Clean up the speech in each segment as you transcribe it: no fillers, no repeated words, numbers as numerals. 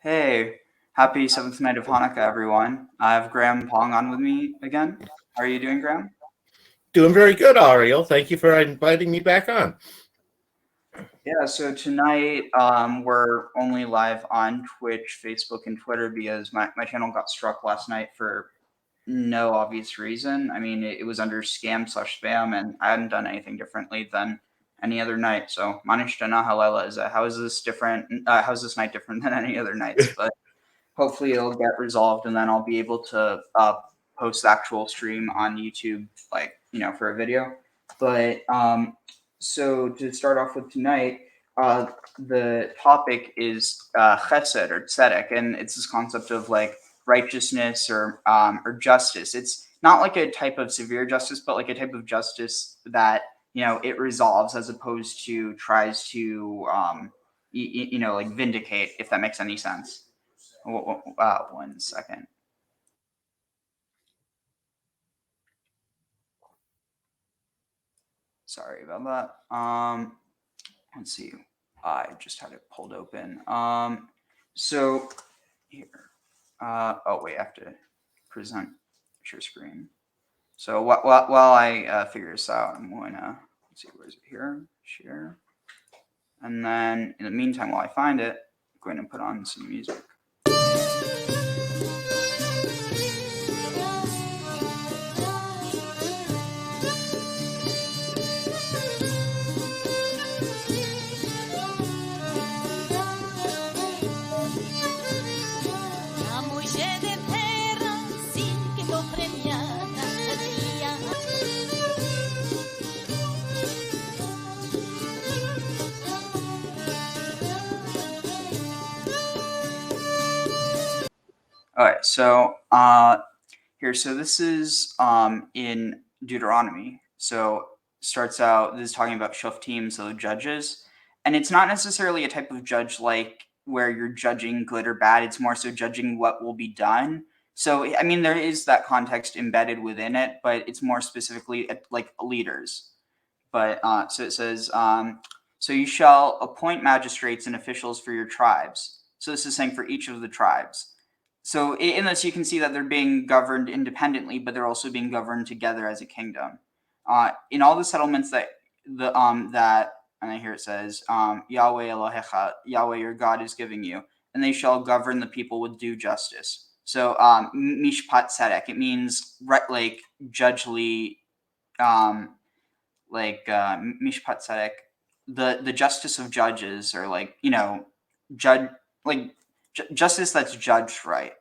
Hey, happy seventh night of Hanukkah, everyone. I have Graham Pong on with me again. How are you doing, Graham? Doing very good, Ariel. Thank you for inviting me back on. Yeah, so tonight we're only live on Twitch, Facebook, and Twitter because my channel got struck last night for no obvious reason. I mean, it was under scam/spam, and I hadn't done anything differently than any other night. So, Manishta Halela is how is this different? How is this night different than any other nights? But hopefully it'll get resolved, and then I'll be able to post the actual stream on YouTube, like for a video. But so to start off with tonight, the topic is Chesed or Tzedek, and it's this concept of like righteousness or justice. It's not like a type of severe justice, but like a type of justice that it resolves as opposed to tries to like vindicate, if that makes any sense. 1 second. Sorry about that. Let's see. I just had it pulled open. So here. Oh wait, I have to present share screen. So while I figure this out, I'm going to let's see, where is it here? Share. And then in the meantime, while I find it, I'm going to put on some music. All right, so here, so this is in Deuteronomy. So starts out, this is talking about shoftim, so judges, and it's not necessarily a type of judge like where you're judging good or bad. It's more so judging what will be done. So I mean, there is that context embedded within it, but it's more specifically like leaders. But so it says, so you shall appoint magistrates and officials for your tribes. So this is saying for each of the tribes. So in this, you can see that they're being governed independently, but they're also being governed together as a kingdom. In all the settlements that and then here it says, Yahweh Elohecha, Yahweh your God is giving you, and they shall govern the people with due justice. So mishpat tzedek, it means like judgely, mishpat tzedek, the justice of judges, or like judge like justice that's judged right.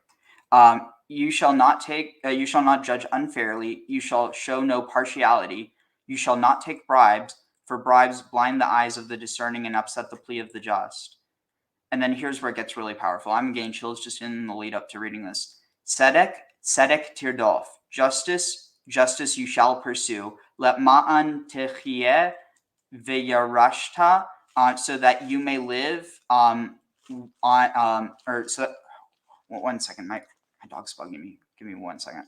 You shall not judge unfairly. You shall show no partiality. You shall not take bribes, for bribes blind the eyes of the discerning and upset the plea of the just. And then here's where it gets really powerful. I'm getting chills just in the lead up to reading this. Tzedek, tzedek tirdof. Justice, justice you shall pursue. Let ma'an techiyeh v'yarashta, so that you may live or so. 1 second, my dog's bugging me. Give me 1 second.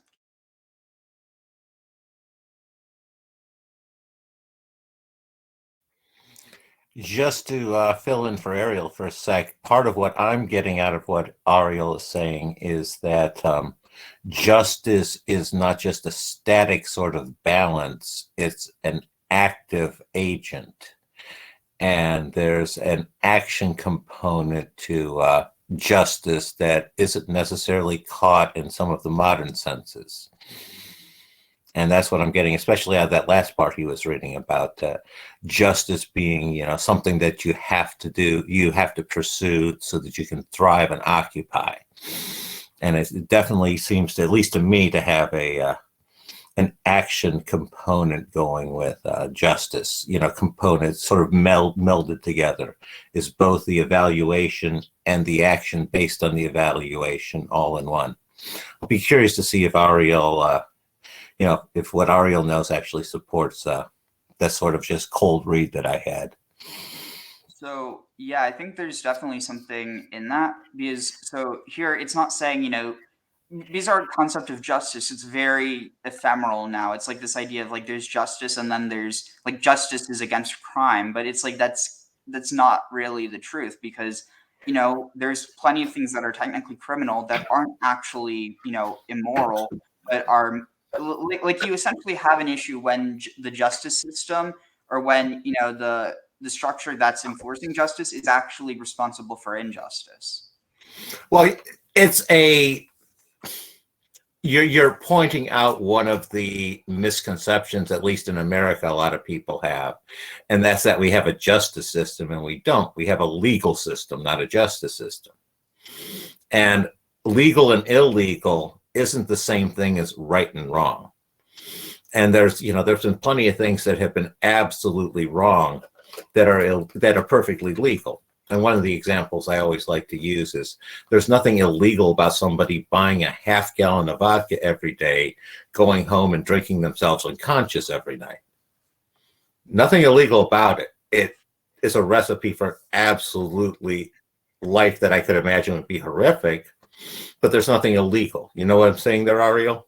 Just to fill in for Ariel for a sec, part of what I'm getting out of what Ariel is saying is that justice is not just a static sort of balance, it's an active agent. And there's an action component to justice that isn't necessarily caught in some of the modern senses. And that's what I'm getting, especially out of that last part he was reading about justice being, something that you have to do, you have to pursue so that you can thrive and occupy. And it definitely seems to, at least to me, to have an action component going with justice. Components sort of melded together is both the evaluation and the action based on the evaluation all in one. I'll be curious to see if Ariel. If what Ariel knows actually supports that sort of just cold read that I had. So yeah, I think there's definitely something in that, because so here it's not saying, these are concept of justice. It's very ephemeral now. It's like this idea of like there's justice and then there's like justice is against crime, but it's like that's not really the truth, because there's plenty of things that are technically criminal that aren't actually, immoral, but are like you essentially have an issue when the justice system, or when, the structure that's enforcing justice is actually responsible for injustice. Well, it's a you're pointing out one of the misconceptions, at least in America, a lot of people have, and that's that we have a justice system, and we don't. We have a legal system, not a justice system. And legal and illegal isn't the same thing as right and wrong. And there's been plenty of things that have been absolutely wrong that are perfectly legal. And one of the examples I always like to use is there's nothing illegal about somebody buying a half gallon of vodka every day, going home and drinking themselves unconscious every night. Nothing illegal about it. It is a recipe for absolutely life that I could imagine would be horrific, but there's nothing illegal. You know what I'm saying there, Ariel?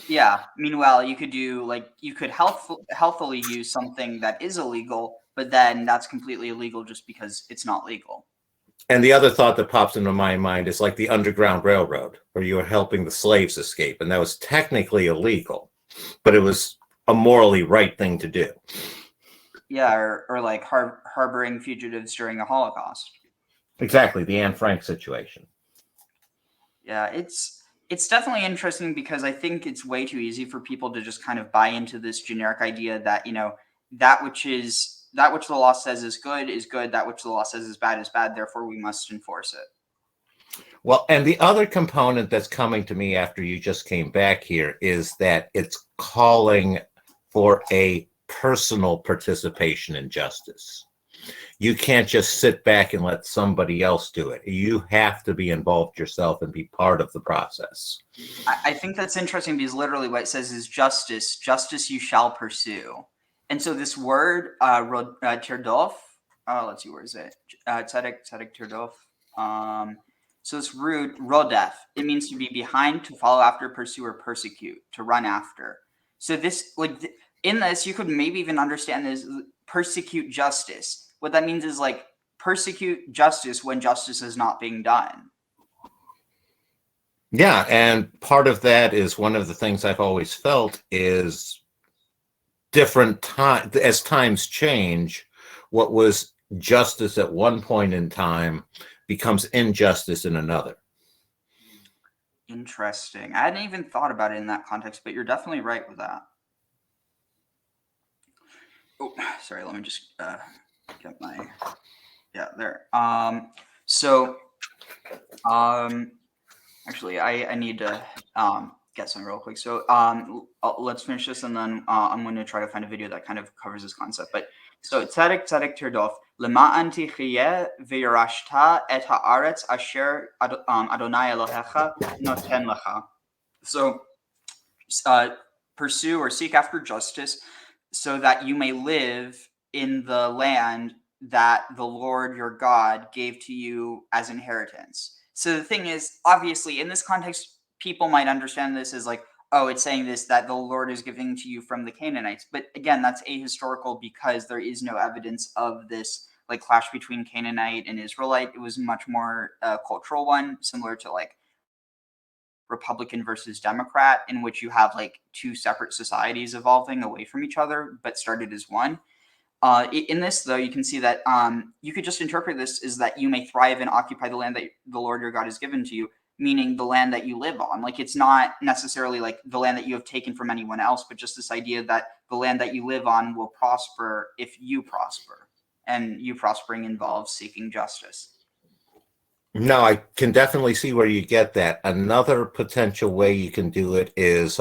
Yeah. Meanwhile, you could healthfully use something that is illegal, but then that's completely illegal just because it's not legal. And the other thought that pops into my mind is like the Underground Railroad, where you were helping the slaves escape, and that was technically illegal, but it was a morally right thing to do. Yeah, or like harboring fugitives during the Holocaust. Exactly, the Anne Frank situation. Yeah, it's definitely interesting because I think it's way too easy for people to just kind of buy into this generic idea that, that which the law says is good, that which the law says is bad, therefore we must enforce it. Well, and the other component that's coming to me after you just came back here is that it's calling for a personal participation in justice. You can't just sit back and let somebody else do it. You have to be involved yourself and be part of the process. I think that's interesting because literally what it says is justice you shall pursue. And so this word, tirdof, let's see, where is it? Tzedek tirdof. So this root, rodef, it means to be behind, to follow after, pursue, or persecute, to run after. So this, in this, you could maybe even understand this, persecute justice. What that means is persecute justice when justice is not being done. Yeah, and part of that is one of the things I've always felt is different time as times change, what was justice at one point in time becomes injustice in another. Interesting. I hadn't even thought about it in that context, but you're definitely right with that. Oh, sorry, let me just get my there. Actually, I need to get some real quick. So let's finish this, and then I'm going to try to find a video that kind of covers this concept. But so tzedek tirdof lema'an tichiyeh v'yirashta et haaretz asher Adonai Elohecha noten lecha. So pursue or seek after justice, so that you may live in the land that the Lord your God gave to you as inheritance. So the thing is, obviously, in this context, people might understand this as oh, it's saying this that the Lord is giving to you from the Canaanites. But again, that's ahistorical because there is no evidence of this clash between Canaanite and Israelite. It was much more a cultural one, similar to Republican versus Democrat, in which you have two separate societies evolving away from each other, but started as one. In this, though, you can see that you could just interpret this as that you may thrive and occupy the land that the Lord your God has given to you, meaning the land that you live on. It's not necessarily the land that you have taken from anyone else, but just this idea that the land that you live on will prosper if you prosper, and you prospering involves seeking justice. No, I can definitely see where you get that. Another potential way you can do it is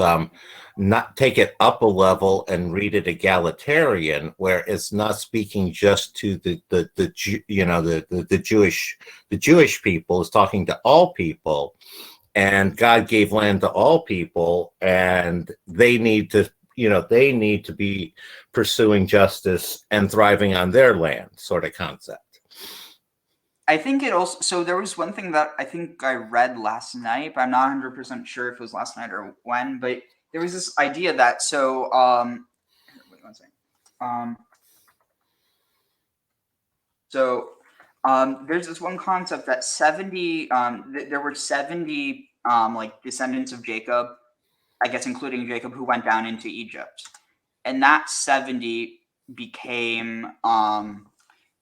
not take it up a level and read it egalitarian, where it's not speaking just to the Jewish people. It's talking to all people, and God gave land to all people, and they need to be pursuing justice and thriving on their land, sort of concept. I think it also, so there was one thing that I think I read last night, but I'm not 100% sure if it was last night or when, but there was this idea that, wait one second. So There's this one concept that 70, there were 70 like descendants of Jacob, I guess including Jacob, who went down into Egypt, and that 70 became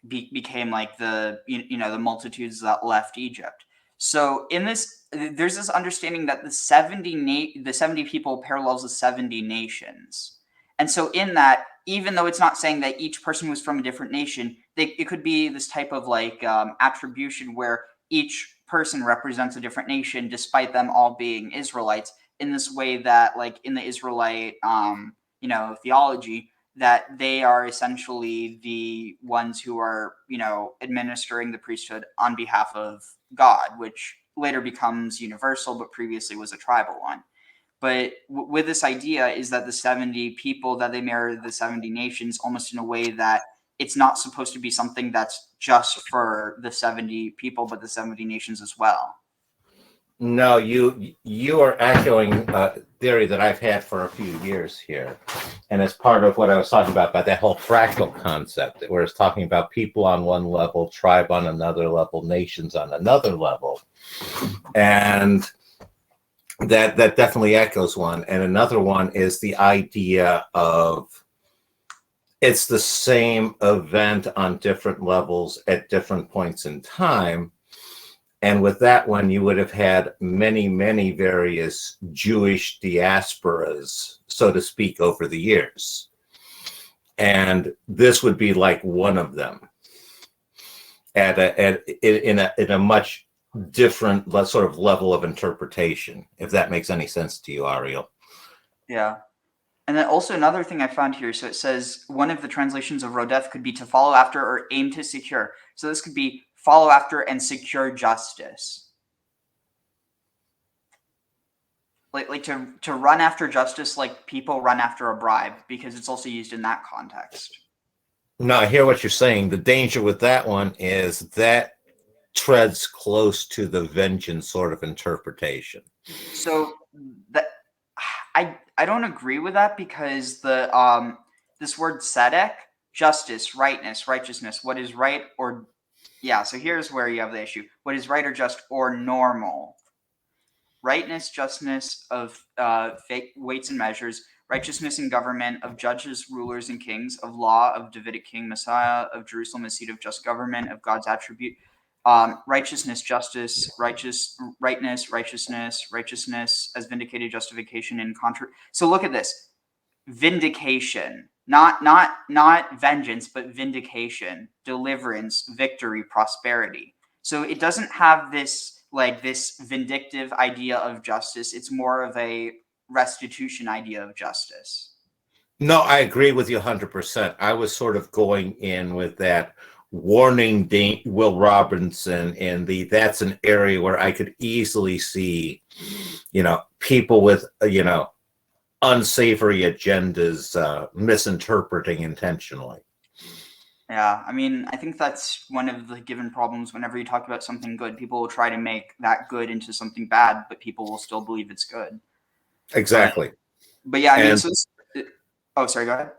became like the the multitudes that left Egypt. So in this, there's this understanding that the 70 people parallels the 70 nations, and so in that, even though it's not saying that each person was from a different nation, it could be this type of like attribution where each person represents a different nation, despite them all being Israelites. In this way, that like in the Israelite theology, that they are essentially the ones who are, administering the priesthood on behalf of God, which later becomes universal, but previously was a tribal one. But with this idea is that the 70 people, that they mirror the 70 nations almost in a way that it's not supposed to be something that's just for the 70 people, but the 70 nations as well. No, you are echoing a theory that I've had for a few years here, and it's part of what I was talking about that whole fractal concept, where it's talking about people on one level, tribe on another level, nations on another level, and that definitely echoes one. And another one is the idea of it's the same event on different levels at different points in time. And with that one, you would have had many, many various Jewish diasporas, so to speak, over the years. And this would be like one of them in a much different sort of level of interpretation, if that makes any sense to you, Ariel. Yeah. And then also another thing I found here, so it says one of the translations of rodef could be to follow after or aim to secure. So this could be follow after and secure justice. Like to run after justice like people run after a bribe, because it's also used in that context. No, I hear what you're saying. The danger with that one is that treads close to the vengeance sort of interpretation. So that I don't agree with that, because the this word tzedek, justice, rightness, righteousness, what is right or so here's where you have the issue. What is right or just or normal? Rightness, justness of weights and measures, righteousness in government, of judges, rulers, and kings, of law, of Davidic king, Messiah, of Jerusalem, a seat of just government, of God's attribute, righteousness, justice, rightness, righteousness as vindicated, justification, and contra. So look at this: vindication, not vengeance, but vindication, deliverance, victory, prosperity. So it doesn't have this vindictive idea of justice. It's more of a restitution idea of justice. No, I agree with you 100%. I was sort of going in with that warning Will Robinson and that's an area where I could easily see, people with, unsavory agendas misinterpreting intentionally. Yeah, I mean, I think that's one of the given problems. Whenever you talk about something good, people will try to make that good into something bad, but people will still believe it's good. Exactly. But yeah, I mean, And so oh, sorry, go ahead.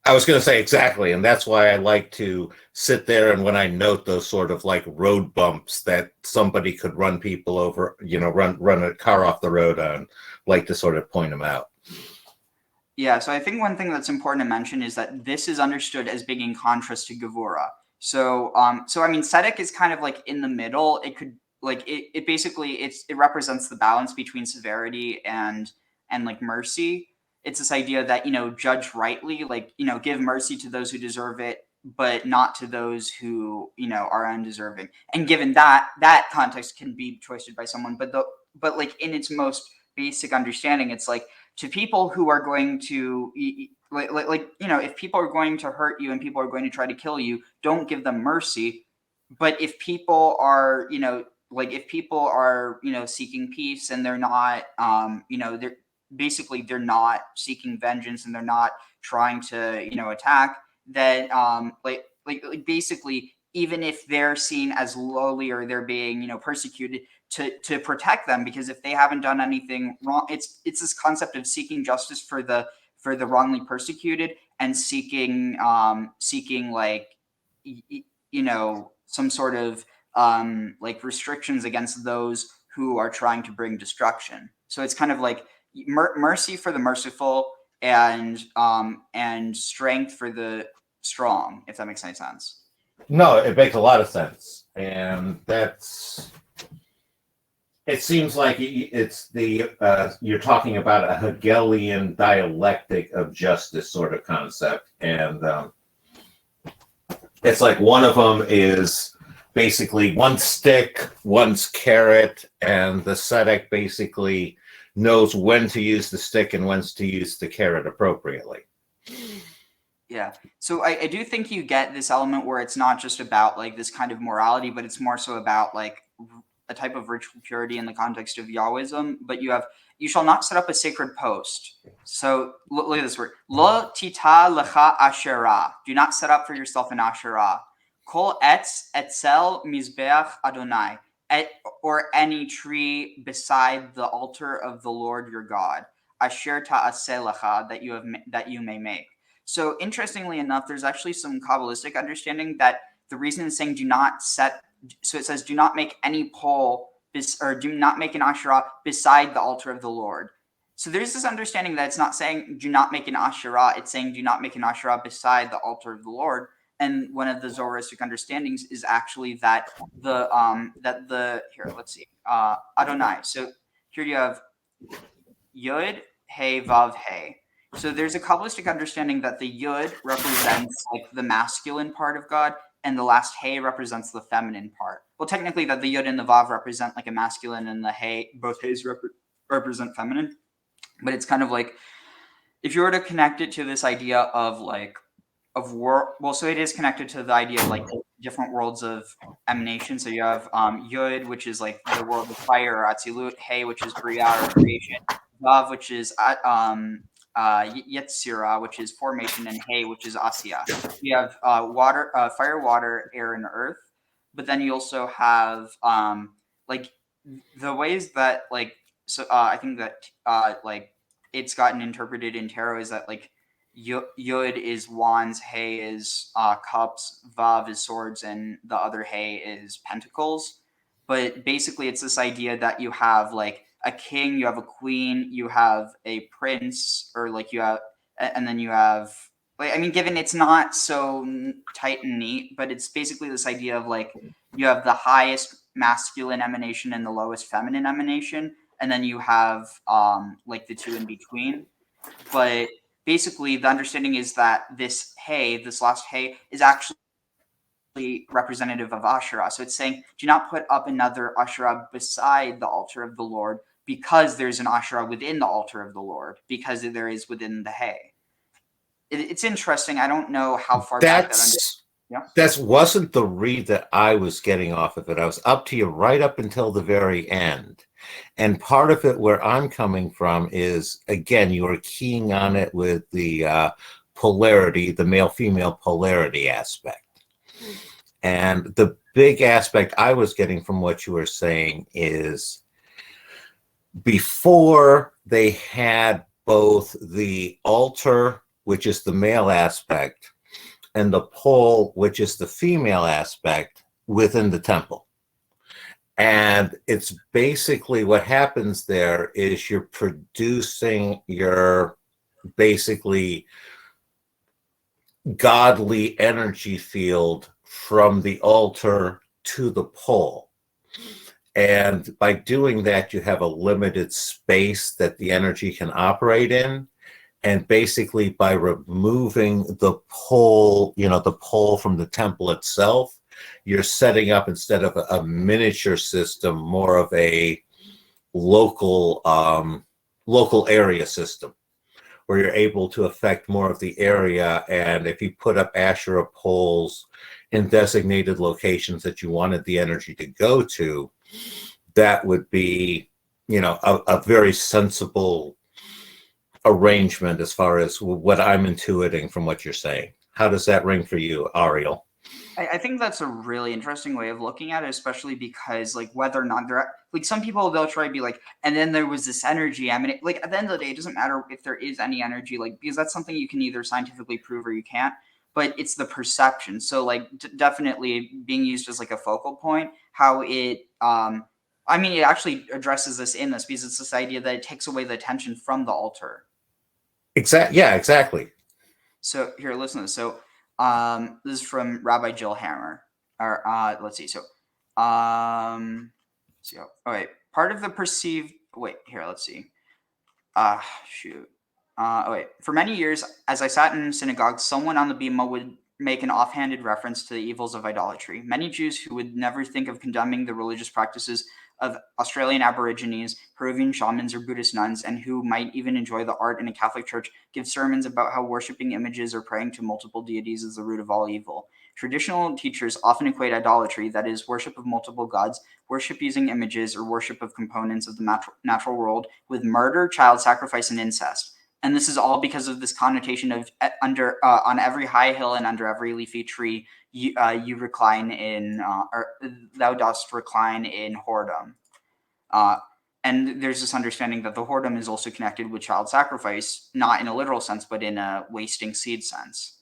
I was going to say exactly. And that's why I like to sit there. And when I note those sort of like road bumps that somebody could run people over, run a car off the road on, like to sort of point them out. Yeah, so I think one thing that's important to mention is that this is understood as being in contrast to Gevura. So, so I mean, Tzedek is kind of like in the middle. It could it basically it represents the balance between severity and like mercy. It's this idea that judge rightly, like give mercy to those who deserve it, but not to those who are undeserving. And given that context can be twisted by someone, but like in its most basic understanding, it's like to people who are going to if people are going to hurt you and people are going to try to kill you, don't give them mercy. But if people are if people are seeking peace, and they're not they're not seeking vengeance, and they're not trying to attack, then basically, even if they're seen as lowly or they're being persecuted, to protect them, because if they haven't done anything wrong, it's this concept of seeking justice for the wrongly persecuted, and seeking like some sort of like restrictions against those who are trying to bring destruction. So it's kind of like mercy for the merciful and strength for the strong, if that makes any sense. No, it makes a lot of sense, and that's. It seems like it's the you're talking about a Hegelian dialectic of justice sort of concept, and it's like one of them is basically one stick, one's carrot, and the ascetic basically knows when to use the stick and when to use the carrot appropriately. Yeah. So I do think you get this element where it's not just about like this kind of morality, but it's more so about like a type of ritual purity in the context of Yahwism. But you shall not set up a sacred post. So look at this word. Lo tita lecha asherah. Do not set up for yourself an asherah. Kol etz etzel mizbeach Adonai. Or any tree beside the altar of the Lord your God. Asher ta'aseh lecha, that you may make. So interestingly enough, there's actually some Kabbalistic understanding that the reason it's saying do not set, so it says do not make any pole or do not make an Asherah beside the altar of the Lord. So there's this understanding that it's not saying do not make an Asherah, it's saying do not make an Asherah beside the altar of the Lord. And one of the Zoroastric understandings is actually that here, let's see, Adonai. So here you have Yud, Hey, Vav, Hey. So there's a Kabbalistic understanding that the Yud represents like the masculine part of God, and the last Hey represents the feminine part. Well, technically, that the Yud and the Vav represent like a masculine, and the Hey, both Heys represent feminine. But it's kind of like if you were to connect it to this idea of like well, so it is connected to the idea of like different worlds of emanation. So you have Yud, which is like the world of fire or Atzilut, Hey, which is Bria or creation, Vav, which is Yetzirah, which is formation, and Hey, which is Asiya. You have fire, water, air, and earth. But then you also have like the ways that like I think that like it's gotten interpreted in tarot is that like Yud is wands, Hey is cups, Vav is swords, and the other Hey is pentacles. But basically, it's this idea that you have like a king, you have a queen, you have a prince, or like you have, and then you have, like, I mean, given it's not so tight and neat, but it's basically this idea of like you have the highest masculine emanation and the lowest feminine emanation, and then you have like the two in between. But basically the understanding is that this last Hey, is actually representative of Asherah. So it's saying, do not put up another Asherah beside the altar of the Lord, because there's an Asherah within the altar of the Lord, because there is within the Hey. It's interesting. I don't know how far back that That wasn't the read that I was getting off of it. I was up to you right up until the very end. And part of it where I'm coming from is, again, you are keying on it with the polarity, the male-female polarity aspect. And the big aspect I was getting from what you were saying is before they had both the altar, which is the male aspect, and the pole, which is the female aspect within the temple. And it's basically what happens there is you're producing your basically godly energy field from the altar to the pole. And by doing that, you have a limited space that the energy can operate in. And basically by removing the pole, the pole from the temple itself, you're setting up, instead of a miniature system, more of a local area system where you're able to affect more of the area. And if you put up Asherah poles in designated locations that you wanted the energy to go to, that would be, a very sensible arrangement as far as what I'm intuiting from what you're saying. How does that ring for you, Ariel? I think that's a really interesting way of looking at it, especially because like whether or not they're like some people, they'll try to be like, and then there was this energy. I mean, like at the end of the day, it doesn't matter if there is any energy, like because that's something you can either scientifically prove or you can't. but it's the perception. So like definitely being used as like a focal point, how it I mean, it actually addresses this in this because it's this idea that it takes away the attention from the altar. Yeah, exactly. So here, listen to this. So this is from Rabbi Jill Hammer. Or let's see. So let's see. Oh wait, part of the perceived. Wait, here. Let's see. Shoot. Oh wait. For many years, as I sat in synagogue, someone on the bima would make an offhanded reference to the evils of idolatry. Many Jews who would never think of condemning the religious practices of Australian Aborigines, Peruvian shamans, or Buddhist nuns, and who might even enjoy the art in a Catholic church, give sermons about how worshipping images or praying to multiple deities is the root of all evil. Traditional teachers often equate idolatry, that is, worship of multiple gods, worship using images, or worship of components of the natural world, with murder, child sacrifice, and incest. And this is all because of this connotation of under on every high hill and under every leafy tree, you recline in, or thou dost recline in whoredom. Uh, and there's this understanding that the whoredom is also connected with child sacrifice, not in a literal sense, but in a wasting seed sense.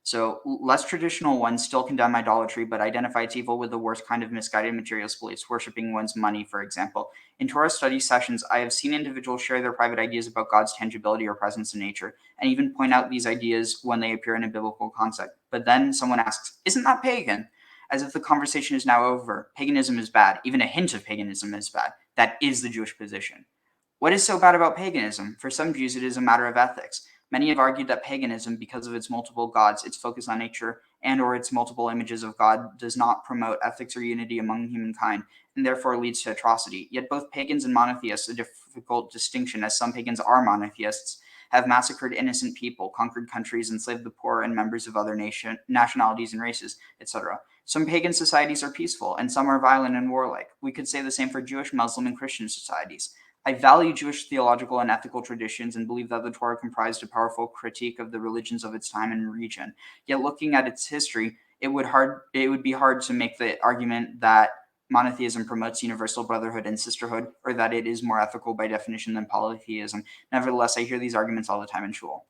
So less traditional ones still condemn idolatry, but identify its evil with the worst kind of misguided materialist beliefs, worshiping one's money, for example. In Torah study sessions, I have seen individuals share their private ideas about God's tangibility or presence in nature, and even point out these ideas when they appear in a biblical concept. But then someone asks, "Isn't that pagan?" As if the conversation is now over. Paganism is bad. Even a hint of paganism is bad. That is the Jewish position. What is so bad about paganism? For some Jews, it is a matter of ethics. Many have argued that paganism, because of its multiple gods, its focus on nature, and or its multiple images of God, does not promote ethics or unity among humankind, and therefore leads to atrocity. Yet both pagans and monotheists, a difficult distinction as some pagans are monotheists, have massacred innocent people, conquered countries, enslaved the poor and members of other nationalities and races, etc. Some pagan societies are peaceful, and some are violent and warlike. We could say the same for Jewish, Muslim, and Christian societies. I value Jewish theological and ethical traditions and believe that the Torah comprised a powerful critique of the religions of its time and region. Yet, looking at its history, it would be hard to make the argument that monotheism promotes universal brotherhood and sisterhood, or that it is more ethical by definition than polytheism. Nevertheless, I hear these arguments all the time in shul.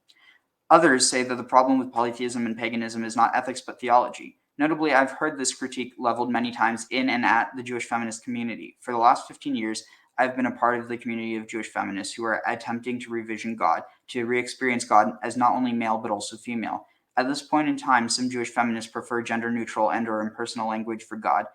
Others say that the problem with polytheism and paganism is not ethics but theology. Notably, I've heard this critique leveled many times in and at the Jewish feminist community. For the last 15 years, I've been a part of the community of Jewish feminists who are attempting to revision God, to re experience God as not only male but also female. At this point in time, some Jewish feminists prefer gender neutral and or impersonal language for God,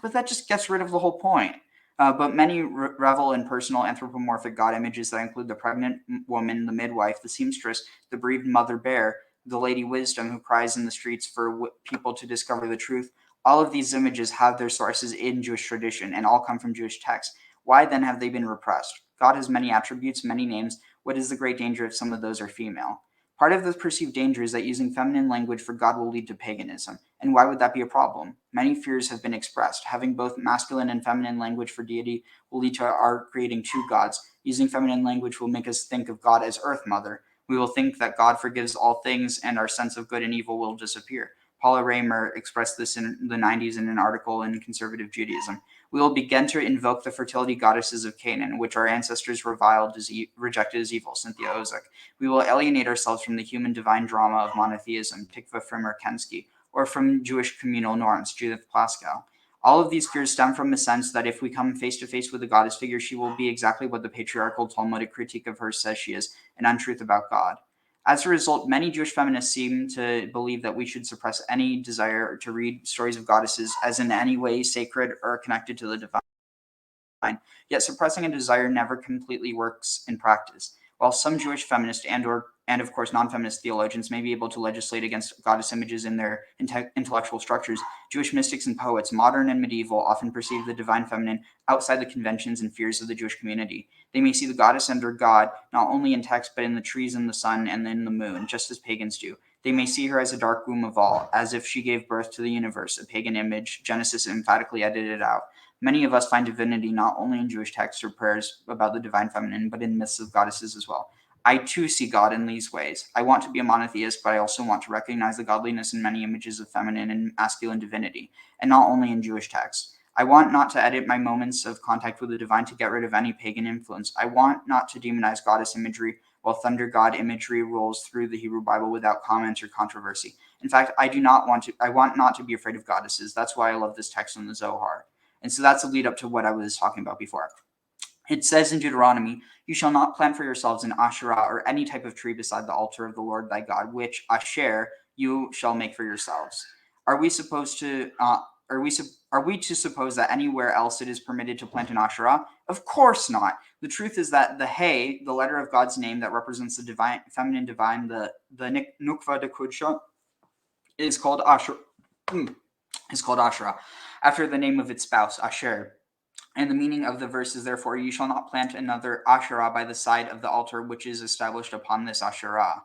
but that just gets rid of the whole point. But many revel in personal anthropomorphic god images that include the pregnant woman, the midwife, the seamstress, the bereaved mother bear, the lady wisdom who cries in the streets for people to discover the truth. All of these images have their sources in Jewish tradition and all come from Jewish texts. Why then have they been repressed? God has many attributes, many names. What is the great danger if some of those are female? Part of the perceived danger is that using feminine language for God will lead to paganism. And why would that be a problem? Many fears have been expressed. Having both masculine and feminine language for deity will lead to our creating two gods. Using feminine language will make us think of God as Earth Mother. We will think that God forgives all things and our sense of good and evil will disappear. Paula Raymer expressed this in the 90s in an article in Conservative Judaism. We will begin to invoke the fertility goddesses of Canaan, which our ancestors rejected as evil, Cynthia Ozick. We will alienate ourselves from the human divine drama of monotheism, Tikva Frimer-Kensky, or from Jewish communal norms, Judith Plaskow. All of these fears stem from the sense that if we come face to face with a goddess figure, she will be exactly what the patriarchal Talmudic critique of her says she is, an untruth about God. As a result, many Jewish feminists seem to believe that we should suppress any desire to read stories of goddesses as in any way sacred or connected to the divine. Yet suppressing a desire never completely works in practice. While some Jewish feminists and of course non-feminist theologians may be able to legislate against goddess images in their intellectual structures, Jewish mystics and poets, modern and medieval, often perceive the divine feminine outside the conventions and fears of the Jewish community. They may see the goddess and her god not only in text but in the trees and the sun and in the moon, just as pagans do. They may see her as a dark womb of all, as if she gave birth to the universe, a pagan image Genesis emphatically edited out. Many of us find divinity not only in Jewish texts or prayers about the divine feminine, but in myths of goddesses as well. I too see God in these ways. I want to be a monotheist, but I also want to recognize the godliness in many images of feminine and masculine divinity, and not only in Jewish texts. I want not to edit my moments of contact with the divine to get rid of any pagan influence. I want not to demonize goddess imagery while thunder god imagery rolls through the Hebrew Bible without comment or controversy. In fact, I want not to be afraid of goddesses. That's why I love this text in the Zohar. And so that's a lead up to what I was talking about before. It says in Deuteronomy, "You shall not plant for yourselves an Asherah or any type of tree beside the altar of the Lord thy God, which Asher you shall make for yourselves." Are we supposed to? Are we to suppose that anywhere else it is permitted to plant an Asherah? Of course not. The truth is that the Hey, the letter of God's name that represents the divine, feminine divine, the Nukva de Kudsha, is called Asherah. Is called Asherah, after the name of its spouse, Asher. And the meaning of the verse is therefore, "You shall not plant another Asherah by the side of the altar which is established upon this Asherah."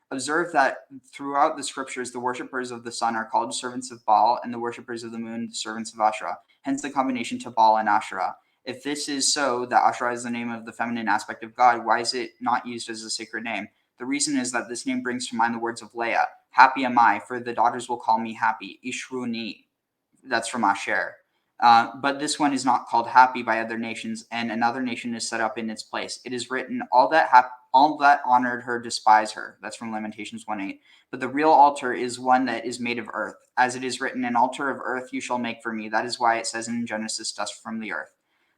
Observe that throughout the scriptures, the worshippers of the sun are called servants of Baal, and the worshippers of the moon, servants of Asherah. Hence the combination to Baal and Asherah. If this is so, that Asherah is the name of the feminine aspect of God, why is it not used as a sacred name? The reason is that this name brings to mind the words of Leah, "Happy am I, for the daughters will call me happy." Ishruni. That's from Asher. But this one is not called happy by other nations, and another nation is set up in its place. It is written, all that honored her despise her. That's from Lamentations 1:8. But the real altar is one that is made of earth. As it is written, "An altar of earth you shall make for me." That is why it says in Genesis, "Dust from the earth."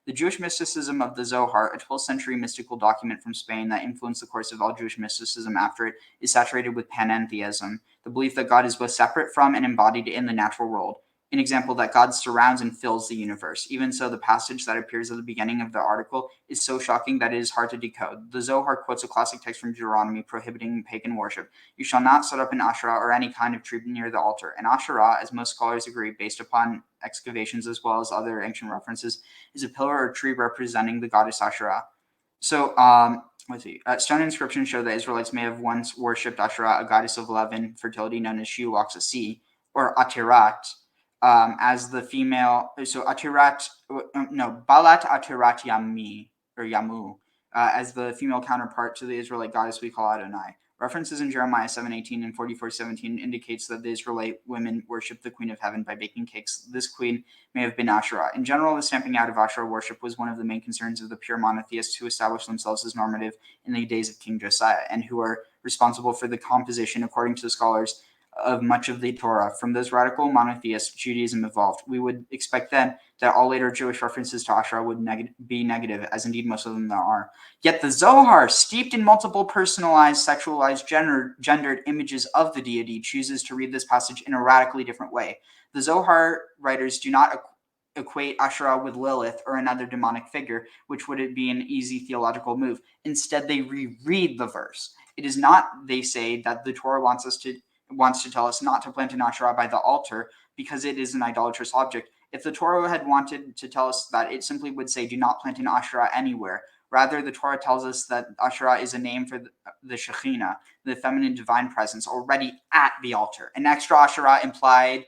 The Jewish mysticism of the Zohar, a 12th century mystical document from Spain that influenced the course of all Jewish mysticism after it, is saturated with panentheism, the belief that God is both separate from and embodied in the natural world. An example, that God surrounds and fills the universe. Even so, the passage that appears at the beginning of the article is so shocking that it is hard to decode. The Zohar quotes a classic text from Deuteronomy prohibiting pagan worship. "You shall not set up an Asherah or any kind of tree near the altar." An Asherah, as most scholars agree, based upon excavations as well as other ancient references, is a pillar or tree representing the goddess Asherah. So, let's see. Stone inscriptions show that Israelites may have once worshipped Asherah, a goddess of love and fertility known as She Who Walks the Sea, or Atirat, as the female. So Atirat, no, Balat Atirat Yami, or Yamu, as the female counterpart to the Israelite goddess we call Adonai. References in Jeremiah 7:18 and 44:17 indicates that the Israelite women worshiped the Queen of Heaven by baking cakes. This queen may have been Asherah. In general, the stamping out of Asherah worship was one of the main concerns of the pure monotheists who established themselves as normative in the days of King Josiah, and who are responsible for the composition, according to the scholars, of much of the Torah. From those radical monotheists, Judaism evolved. We would expect then that all later Jewish references to Asherah would be negative, as indeed most of them there are. Yet the Zohar, steeped in multiple personalized, sexualized, gendered images of the deity, chooses to read this passage in a radically different way. The Zohar writers do not equate Asherah with Lilith or another demonic figure, which would be an easy theological move. Instead, they reread the verse. It is not, they say, that the Torah wants to tell us not to plant an Asherah by the altar because it is an idolatrous object. If the Torah had wanted to tell us that, it simply would say, "Do not plant an Asherah anywhere." Rather, the Torah tells us that Asherah is a name for the Shekhinah, the feminine divine presence, already at the altar. An extra Asherah implied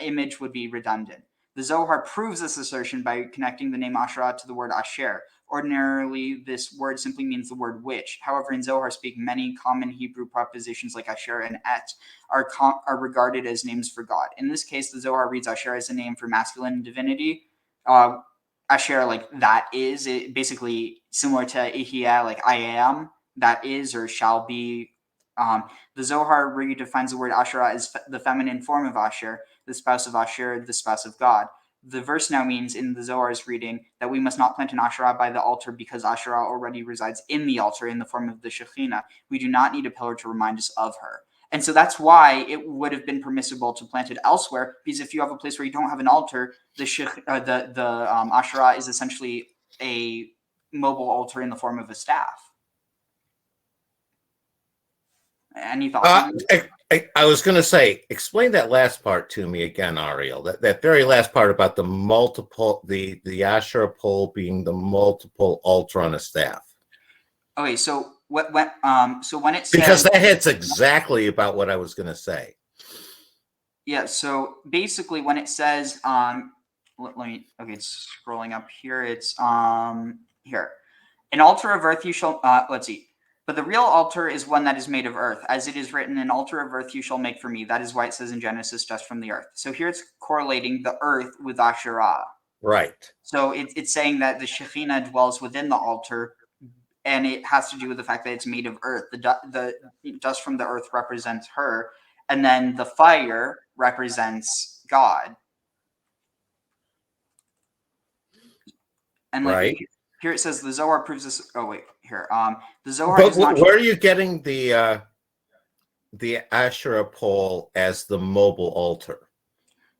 image would be redundant. The Zohar proves this assertion by connecting the name Asherah to the word Asher. Ordinarily, this word simply means the word which. However, in Zohar speak, many common Hebrew prepositions like Asher and Et are regarded as names for God. In this case, the Zohar reads Asher as a name for masculine divinity. Asher, like that is, it basically similar to Ihya, like I am, that is or shall be. The Zohar redefines the word Asherah as the feminine form of Asher, the spouse of Asher, the spouse of God. The verse now means, in the Zohar's reading, that we must not plant an Asherah by the altar because Asherah already resides in the altar in the form of the Shekhinah. We do not need a pillar to remind us of her. And so that's why it would have been permissible to plant it elsewhere, because if you have a place where you don't have an altar, the Asherah is essentially a mobile altar in the form of a staff. Any thoughts on that? I was going to say, explain that last part to me again, Ariel. That very last part about the multiple, the Asherah pole being the multiple altar on a staff. Okay, so when it says, because that hits exactly about what I was going to say. Yeah. So basically, when it says, let me. Okay, it's scrolling up here. It's here. An altar of earth you shall. Let's see. But the real altar is one that is made of earth, as it is written, "An altar of earth you shall make for me." That is why it says in Genesis, "Dust from the earth." So here it's correlating the earth with Asherah. Right. So it's saying that the Shekhinah dwells within the altar, and it has to do with the fact that it's made of earth. The dust from the earth represents her, and then the fire represents God. And like Right. here it says the Zohar proves this. Oh wait, here. The Zohar But does not. where are you getting the Asherah pole as the mobile altar?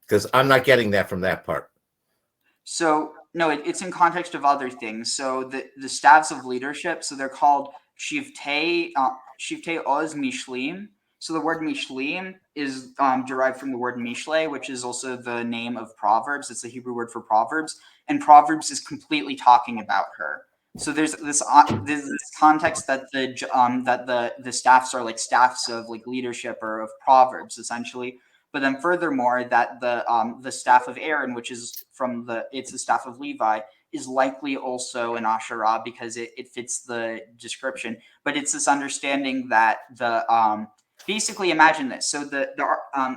Because I'm not getting that from that part. So no, it's in context of other things. So the staffs of leadership, so they're called Shivtei Oz Mishlim. So the word Mishlim is derived from the word Mishle, which is also the name of Proverbs. It's the Hebrew word for Proverbs, and Proverbs is completely talking about her. So there's this context that the staffs are like staffs of like leadership or of Proverbs essentially. But then furthermore, that the staff of Aaron, which is it's the staff of Levi, is likely also an Asherah because it fits the description. But it's this understanding that basically imagine this. So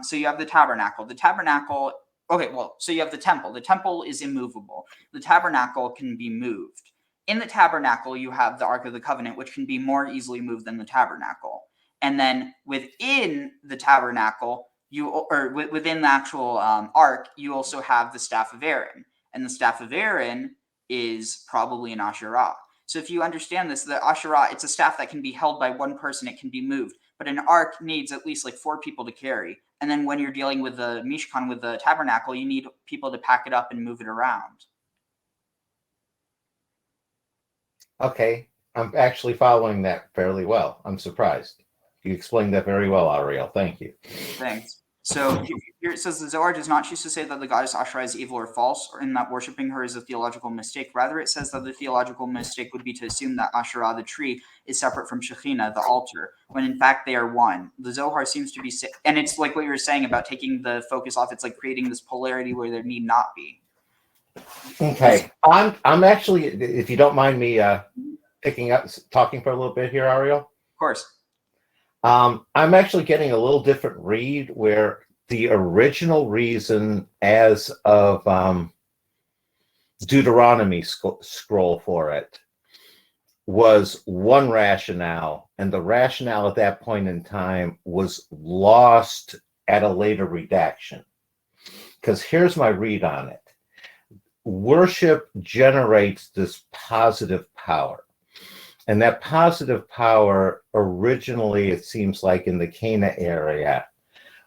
so you have the tabernacle. The tabernacle. Okay, well, so you have the temple. The temple is immovable. The tabernacle can be moved. In the tabernacle, you have the Ark of the Covenant, which can be more easily moved than the tabernacle. And then within the tabernacle, within the actual ark, you also have the staff of Aaron, and the staff of Aaron is probably an Asherah. So if you understand this, the Asherah, it's a staff that can be held by one person, it can be moved, but an ark needs at least like 4 people to carry. And then when you're dealing with the Mishkan, with the tabernacle, you need people to pack it up and move it around. Okay, I'm actually following that fairly well. I'm surprised. You explained that very well, Ariel. Thank you. Thanks. So here it says the Zohar does not choose to say that the goddess Asherah is evil or false, or in that worshiping her is a theological mistake. Rather, it says that the theological mistake would be to assume that Asherah, the tree, is separate from Shekhinah, the altar, when in fact they are one. The Zohar seems to be, and it's like what you were saying about taking the focus off. It's like creating this polarity where there need not be. Okay, I'm actually, if you don't mind me picking up, talking for a little bit here, Ariel. Of course. I'm actually getting a little different read where the original reason as of Deuteronomy scroll for it was one rationale, and the rationale at that point in time was lost at a later redaction. Because here's my read on it. Worship generates this positive power. And that positive power originally, it seems like in the Cana area,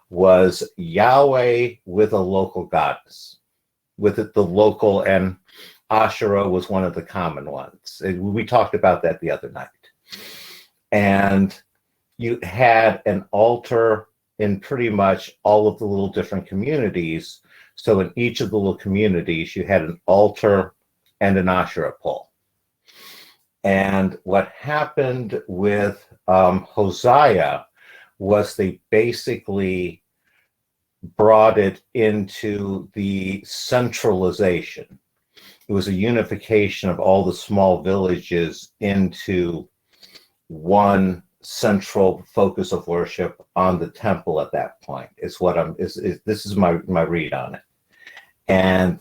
was Yahweh with a local goddess, with it the local, and Asherah was one of the common ones. We talked about that the other night. And you had an altar in pretty much all of the little different communities. So in each of the little communities, you had an altar and an Asherah pole. And what happened with Hosea was they basically brought it into the centralization. It was a unification of all the small villages into one central focus of worship on the temple at that point. This is my read on it. And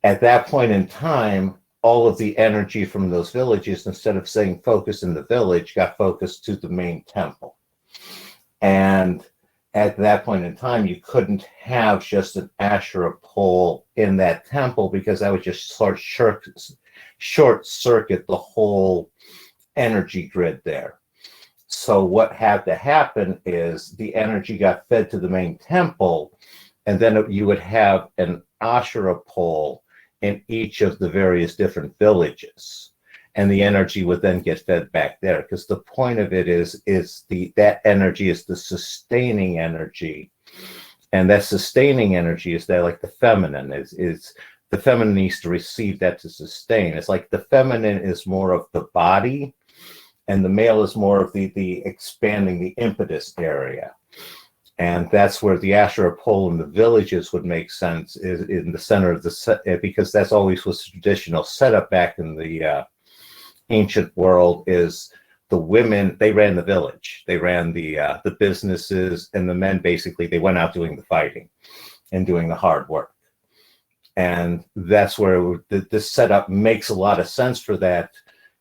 at that point in time, all of the energy from those villages, instead of saying focus in the village, got focused to the main temple. And at that point in time, you couldn't have just an Asherah pole in that temple because that would just short circuit the whole energy grid there. So what had to happen is the energy got fed to the main temple, and then you would have an Asherah pole in each of the various different villages, and the energy would then get fed back there, because the point of it is that energy is the sustaining energy, and that sustaining energy is there, like the feminine is the feminine needs to receive that to sustain. It's like the feminine is more of the body, and the male is more of the expanding the impetus area. And that's where the Asherah pole in the villages would make sense, is in the center of the set, because that's always was the traditional setup back in the ancient world. Is the women, they ran the village, they ran the businesses, and the men basically they went out doing the fighting and doing the hard work. And that's where this setup makes a lot of sense for that.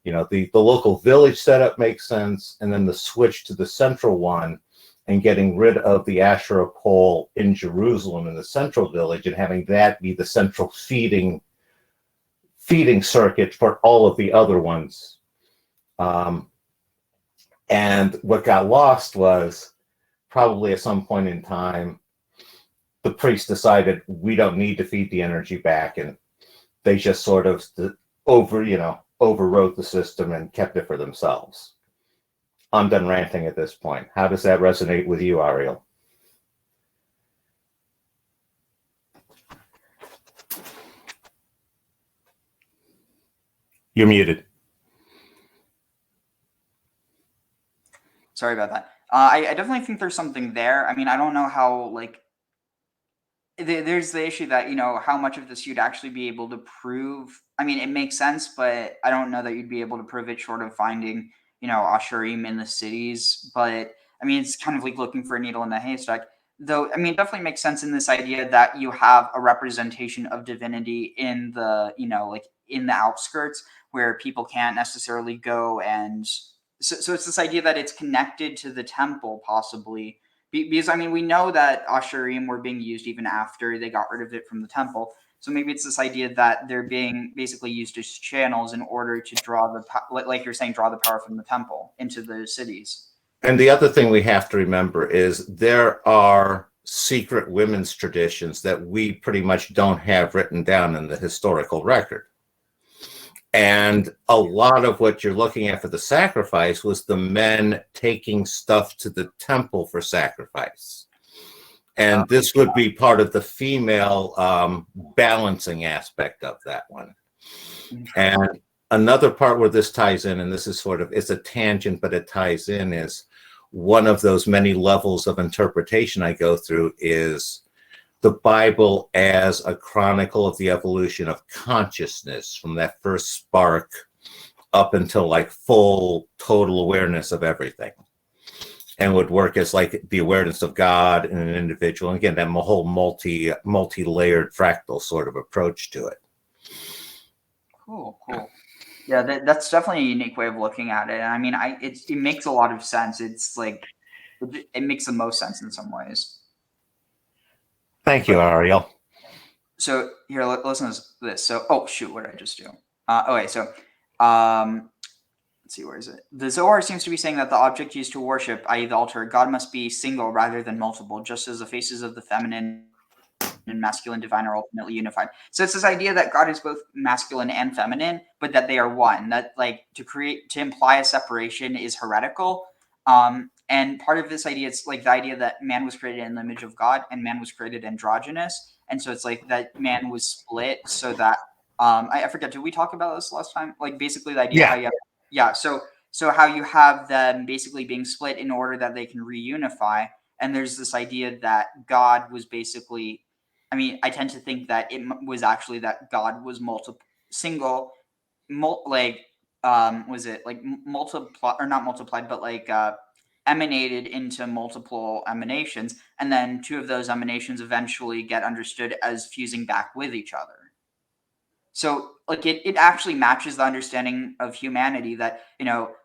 You know, the local village setup makes sense, and then the switch to the central one and getting rid of the Asherah pole in Jerusalem in the central village and having that be the central feeding circuit for all of the other ones. And what got lost was probably at some point in time, the priest decided we don't need to feed the energy back, and they just sort of overrode the system and kept it for themselves. I'm done ranting at this point. How does that resonate with you, Ariel? You're muted. Sorry about that. I definitely think there's something there. I mean, I don't know how, like, there's the issue that, how much of this you'd actually be able to prove. I mean, it makes sense, but I don't know that you'd be able to prove it short of finding, Asherim in the cities. But I mean, it's kind of like looking for a needle in a haystack. Though, I mean, it definitely makes sense in this idea that you have a representation of divinity in the, like in the outskirts where people can't necessarily go. And so it's this idea that it's connected to the temple, possibly, because I mean, we know that Asherim were being used even after they got rid of it from the temple. So maybe it's this idea that they're being basically used as channels in order to draw like you're saying, draw the power from the temple into the cities. And the other thing we have to remember is there are secret women's traditions that we pretty much don't have written down in the historical record. And a lot of what you're looking at for the sacrifice was the men taking stuff to the temple for sacrifice. And this would be part of the female balancing aspect of that one. And another part where this ties in, and this is it's a tangent, but it ties in, is one of those many levels of interpretation I go through is the Bible as a chronicle of the evolution of consciousness from that first spark up until like full total awareness of everything, and would work as like the awareness of God in an individual. And again, that whole multi-layered fractal sort of approach to it. Cool. Yeah, that's definitely a unique way of looking at it. And I mean, it makes a lot of sense. It's like, it makes the most sense in some ways. Thank you, Ariel. So here, listen to this. So, oh shoot, what did I just do? Okay, so let's see, where is it? The Zohar seems to be saying that the object used to worship, i.e. the altar, God must be single rather than multiple, just as the faces of the feminine and masculine divine are ultimately unified. So it's this idea that God is both masculine and feminine, but that they are one. That, like, to imply a separation is heretical. And part of this idea, it's like the idea that man was created in the image of God and man was created androgynous. And so it's like that man was split so that, I forget, did we talk about this last time? Like basically the idea, so how you have them basically being split in order that they can reunify. And there's this idea that God was basically, I mean, I tend to think that it was actually that God was was it like multiply or not multiplied, but like emanated into multiple emanations, and then two of those emanations eventually get understood as fusing back with each other. So like it actually matches the understanding of humanity that,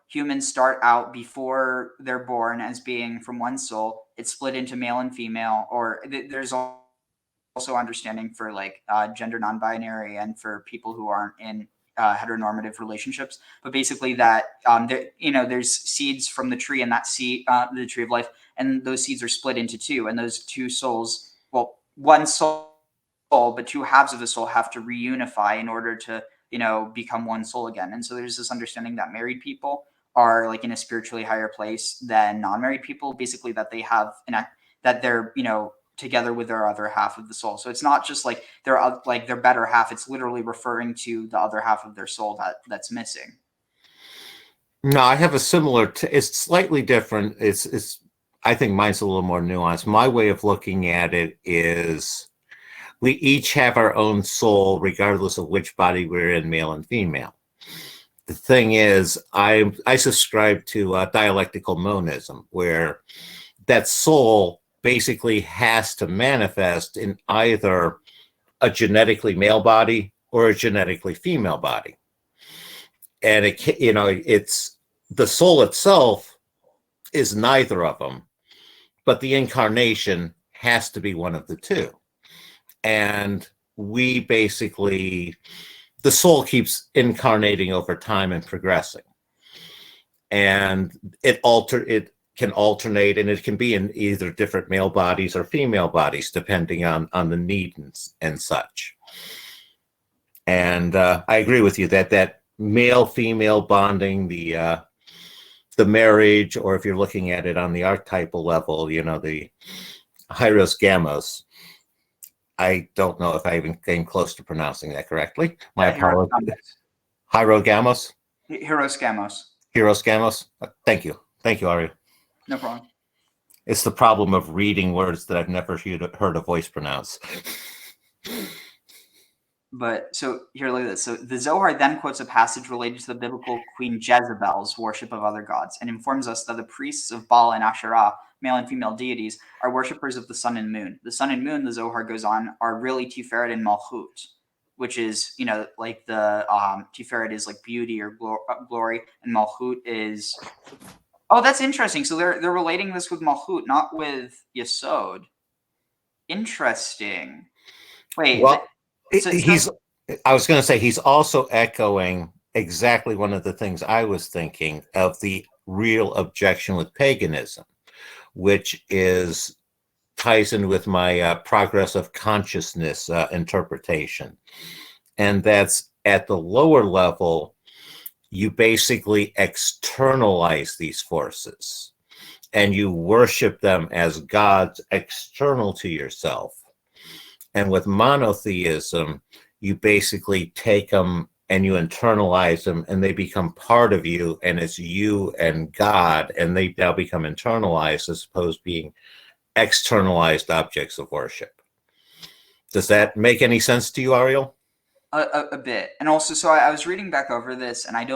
humans start out before they're born as being from one soul. It's split into male and female, or there's also understanding for like gender non-binary and for people who aren't in heteronormative relationships. But basically that there's seeds from the tree, and that seed, the tree of life, and those seeds are split into two, and those two souls, well, one soul, but two halves of the soul have to reunify in order to become one soul again. And so there's this understanding that married people are like in a spiritually higher place than non-married people, basically that they have that they're together with their other half of the soul. So it's not just like their better half. It's literally referring to the other half of their soul that's missing. No, I have a similar. It's slightly different. It's. I think mine's a little more nuanced. My way of looking at it is, we each have our own soul, regardless of which body we're in, male and female. The thing is, I subscribe to dialectical monism, where that soul basically has to manifest in either a genetically male body or a genetically female body. And it's the soul itself is neither of them, but the incarnation has to be one of the two. And we basically, the soul keeps incarnating over time and progressing. And it can alternate, and it can be in either different male bodies or female bodies, depending on the need and such. And I agree with you that male-female bonding, the marriage, or if you're looking at it on the archetypal level, the Hyros Gamos. I don't know if I even came close to pronouncing that correctly. My apologies. Hierogamos? Hyros Gamos. Hyros Gamos? Thank you, Ari. No problem. It's the problem of reading words that I've never heard a voice pronounce. But so here, look at this. So the Zohar then quotes a passage related to the biblical Queen Jezebel's worship of other gods and informs us that the priests of Baal and Asherah, male and female deities, are worshippers of the sun and moon. The sun and moon, the Zohar goes on, are really Tiferet and Malchut, which is, like the Tiferet is like beauty or glory, and Malchut is... Oh, that's interesting. So they're relating this with Malchut, not with Yesod. Interesting. Wait. Well, I was going to say he's also echoing exactly one of the things I was thinking of, the real objection with paganism, which ties in with my progress of consciousness interpretation. And that's at the lower level, you basically externalize these forces and you worship them as gods external to yourself. And with monotheism, you basically take them and you internalize them and they become part of you, and it's you and God, and they now become internalized as opposed to being externalized objects of worship. Does that make any sense to you, Ariel? A bit. And also, so I was reading back over this, and I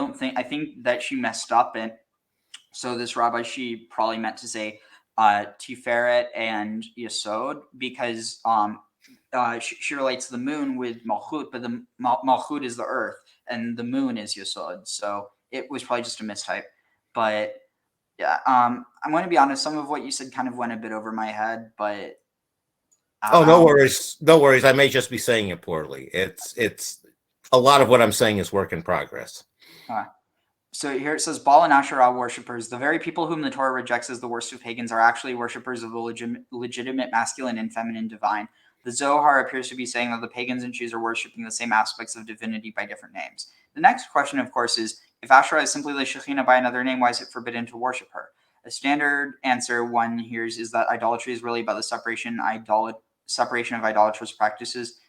think that she messed up. And so this rabbi, she probably meant to say Tiferet and Yesod, because she relates the moon with Malchut, but the Malchut is the earth, and the moon is Yesod. So it was probably just a mistype. But yeah, I'm going to be honest, some of what you said kind of went a bit over my head, but... no worries. No worries. I may just be saying it poorly. It's a lot of what I'm saying is work in progress. So here it says, Baal and Asherah worshippers, the very people whom the Torah rejects as the worst of pagans, are actually worshippers of the legitimate masculine and feminine divine. The Zohar appears to be saying that the pagans and Jews are worshipping the same aspects of divinity by different names. The next question, of course, is, if Asherah is simply the Shekhinah by another name, why is it forbidden to worship her? A standard answer one hears is that idolatry is really about the separation of idolatrous practices.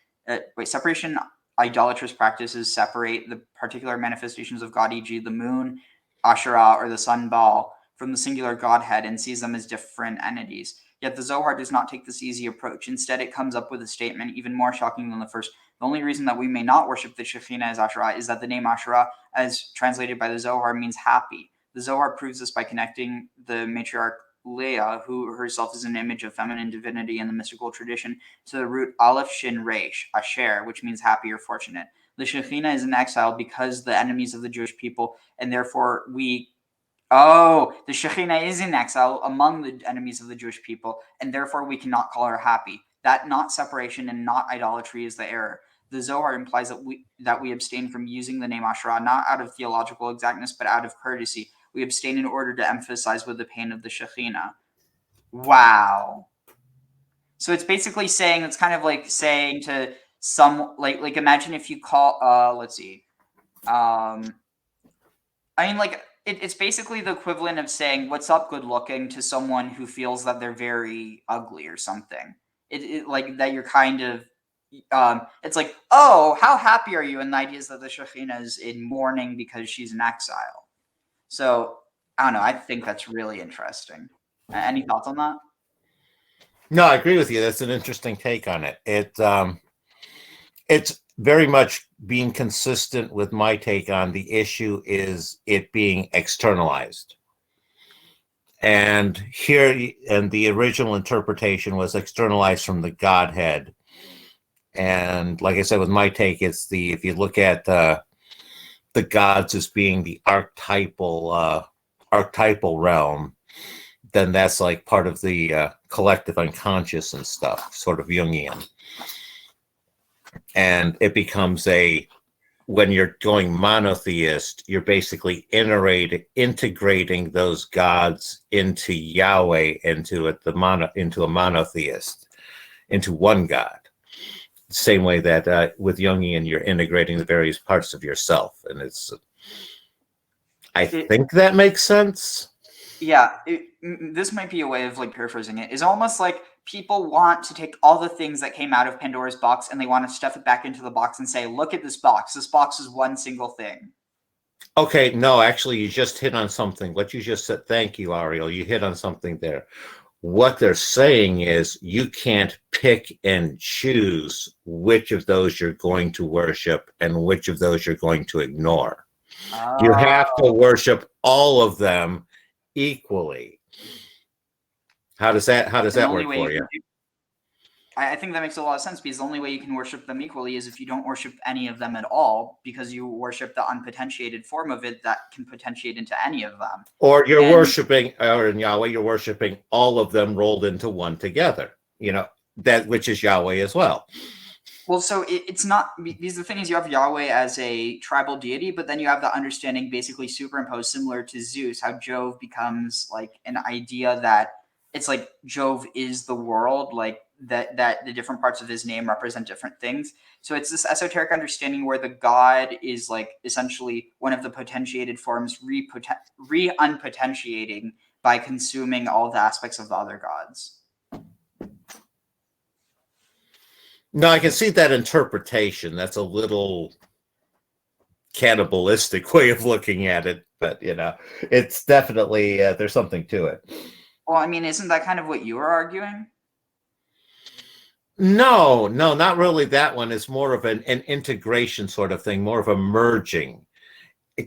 Idolatrous practices separate the particular manifestations of God, e.g. the moon, Asherah, or the sun, Baal, from the singular Godhead, and sees them as different entities. Yet the Zohar does not take this easy approach. Instead, it comes up with a statement even more shocking than the first. The only reason that we may not worship the Shekhinah as Asherah is that the name Asherah, as translated by the Zohar, means happy. The Zohar proves this by connecting the matriarch Leah, who herself is an image of feminine divinity in the mystical tradition, to the root Aleph Shin Resh, Asher, which means happy or fortunate. The Shekhinah is in exile because the enemies of the Jewish people, and therefore the Shekhinah is in exile among the enemies of the Jewish people, and therefore we cannot call her happy. That not separation and not idolatry is the error. The Zohar implies that we abstain from using the name Asherah, not out of theological exactness, but out of courtesy. We abstain in order to emphasize with the pain of the Shekhinah. Wow. So it's basically saying, it's kind of like saying to some, like imagine if you call, let's see. It's basically the equivalent of saying, what's up, good looking, to someone who feels that they're very ugly or something. It like that you're kind of, it's like, oh, how happy are you? And the idea is that the Shekhinah is in mourning because she's in exile. So, I don't know. I think that's really interesting. Any thoughts on that? No, I agree with you. That's an interesting take on it. It's very much being consistent with my take on the issue is it being externalized. And the original interpretation was externalized from the Godhead. And like I said, with my take, it's if you look at the gods as being the archetypal realm, then that's like part of the collective unconscious and stuff, sort of Jungian. And it becomes when you're going monotheist, you're basically integrating those gods into Yahweh, into a monotheist, into one God. Same way that with Jungian, you're integrating the various parts of yourself, and I think that makes sense. Yeah, this might be a way of like paraphrasing it. It's almost like people want to take all the things that came out of Pandora's box and they want to stuff it back into the box and say, look at this box. This box is one single thing. Okay, no, actually, you just hit on something. What you just said, thank you, Ariel. You hit on something there. What they're saying is you can't pick and choose which of those you're going to worship and which of those you're going to ignore. You have to worship all of them equally. How does that work for you? I think that makes a lot of sense, because the only way you can worship them equally is if you don't worship any of them at all, because you worship the unpotentiated form of it that can potentiate into any of them. Or you're worshiping, or in Yahweh, you're worshiping all of them rolled into one together, that which is Yahweh as well. Well, so it's not, because the thing is, you have Yahweh as a tribal deity, but then you have the understanding basically superimposed, similar to Zeus, how Jove becomes like an idea that it's like Jove is the world, like that the different parts of his name represent different things. So it's this esoteric understanding where the god is like essentially one of the potentiated forms re-unpotentiating by consuming all the aspects of the other gods. No, I can see that interpretation. That's a little cannibalistic way of looking at it, but it's definitely there's something to it. Well, I mean, isn't that kind of what you were arguing? No, not really. That one is more of an integration sort of thing, more of a merging.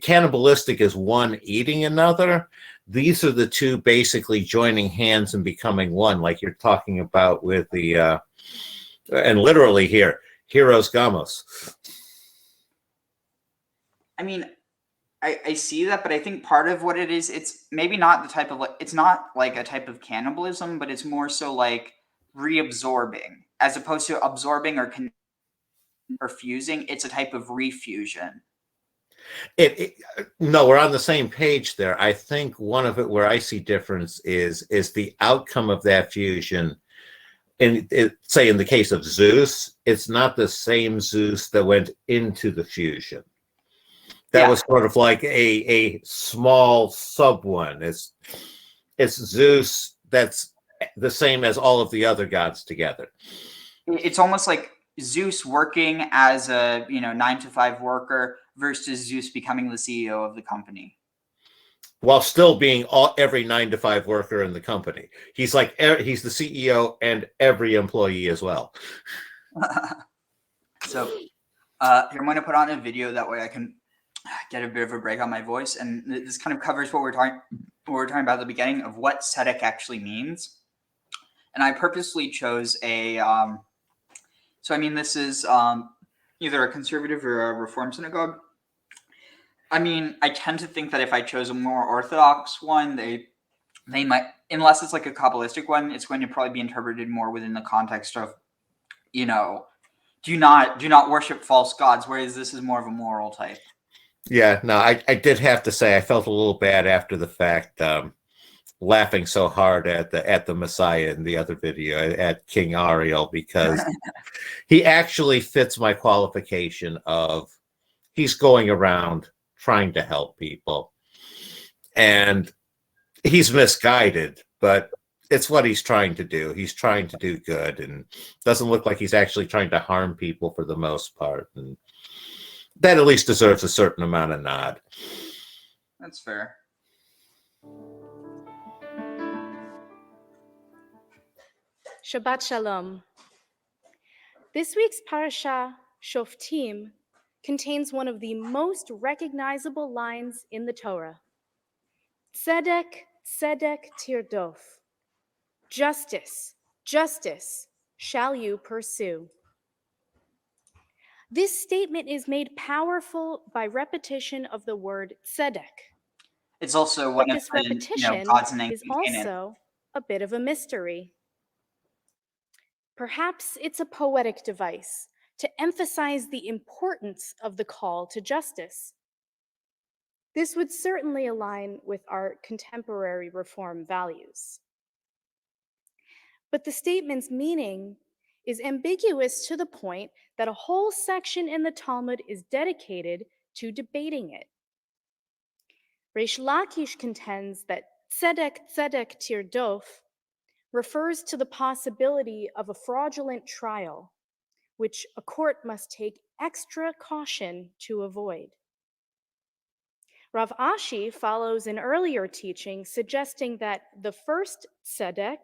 Cannibalistic is one eating another. These are the two basically joining hands and becoming one, like you're talking about with the and literally here, Heroes Gamos. I mean, I see that, but I think part of what it is, it's maybe not the type of it's not like a type of cannibalism, but it's more so like reabsorbing as opposed to absorbing or fusing. It's a type of refusion. No, we're on the same page there. I think one of it where I see difference is the outcome of that fusion. And say in the case of Zeus, it's not the same Zeus that went into the fusion. That was sort of like a small sub one. It's Zeus that's the same as all of the other gods together. It's almost like Zeus working as a 9-to-5 worker versus Zeus becoming the CEO of the company, while still being every 9-to-5 worker in the company. He's like he's the CEO and every employee as well. So here I'm going to put on a video, that way I can get a bit of a break on my voice, and this kind of covers what we're talking about at the beginning of what tzedek actually means. And I purposely chose a so I mean, this is either a conservative or a reform synagogue. I mean, I tend to think that if I chose a more orthodox one, they might, unless it's like a Kabbalistic one, it's going to probably be interpreted more within the context of, do not worship false gods, whereas this is more of a moral type. Yeah, no, I did have to say I felt a little bad after the fact, laughing so hard at the Messiah in the other video at King Ariel, because he actually fits my qualification of he's going around trying to help people, and he's misguided, but it's what he's trying to do. He's trying to do good, and doesn't look like he's actually trying to harm people for the most part, and that at least deserves a certain amount of nod. That's fair. Shabbat Shalom. This week's parasha, Shoftim, contains one of the most recognizable lines in the Torah. Tzedek, tzedek tirdof. Justice, justice shall you pursue. This statement is made powerful by repetition of the word tzedek. It's also But one of this the, repetition gods in is Anglican canon. also a bit of a mystery. Perhaps it's a poetic device to emphasize the importance of the call to justice. This would certainly align with our contemporary reform values. But the statement's meaning is ambiguous to the point that a whole section in the Talmud is dedicated to debating it. Reish Lakish contends that tzedek tzedek tirdof refers to the possibility of a fraudulent trial, which a court must take extra caution to avoid. Rav Ashi follows an earlier teaching suggesting that the first tzedek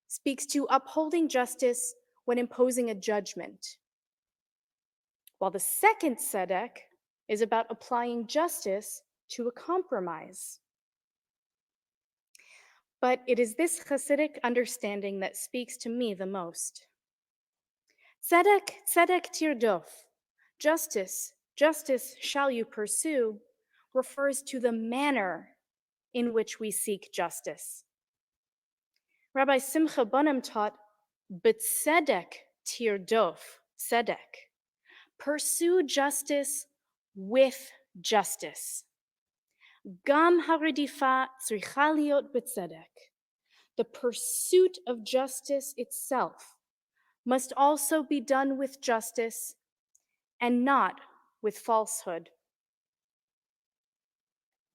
speaks to upholding justice when imposing a judgment, while the second tzedek is about applying justice to a compromise. But it is this Hasidic understanding that speaks to me the most. Tzedek, tzedek tirdof, justice, justice shall you pursue, refers to the manner in which we seek justice. Rabbi Simcha Bunim taught, b'tzedek tirdof, tzedek, pursue justice with justice. Gam haredifa tzricha liot b'tzedek. The pursuit of justice itself must also be done with justice and not with falsehood.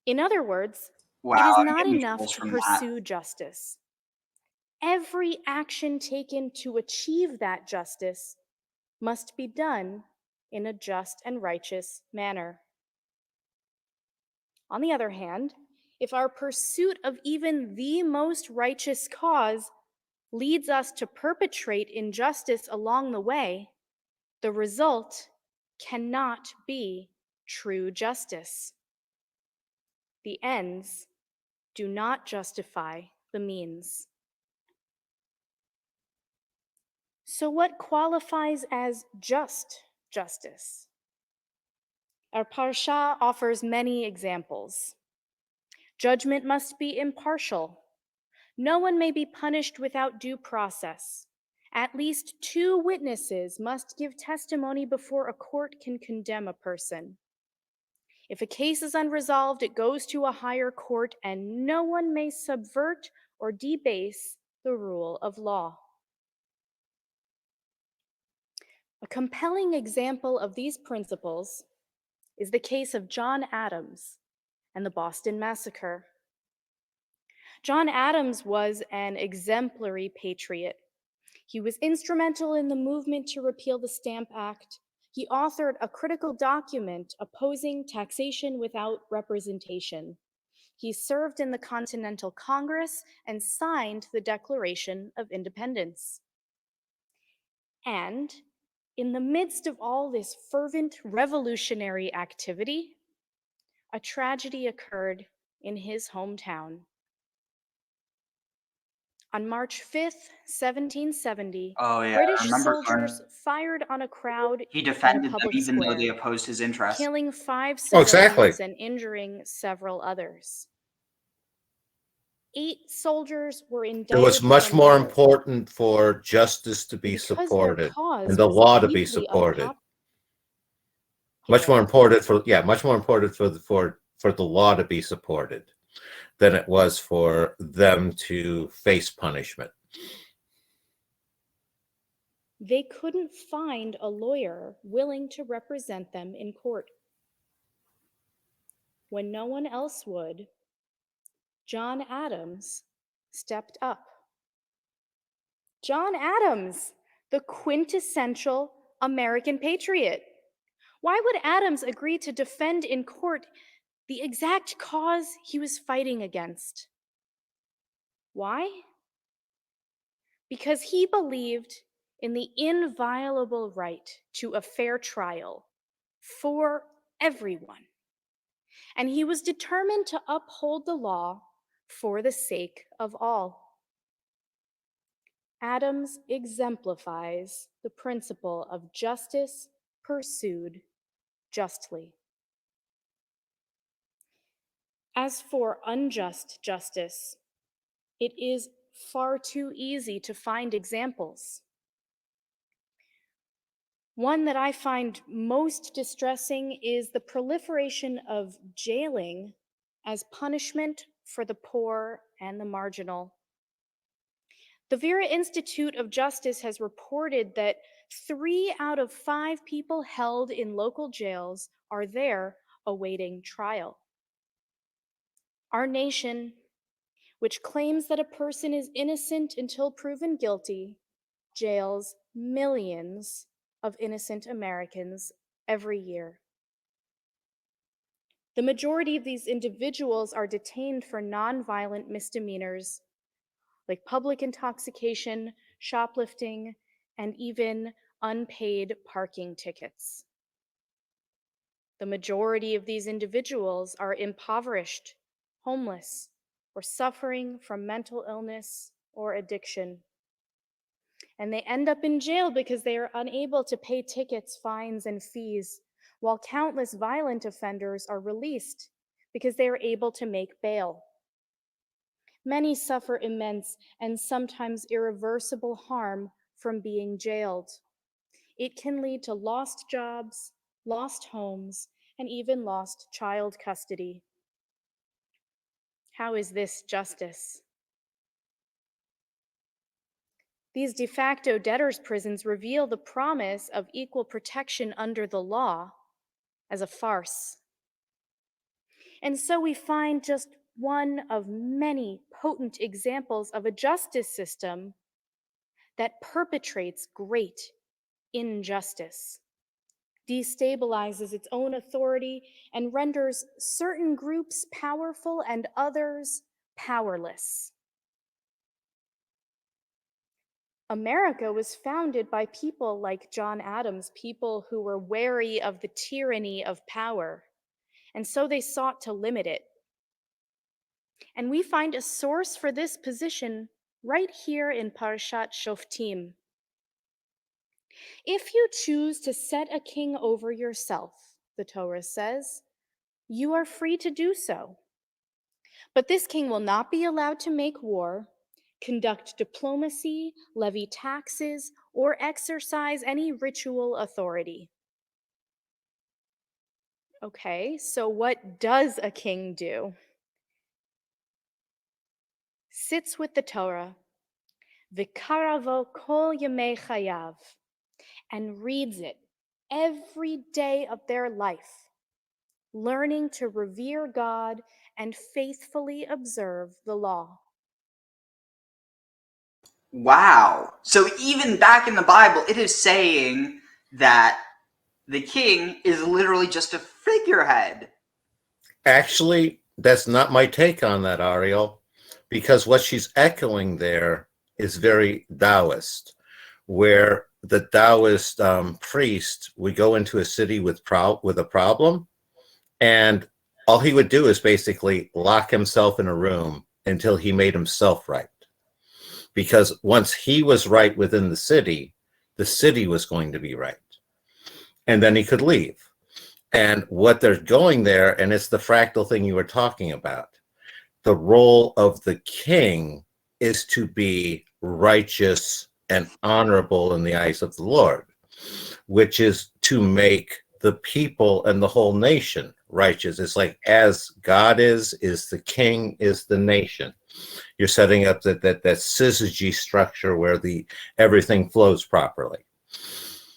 In other words, Wow, it is I'm not getting enough chills to from pursue justice. Every action taken to achieve that justice must be done in a just and righteous manner. On the other hand, if our pursuit of even the most righteous cause leads us to perpetrate injustice along the way, the result cannot be true justice. The ends do not justify the means. So, what qualifies as just justice? Our parsha offers many examples. Judgment must be impartial. No one may be punished without due process. At least 2 witnesses must give testimony before a court can condemn a person. If a case is unresolved, it goes to a higher court, and no one may subvert or debase the rule of law. A compelling example of these principles is the case of John Adams and the Boston Massacre. John Adams was an exemplary patriot. He was instrumental in the movement to repeal the Stamp Act. He authored a critical document opposing taxation without representation. He served in the Continental Congress and signed the Declaration of Independence. And in the midst of all this fervent revolutionary activity, a tragedy occurred in his hometown. On March 5th, 1770, Oh yeah, I British remember soldiers fired on a crowd he in a defended them public even though they square, opposed his interests. killing 5 Oh, exactly. civilians and injuring several others. 8 soldiers were It indicted was much for more murder. important for justice to be Because their supported cause and the was law to be deeply supported. unpopular. Much more important for the law to be supported than it was for them to face punishment. They couldn't find a lawyer willing to represent them in court. When no one else would, John Adams stepped up. John Adams, the quintessential American patriot. Why would Adams agree to defend in court the exact cause he was fighting against? Why? Because he believed in the inviolable right to a fair trial for everyone. And he was determined to uphold the law for the sake of all. Adams exemplifies the principle of justice pursued justly. As for unjust justice, it is far too easy to find examples. One that I find most distressing is the proliferation of jailing as punishment for the poor and the marginal. The Vera Institute of Justice has reported that 3 out of 5 people held in local jails are there awaiting trial. Our nation, which claims that a person is innocent until proven guilty, jails millions of innocent Americans every year. The majority of these individuals are detained for nonviolent misdemeanors like public intoxication, shoplifting, and even unpaid parking tickets. The majority of these individuals are impoverished, homeless, or suffering from mental illness or addiction. And they end up in jail because they are unable to pay tickets, fines, and fees, while countless violent offenders are released because they are able to make bail. Many suffer immense and sometimes irreversible harm from being jailed. It can lead to lost jobs, lost homes, and even lost child custody. How is this justice? These de facto debtors' prisons reveal the promise of equal protection under the law as a farce. And so we find just one of many potent examples of a justice system that perpetrates great injustice, destabilizes its own authority, and renders certain groups powerful and others powerless. America was founded by people like John Adams, people who were wary of the tyranny of power, and so they sought to limit it. And we find a source for this position right here in Parashat Shoftim. If you choose to set a king over yourself, the Torah says, you are free to do so. But this king will not be allowed to make war, conduct diplomacy, levy taxes, or exercise any ritual authority. Okay, so what does a king do? Sits with the Torah, Vikaravo kol yemei chayav, and reads it every day of their life, learning to revere God and faithfully observe the law. Wow. So even back in the Bible, it is saying that the king is literally just a figurehead. Actually, that's not my take on that, Ariel, because what she's echoing there is very Taoist, where the Taoist priest would go into a city with a problem, and all he would do is basically lock himself in a room until he made himself right. Because once he was right within the city was going to be right. And then he could leave. And what they're going there, and it's the fractal thing you were talking about, the role of the king is to be righteous and honorable in the eyes of the Lord, which is to make the people and the whole nation righteous. It's like as God is the king, is the nation. You're setting up that syzygy structure where everything flows properly.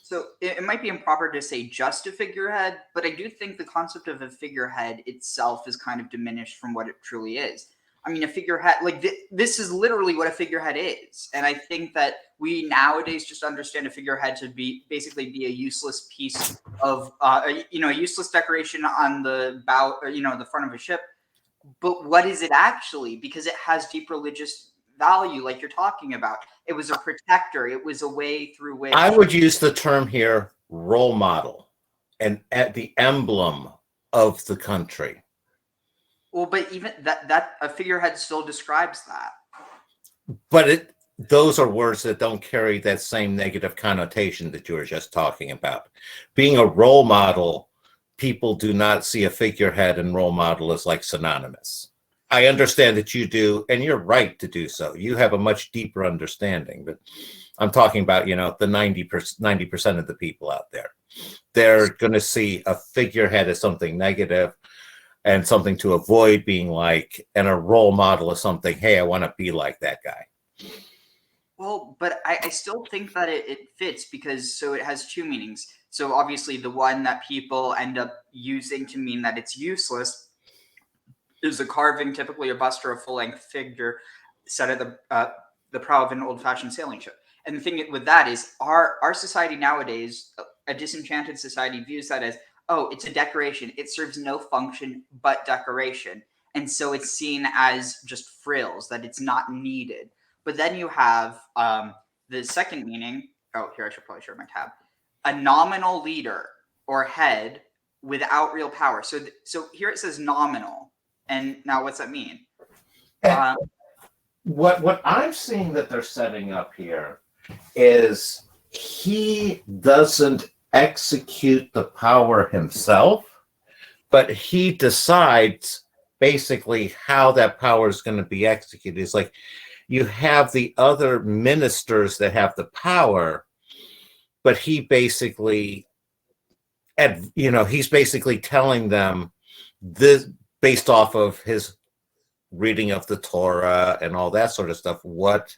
So it might be improper to say just a figurehead, but I do think the concept of a figurehead itself is kind of diminished from what it truly is. I mean, a figurehead, like this is literally what a figurehead is. And I think that we nowadays just understand a figurehead to be basically be a useless piece of, a useless decoration on the bow, or, the front of a ship. But what is it actually? Because it has deep religious value, like you're talking about. It was a protector. It was a way through which I would use the term here role model and at the emblem of the country. Well, but even that a figurehead still describes that. But those are words that don't carry that same negative connotation that you were just talking about. Being a role model people do not see a figurehead and role model as like synonymous. I understand that you do, and you're right to do so. You have a much deeper understanding, but I'm talking about, the 90% of the people out there. They're going to see a figurehead as something negative and something to avoid being like, and a role model as something, hey, I want to be like that guy. Well, but I still think that it fits because it has two meanings. So obviously the one that people end up using to mean that it's useless is a carving, typically a bust or a full-length figure set at the prow of an old-fashioned sailing ship. And the thing with that is our society nowadays, a disenchanted society, views that as, oh, it's a decoration. It serves no function but decoration. And so it's seen as just frills, that it's not needed. But then you have the second meaning. Oh, here, I should probably share my tab. A nominal leader or head without real power. So here it says nominal. And now what's that mean? What I'm seeing that they're setting up here is he doesn't execute the power himself, but he decides basically how that power is going to be executed. It's like you have the other ministers that have the power, but he basically, he's basically telling them this based off of his reading of the Torah and all that sort of stuff, what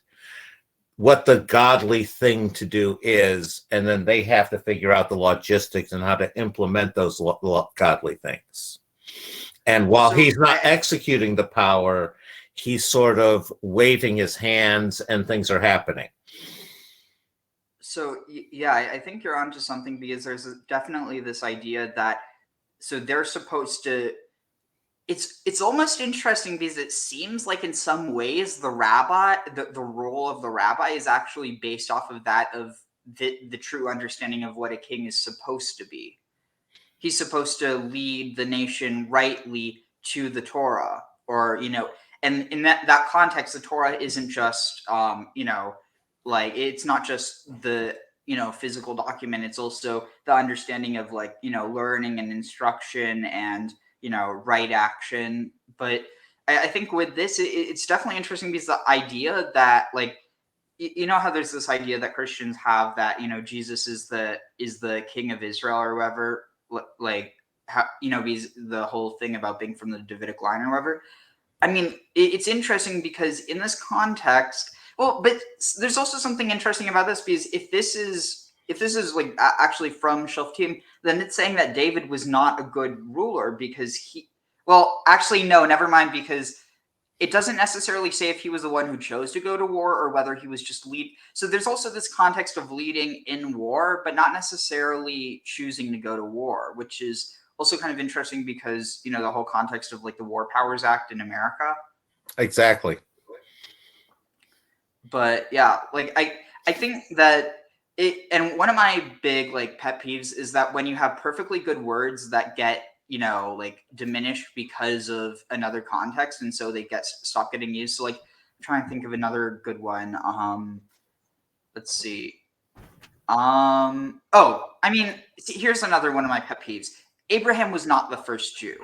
the godly thing to do is, and then they have to figure out the logistics and how to implement those godly things. And while he's not executing the power, he's sort of waving his hands and things are happening. So yeah, I think you're onto something, because there's definitely this idea that they're supposed to. It's almost interesting because it seems like in some ways the rabbi, the role of the rabbi is actually based off of that of the true understanding of what a king is supposed to be. He's supposed to lead the nation rightly to the Torah, or and in that context, the Torah isn't just like, it's not just the physical document. It's also the understanding of like learning and instruction and right action. But I think with this, it's definitely interesting because the idea that, like, how there's this idea that Christians have that Jesus is the king of Israel or whatever, like how he's the whole thing about being from the Davidic line or whatever. I mean, it's interesting because in this context, well, but there's also something interesting about this, because if this is like actually from Shoftim, then it's saying that David was not a good ruler because actually no, never mind, because it doesn't necessarily say if he was the one who chose to go to war or whether he was just lead. So there's also this context of leading in war, but not necessarily choosing to go to war, which is also kind of interesting because, the whole context of like the War Powers Act in America. Exactly. But yeah, like I think that and one of my big like pet peeves is that when you have perfectly good words that get like diminished because of another context, and so they stop getting used. So like, I'm trying to think of another good one. Let's see. Here's another one of my pet peeves. Abraham was not the first Jew.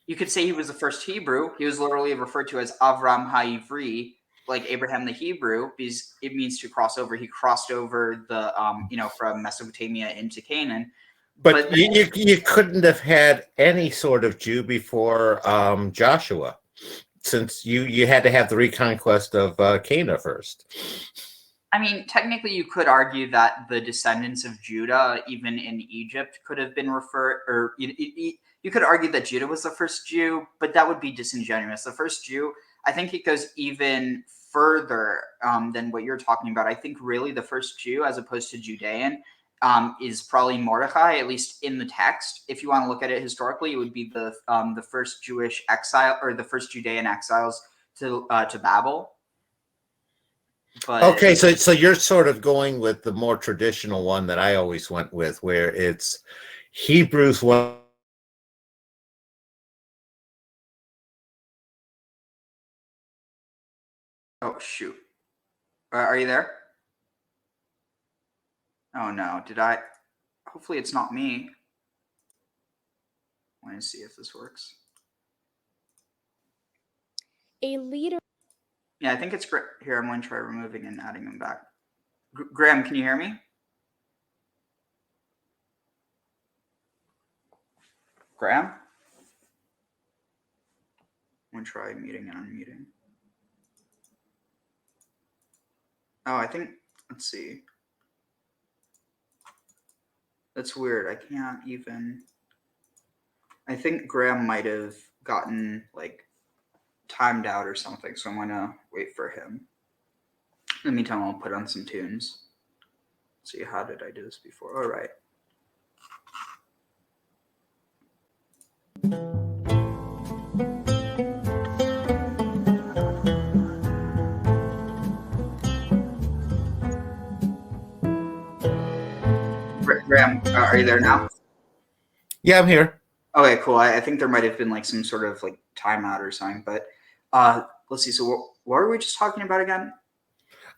You could say he was the first Hebrew. He was literally referred to as Avram HaIvri, like Abraham the Hebrew, because it means to cross over. He crossed over the from Mesopotamia into Canaan. But you couldn't have had any sort of Jew before Joshua, since you had to have the reconquest of Canaan first. I mean, technically, you could argue that the descendants of Judah, even in Egypt, could have been referred, or you could argue that Judah was the first Jew, but that would be disingenuous. The first Jew, I think it goes even further than what you're talking about. I think really the first Jew, as opposed to Judean, is probably Mordecai, at least in the text. If you want to look at it historically, it would be the first Jewish exile, or the first Judean exiles to Babel. But okay, so you're sort of going with the more traditional one that I always went with, where it's Hebrews 1. Oh shoot, are you there? Oh no, did I? Hopefully it's not me. Let me see if this works. A leader. Yeah, I think it's here. I'm going to try removing and adding them back. Graham, can you hear me? Graham? I'm going to try muting and unmuting. Oh, I think, let's see. That's weird. I can't even. I think Graham might have gotten like timed out or something, so I'm going to wait for him. In the meantime, I'll put on some tunes. Let's see, how did I do this before? All right. Graham, are you there now? Yeah, I'm here. Okay, cool. I think there might have been like some sort of like timeout or something, but let's see. So what were we just talking about again?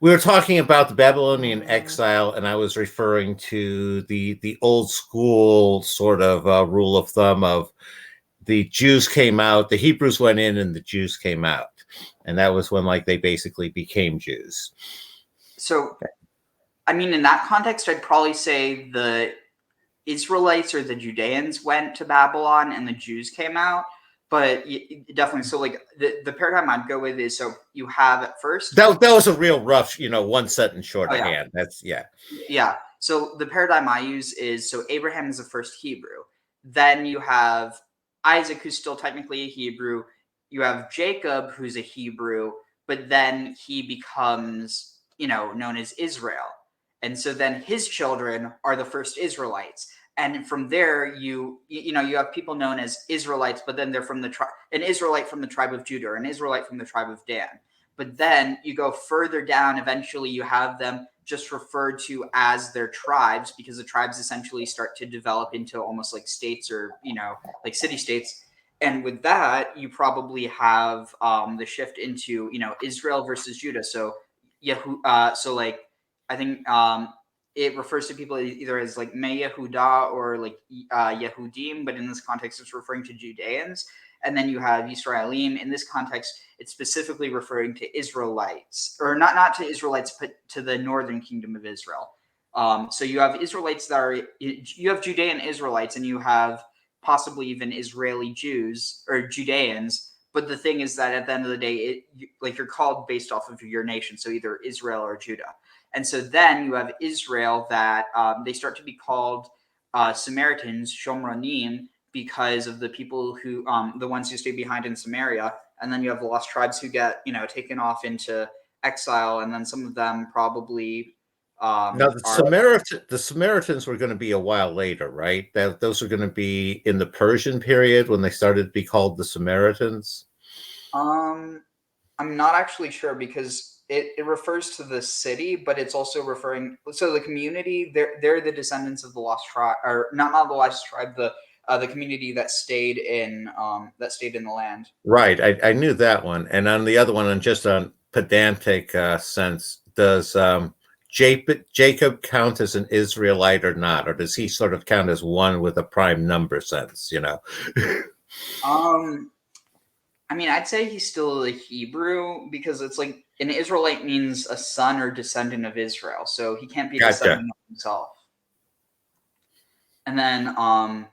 We were talking about the Babylonian exile, and I was referring to the old school sort of rule of thumb of the Jews came out, the Hebrews went in, and the Jews came out, and that was when like they basically became Jews. So, I mean, in that context, I'd probably say the Israelites or the Judeans went to Babylon and the Jews came out. But definitely, so like the paradigm I'd go with is, so you have at first that was a real rough, one sentence shorthand. yeah. That's yeah. So the paradigm I use is, so Abraham is the first Hebrew. Then you have Isaac, who's still technically a Hebrew. You have Jacob, who's a Hebrew, but then he becomes, known as Israel. And so then his children are the first Israelites. And from there, you have people known as Israelites, but then they're from an Israelite from the tribe of Judah, or an Israelite from the tribe of Dan. But then you go further down, eventually you have them just referred to as their tribes, because the tribes essentially start to develop into almost like states, or, like city states. And with that, you probably have the shift into, Israel versus Judah. So, so like, I think it refers to people either as like Me Yehuda or like Yehudim, but in this context, it's referring to Judeans. And then you have Yisraelim. In this context, it's specifically referring to Israelites, or not to Israelites, but to the northern kingdom of Israel. So you have Israelites you have Judean Israelites, and you have possibly even Israeli Jews or Judeans. But the thing is that at the end of the day, you're called based off of your nation, so either Israel or Judah. And so then you have Israel that they start to be called Samaritans, Shomronim, because of the people who, the ones who stay behind in Samaria. And then you have the lost tribes who get, taken off into exile. And then some of them probably. Now the Samaritans were going to be a while later, right? Those are going to be in the Persian period when they started to be called the Samaritans. I'm not actually sure, because it refers to the city, but it's also referring. So the community, they're the descendants of the lost tribe, or not the lost tribe, the community that stayed in the land. Right, I knew that one. And on the other one, and just on pedantic sense, does Jacob count as an Israelite or not, or does he sort of count as one with a prime number sense? I mean, I'd say he's still a Hebrew, because it's like an Israelite means a son or descendant of Israel, so he can't be a descendant of himself. And then I'm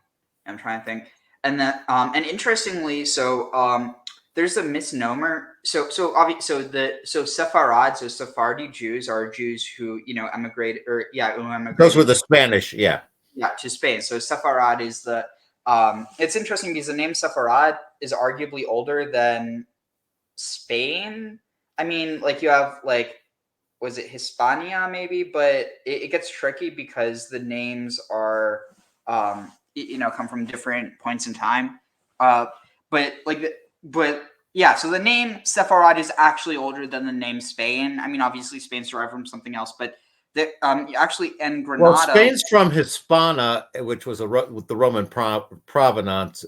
trying to think, and then and interestingly, so there's a misnomer. So Sepharad, so Sephardi Jews are Jews who emigrated, or who emigrated. Those were the Spanish, to Spain. So Sepharad is the. It's interesting because the name Sepharad is arguably older than Spain. I mean, like you have was it Hispania maybe, but it gets tricky because the names are come from different points in time. But yeah, so the name Sepharad is actually older than the name Spain. I mean, obviously Spain's derived from something else, but actually in Granada. Well, Spain's from Hispana, which was the Roman provenance.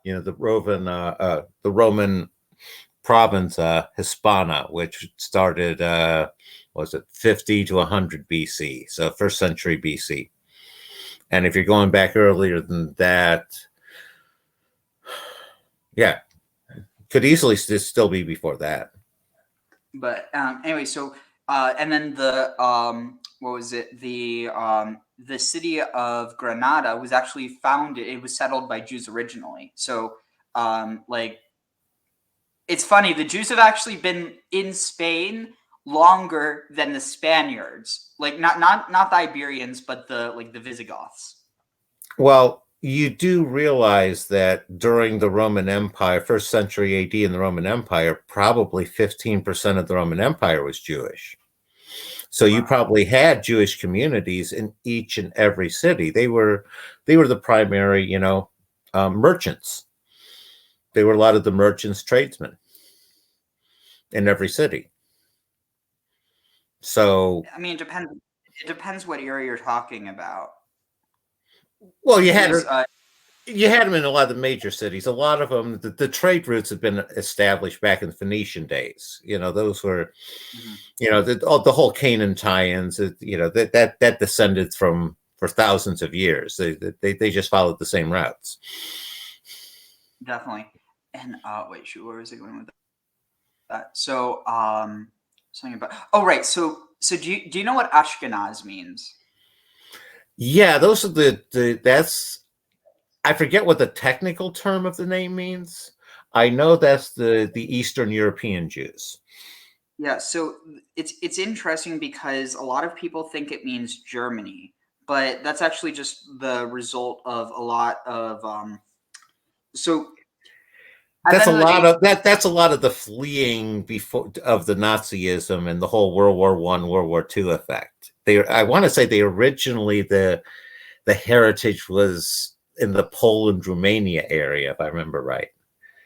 The Roman province Hispana, which started was it 50 to 100 BC, so first century BC. And if you're going back earlier than that, Yeah, could easily still be before that. But anyway, so and then the what was it? The city of Granada was actually founded. It was settled by Jews originally. So like it's funny. The Jews have actually been in Spain longer than the Spaniards. Like not the Iberians, but the Visigoths. Well, you do realize that during the Roman Empire, first century AD in the Roman Empire, probably 15% of the Roman Empire was Jewish. So you Wow. probably had Jewish communities in each and every city. They were the primary, merchants. They were a lot of the merchants, tradesmen in every city. So, I mean, it depends. It depends what area you're talking about. well, Because you had them in a lot of the major cities. A lot of them, the trade routes had been established back in the Phoenician days. Those were, mhm. the whole Canaan tie-ins. That descended from for thousands of years. They just followed the same routes. Definitely. And wait, shoot, where was I going with that? So something about right. So do you know what Ashkenaz means? Yeah, those are that's I forget what the technical term of the name means. I know that's the Eastern European Jews. Yeah, so it's interesting because a lot of people think it means Germany, but that's actually just the result of a lot of so at the That's a end of the lot day, of that's a lot of the fleeing before of the Nazism and the whole World War I, World War II effect. I want to say they originally the heritage was in the Poland, Romania area, if I remember right.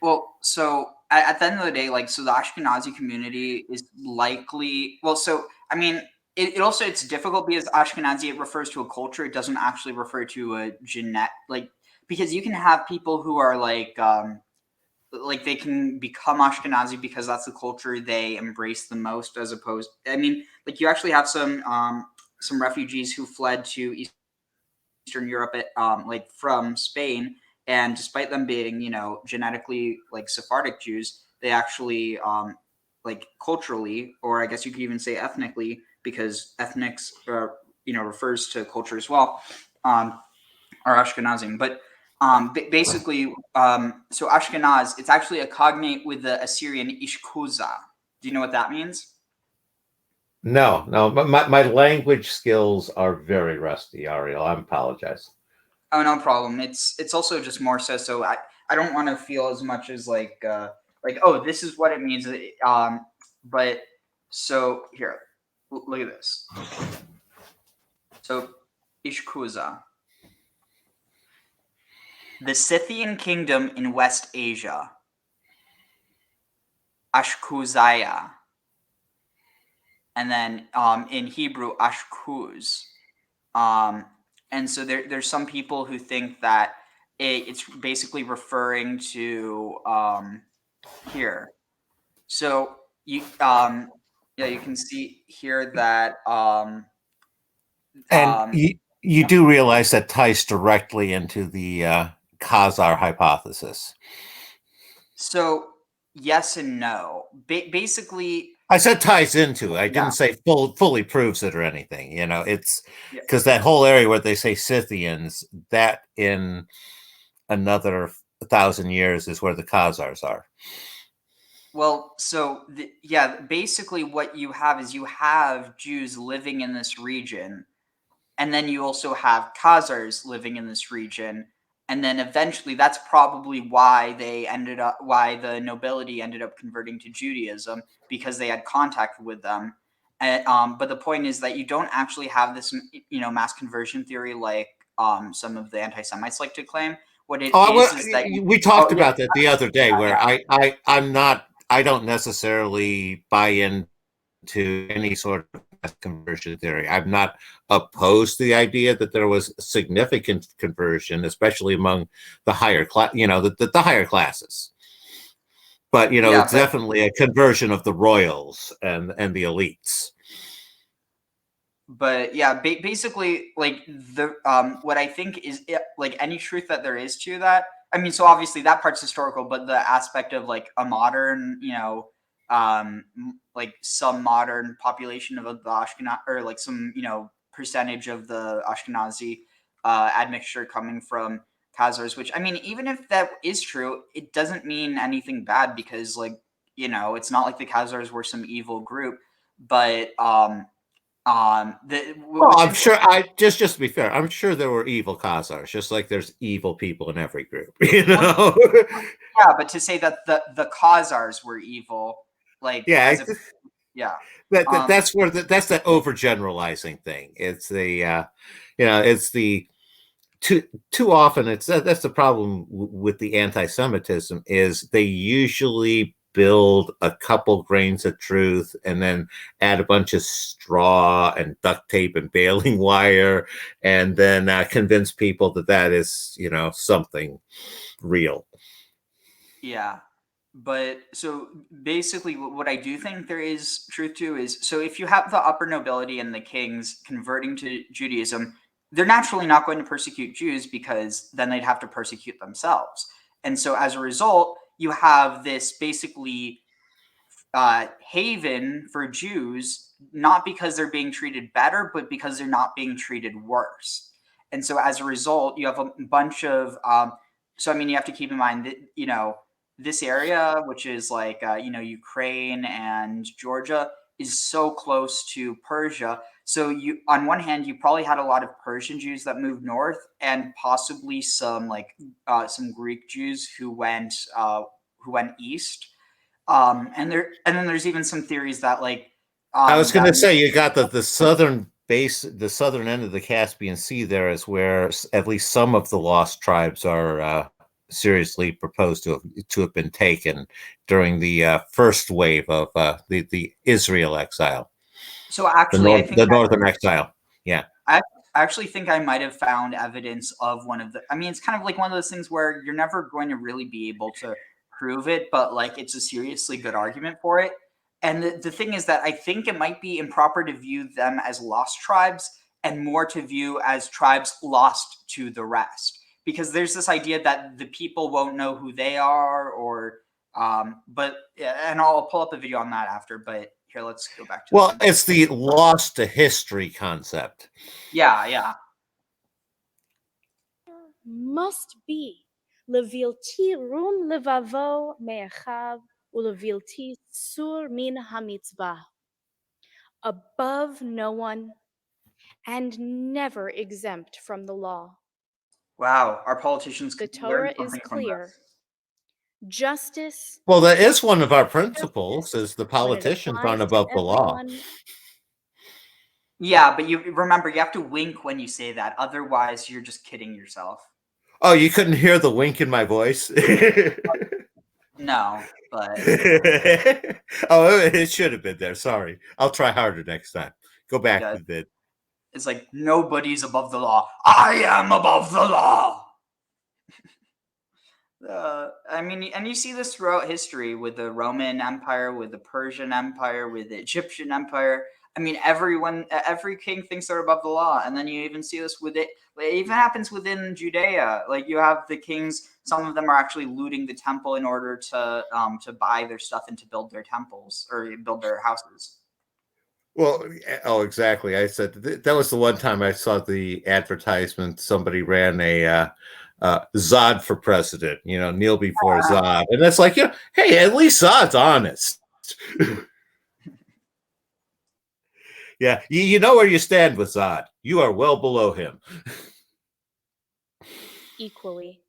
well, so at the end of the day, like, so the Ashkenazi community is likely, well, so I mean, it also it's difficult because Ashkenazi it refers to a culture. It doesn't actually refer to a genet like because you can have people who are like they can become Ashkenazi because that's the culture they embrace the most, as opposed. I mean, like you actually have some refugees who fled to Eastern Europe, like from Spain, and despite them being genetically like Sephardic Jews, they actually like culturally, or I guess you could even say ethnically, because ethnics refers to culture as well. Are Ashkenazim, but basically, so Ashkenaz, it's actually a cognate with the Assyrian Ishkuza. Do you know what that means? No. My language skills are very rusty, Ariel. I apologize. Oh, no problem. It's also just more so I don't want to feel as much as like oh this is what it means. But so here, look at this. So Ishkuza, the Scythian kingdom in West Asia, Ashkuzaya, and then in Hebrew Ashkuz. Um, and so there's some people who think that it's basically referring to here. So yeah, you can see here that And um, you do realize that ties directly into the Khazar hypothesis. so yes and no. Basically, I said ties into it. I yeah, didn't say fully proves it or anything. It's yeah. because that whole area where they say Scythians, that in another 1,000 years is where the Khazars are. Well, so yeah, basically what you have is you have Jews living in this region, and then you also have Khazars living in this region, and then eventually that's probably why the nobility ended up converting to Judaism, because they had contact with them. And, but the point is that you don't actually have this mass conversion theory like some of the anti-Semites like to claim. What it is that We talked yeah, about that the other day, where yeah, I don't necessarily buy into any sort of conversion theory. I'm not opposed to the idea that there was significant conversion, especially among the higher class, the higher classes. But yeah, it's definitely a conversion of the royals and the elites. but yeah, basically, like the what I think is like any truth that there is to that. I mean, so obviously that part's historical, but the aspect of like a modern, like some modern population of the Ashkenaz, or like some, percentage of the Ashkenazi admixture coming from Khazars, which I mean, even if that is true, it doesn't mean anything bad because, like, it's not like the Khazars were some evil group, but Well, what's I'm interesting. sure. I just to be fair, I'm sure there were evil Khazars, just like there's evil people in every group. You Well, know? yeah, but to say that the Khazars were evil, like Yeah, as if, yeah, that's where that's that overgeneralizing thing. It's it's the too too often it's that's the problem with the anti-Semitism is they usually build a couple grains of truth and then add a bunch of straw and duct tape and baling wire and then convince people that that is something real. yeah. But so basically, what I do think there is truth to is, so if you have the upper nobility and the kings converting to Judaism, they're naturally not going to persecute Jews because then they'd have to persecute themselves. And so as a result, you have this basically haven for Jews, not because they're being treated better, but because they're not being treated worse. And so as a result, you have a bunch of, so I mean, you have to keep in mind that, this area, which is like, Ukraine and Georgia, is so close to Persia. So you, on one hand, you probably had a lot of Persian Jews that moved north, and possibly some Greek Jews who went east. And then there's even some theories that like I was going that to say you got the southern base, the southern end of the Caspian Sea. There is where at least some of the lost tribes are seriously proposed to have been taken during the first wave of the Israel exile, so actually I think the northern exile. Yeah. I actually think I might have found evidence of one of the. I mean, it's kind of like one of those things where you're never going to really be able to prove it, but like it's a seriously good argument for it. And the thing is that I think it might be improper to view them as lost tribes and more to view as tribes lost to the rest. Because there's this idea that the people won't know who they are, or, but, yeah, and I'll pull up a video on that after, but here, let's go back to the Well, video. it's the lost to history concept. Yeah, yeah. Must be levilti rum levavo me'echav ulevilti sur min hamitzvah, above no one and never exempt from the law. Wow, our politicians The could learn Torah is something from clear. this. Justice, Well, that is one of our principles: justice, is the when it politicians aren't applies to above the law. everyone, Yeah, but you remember you have to wink when you say that. Otherwise, you're just kidding yourself. Oh, you couldn't hear the wink in my voice? No, but Oh, it should have been there. Sorry. I'll try harder next time. Go back yeah, a bit. it's like nobody's above the law. I am above the law. I mean, and you see this throughout history with the Roman Empire, with the Persian Empire, with the Egyptian Empire. I mean, every king thinks they're above the law, and then you even see this with it. It even happens within Judea. Like you have the kings; some of them are actually looting the temple in order to buy their stuff and to build their temples or build their houses. Well, oh, exactly. I said that was the one time I saw the advertisement. Somebody ran a Zod for president. Kneel before Zod, and that's like, hey, at least Zod's honest. Yeah, you know where you stand with Zod. You are well below him. equally.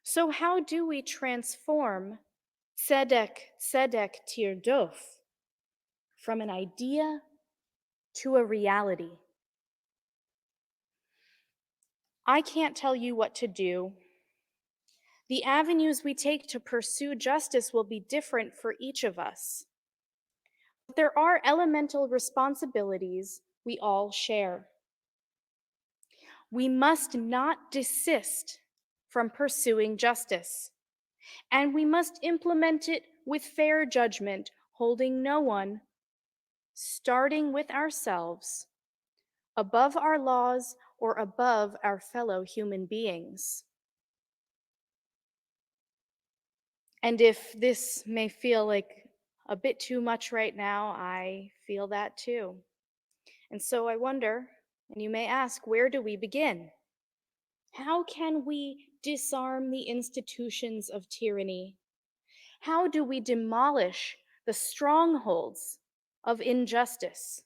So, how do we transform tzedek tirdof from an idea to a reality? I can't tell you what to do. The avenues we take to pursue justice will be different for each of us. But there are elemental responsibilities we all share. We must not desist from pursuing justice, and we must implement it with fair judgment, holding no one, starting with ourselves, above our laws or above our fellow human beings. And if this may feel like a bit too much right now, I feel that too. And so I wonder, and you may ask, where do we begin? How can we disarm the institutions of tyranny? How do we demolish the strongholds of injustice?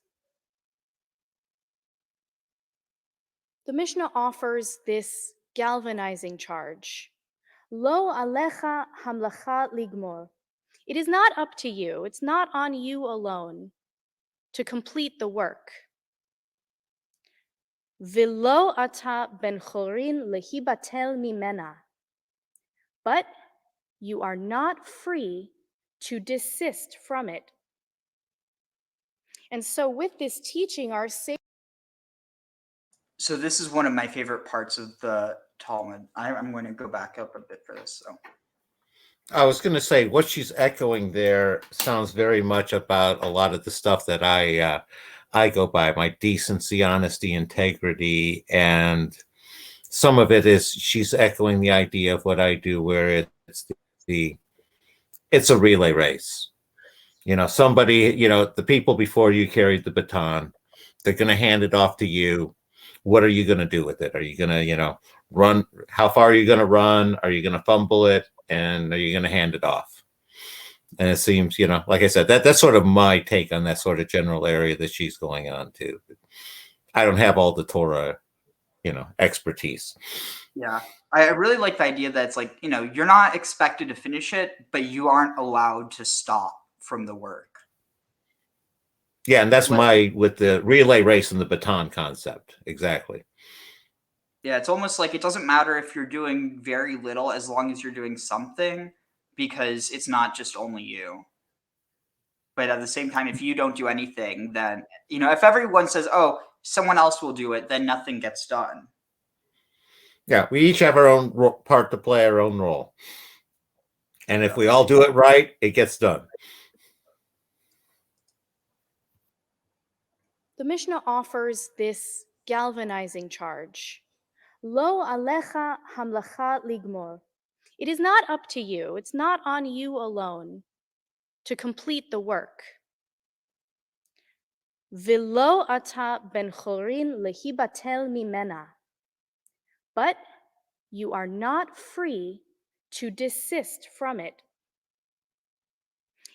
The Mishnah offers this galvanizing charge. Lo alecha hamlacha ligmor. It is not up to you, it's not on you alone to complete the work. Vilo ata ben chorin lehibatel mimena. But you are not free to desist from it. And so with this teaching, our Savior. So this is one of my favorite parts of the Talmud. I'm going to go back up a bit for this. So I was going to say what she's echoing there sounds very much about a lot of the stuff that I go by, my decency, honesty, integrity, and some of it is she's echoing the idea of what I do, where the it's a relay race. Somebody, the people before you carried the baton. They're going to hand it off to you. What are you going to do with it? Are you going to, run? How far are you going to run? Are you going to fumble it? And are you going to hand it off? And it seems, like I said, that's sort of my take on that sort of general area that she's going on to. I don't have all the Torah, expertise. yeah, I really like the idea that it's like, you're not expected to finish it, but you aren't allowed to stop from the work. Yeah, and that's with the relay race and the baton concept. Exactly. Yeah, it's almost like it doesn't matter if you're doing very little as long as you're doing something, because it's not just only you. But at the same time, if you don't do anything, then, if everyone says, oh, someone else will do it, then nothing gets done. Yeah, we each have our own part to play, our own role. And if we all do it right, it gets done. The Mishnah offers this galvanizing charge. Lo alecha hamlacha ligmor. It is not up to you, it's not on you alone to complete the work. Vilo ata ben chorin lehibatel mimena. But you are not free to desist from it.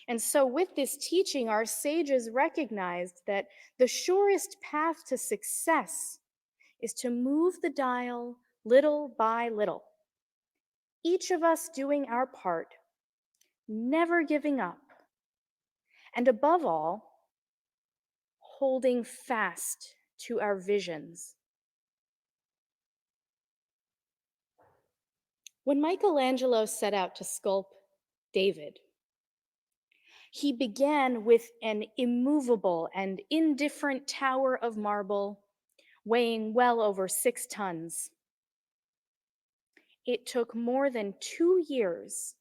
And so with this teaching, our sages recognized that the surest path to success is to move the dial little by little. Each of us doing our part, never giving up, and above all, holding fast to our visions. When Michelangelo set out to sculpt David, he began with an immovable and indifferent tower of marble weighing well over 6 tons. It took more than 2 years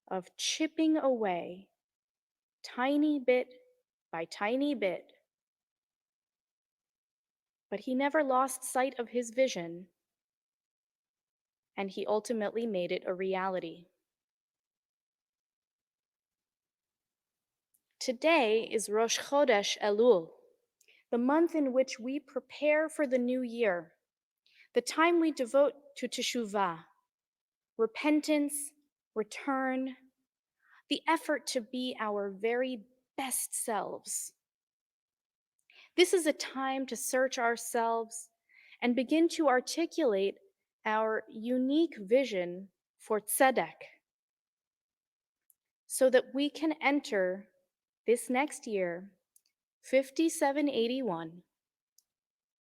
of chipping away, tiny bit by tiny bit. But he never lost sight of his vision, and he ultimately made it a reality. Today is Rosh Chodesh Elul, the month in which we prepare for the new year, the time we devote to teshuvah, repentance, return, the effort to be our very best selves. This is a time to search ourselves and begin to articulate our unique vision for tzedek, so that we can enter this next year, 5781,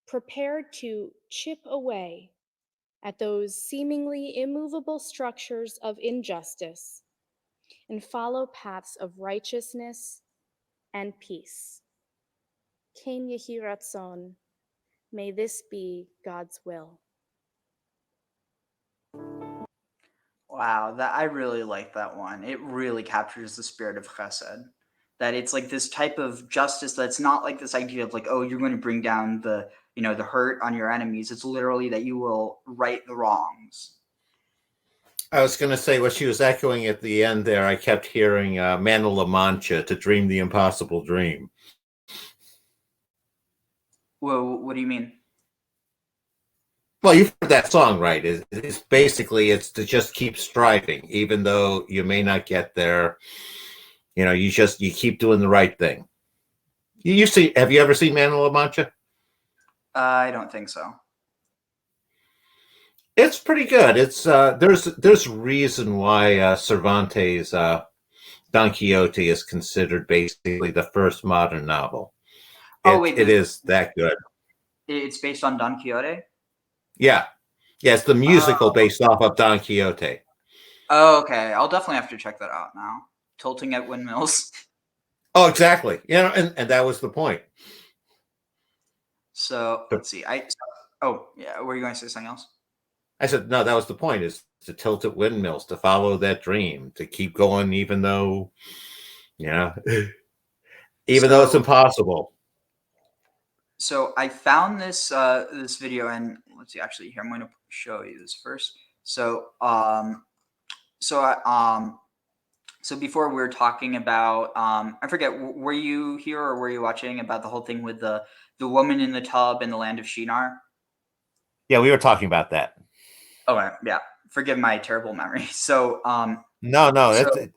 prepared to chip away at those seemingly immovable structures of injustice and follow paths of righteousness and peace. Ken Yehi Ratzon, may this be God's will. Wow, I really like that one. It really captures the spirit of Chesed. That it's like this type of justice that's not like this idea of like, oh, you're going to bring down the the hurt on your enemies. It's literally that you will right the wrongs. I was going to say what she was echoing at the end there. I kept hearing Man of La Mancha, to dream the impossible dream. Well, what do you mean? Well, you've heard that song, right? It's basically it's to just keep striving, even though you may not get there. You keep doing the right thing. Have you ever seen Man of La Mancha? I don't think so. It's pretty good. It's there's reason why Cervantes' Don Quixote is considered basically the first modern novel. Oh wait, It is that good. it's based on Don Quixote. Yeah, it's the musical based off of Don Quixote. Oh, okay. I'll definitely have to check that out now. Tilting at windmills. Oh, exactly. And that was the point. So let's see. Oh yeah. Were you going to say something else? I said no. That was the point: is to tilt at windmills, to follow that dream, to keep going, even though, even though it's impossible. So I found this video, and let's see. Actually, here I'm going to show you this first. So so before we were talking about I forget, were you here or were you watching about the whole thing with the woman in the tub in the land of Shinar? Yeah, we were talking about that. Oh yeah. Forgive my terrible memory. So No, so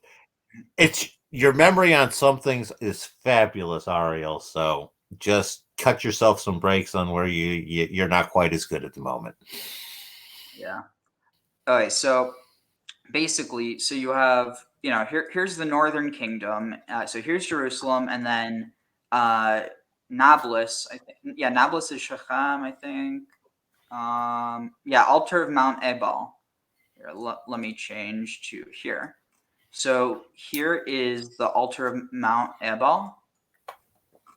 it's your memory on some things is fabulous, Ariel. So just cut yourself some breaks on where you're not quite as good at the moment. yeah. Okay, so basically, so you have, here's the northern kingdom. So here's Jerusalem, and then Nablus. I think, yeah, Nablus is Shechem, I think. Yeah, altar of Mount Ebal. Here, let me change to here. So here is the altar of Mount Ebal.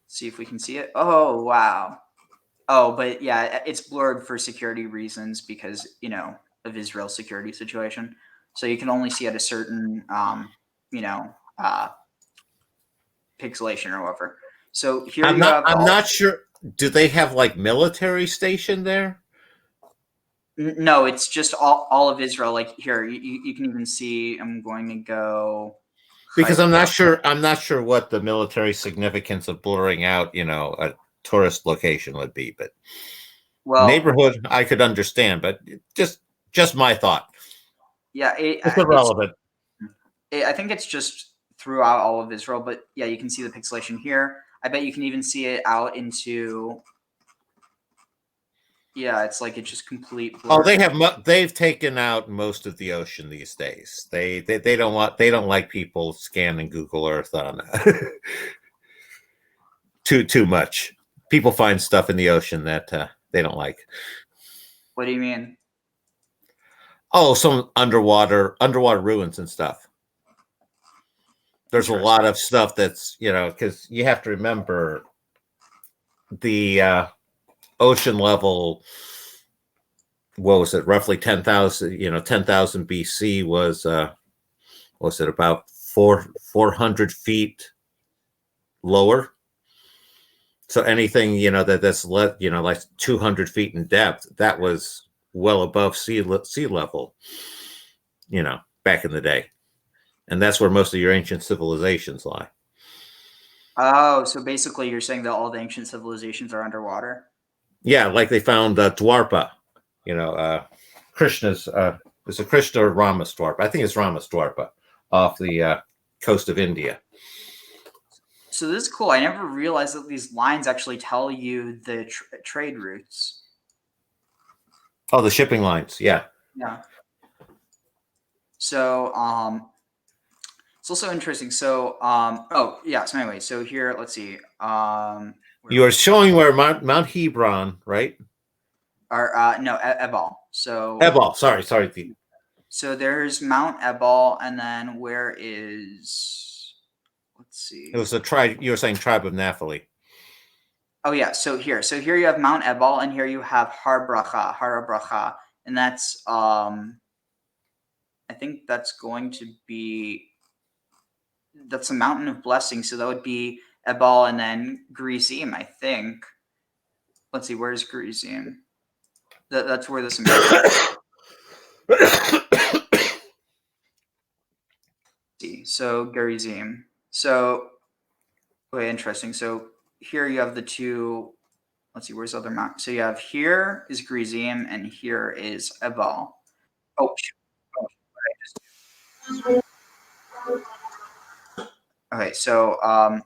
See if we can see it. Oh wow. Oh, but yeah, it's blurred for security reasons because of Israel's security situation. So you can only see at a certain you know uh, pixelation or whatever. So here I'm you not. have I'm not sure. Do they have like military station there? no, it's just all of Israel. Like here, you can even see. I'm going to go. Because I'm not sure. I'm not sure what the military significance of blurring out, a tourist location would be. But Well, neighborhood, I could understand. But just my thought. yeah, It's irrelevant. I think it's just throughout all of Israel. But yeah, you can see the pixelation here. I bet you can even see it out into. Yeah, it's like it's just complete blur. Oh, they've taken out most of the ocean these days. They don't like people scanning Google Earth on too much. People find stuff in the ocean that they don't like. What do you mean? Oh, some underwater ruins and stuff. There's a lot of stuff that's because you have to remember the ocean level. What was it? Roughly 10,000. 10,000 BC was it about 400 feet lower? So anything that's like 200 feet in depth, that was well above sea level. Back in the day, and that's where most of your ancient civilizations lie. Oh, so basically you're saying that all the ancient civilizations are underwater? Yeah, like they found Dwarpa. Krishna's. It's a Krishna or Rama's Dwarpa. I think it's Rama's Dwarpa off the coast of India. So this is cool. I never realized that these lines actually tell you the trade routes. Oh, the shipping lines. Yeah. Yeah. So it's also interesting. So oh yeah. So anyway, so here let's see. You are showing where Mount Hebron, right? Or no, Ebal. So Ebal. Sorry. So there's Mount Ebal, and then where is? Let's see. It was a tribe. You were saying tribe of Naphtali. Oh yeah, so here you have Mount Ebal, and here you have Har Bracha, and that's I think that's going to be that's a mountain of blessing. So that would be Ebal and then Gerizim, I think. let's see, where's Gerizim? That's where the Samaritans. See, so Gerizim. So, okay, interesting. So here you have the two. Let's see, where's the other map? So you have here is Gerizim and here is Ebal. Oh, shoot. Oh, okay, so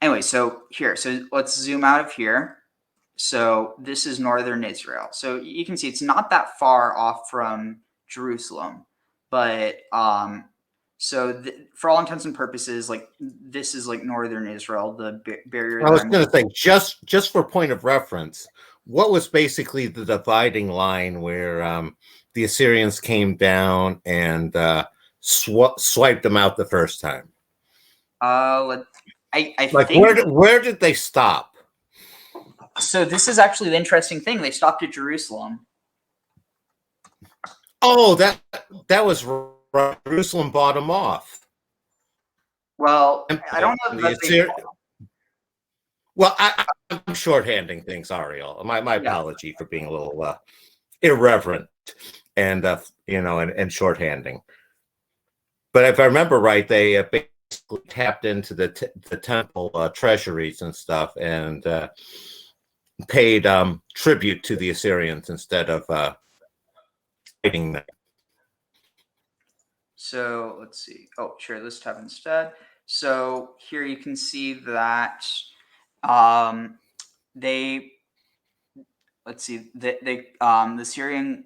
anyway, so here, so let's zoom out of here. So this is northern Israel. So you can see it's not that far off from Jerusalem, but so for all intents and purposes, like this is like northern Israel, the barrier. I was going to say, just for point of reference, what was basically the dividing line where the Assyrians came down and swiped them out the first time? I like think where did they stop? So this is actually the interesting thing. They stopped at Jerusalem. Oh, that was right. Jerusalem bought them off. Well, I don't know if they. Well, I'm shorthanding things, Ariel. My apology for being a little irreverent and and shorthanding. But if I remember right, they basically tapped into the temple treasuries and stuff and paid tribute to the Assyrians instead of fighting them. So let's see. Oh, share this tab instead. So here you can see that they let's see the Syrian,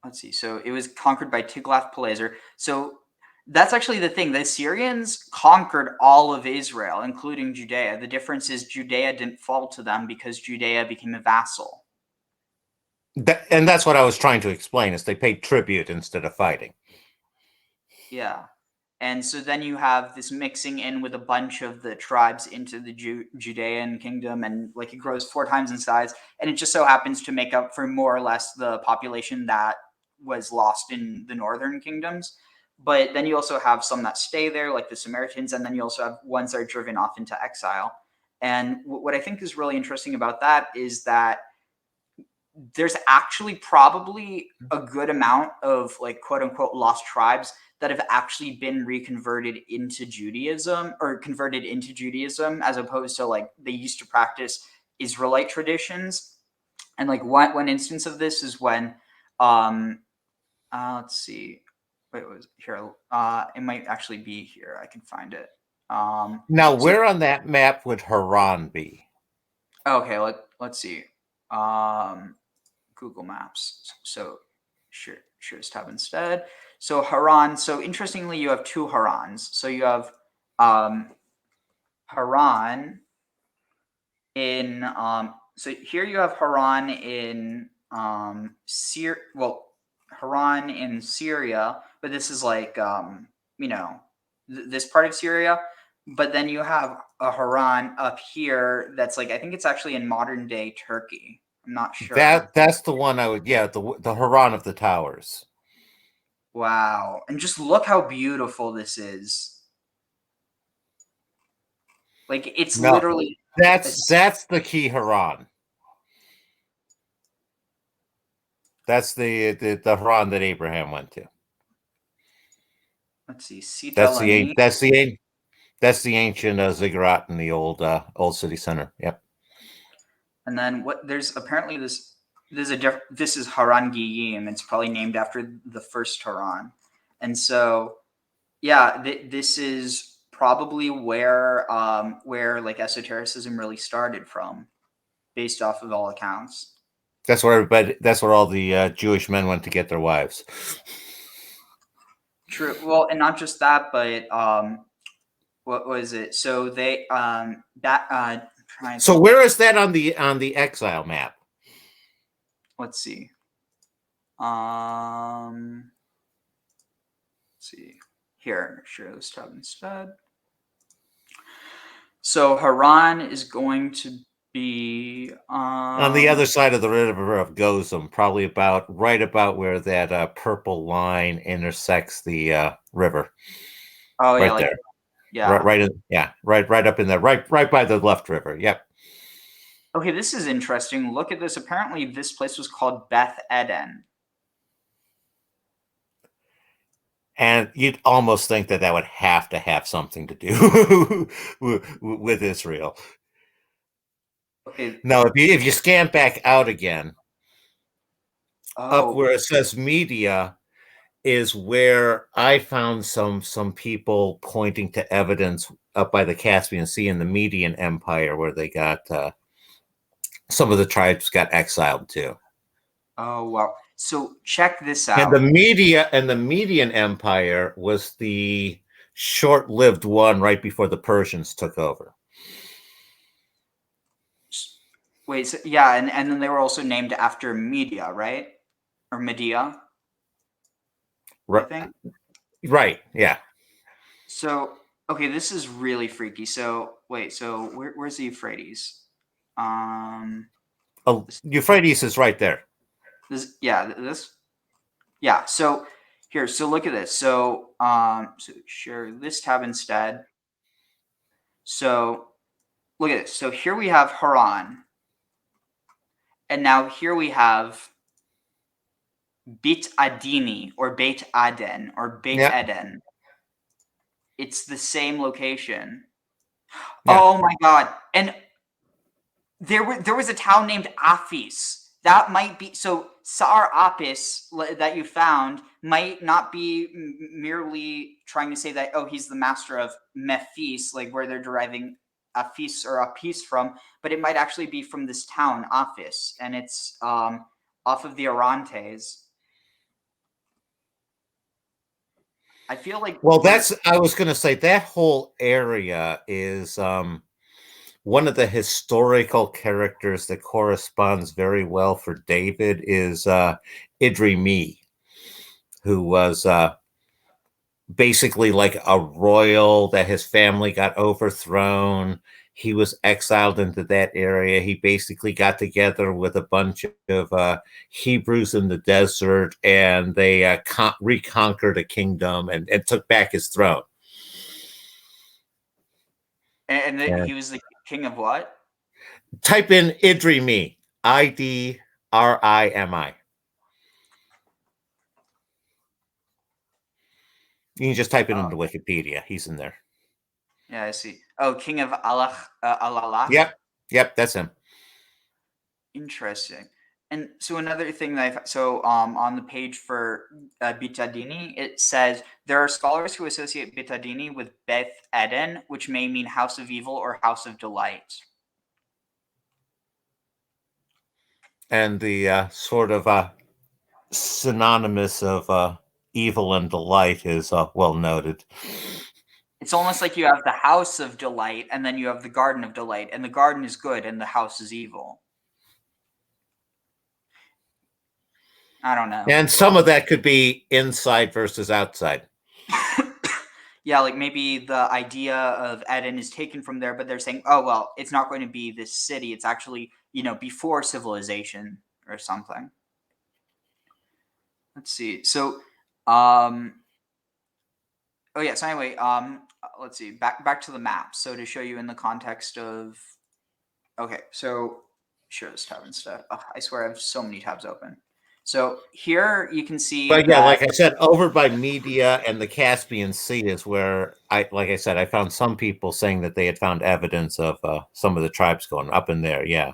let's see, so it was conquered by Tiglath-Pileser. So that's actually the thing. The Syrians conquered all of Israel, including Judea. The difference is Judea didn't fall to them because Judea became a vassal. And that's what I was trying to explain, is they paid tribute instead of fighting. Yeah. And so then you have this mixing in with a bunch of the tribes into the Judean kingdom, and like it grows 4 times in size, and it just so happens to make up for more or less the population that was lost in the northern kingdoms. But then you also have some that stay there, like the Samaritans, and then you also have ones that are driven off into exile. And what I think is really interesting about that is that there's actually probably a good amount of like quote unquote lost tribes that have actually been reconverted into Judaism, or converted into Judaism, as opposed to like they used to practice Israelite traditions. And like one instance of this is when let's see, wait, was here, it might actually be here, I can find it. Now where on that map would Haran be? Okay, let's see. Google Maps. So share this tab instead. So Haran. So interestingly, you have 2 Harans. So you have Haran in so here you have Haran in Haran in Syria, but this is like this part of Syria. But then you have a Haran up here that's like, I think it's actually in modern day Turkey. I'm not sure. That's the one I would, the Haran of the towers. Wow. And just look how beautiful this is. Like it's literally that's the key Haran. That's the Haran that Abraham went to. Let's see. That's the ancient ziggurat in the old city center. Yep. And then there's apparently this is Haran Giyim. It's probably named after the first Haran. And so yeah, this is probably where like esotericism really started from, based off of all accounts. That's where all the Jewish men went to get their wives. True. Well, and not just that, but what was it? So they so where is that on the exile map? Let's see. Let's see. Here, share this tab instead. So Haran is going to be on the other side of the river of Gozum, probably right about where that purple line intersects the river. Oh yeah, right there. Yeah. Right up in there, right by the left river. Yep. Okay, this is interesting. Look at this. Apparently, this place was called Beth Eden. And you'd almost think that would have to have something to do with Israel. Okay. Now, if you scan back out again, up Oh, where it says media is where I found some people pointing to evidence up by the Caspian Sea in the Median Empire, where they got some of the tribes got exiled too. oh wow. So check this And the out. Median Empire was the short-lived one right before the Persians took over. Wait, so, yeah, and then they were also named after Media, right? Or Medea, I Right, think. right, yeah. So, okay, this is really freaky. So, wait, so where's the Euphrates? Um, Oh, this, Euphrates is right there. yeah. So here, so look at this. So, so share this tab instead. So look at this. So here we have Haran, and now here we have Beit Adini or Beit Aden or Beit Yeah, Eden. It's the same location. yeah. Oh my god! And there was a town named Afis. That might be so. Sar Apis that you found might not be merely trying to say that he's the master of Memphis, like where they're deriving Afis or Apis from, but it might actually be from this town Afis, and it's off of the Orontes. I feel like Well, we're I was going to say that whole area is one of the historical characters that corresponds very well for David is Idrimi, who was basically like a royal that his family got overthrown. He was exiled into that area. He basically got together with a bunch of Hebrews in the desert, and they reconquered a kingdom and took back his throne. he was the king of what? Type in Idrimi, Idrimi. You can just type it Oh, into Wikipedia. He's in there. yeah, I see. Oh, king of Alalak. Yep, that's him. Interesting. And so another thing that on the page for Bitadini, it says there are scholars who associate Bitadini with Beth Eden, which may mean house of evil or house of delight. And the sort of synonymous of evil and delight is well noted. It's almost like you have the house of delight and then you have the garden of delight, and the garden is good and the house is evil. I don't know. And some of that could be inside versus outside. Yeah, like maybe the idea of Eden is taken from there, but they're saying, oh, well, it's not going to be this city. It's actually, before civilization or something. Let's see. So, oh yeah. So anyway, let's see. Back to the map. So to show you in the context of, okay. So share this tab instead. Ugh, I swear I have so many tabs open. So here you can see But yeah, that. like I said, over by Media and the Caspian Sea is where like I said, I found some people saying that they had found evidence of some of the tribes going up in there. Yeah.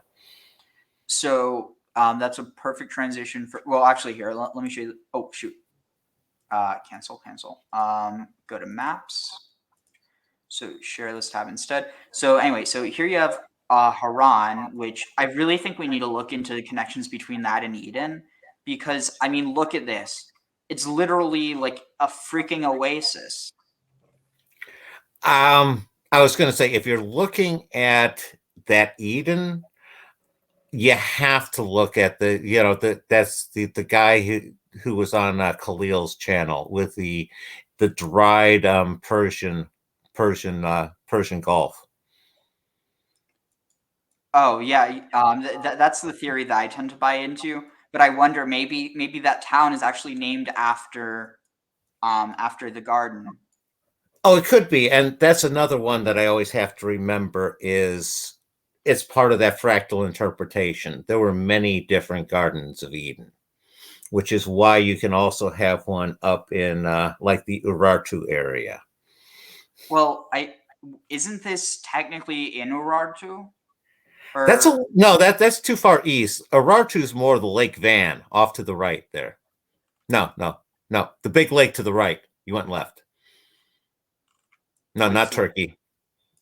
So that's a perfect transition for. Well, actually, here let me show you. Oh shoot. Cancel. Go to maps. So share this tab instead. So anyway, so here you have Haran, which I really think we need to look into the connections between that and Eden, because I mean, look at this. It's literally like a freaking oasis. I was going to say, if you're looking at that Eden, you have to look at that's the guy who was on Khalil's channel with the dried Persian Gulf. Oh yeah, that's the theory that I tend to buy into. But I wonder maybe that town is actually named after the garden. Oh, it could be, and that's another one that I always have to remember is it's part of that fractal interpretation. There were many different Gardens of Eden, which is why you can also have one up in like the Urartu area. Well, isn't this technically in Urartu? That's too far east. Urartu is more the Lake Van off to the right there. No, the big lake to the right. You went left. No, Wait, not so- Turkey.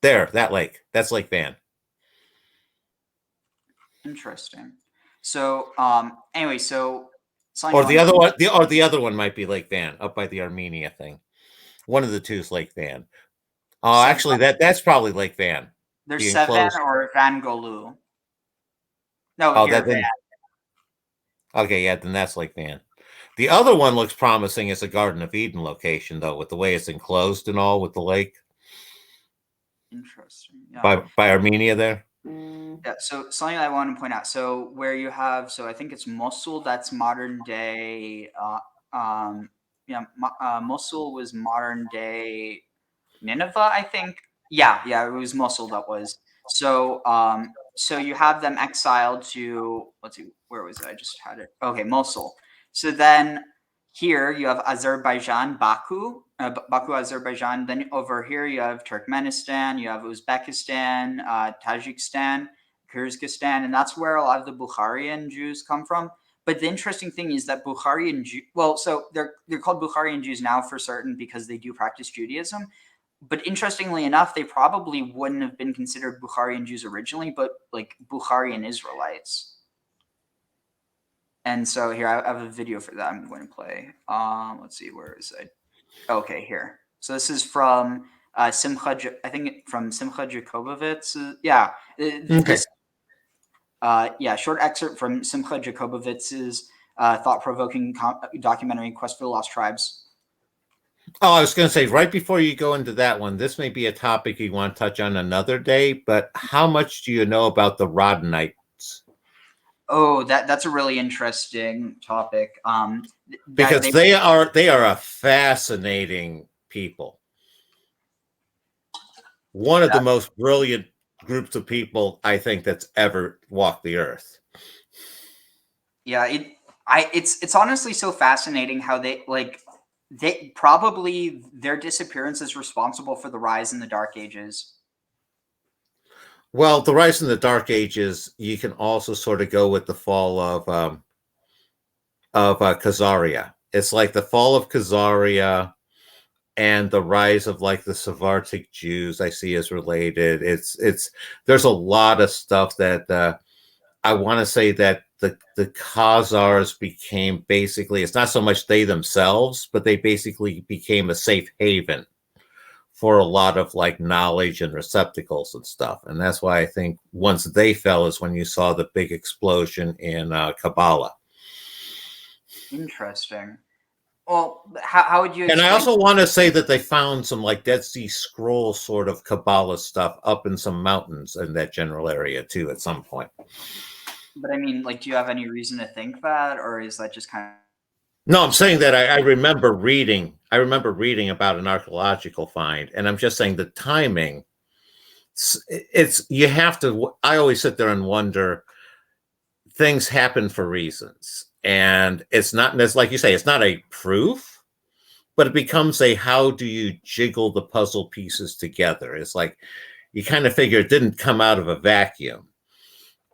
There, that lake. That's Lake Van. Interesting. So, anyway, so Or the other one, the other one might be Lake Van, up by the Armenia thing. One of the two is Lake Van. Oh, actually, that's probably Lake Van. There's being Seven closed. or Van Golu. No, Oh, here, then, okay, yeah, then that's Lake Van. The other one looks promising as a Garden of Eden location, though, with the way it's enclosed and all with the lake Interesting. Yeah. by Armenia there. Yeah, so something I want to point out. So where you have, so I think it's Mosul. That's modern day. Mosul was modern day Nineveh, I think. Yeah, it was Mosul that was. So, so you have them exiled to, let's see, where was it? I just had it. Okay, Mosul. So then here you have Azerbaijan, Baku, Baku, Azerbaijan. Then over here you have Turkmenistan, you have Uzbekistan, Tajikistan, Kyrgyzstan, and that's where a lot of the Bukharian Jews come from. But the interesting thing is that Bukharian Jews, so they're called Bukharian Jews now for certain because they do practice Judaism. But interestingly enough, they probably wouldn't have been considered Bukharian Jews originally, but like Bukharian Israelites. And so here I have a video for that I'm going to play. Let's see, where is it? Okay, here. So this is from Simcha. I think from Simcha Jacobovitz. Yeah. Okay. Short excerpt from Simcha Jacobovitz's thought-provoking documentary Quest for the Lost Tribes. Oh, I was going to say, right before you go into that one, this may be a topic you want to touch on another day, but how much do you know about the Rodenites? Oh, that's a really interesting topic. Because they are a fascinating people. One of the most brilliant groups of people I think that's ever walked the earth. Yeah, it's honestly so fascinating how they probably their disappearance is responsible for the rise in the Dark Ages. Well, the rise in the Dark Ages, you can also sort of go with the fall of Khazaria. It's like the fall of Khazaria and the rise of like the Sephardic Jews I see as related. There's a lot of stuff that I want to say that the Khazars became basically, it's not so much they themselves, but they basically became a safe haven for a lot of like knowledge and receptacles and stuff. And that's why I think once they fell is when you saw the big explosion in Kabbalah. Interesting. Well, how would you explain? And I also want to say that they found some like Dead Sea Scroll sort of Kabbalah stuff up in some mountains in that general area too at some point. But I mean, like, do you have any reason to think that, or is that just kind of? No, I'm saying that I remember reading about an archaeological find, and I'm just saying the timing. You have to. I always sit there and wonder. Things happen for reasons, and it's not. It's like you say, it's not a proof, but it becomes a how do you jiggle the puzzle pieces together? It's like you kind of figure it didn't come out of a vacuum,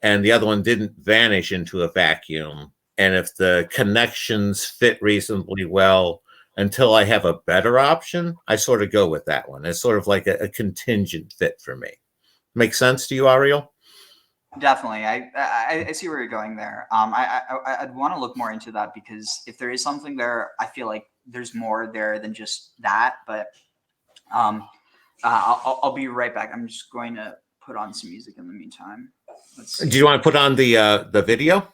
and the other one didn't vanish into a vacuum. And if the connections fit reasonably well, until I have a better option, I sort of go with that one. It's sort of like a contingent fit for me. Make sense to you, Ariel? Definitely. I see where you're going there. I'd want to look more into that because if there is something there, I feel like there's more there than just that. But I'll be right back. I'm just going to put on some music in the meantime. Do you want to put on the video?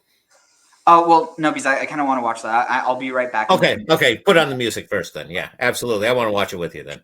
Oh, well, no, because I kind of want to watch that. I'll be right back. Okay. Put on the music first then. Yeah, absolutely. I want to watch it with you then.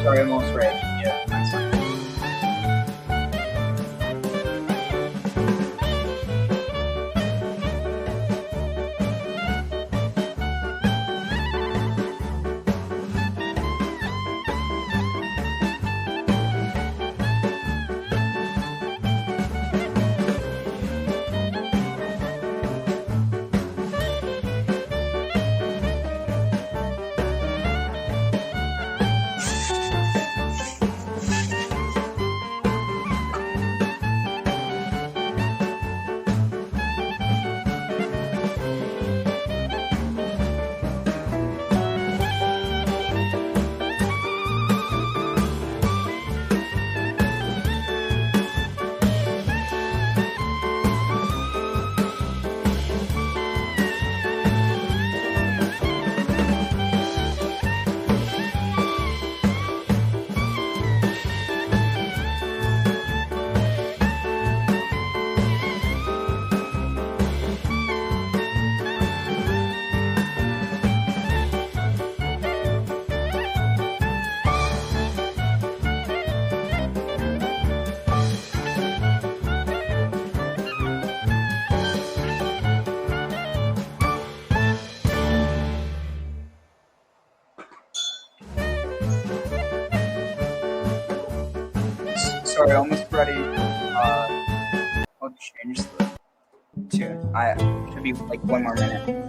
Sorry, I'm almost ready. Yeah, that's fine. Sorry, almost ready. I'll change the tune. I should be like one more minute.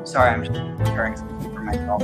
Sorry, I'm just preparing something for myself.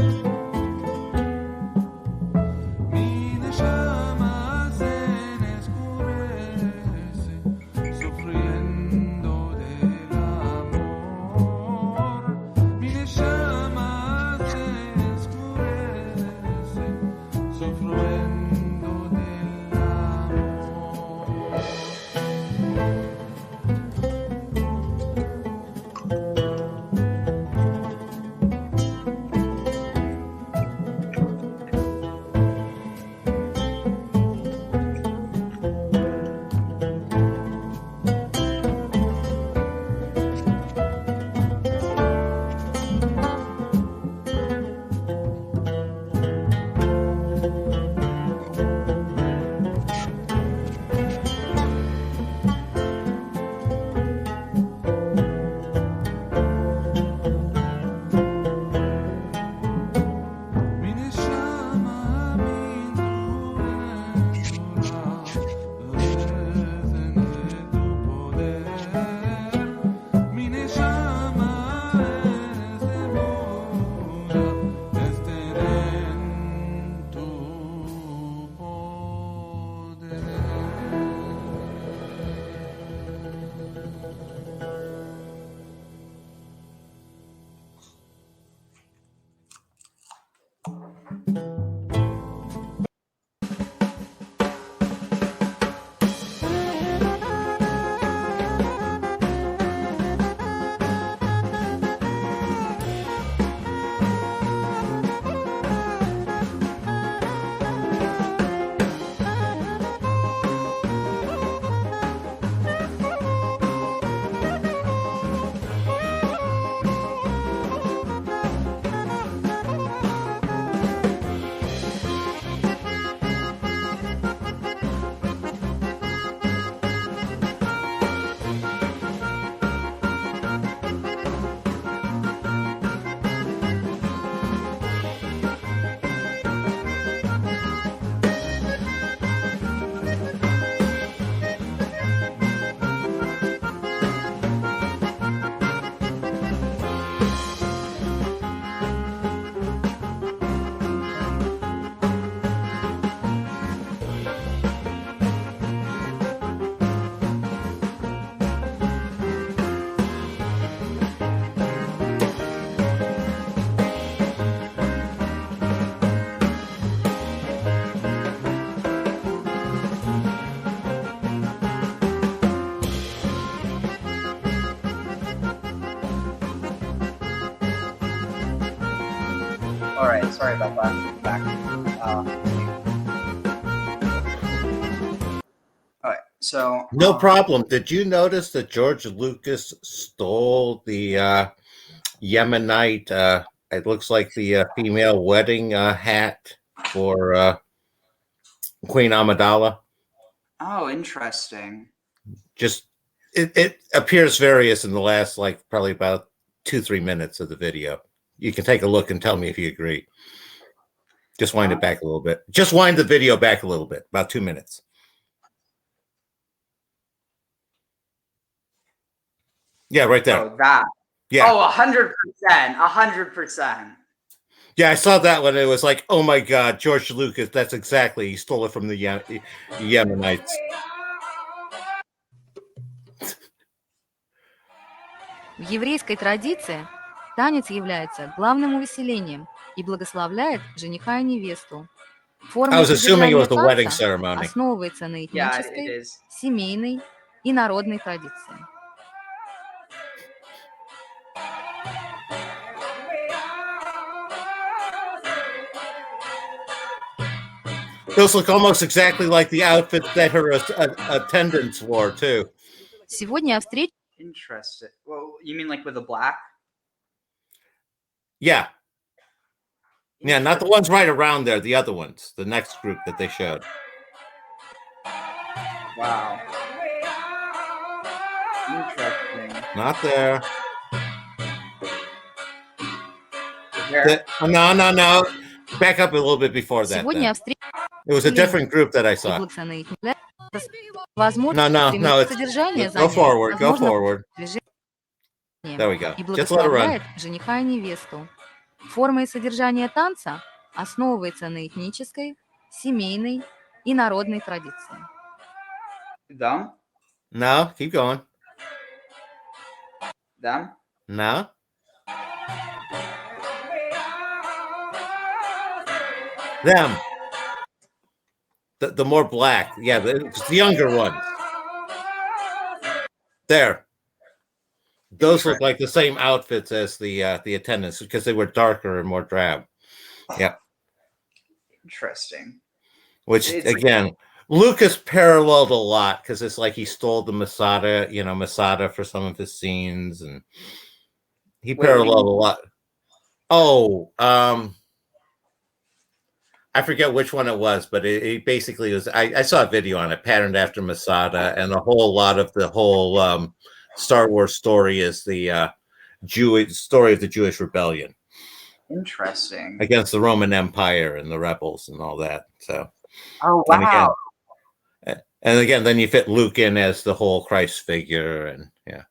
Sorry about that. Back. All right. So No problem. Did you notice that George Lucas stole the Yemenite? It looks like the female wedding hat for Queen Amidala. Oh, interesting. Just it appears various in the last probably about 2-3 minutes of the video. You can take a look and tell me if you agree. Just wind it back a little bit. Just wind the video back a little bit, about 2 minutes. Yeah, right there. Oh, that. Yeah. Oh, 100%. 100%. Yeah, I saw that one. It was like, oh my God, George Lucas. That's exactly. He stole it from the Yemenites. В еврейской традиции танец является главным увеселением и благословляет жениха и невесту. Форма I was assuming it was содержания the wedding танца ceremony. основывается на Yeah, it этнической, is. семейной и народной традиции. Those look almost exactly like the outfits that her attendants wore too. Сегодня о встрече. Interesting. Well, you mean like with the black? Yeah. Yeah, not the ones right around there, the other ones, the next group that they showed. Wow. Interesting. Not there. There. No. Back up a little bit before that. Сегодня о встрече. It was a different group that I saw. No. Содержание Go forward. Go forward. There we go. И Just let it run. благословляет жениха и невесту. Форма и содержание танца основывается на этнической, семейной и народной традиции. Them? No, keep going. Them? No. Them. The more black. Yeah, the younger ones. There. Those look like the same outfits as the attendants because they were darker and more drab. Yeah. Interesting. Which again, Lucas paralleled a lot because it's like he stole the Masada for some of his scenes, and he paralleled a lot. Oh, I forget which one it was, but it basically was. I saw a video on it, patterned after Masada, and a whole lot of the whole Star Wars story is the Jewish story of the Jewish rebellion. Interesting. Against the Roman Empire and the rebels and all that. So. Oh wow. And again, then you fit Luke in as the whole Christ figure, and yeah.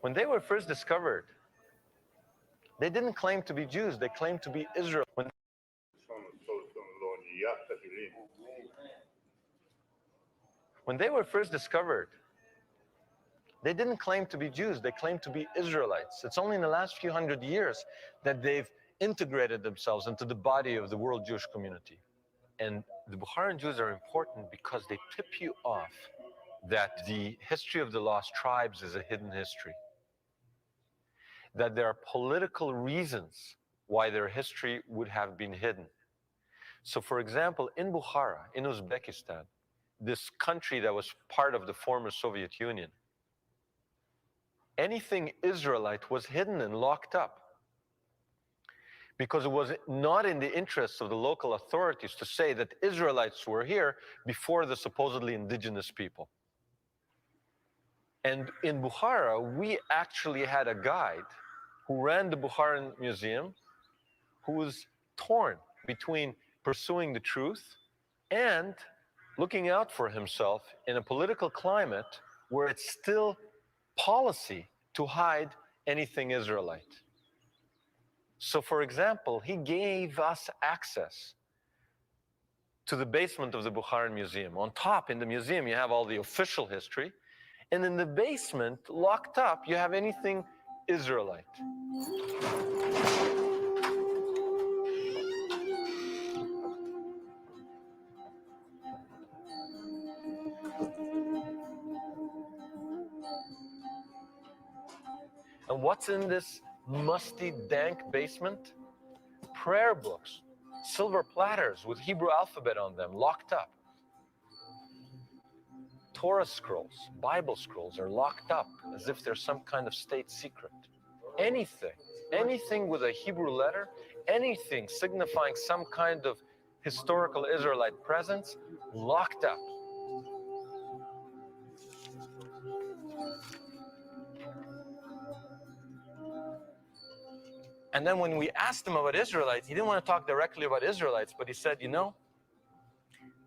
When they were first discovered, they didn't claim to be Jews, they claimed to be Israel. When they were first discovered, they didn't claim to be Jews, they claimed to be Israelites. It's only in the last few hundred years that they've integrated themselves into the body of the world Jewish community. And the Bukharan Jews are important because they tip you off that the history of the lost tribes is a hidden history. That there are political reasons why their history would have been hidden. So for example, in Bukhara, in Uzbekistan, this country that was part of the former Soviet Union, anything Israelite was hidden and locked up because it was not in the interests of the local authorities to say that Israelites were here before the supposedly indigenous people. And in Bukhara, we actually had a guide who ran the Bukharan Museum who was torn between pursuing the truth and looking out for himself in a political climate where it's still policy to hide anything Israelite. So for example, he gave us access to the basement of the Bukharan Museum. On top in the museum, you have all the official history. And in the basement, locked up, you have anything Israelite. And what's in this musty, dank basement? Prayer books, silver platters with Hebrew alphabet on them, locked up. Torah scrolls, Bible scrolls are locked up as if they're some kind of state secret. Anything with a Hebrew letter, anything signifying some kind of historical Israelite presence, locked up. And then when we asked him about Israelites, he didn't want to talk directly about Israelites, but he said, you know,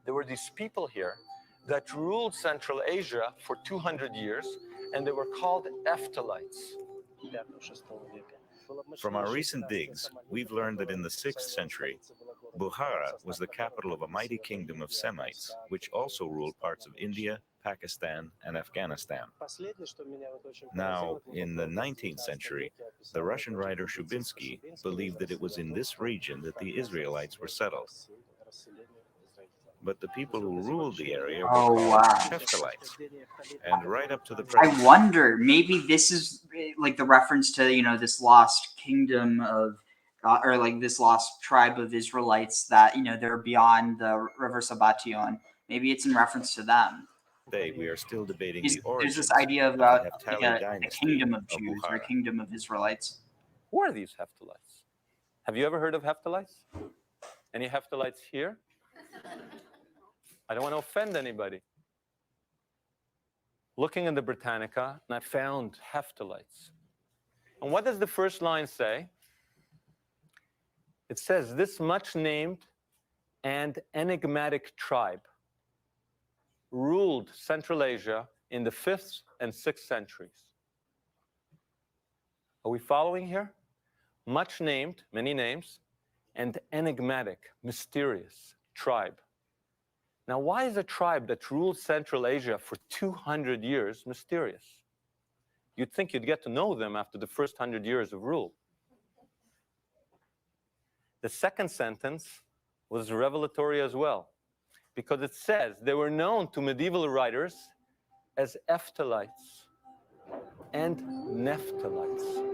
there were these people here that ruled Central Asia for 200 years, and they were called Ephthalites. From our recent digs, we've learned that in the 6th century, Bukhara was the capital of a mighty kingdom of Semites, which also ruled parts of India, Pakistan, and Afghanistan. Now, in the 19th century, the Russian writer Shubinsky believed that it was in this region that the Israelites were settled. But the people who ruled the area were Oh, called wow. Hephthalites. And right up to the I present wonder, maybe this is like the reference to, you know, this lost kingdom of, or like this lost tribe of Israelites that, you know, they're beyond the River Sabation. Maybe it's in reference to them. day, we are still debating There's the origins this idea of about the like Hephthali a dynasty kingdom of of Jews or a Bukhara. kingdom of Israelites. Who are these Hephthalites? Have you ever heard of Hephthalites? Any Hephthalites here? I don't want to offend anybody. Looking in the Britannica, and I found Hephthalites. And what does the first line say? It says, this much named and enigmatic tribe ruled Central Asia in the 5th and 6th centuries. Are we following here? Much named, many names, and enigmatic, mysterious tribe. Now, why is a tribe that ruled Central Asia for 200 years mysterious? You'd think you'd get to know them after the first 100 years of rule. The second sentence was revelatory as well, because it says they were known to medieval writers as Ephthalites and Naphtalites.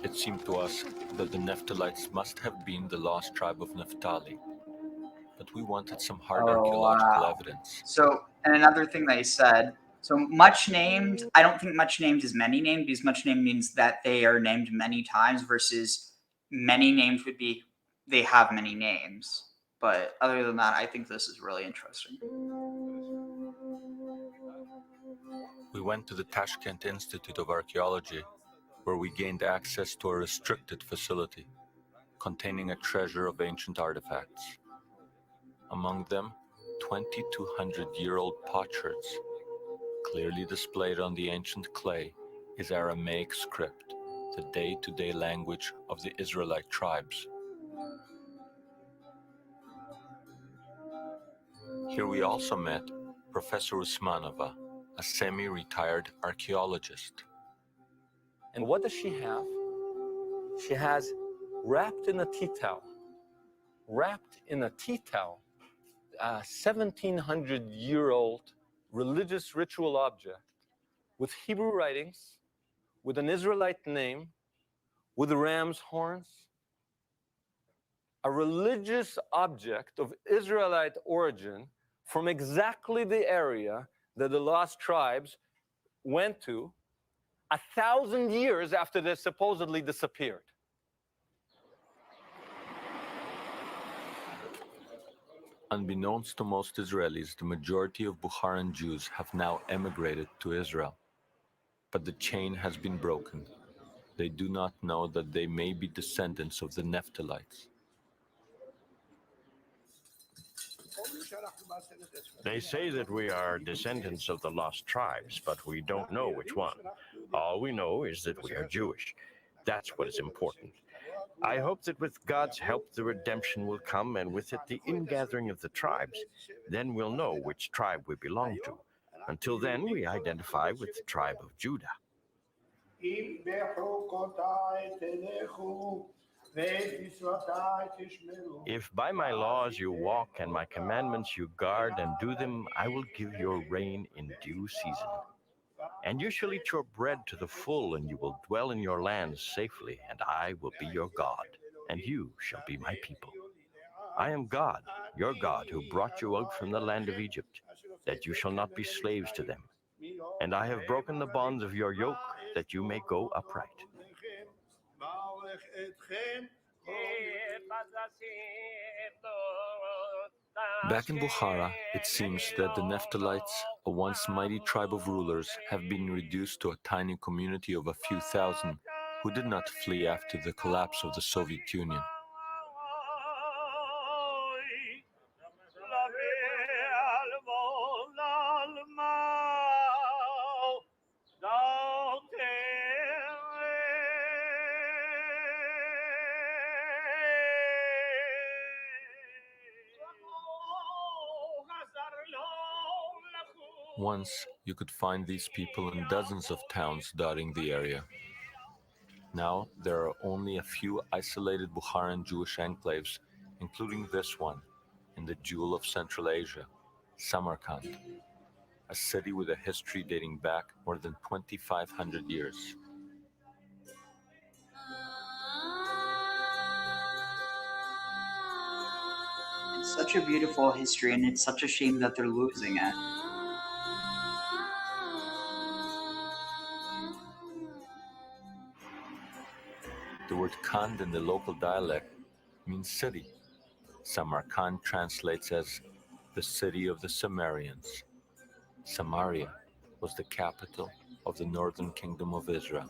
It seemed to us that the Naphtalites must have been the lost tribe of Naphtali, but we wanted some hard archaeological evidence. So, and another thing they said, so much named, I don't think much named is many named, because much named means that they are named many times versus many names would be they have many names. But other than that, I think this is really interesting. We went to the Tashkent Institute of Archaeology, where we gained access to a restricted facility containing a treasure of ancient artifacts. Among them, 2,200-year-old potsherds. Clearly displayed on the ancient clay is Aramaic script, the day-to-day language of the Israelite tribes. Here we also met Professor Usmanova, a semi-retired archaeologist. And what does she have? She has wrapped in a tea towel, a 1,700-year-old religious ritual object with Hebrew writings, with an Israelite name, with ram's horns, a religious object of Israelite origin from exactly the area that the lost tribes went to 1,000 years after they supposedly disappeared. Unbeknownst to most Israelis, the majority of Bukharan Jews have now emigrated to Israel. But the chain has been broken. They do not know that they may be descendants of the Naphtalites. They say that we are descendants of the lost tribes, but we don't know which one. All we know is that we are Jewish. That's what is important. I hope that with God's help, the redemption will come, and with it, the ingathering of the tribes. Then we'll know which tribe we belong to. Until then, we identify with the tribe of Judah. If by my laws you walk and my commandments you guard and do them, I will give your rain in due season. And you shall eat your bread to the full, and you will dwell in your land safely, and I will be your God, and you shall be my people. I am God, your God, who brought you out from the land of Egypt, that you shall not be slaves to them. And I have broken the bonds of your yoke, that you may go upright. Back in Bukhara, it seems that the Naphtalites, a once mighty tribe of rulers, have been reduced to a tiny community of a few thousand who did not flee after the collapse of the Soviet Union. Once, you could find these people in dozens of towns dotting the area. Now, there are only a few isolated Bukharan Jewish enclaves, including this one, in the jewel of Central Asia, Samarkand, a city with a history dating back more than 2,500 years. It's such a beautiful history, and it's such a shame that they're losing it. The word Kand in the local dialect means city. Samarkand translates as the city of the Sumerians. Samaria was the capital of the northern kingdom of Israel.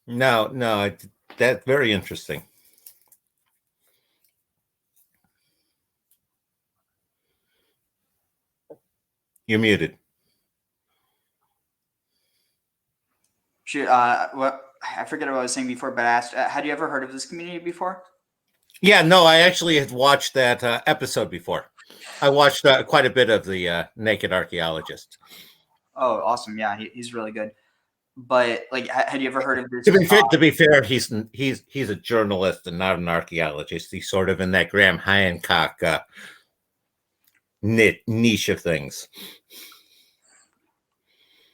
No, that's very interesting. You're muted. What I forget what I was saying before, but I asked, had you ever heard of this community before? Yeah, no, I actually had watched that episode before. I watched quite a bit of the Naked Archaeologist. Oh, awesome! Yeah, he's really good. But like, had you ever heard of this? To be fair, he's a journalist and not an archaeologist. He's sort of in that Graham Hancock niche of things.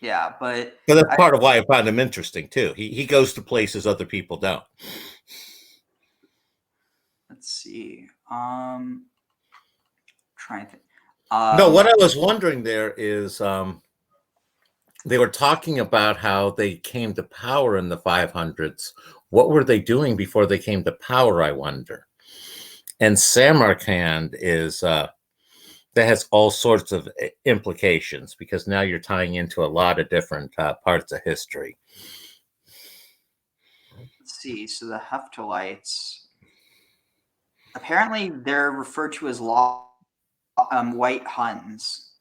Yeah, but that's part of why I find him interesting too. He goes to places other people don't. Let's see. Trying to think. No, what I was wondering there is they were talking about how they came to power in the 500s. What were they doing before they came to power, I wonder? And Samarkand is that has all sorts of implications, because now you're tying into a lot of different parts of history. Let's see. So the Hephthalites, apparently they're referred to as white Huns.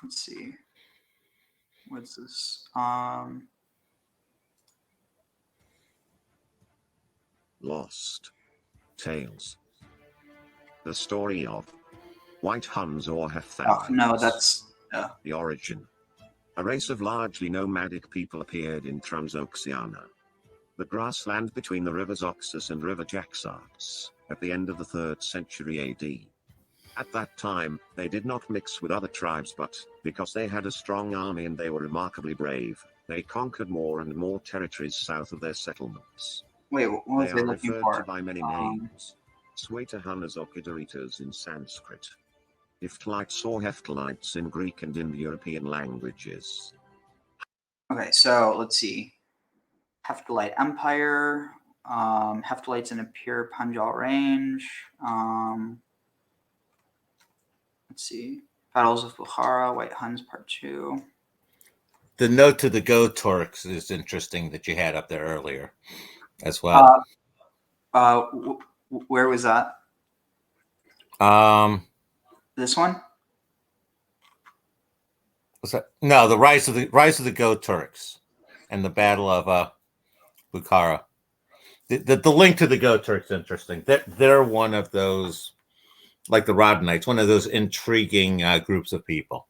Let's see. What's this? Lost Tales. The story of White Huns or Hephthalites. Oh, no, that's the origin. A race of largely nomadic people appeared in Transoxiana, the grassland between the rivers Oxus and River Jaxartes, at the end of the 3rd century AD. At that time, they did not mix with other tribes, but, because they had a strong army and they were remarkably brave, they conquered more and more territories south of their settlements. Wait, what was they they are looking referred for? to by many names. Swetahanas or Kidaritas in Sanskrit. Hephthalites or Hephthalites in Greek and Indo-European languages. Okay, so let's see. Hephthalite Empire, Hephthalites in a pure Punjab range. Let's see. Battles of Bukhara, White Huns Part 2. The note to the Go Turks is interesting that you had up there earlier as well. Where was that? This one? Was that? No, the rise of the Go Turks and the Battle of Bukhara. The link to the Go Turks is interesting. They're one of those, like the Rodenites, one of those intriguing groups of people.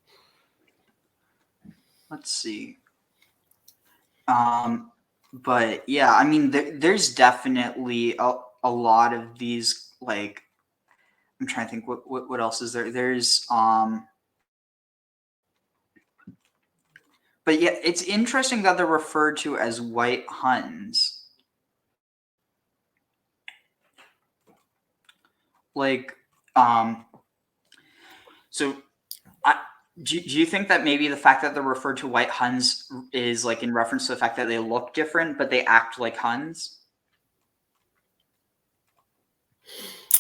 let's see. But yeah, I mean, there's definitely a lot of these, like, I'm trying to think what else is there. There's but yeah, it's interesting that they're referred to as white Huns. Like, so do you think that maybe the fact that they're referred to white Huns is like in reference to the fact that they look different, but they act like Huns?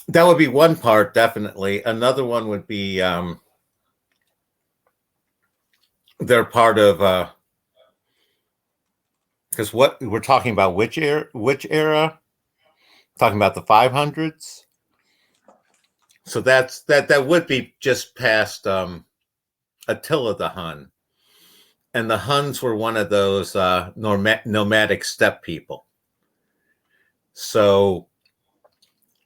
That would be one part, definitely. Another one would be they're part of because what we're talking about, which era? Talking about the 500s. So that would be just past Attila the Hun, and the Huns were one of those nomadic steppe people. So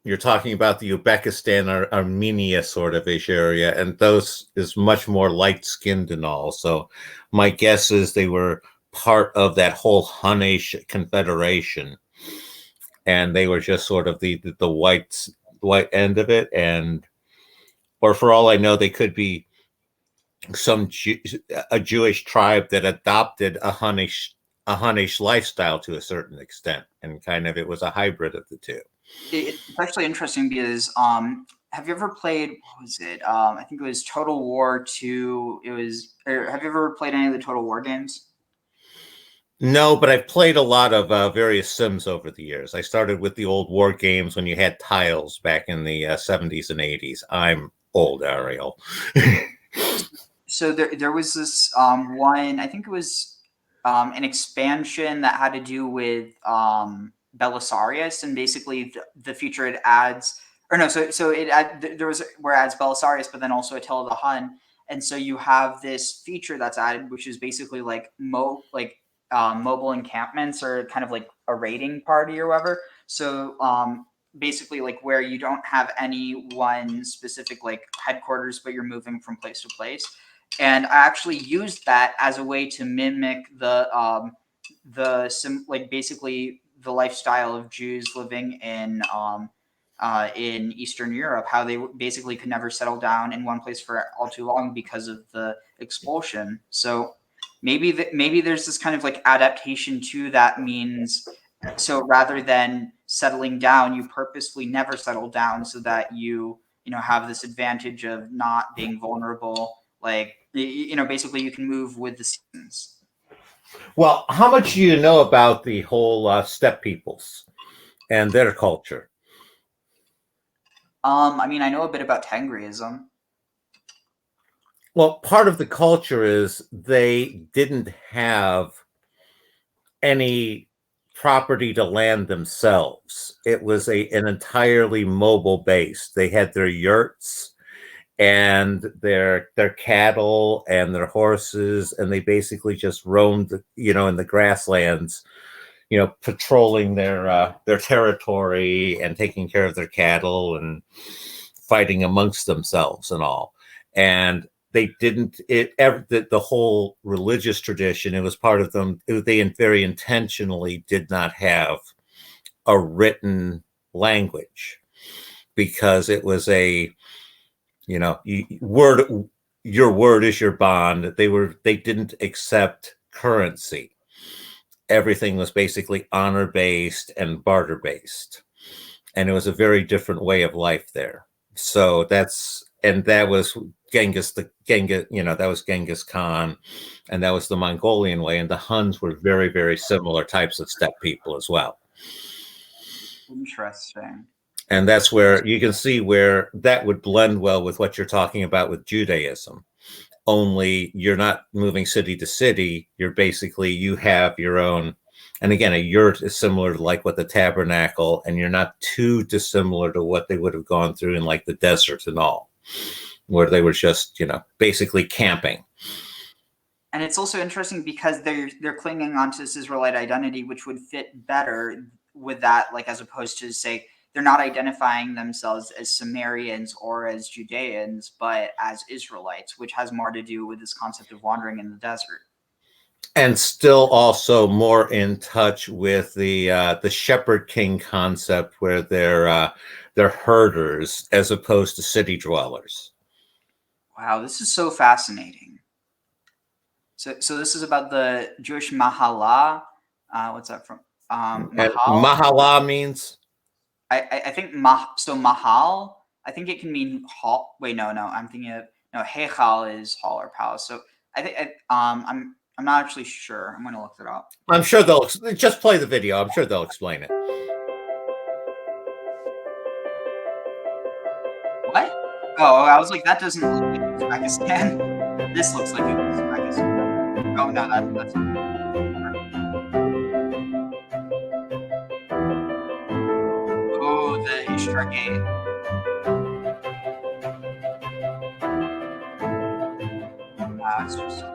you're talking about the Uzbekistan or Armenia sort of ish area, and those is much more light skinned and all. So my guess is they were part of that whole Hunnish confederation, and they were just sort of the white end of it, and or for all I know, they could be a Jewish tribe that adopted a Hunnish lifestyle to a certain extent, and kind of it was a hybrid of the two. It's actually interesting because have you ever played, what was it? I think it was Total War 2. It was, or have you ever played any of the Total War games? No, but I've played a lot of various Sims over the years. I started with the old war games when you had tiles back in the 70s and 80s. I'm old, Ariel. So there was this one, I think it was an expansion that had to do with Belisarius, and basically the feature it adds, or no, so there was where it adds Belisarius, but then also Attila the Hun, and so you have this feature that's added, which is basically like mobile encampments, or kind of like a raiding party or whatever. So basically like where you don't have any one specific like headquarters, but you're moving from place to place. And I actually used that as a way to mimic like basically the lifestyle of Jews living in Eastern Europe, how they basically could never settle down in one place for all too long because of the expulsion. So maybe there's this kind of like adaptation to that means, so rather than settling down, you purposefully never settle down so that you know have this advantage of not being vulnerable. Like basically you can move with the seasons. Well, how much do you know about the whole steppe peoples and their culture? I mean, I know a bit about Tengriism. Well, part of the culture is they didn't have any property to land themselves. It was an entirely mobile base. They had their yurts and their cattle and their horses, and they basically just roamed, in the grasslands, patrolling their territory and taking care of their cattle and fighting amongst themselves and all. And they didn't the whole religious tradition, it was part of them. They very intentionally did not have a written language, because it was a word, your word is your bond. They didn't accept currency. Everything was basically honor based and barter based, and it was a very different way of life there. So that was that was Genghis Khan, and that was the Mongolian way. And the Huns were very, very similar types of steppe people as well. Interesting. And that's where you can see where that would blend well with what you're talking about with Judaism. Only you're not moving city to city. You have your own. And again, a yurt is similar to like what the tabernacle, and you're not too dissimilar to what they would have gone through in like the desert and all, where they were just, basically camping. And it's also interesting because they're clinging onto this Israelite identity, which would fit better with that, like as opposed to say they're not identifying themselves as Sumerians or as Judeans, but as Israelites, which has more to do with this concept of wandering in the desert. And still also more in touch with the shepherd king concept, where they're herders as opposed to city dwellers. Wow, this is so fascinating. So this is about the Jewish Mahala. What's that from? And Mahal. Mahala means? I think so Mahal. I think it can mean hall. Wait, no, I'm thinking of no. Heichal is hall or palace. So I think I'm not actually sure. I'm gonna look it up. I'm sure they'll just play the video. I'm sure they'll explain it. What? Oh, I was like, that doesn't look like Uzbekistan. This looks like Uzbekistan. Oh no, that's. Oh, the Ishtar Gate. It's just.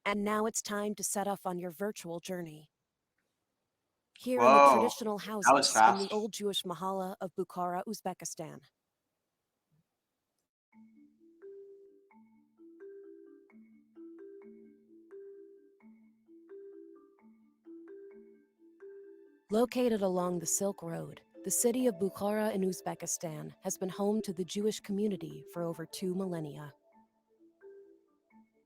And now it's time to set off on your virtual journey. Here in Whoa, the traditional that was houses in fast. the old Jewish Mahalla of Bukhara, Uzbekistan. Located along the Silk Road, the city of Bukhara in Uzbekistan has been home to the Jewish community for over 2 millennia.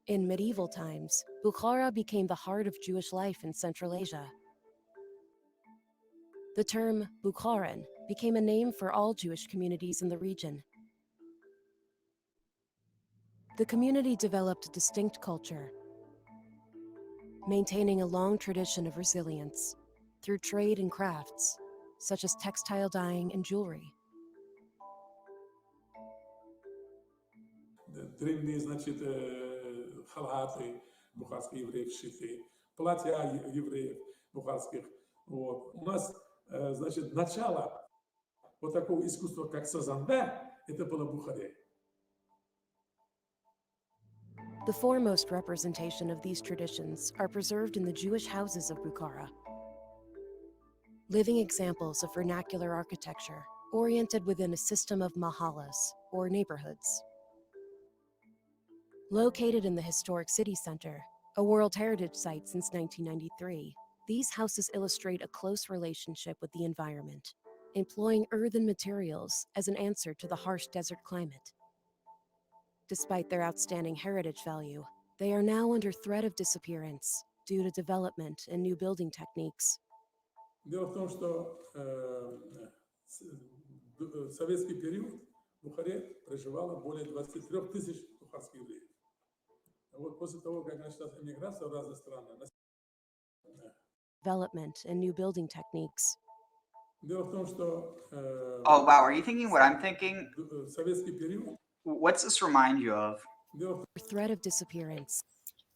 In medieval times, Bukhara became the heart of Jewish life in Central Asia. The term Bukharan became a name for all Jewish communities in the region. The community developed a distinct culture, maintaining a long tradition of resilience through trade and crafts, such as textile dyeing and jewelry. Древние, значит, халаты бухарских евреев шиты, платья евреев бухарских. Вот. У нас, значит, начало вот такого искусства, как сазанде, это было в Бухаре. The foremost representation of these traditions are preserved in the Jewish houses of Bukhara. Living examples of vernacular architecture oriented within a system of mahallas, or neighborhoods. Located in the historic city center, a World Heritage Site since 1993, these houses illustrate a close relationship with the environment, employing earthen materials as an answer to the harsh desert climate. Despite their outstanding heritage value, they are now under threat of disappearance due to development and new building techniques. Дело в том, что в советский период в Бухаре проживало более 23 тысяч бухарских евреев. Вот после того, как началась эмиграция в разные страны. Development and new building techniques. Дело в том, что Oh wow, are you thinking what I'm thinking? в советский период. What's this remind you of? Threat of disappearance.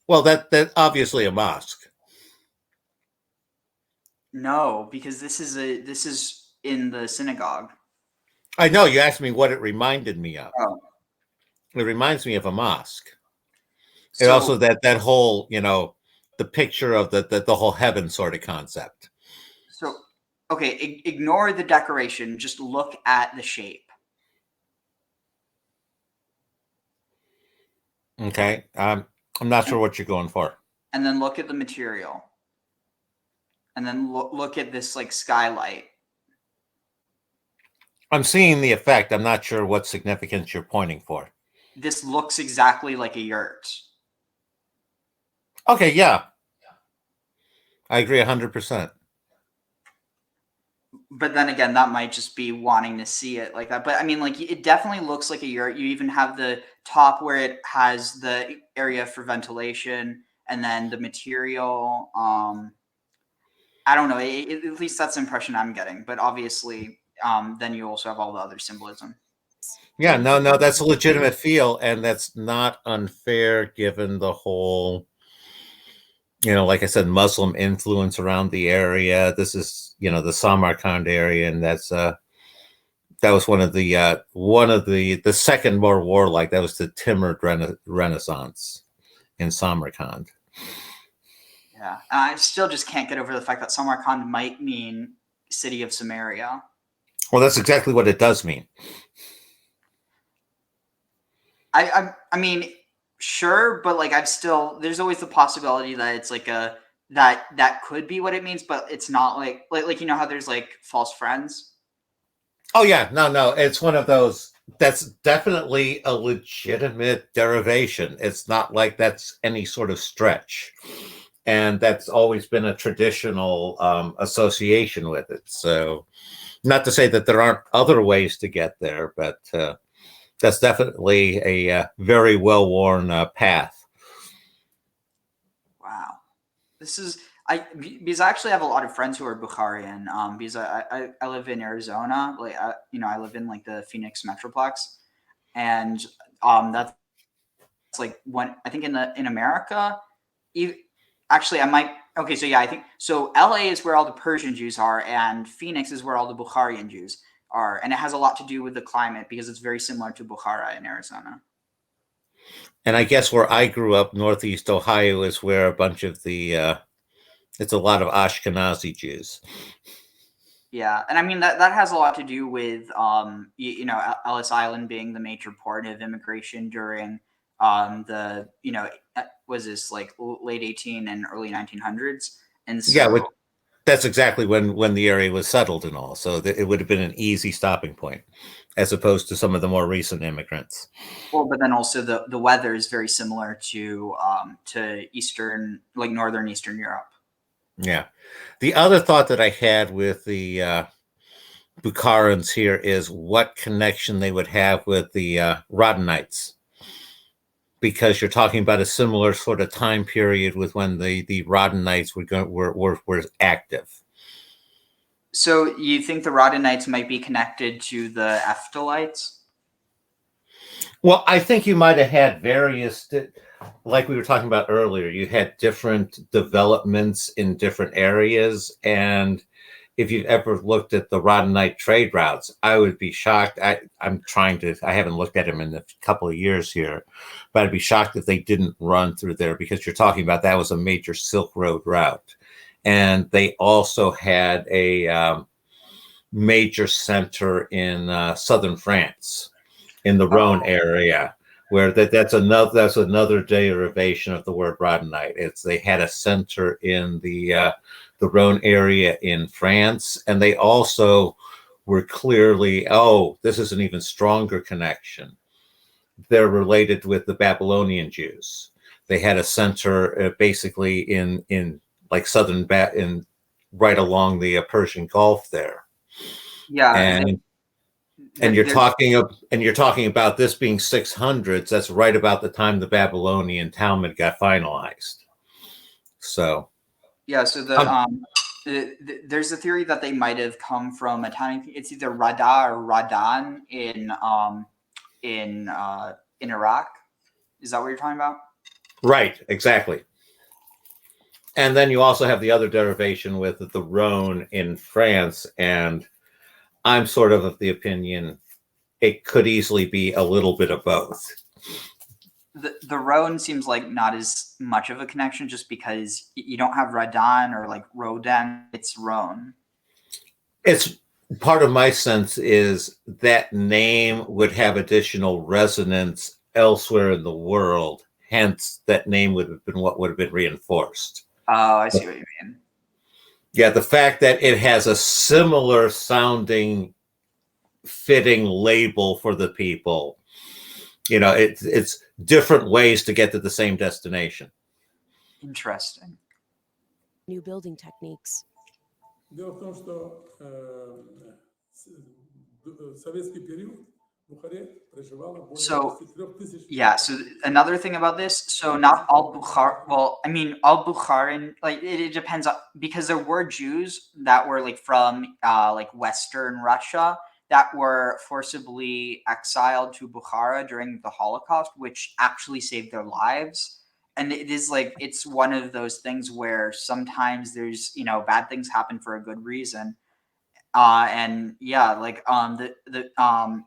Well, that's obviously a mosque. No, because this is in the synagogue. I know, you asked me what it reminded me of. Oh. It reminds me of a mosque. So, and also that whole, the picture of the whole heaven sort of concept. So, okay, ignore the decoration. Just look at the shape. Okay, I'm not sure what you're going for. And then look at the material. And then look at this like skylight. I'm seeing the effect. I'm not sure what significance you're pointing for. This looks exactly like a yurt. Okay, yeah. I agree 100%. But then again, that might just be wanting to see it like that. But I mean, like, it definitely looks like a yurt. You even have the top where it has the area for ventilation, and then the material. I don't know. At least that's the impression I'm getting. But obviously, then you also have all the other symbolism. Yeah, no, that's a legitimate feel, and that's not unfair given the whole, like I said, Muslim influence around the area. This is, the Samarkand area, and that was one of the second more warlike. That was the Timurid Renaissance in Samarkand. Yeah, I still just can't get over the fact that Samarkand might mean city of Samaria. Well, that's exactly what it does mean. I mean, sure, but like I've still there's always the possibility that it's like a that could be what it means, but it's not like you know how there's like false friends. Oh yeah, no, it's one of those. That's definitely a legitimate derivation. It's not like that's any sort of stretch, and that's always been a traditional association with it. So, not to say that there aren't other ways to get there, but that's definitely a very well-worn path. Wow, this is because I actually have a lot of friends who are Bukharian. Because I live in Arizona, like I live in like the Phoenix Metroplex, and that's like one I think in America. Actually, I might. Okay, so yeah, I think so. LA is where all the Persian Jews are, and Phoenix is where all the Bukharian Jews are, and it has a lot to do with the climate because it's very similar to Bukhara in Arizona. And I guess where I grew up, Northeast Ohio, is where a bunch of the it's a lot of Ashkenazi Jews. Yeah, and I mean that has a lot to do with Ellis Island being the major port of immigration during the was this like late 18 and early 1900s, and Yeah, so that's exactly when the area was settled and all. So it would have been an easy stopping point, as opposed to some of the more recent immigrants. well, but then also the weather is very similar to eastern like northern Eastern Europe. Yeah. The other thought that I had with the Bukharans here is what connection they would have with the Rodenites, because you're talking about a similar sort of time period with when the Rodenites were active. So you think the Rodenites might be connected to the Ephthalites? Well, I think you might have had various, like we were talking about earlier, you had different developments in different areas. And if you've ever looked at the Roddenite trade routes, I would be shocked. I haven't looked at them in a couple of years here, but I'd be shocked if they didn't run through there, because you're talking about that was a major Silk Road route. And they also had a major center in southern France, in the Rhone area, where that's another derivation of the word Roddenite. It's they had a center in the Rhone area in France, and they also were clearly, this is an even stronger connection. They're related with the Babylonian Jews. They had a center basically in like southern in right along the Persian Gulf there. Yeah, and you're talking about this being 600s. That's right about the time the Babylonian Talmud got finalized. So yeah, so there's a theory that they might have come from a town. It's either Rada or Radan in Iraq. Is that what you're talking about? Right, exactly. And then you also have the other derivation with the Rhone in France, and I'm sort of the opinion it could easily be a little bit of both. The Rhone seems like not as much of a connection, just because you don't have Radan or like Rodan. It's Rhone. It's part of my sense is that name would have additional resonance elsewhere in the world. Hence, that name would have been what would have been reinforced. Oh, I see what you mean. Yeah, the fact that it has a similar sounding, fitting label for the people, it's different ways to get to the same destination. Interesting. New building techniques. Дело в том, что советский период в Бухаре проживало более 23 тысяч. Yeah, so another thing about this, so not all Bukhar, well, I mean, all Bukharan, like it depends on, because there were Jews that were like from like Western Russia that were forcibly exiled to Bukhara during the Holocaust, which actually saved their lives. And it is like, it's one of those things where sometimes there's, bad things happen for a good reason. And yeah, like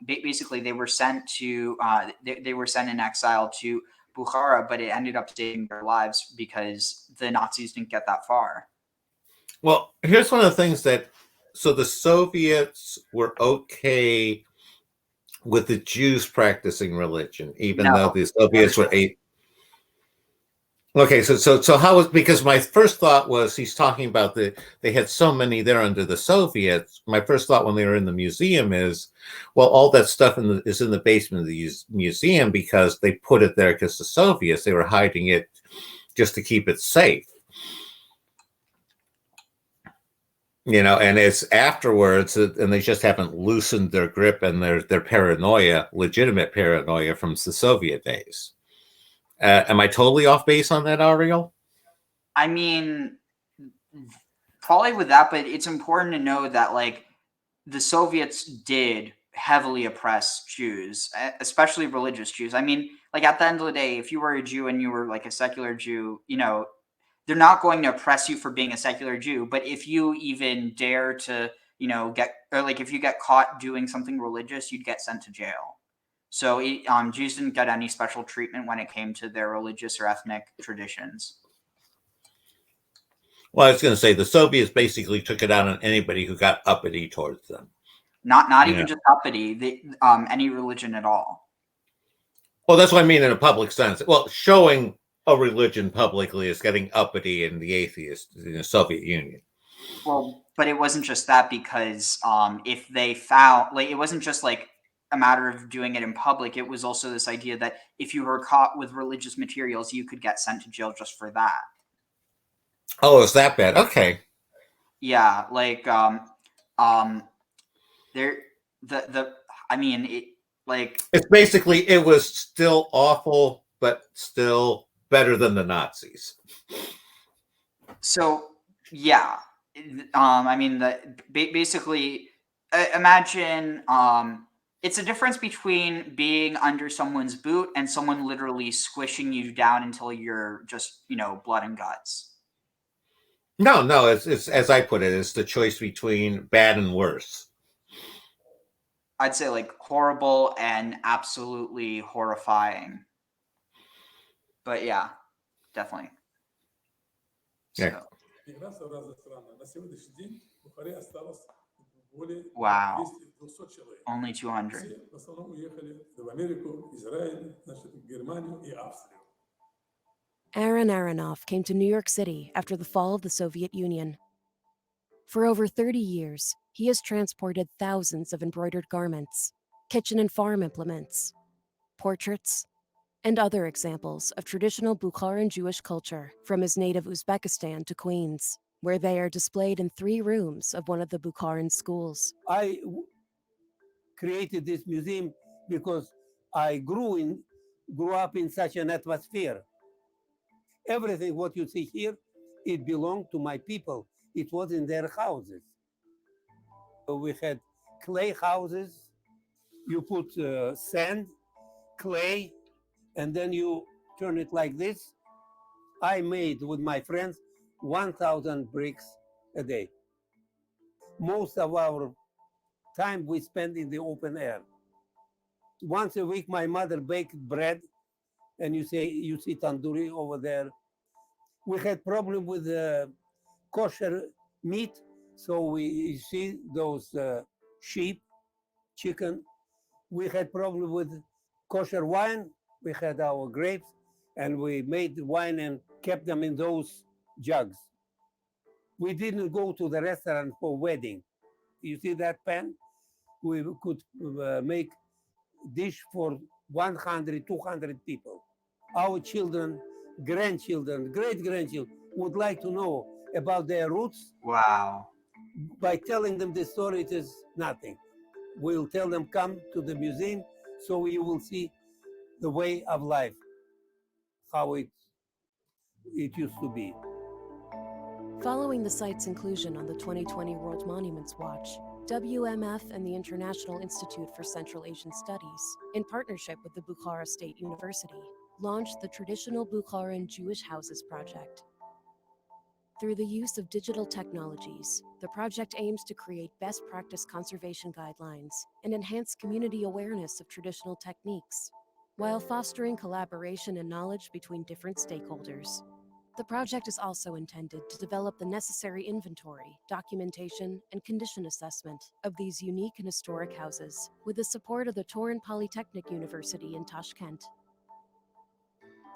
basically they were sent to they were sent in exile to Bukhara, but it ended up saving their lives because the Nazis didn't get that far. Well, here's one of the things so the Soviets were okay with the Jews practicing religion, even though the Soviets were Okay, so how was, because my first thought was he's talking about they had so many there under the Soviets. My first thought when they were in the museum is, well, all that stuff is in the basement of the museum because they put it there because the Soviets, they were hiding it just to keep it safe. And it's afterwards, and they just haven't loosened their grip and their paranoia, legitimate paranoia from the Soviet days. Am I totally off base on that, Ariel? I mean, probably with that, but it's important to know that like the Soviets did heavily oppress Jews, especially religious Jews. I mean, like at the end of the day, if you were a Jew and you were like a secular Jew, they're not going to oppress you for being a secular Jew. But if you even dare to, if you get caught doing something religious, you'd get sent to jail. So Jews didn't get any special treatment when it came to their religious or ethnic traditions. Well, I was going to say the Soviets basically took it out on anybody who got uppity towards them. Not even just uppity, any religion at all. Well, that's what I mean in a public sense. Well, showing a religion publicly is getting uppity in the atheists in the Soviet Union. Well, but it wasn't just that, because if they found, like, it wasn't just like a matter of doing it in public. It was also this idea that if you were caught with religious materials, you could get sent to jail just for that. Oh, is that bad? Okay. Yeah, like there I mean, it's basically, it was still awful, but still better than the Nazis. So yeah, I mean, basically, imagine it's a difference between being under someone's boot and someone literally squishing you down until you're just blood and guts. No, it's as I put it, it's the choice between bad and worse. I'd say like horrible and absolutely horrifying. But yeah, definitely. Yeah. Wow. Only 200. Aaron Aronoff came to New York City after the fall of the Soviet Union. For over 30 years, he has transported thousands of embroidered garments, kitchen and farm implements, portraits, and other examples of traditional Bukharan Jewish culture from his native Uzbekistan to Queens, where they are displayed in 3 rooms of one of the Bukharan schools. I created this museum because I grew up in such an atmosphere. Everything what you see here, it belonged to my people. It was in their houses. So we had clay houses. You put sand, clay, and then you turn it like this. I made with my friends 1,000 bricks a day. Most of our time we spend in the open air. Once a week, my mother baked bread, and you see tandoori over there. We had problem with kosher meat, so you see those sheep, chicken. We had problem with kosher wine. We had our grapes, and we made wine and kept them in those jugs. We didn't go to the restaurant for wedding. You see that pan? We could make dish for 100, 200 people. Our children, grandchildren, great-grandchildren would like to know about their roots. Wow. By telling them the story, it is nothing. We'll tell them, come to the museum so you will see the way of life, how it used to be. Following the site's inclusion on the 2020 World Monuments Watch, WMF and the International Institute for Central Asian Studies, in partnership with the Bukhara State University, launched the Traditional Bukharan Jewish Houses Project. Through the use of digital technologies, the project aims to create best practice conservation guidelines and enhance community awareness of traditional techniques. while fostering collaboration and knowledge between different stakeholders. The project is also intended to develop the necessary inventory, documentation, and condition assessment of these unique and historic houses, with the support of the Turin Polytechnic University in Tashkent.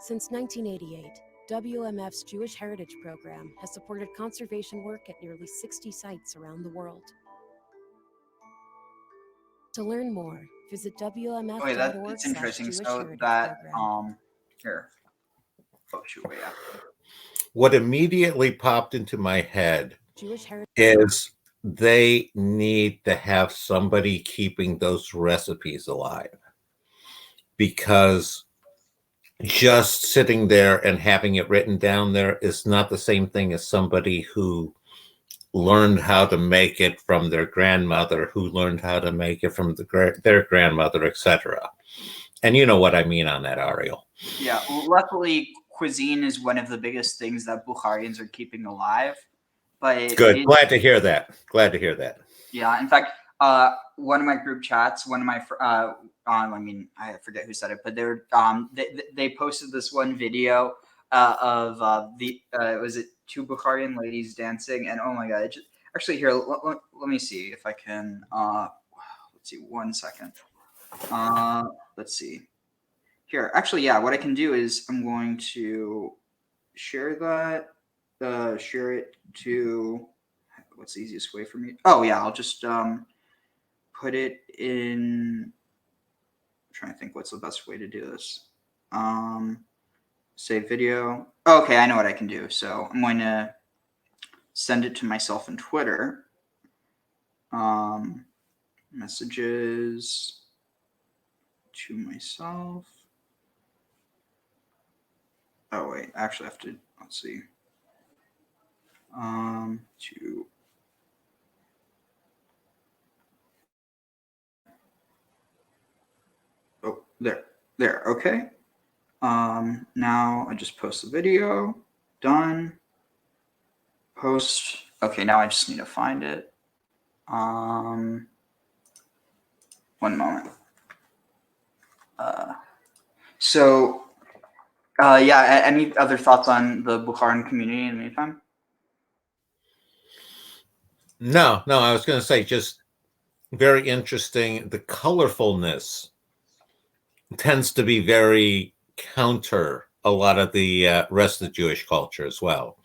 Since 1988, WMF's Jewish Heritage Program has supported conservation work at nearly 60 sites around the world. To learn more, visit Okay, wmf.org it's interesting. Jewish So Heritage that Program. here. Oh shoot, wait, yeah. What immediately popped into my head Jewish Heritage is they need to have somebody keeping those recipes alive, because just sitting there and having it written down there is not the same thing as somebody who learned how to make it from their grandmother, who learned how to make it from their grandmother, etc. And you know what I mean on that, Ariel. Yeah, well, luckily cuisine is one of the biggest things that Bukharians are keeping alive. But Good. Glad to hear that. Glad to hear that. Yeah, in fact, one of my group chats, one of my I mean, I forget who said it, but they posted this one video of was it two Bukharian ladies dancing, and oh my god, actually here, let me see if I can let's see, 1 second. Let's see here. Actually, yeah, what I can do is I'm going to share that, share it to, what's the easiest way for me? Oh yeah, I'll just put it in. I'm trying to think what's the best way to do this. Save video. Okay, I know what I can do. So I'm going to send it to myself in Twitter. Messages to myself. Oh wait, actually I have to, let's see. To there, okay. Now I just post the video, done. Post, okay, now I just need to find it. 1 moment. Yeah, any other thoughts on the Bukharan community in the meantime? No, I was going to say just very interesting. The colorfulness tends to be very counter a lot of the rest of the Jewish culture as well.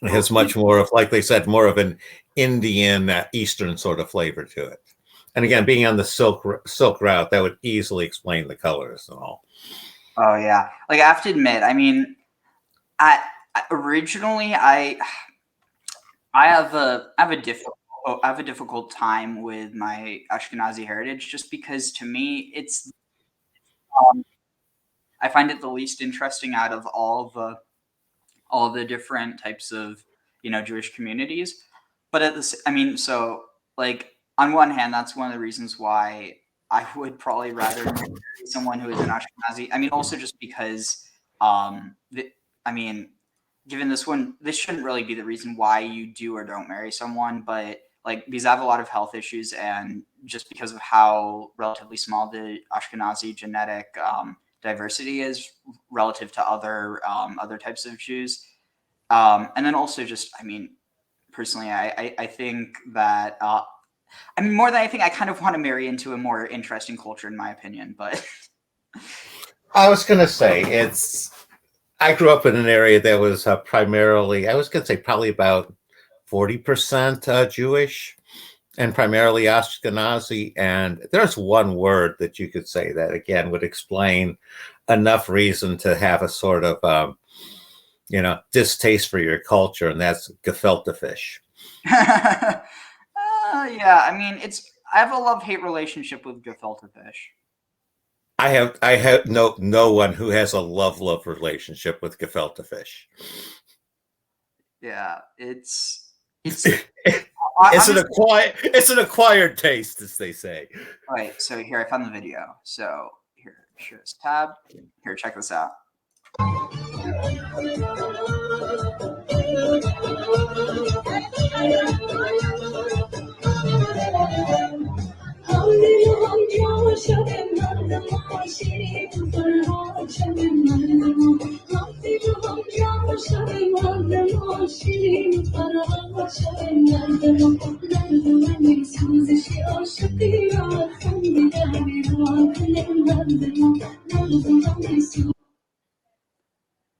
It has much more of, like they said, more of an Indian, Eastern sort of flavor to it. And again, being on the silk route, that would easily explain the colors and all. Oh yeah, like I have to admit, I mean, originally I have a difficult time with my Ashkenazi heritage, just because to me it's I find it the least interesting out of all the different types of Jewish communities. But I mean, so like on one hand, that's one of the reasons why I would probably rather marry someone who is an Ashkenazi. I mean, also just because I mean, given this shouldn't really be the reason why you do or don't marry someone, but like because I have a lot of health issues, and just because of how relatively small the Ashkenazi genetic diversity is relative to other types of Jews, and then also just, I mean, personally, I think that I mean, more than anything, I kind of want to marry into a more interesting culture, in my opinion. But I was going to say I grew up in an area that was primarily, I was going to say probably about 40% Jewish and primarily Ashkenazi. And there's one word that you could say that, again, would explain enough reason to have a sort of, distaste for your culture, and that's gefilte fish. Yeah, I mean, I have a love-hate relationship with gefilte fish. I have no one who has a love relationship with gefilte fish. Yeah, it's an acquired taste, as they say. All right, so here I found the video. So here, share this tab. Here, check this out.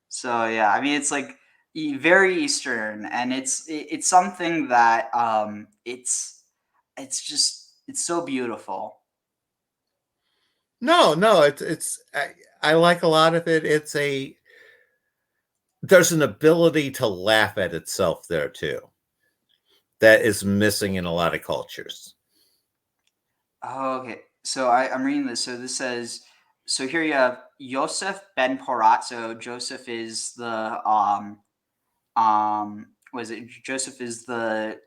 So yeah, I mean it's like very Eastern, and it's something that it's just it's so beautiful. No, I like a lot of it. There's an ability to laugh at itself there too that is missing in a lot of cultures. Oh, okay, so I'm reading this. So this says, so here you have Yosef ben Porat. So Joseph is the was it Joseph is the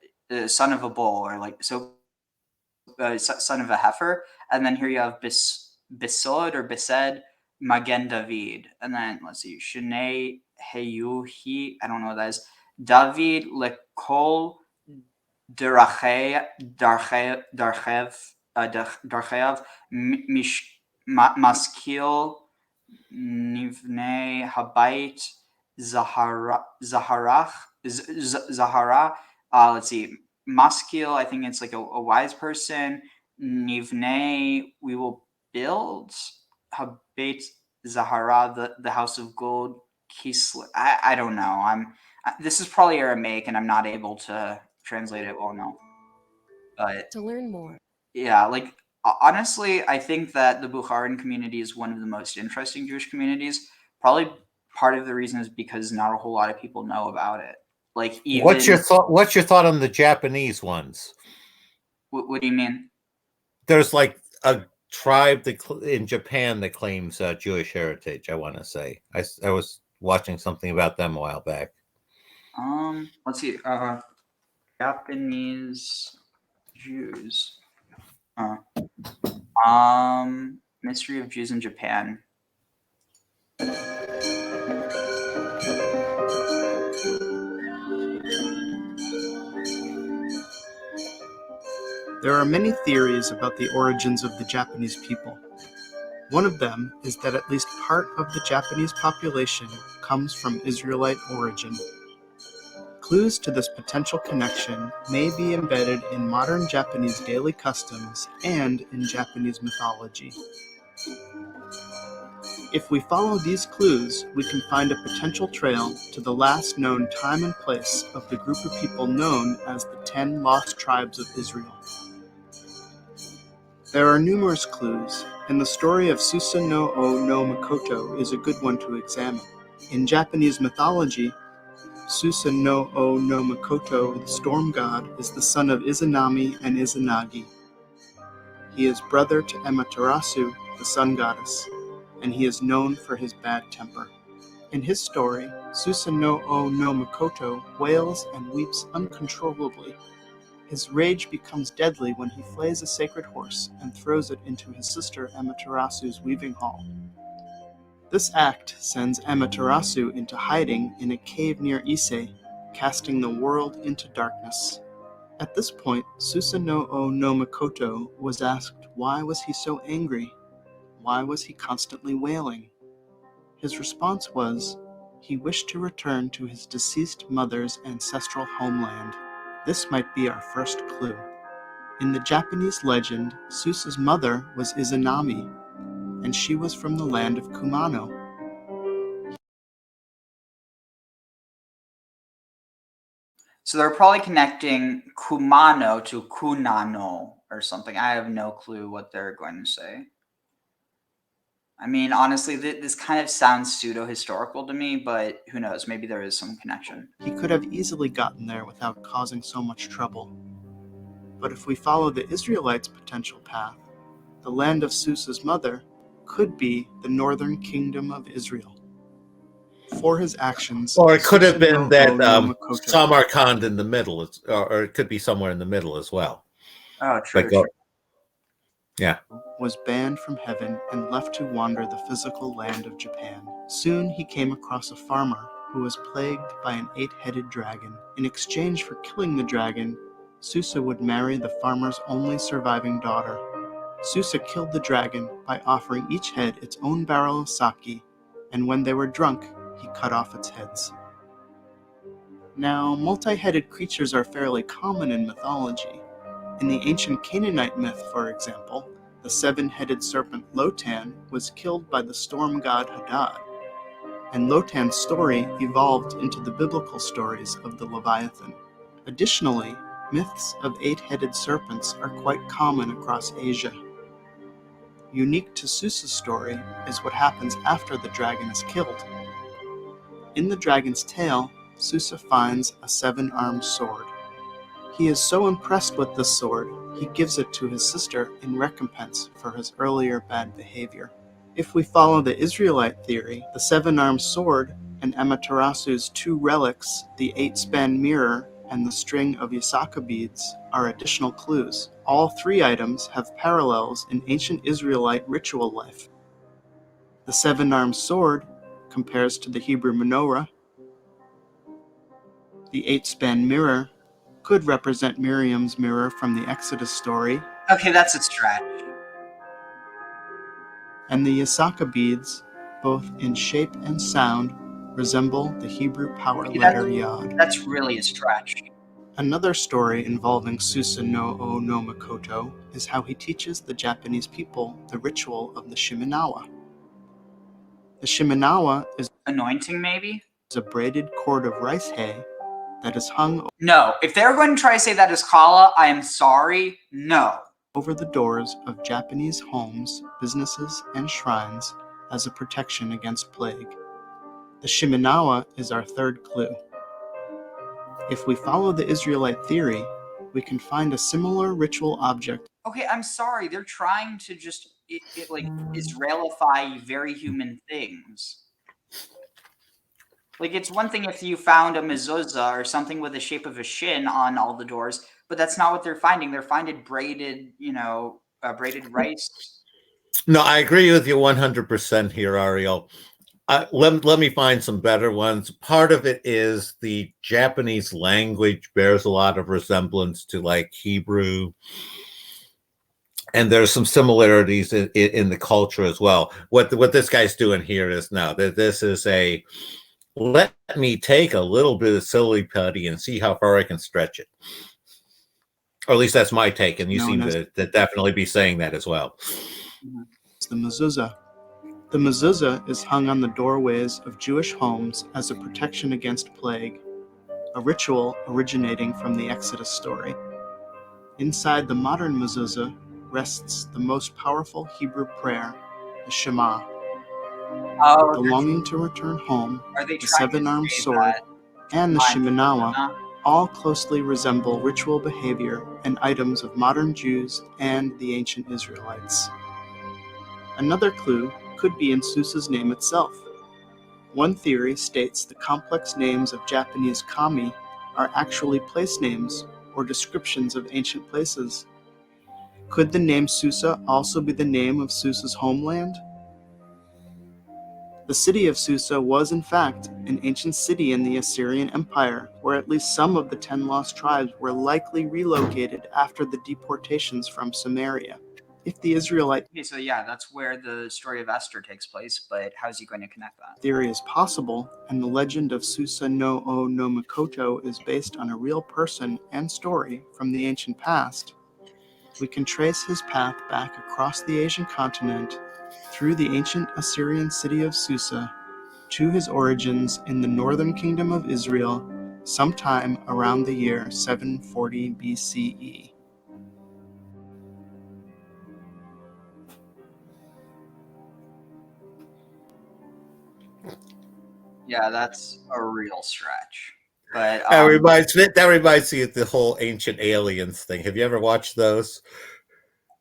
son of a bull, or like so son of a heifer, and then here you have Bisod or Bised Magen David, and then let's see, Shnei Heyuhi, I don't know what that is. David Lekol Darchev Maskil Nivnei Habayit Zahara. Let's see. Maskil, I think it's like a wise person. Nivnei, we will build. Habayit Zahara, the house of gold. Kislev, I don't know. This is probably Aramaic, and I'm not able to translate it well enough. But To learn more, yeah, like honestly, I think that the Bukharan community is one of the most interesting Jewish communities. Probably part of the reason is because not a whole lot of people know about it. Like What's your even thought? What's your thought on the Japanese ones? what do you mean? There's like a tribe in Japan that claims Jewish heritage. I want to say I was watching something about them a while back. Let's see. Japanese Jews. Mystery of Jews in Japan. There are many theories about the origins of the Japanese people. One of them is that at least part of the Japanese population comes from Israelite origin. Clues to this potential connection may be embedded in modern Japanese daily customs and in Japanese mythology. If we follow these clues, we can find a potential trail to the last known time and place of the group of people known as the 10 Lost Tribes of Israel. There are numerous clues, and the story of Susa no O no Makoto is a good one to examine. In Japanese mythology, Susa no O no Makoto, the storm god, is the son of Izanami and Izanagi. He is brother to Amaterasu, the sun goddess, and he is known for his bad temper. In his story, Susa no O no Makoto wails and weeps uncontrollably. His rage becomes deadly when he flays a sacred horse and throws it into his sister Amaterasu's weaving hall. This act sends Amaterasu into hiding in a cave near Ise, casting the world into darkness. At this point, Susa no O no Makoto was asked why was he so angry? Why was he constantly wailing? His response was, he wished to return to his deceased mother's ancestral homeland. This might be our first clue. In the Japanese legend, Susa's mother was Izanami, and she was from the land of Kumano. So they're probably connecting Kumano to Kunano or something. I have no clue what they're going to say. I mean, honestly, this kind of sounds pseudo-historical to me, but who knows? Maybe there is some connection. He could have easily gotten there without causing so much trouble. But if we follow the Israelites' potential path, the land of Susa's mother could be the northern kingdom of Israel. For his actions, Or it could have Susa been no that O no Makoto Samarkand in the middle, or it could be somewhere in the middle as well. Oh, true. Like, yeah. was banned from heaven and left to wander the physical land of Japan. Soon he came across a farmer who was plagued by an 8-headed dragon. In exchange for killing the dragon, Susa would marry the farmer's only surviving daughter. Susa killed the dragon by offering each head its own barrel of sake, and when they were drunk, he cut off its heads. Now, multi-headed creatures are fairly common in mythology. In the ancient Canaanite myth, for example, the seven-headed serpent Lotan was killed by the storm god Hadad, and Lotan's story evolved into the biblical stories of the Leviathan. Additionally, myths of eight-headed serpents are quite common across Asia. Unique to Susa's story is what happens after the dragon is killed. In the dragon's tail, Susa finds a seven-armed sword. He is so impressed with this sword, he gives it to his sister in recompense for his earlier bad behavior. If we follow the Israelite theory, the seven-armed sword and Amaterasu's two relics, the eight-span mirror and the string of Yasaka beads, are additional clues. All three items have parallels in ancient Israelite ritual life. The seven-armed sword compares to the Hebrew menorah. The eight-span mirror could represent Miriam's mirror from the Exodus story. Okay, that's a stretch. And the Yasaka beads, both in shape and sound, resemble the Hebrew power letter Yod. That's really a stretch. Another story involving Susa no O no Makoto is how he teaches the Japanese people the ritual of the Shimenawa. The Shimenawa is anointing, maybe? A braided cord of rice hay that is hung. No, if they're going to try to say that is kala, I am sorry, no. Over the doors of Japanese homes, businesses, and shrines as a protection against plague. The Shimenawa is our third clue. If we follow the Israelite theory, we can find a similar ritual object. Okay, I'm sorry, they're trying to just like Israelify very human things. Like, it's one thing if you found a mezuzah or something with the shape of a shin on all the doors, but that's not what they're finding. They're finding braided, braided rice. No, I agree with you 100% here, Ariel. Let me find some better ones. Part of it is the Japanese language bears a lot of resemblance to like Hebrew. And there's some similarities in the culture as well. What this guy's doing here is now that this is a let me take a little bit of silly putty and see how far I can stretch it. Or at least that's my take, and you seem to definitely be saying that as well. It's the mezuzah. The mezuzah is hung on the doorways of Jewish homes as a protection against plague, a ritual originating from the Exodus story. Inside the modern mezuzah rests the most powerful Hebrew prayer, the Shema. The longing to return home, the seven-armed sword, and the Shimenawa all closely resemble ritual behavior and items of modern Jews and the ancient Israelites. Another clue could be in Susa's name itself. One theory states the complex names of Japanese kami are actually place names or descriptions of ancient places. Could the name Susa also be the name of Susa's homeland? The city of Susa was, in fact, an ancient city in the Assyrian Empire, where at least some of the 10 lost tribes were likely relocated after the deportations from Samaria. If the Israelite Okay, so yeah, that's where the story of Esther takes place, but how's he going to connect that? Theory is possible, and the legend of Susa no O no Makoto is based on a real person and story from the ancient past, we can trace his path back across the Asian continent through the ancient Assyrian city of Susa to his origins in the northern kingdom of Israel sometime around the year 740 BCE. Yeah, that's a real stretch. But that reminds me of the whole Ancient Aliens thing. Have you ever watched those?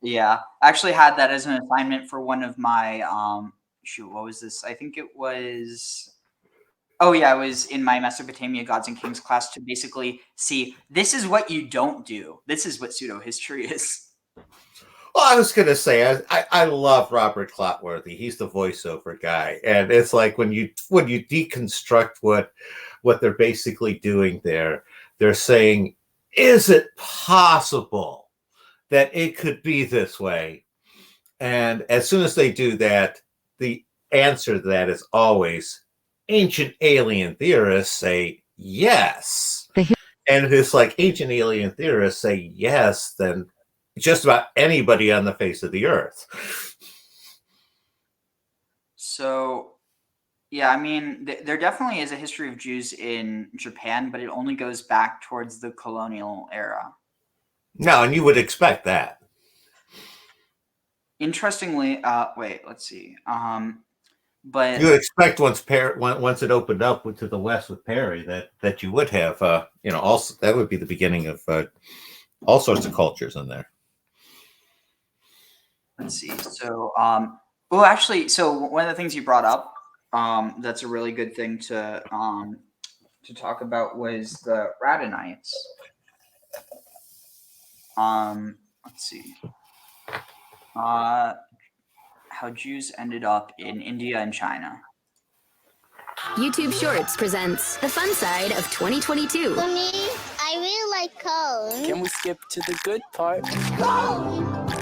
Yeah, I actually had that as an assignment for one of my what was this? I think it was it was in my Mesopotamia Gods and Kings class to basically see this is what you don't do. This is what pseudo history is. Well, I was going to say, I love Robert Clotworthy. He's the voiceover guy. And it's like when you deconstruct what they're basically doing there, they're saying, is it possible that it could be this way? And as soon as they do that, the answer to that is always ancient alien theorists say, yes. And if it's like ancient alien theorists say yes, then just about anybody on the face of the earth. So, yeah, I mean, there definitely is a history of Jews in Japan, but it only goes back towards the colonial era. No, and you would expect that. Interestingly, wait, let's see. But You would expect once it opened up to the west with Perry that you would have, also that would be the beginning of all sorts of cultures in there. let's see. So, well, actually, so one of the things you brought up, that's a really good thing to talk about was the Radhanites. Let's see. How Jews ended up in India and China. YouTube Shorts presents the fun side of 2022. For me, I really like cones. Can we skip to the good part? Cones!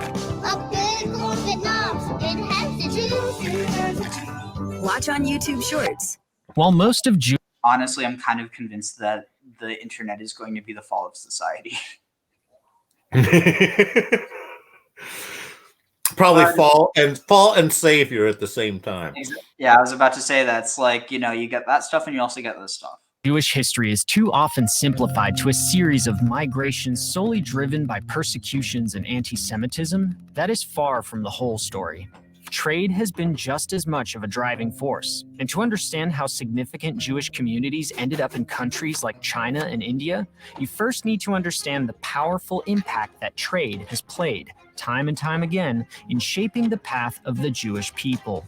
Up good cones Vietnam. It has the juice. Watch on YouTube Shorts. While most of Jews... Honestly, I'm kind of convinced that the internet is going to be the fall of society. Probably fall and savior at the same time. Yeah, I was about to say that. It's like, you get that stuff and you also get this stuff. Jewish history is too often simplified to a series of migrations solely driven by persecutions and anti-Semitism. That is far from the whole story. Trade has been just as much of a driving force. And to understand how significant Jewish communities ended up in countries like China and India, you first need to understand the powerful impact that trade has played, time and time again, in shaping the path of the Jewish people.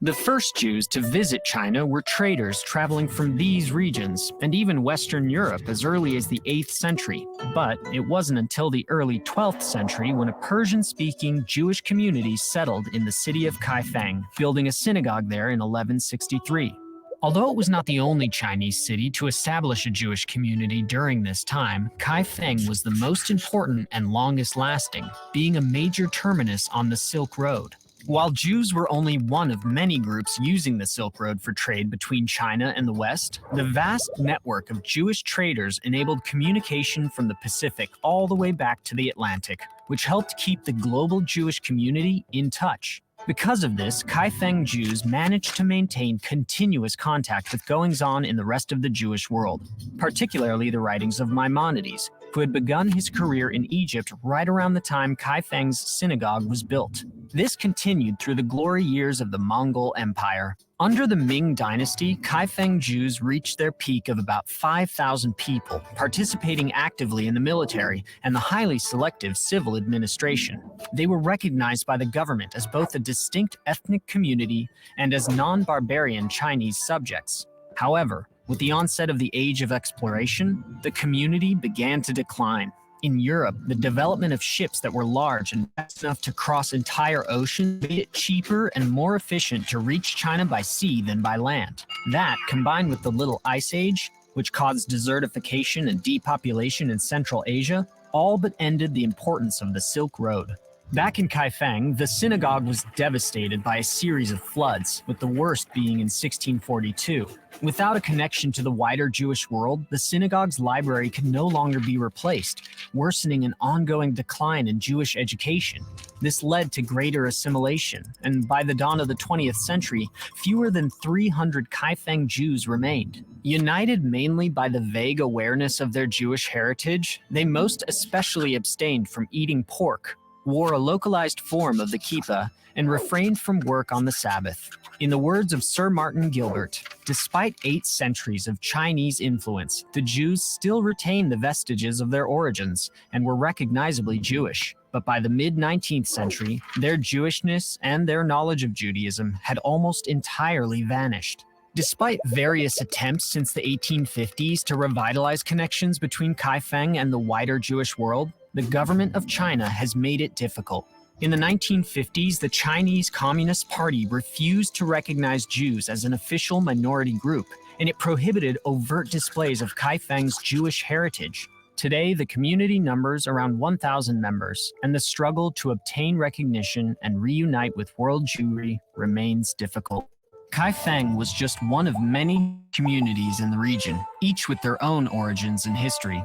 The first Jews to visit China were traders traveling from these regions, and even Western Europe as early as the 8th century. But it wasn't until the early 12th century when a Persian-speaking Jewish community settled in the city of Kaifeng, building a synagogue there in 1163. Although it was not the only Chinese city to establish a Jewish community during this time, Kaifeng was the most important and longest lasting, being a major terminus on the Silk Road. While Jews were only one of many groups using the Silk Road for trade between China and the West, the vast network of Jewish traders enabled communication from the Pacific all the way back to the Atlantic, which helped keep the global Jewish community in touch. Because of this, Kaifeng Jews managed to maintain continuous contact with goings-on in the rest of the Jewish world, particularly the writings of Maimonides, who had begun his career in Egypt right around the time Kaifeng's synagogue was built. This continued through the glory years of the Mongol Empire. Under the Ming Dynasty, Kaifeng Jews reached their peak of about 5,000 people, participating actively in the military and the highly selective civil administration. They were recognized by the government as both a distinct ethnic community and as non-barbarian Chinese subjects. However, with the onset of the Age of Exploration, the community began to decline. In Europe, the development of ships that were large and fast enough to cross entire oceans made it cheaper and more efficient to reach China by sea than by land. That, combined with the Little Ice Age, which caused desertification and depopulation in Central Asia, all but ended the importance of the Silk Road. Back in Kaifeng, the synagogue was devastated by a series of floods, with the worst being in 1642. Without a connection to the wider Jewish world, the synagogue's library could no longer be replaced, worsening an ongoing decline in Jewish education. This led to greater assimilation, and by the dawn of the 20th century, fewer than 300 Kaifeng Jews remained. United mainly by the vague awareness of their Jewish heritage, they most especially abstained from eating pork, wore a localized form of the kippah, and refrained from work on the Sabbath. In the words of Sir Martin Gilbert, despite 8 centuries of Chinese influence, the Jews still retained the vestiges of their origins and were recognizably Jewish. But by the mid-19th century, their Jewishness and their knowledge of Judaism had almost entirely vanished. Despite various attempts since the 1850s to revitalize connections between Kaifeng and the wider Jewish world, the government of China has made it difficult. In the 1950s, the Chinese Communist Party refused to recognize Jews as an official minority group, and it prohibited overt displays of Kaifeng's Jewish heritage. Today, the community numbers around 1,000 members, and the struggle to obtain recognition and reunite with world Jewry remains difficult. Kaifeng was just one of many communities in the region, each with their own origins and history.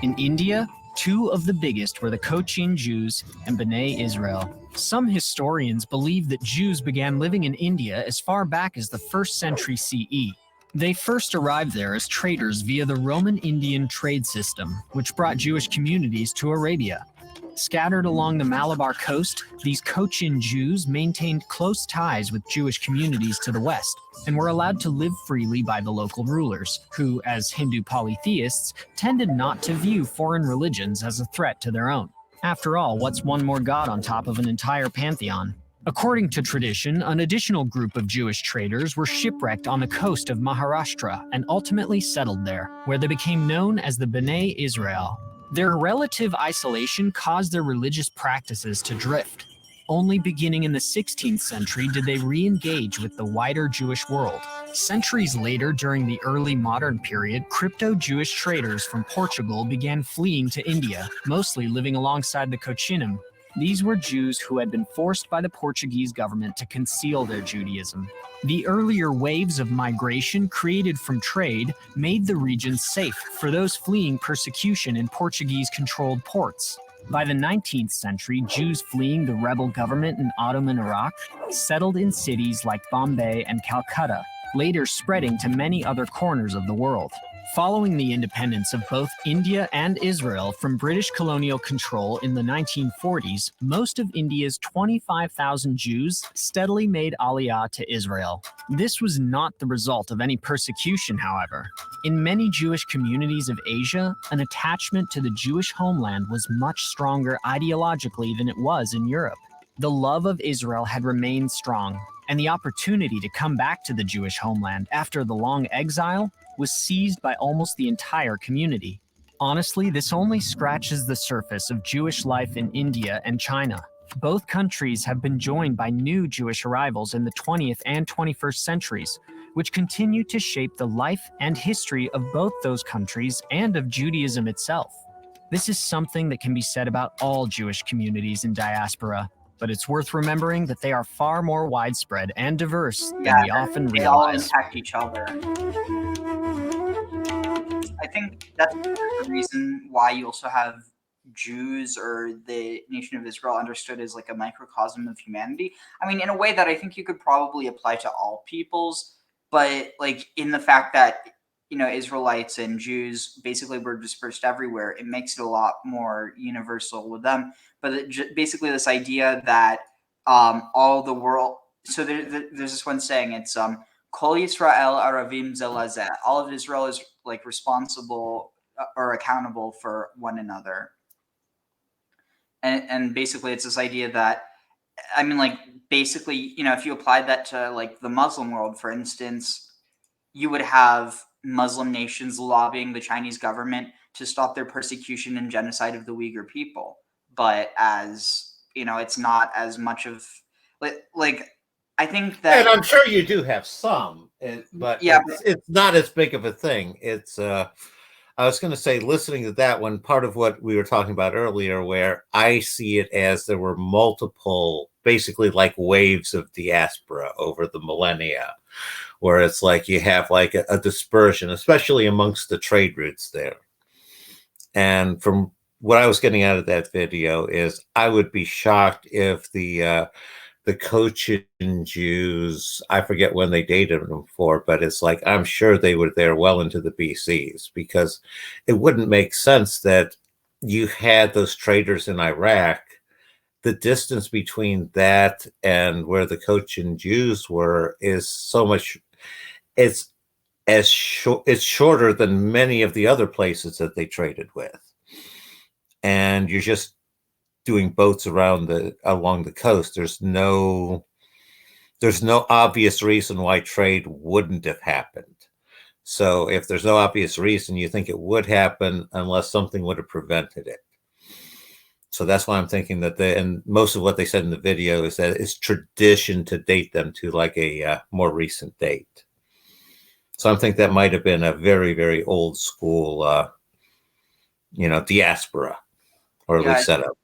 In India, two of the biggest were the Cochin Jews and B'nai Israel. Some historians believe that Jews began living in India as far back as the 1st century CE. They first arrived there as traders via the Roman Indian trade system, which brought Jewish communities to Arabia. Scattered along the Malabar coast, these Cochin Jews maintained close ties with Jewish communities to the west and were allowed to live freely by the local rulers, who, as Hindu polytheists, tended not to view foreign religions as a threat to their own. After all, what's one more god on top of an entire pantheon? According to tradition, an additional group of Jewish traders were shipwrecked on the coast of Maharashtra and ultimately settled there, where they became known as the B'nai Israel. Their relative isolation caused their religious practices to drift. Only beginning in the 16th century did they re-engage with the wider Jewish world. Centuries later, during the early modern period, crypto-Jewish traders from Portugal began fleeing to India, mostly living alongside the Cochinim. These were Jews who had been forced by the Portuguese government to conceal their Judaism. The earlier waves of migration created from trade made the region safe for those fleeing persecution in Portuguese-controlled ports. By the 19th century, Jews fleeing the rebel government in Ottoman Iraq settled in cities like Bombay and Calcutta, later spreading to many other corners of the world. Following the independence of both India and Israel from British colonial control in the 1940s, most of India's 25,000 Jews steadily made Aliyah to Israel. This was not the result of any persecution, however. In many Jewish communities of Asia, an attachment to the Jewish homeland was much stronger ideologically than it was in Europe. The love of Israel had remained strong, and the opportunity to come back to the Jewish homeland after the long exile was seized by almost the entire community. Honestly, this only scratches the surface of Jewish life in India and China. Both countries have been joined by new Jewish arrivals in the 20th and 21st centuries, which continue to shape the life and history of both those countries and of Judaism itself. This is something that can be said about all Jewish communities in diaspora, but it's worth remembering that they are far more widespread and diverse than we often they all realize. impact each other. I think that's the reason why you also have Jews or the nation of Israel understood as like a microcosm of humanity. I mean, in a way that I think you could probably apply to all peoples, but like in the fact that, you know, Israelites and Jews basically were dispersed everywhere, it makes it a lot more universal with them. But basically this idea that all the world, so there's this one saying, it's Kol Yisrael Aravim Zelazeh. All of Israel is like responsible or accountable for one another. And basically it's this idea that, I mean, like basically, you know, if you applied that to like the Muslim world, for instance, you would have Muslim nations lobbying the Chinese government to stop their persecution and genocide of the Uyghur people. But as, you know, it's not as much of like I think that, and I'm sure you do have some, but yeah, it's not as big of a thing. It's I was going to say, listening to that one, part of what we were talking about earlier, where I see it as there were multiple, basically like waves of diaspora over the millennia, where it's like you have like a dispersion, especially amongst the trade routes there. And from what I was getting out of that video is I would be shocked if the Cochin Jews, I forget when they dated them for, but it's like, I'm sure they were there well into the BCs, because it wouldn't make sense that you had those traders in Iraq. The distance between that and where the Cochin Jews were is so much, it's shorter than many of the other places that they traded with. And you're just doing boats along the coast. There's no obvious reason why trade wouldn't have happened. So if there's no obvious reason, you think it would happen unless something would have prevented it. So that's why I'm thinking that and most of what they said in the video is that it's tradition to date them to like a more recent date. So I think that might have been a very, very old school diaspora, or at Yeah, least set up.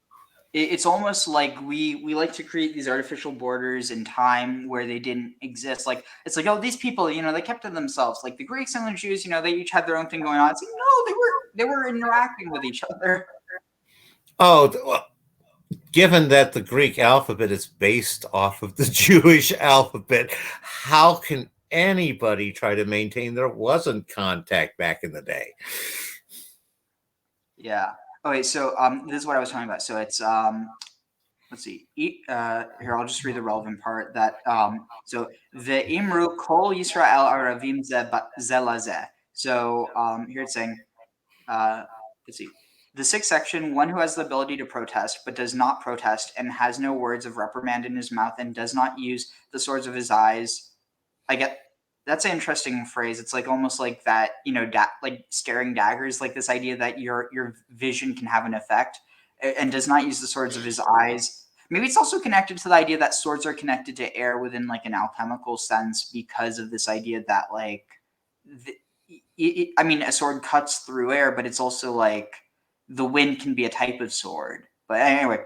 it's almost like we like to create these artificial borders in time where they didn't exist. Like it's like, oh, these people, they kept to themselves. Like the Greeks and the Jews, they each had their own thing going on. It's like, no, they were interacting with each other. Oh, well, given that the Greek alphabet is based off of the Jewish alphabet, how can anybody try to maintain there wasn't contact back in the day? Yeah. Okay, so this is what I was talking about. So it's let's see. Here, I'll just read the relevant part. That so the Imru Kol Yisrael Aravim Zelazeh. So here it's saying, let's see. The sixth section: one who has the ability to protest but does not protest and has no words of reprimand in his mouth and does not use the swords of his eyes. I get that's an interesting phrase. It's like almost like that, like staring daggers, like this idea that your vision can have an effect, and does not use the swords of his eyes. Maybe it's also connected to the idea that swords are connected to air within like an alchemical sense because of this idea that like, I mean, a sword cuts through air, but it's also like the wind can be a type of sword. But anyway,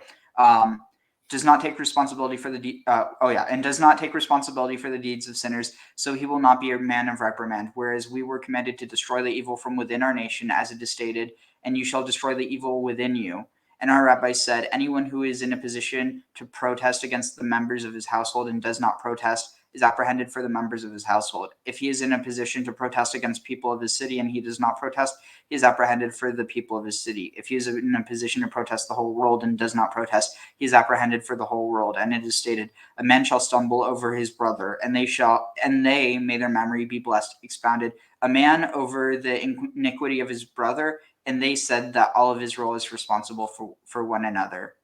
does not take responsibility for the and does not take responsibility for the deeds of sinners, so he will not be a man of reprimand. Whereas we were commanded to destroy the evil from within our nation, as it is stated, and you shall destroy the evil within you. And our rabbi said, anyone who is in a position to protest against the members of his household and does not protest is apprehended for the members of his household. If he is in a position to protest against people of his city and he does not protest, he is apprehended for the people of his city. If he is in a position to protest the whole world and does not protest, he is apprehended for the whole world. And it is stated, a man shall stumble over his brother, and they may their memory be blessed, expounded, a man over the iniquity of his brother, and they said that all of Israel is responsible for one another.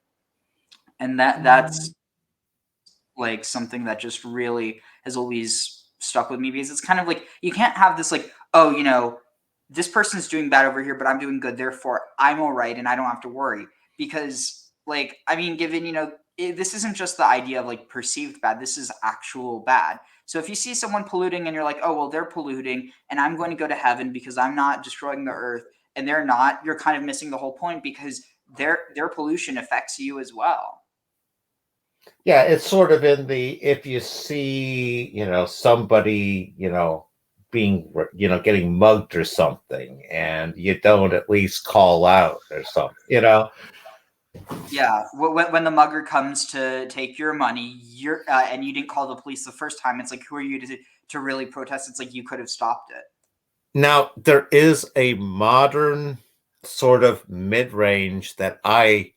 And that's like something that just really has always stuck with me, because it's kind of like you can't have this like, oh, this person's doing bad over here, but I'm doing good, therefore I'm all right and I don't have to worry. Because like, I mean, given, this isn't just the idea of like perceived bad, this is actual bad. So if you see someone polluting and you're like, oh, well, they're polluting and I'm going to go to heaven because I'm not destroying the earth, and they're not, you're kind of missing the whole point, because their pollution affects you as well. Yeah, it's sort of in the, if you see, somebody, being, getting mugged or something, and you don't at least call out or something, Yeah, when the mugger comes to take your money, and you didn't call the police the first time, it's like, who are you to really protest? It's like you could have stopped it. Now, there is a modern sort of mid-range that I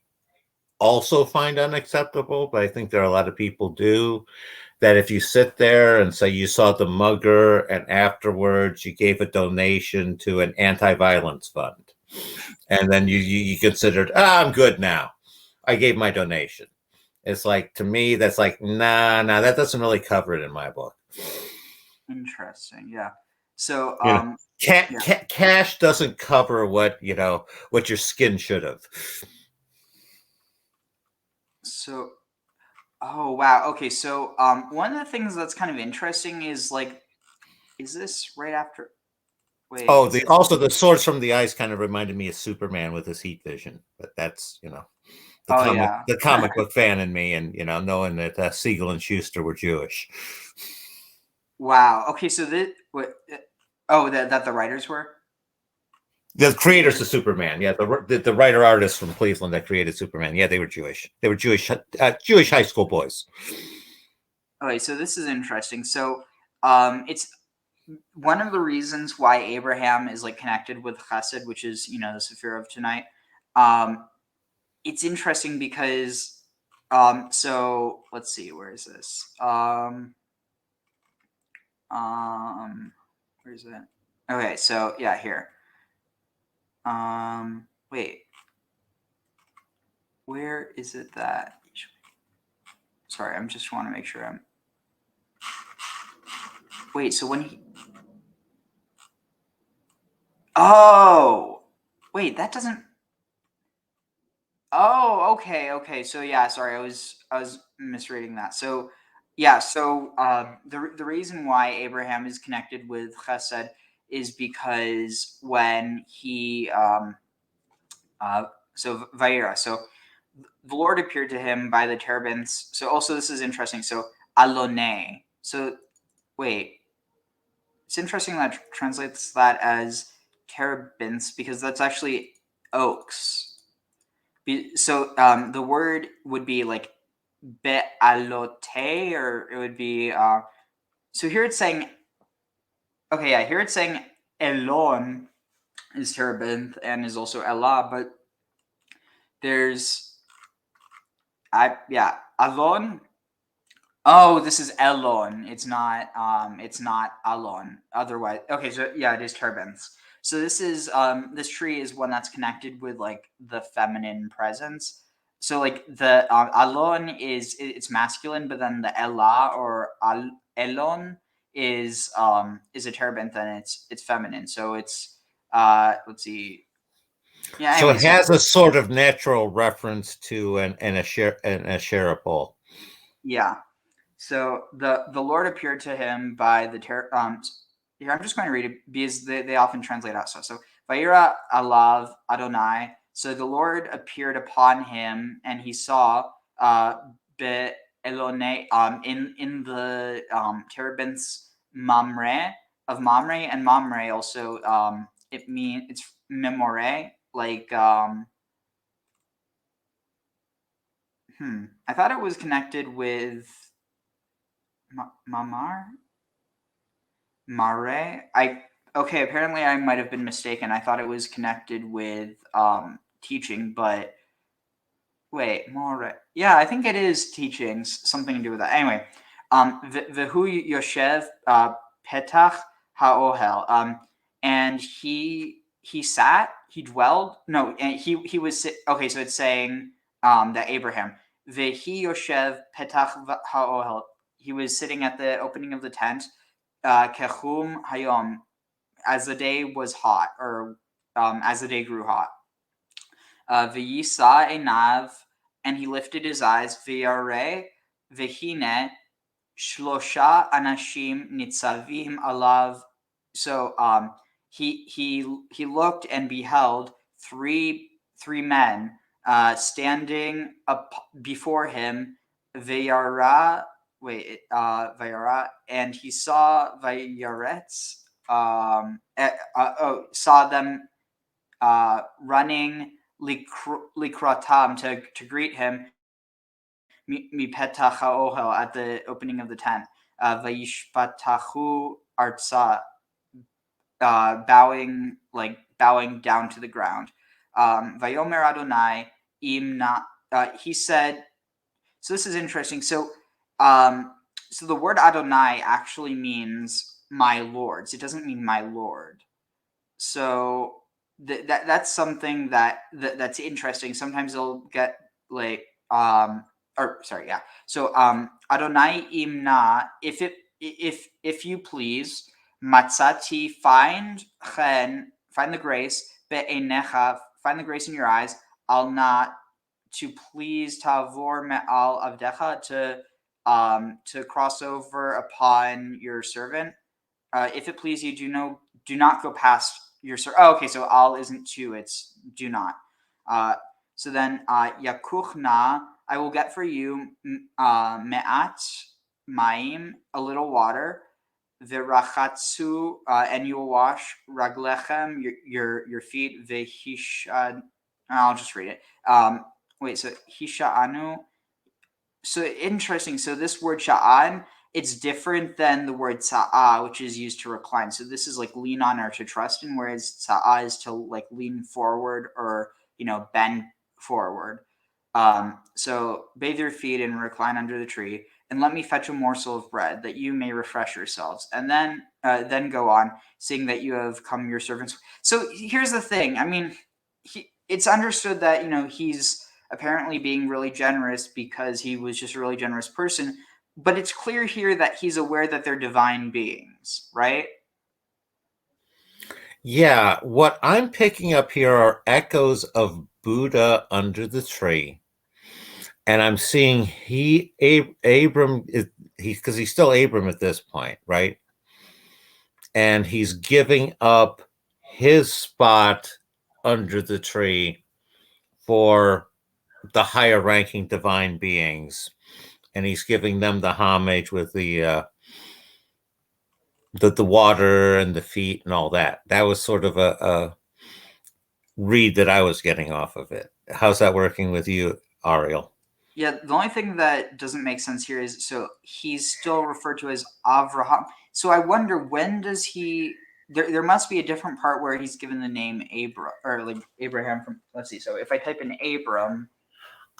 also find unacceptable, but I think there are a lot of people do, that if you sit there and say you saw the mugger and afterwards you gave a donation to an anti-violence fund, and then you considered, I'm good now, I gave my donation. It's like, to me, that's like, nah, that doesn't really cover it in my book. Interesting. Yeah. So, cash doesn't cover what your skin should have. So, oh wow. Okay. So, one of the things that's kind of interesting is like, is this right after? Wait. Oh, the swords from the eyes kind of reminded me of Superman with his heat vision, but that's the comic book fan in me, and knowing that Siegel and Schuster were Jewish. Wow. Okay. So that the writers were. The creators of Superman, yeah, the writer artist from Cleveland that created Superman, yeah, they were Jewish. They were Jewish high school boys. Okay, so this is interesting. So, it's one of the reasons why Abraham is like connected with Chesed, which is the Sephir of tonight. It's interesting because, so let's see, where is this? Where is it? Okay, so yeah, here. Wait, where is it that? Sorry, I'm just want to make sure I'm. Wait, so when he. Oh, wait, that doesn't. Oh, okay. So yeah, sorry, I was misreading that. So yeah, so the reason why Abraham is connected with Chesed is because when he So Vaira. So the Lord appeared to him by the terebinths. So also this is interesting. So alone. So wait, it's interesting that translates that as terebinths because that's actually oaks. So the word would be like bealote, or it would be. So here it's saying. Okay, yeah, here it's saying Elon is terebinth and is also Elah, but there's Alon. Oh, this is Elon. It's not Alon. Otherwise, okay, so yeah, it is terebinths. So this is this tree is one that's connected with like the feminine presence. So like the Alon it's masculine, but then the Elah or Elon is a terebinth and it's feminine. So it's let's see. Yeah, So it anyways, yeah. has a sort of natural reference to an Asherah pole. Yeah. So the Lord appeared to him by the here I'm just going to read it because they often translate out so Vayira alav Adonai. So the Lord appeared upon him, and he saw be Elone in the terebinths Mamre of Mamre, and Mamre also it's memore, like I thought it was connected with Mamar? Mare? Okay, apparently I might have been mistaken. I thought it was connected with teaching, but wait, More. Yeah, I think it is teachings, something to do with that. Anyway, Vehu Yoshev Petach Haohel. And he sat, he dwelled. No, and he was okay, so it's saying that Abraham Vehi Yoshev Petach Haohel. He was sitting at the opening of the tent. Kechum Hayom, as the day was hot, or as the day grew hot. V'yisa enav, and he lifted his eyes. V'yare v'hine shlosha anashim nitzavim alav. So he looked and beheld three men standing up before him. Vayara Vayara, and he saw Vayaretz. Saw them running likratam to greet him. Mi petach haohel, at the opening of the tent. Vayishpatachu artsa, bowing down to the ground. Vayomer Adonai imna. He said. So this is interesting. So the word Adonai actually means my lords. It doesn't mean my lord. So that's something that's interesting. Sometimes they'll get like So Adonai imna, if you please, matzati, find the grace, be'enecha, find the grace in your eyes, al not, to please, tavor me'al avdecha, to cross over upon your servant. If it please you, do not go past your servant. Oh, okay, so al isn't to, it's do not. So then yakuchna, I will get for you me'at maim, a little water. Virachatsu, and you will wash raglechem, your feet. Vehishad, I'll just read it. Wait, so hisha'anu. So interesting. So this word sha'an, it's different than the word sa'a, which is used to recline. So this is like lean on or to trust in, whereas sa'a is to like lean forward or bend forward. So bathe your feet and recline under the tree, and let me fetch a morsel of bread that you may refresh yourselves, and then go on, seeing that you have come your servants. So here's the thing. I mean, it's understood that he's apparently being really generous because he was just a really generous person, but it's clear here that he's aware that they're divine beings, right? Yeah, what I'm picking up here are echoes of Buddha under the tree. And I'm seeing Abram, because he's still Abram at this point, right? And he's giving up his spot under the tree for the higher ranking divine beings, and he's giving them the homage with the water and the feet and all that. That was sort of a read that I was getting off of it. How's that working with you, Ariel? Yeah, the only thing that doesn't make sense here is, so he's still referred to as Avraham. So I wonder, when does he? There must be a different part where he's given the name Abraham from. Let's see. So if I type in Abram,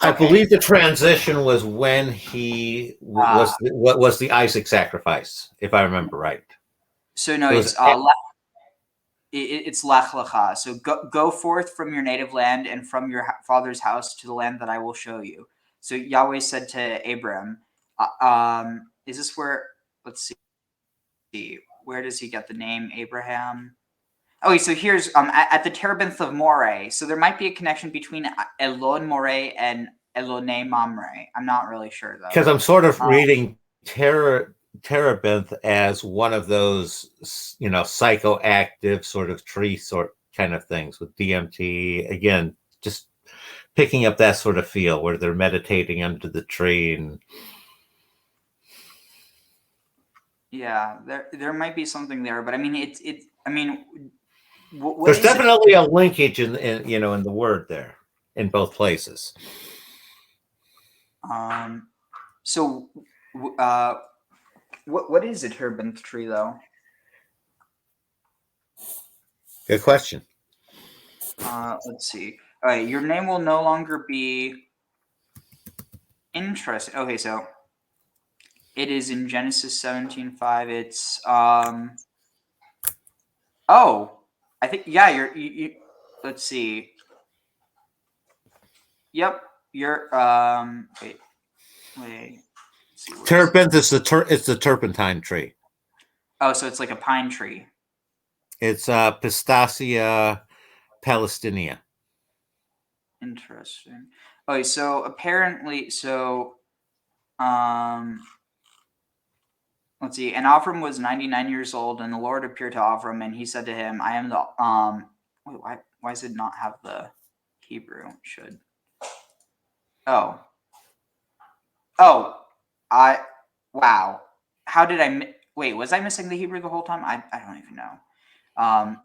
I okay. believe the transition was when he was what was the Isaac sacrifice, if I remember right. So no, it's Lech Lecha. So go forth from your native land and from your father's house to the land that I will show you. So Yahweh said to Abram, is this where? Let's see. Where does he get the name Abraham? Okay, so here's at the Terebinth of Moreh. So there might be a connection between Elon Moreh and Elone Mamre. I'm not really sure though. Because I'm sort of reading Terebinth as one of those, psychoactive sort of tree sort kind of things with DMT. Again, just picking up that sort of feel where they're meditating under the tree. And yeah, there might be something there, but I mean, there's definitely a linkage in the word there in both places. So, what is a terebinth tree though? Good question. Let's see. All right, your name will no longer be interesting. Okay, so it is in Genesis 17:5. It's oh, I think you let's see. Yep, you're wait. Terebinth is it's the turpentine tree. Oh, so it's like a pine tree. It's Pistacia palestinia. Interesting. Okay, so apparently, let's see. And Avram was 99 years old, and the Lord appeared to Avram, and he said to him, "I am the Wait, why does it not have the Hebrew? It should. Oh, wow. How did I wait? Was I missing the Hebrew the whole time? I don't even know. All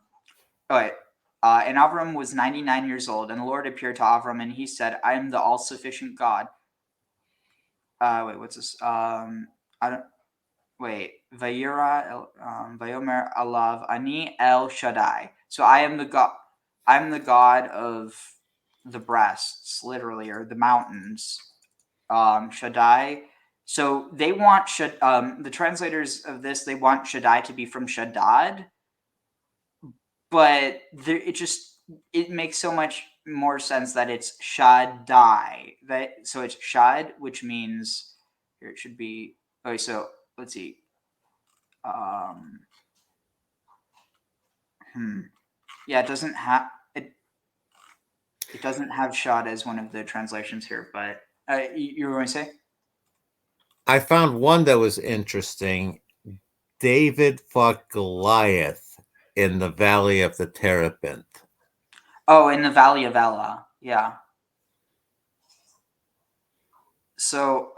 right. And Avram was 99 years old, and the Lord appeared to Avram, and he said, "I am the all-sufficient God." Wait, what's this? I don't. Wait, Vayira, Vayomer Alav Ani El Shaddai. So I am the God. I'm the God of the breasts, literally, or the mountains. Shaddai. So they want the translators of this. They want Shaddai to be from Shaddad, but it makes so much more sense that it's Shaddai. So it's Shad, which means here it should be. Okay, so let's see. Yeah, it doesn't have it. It doesn't have Shad as one of the translations here, but you were going to say? I found one that was interesting. David fought Goliath in the Valley of the Terebinth. Oh, in the Valley of Elah, yeah. So,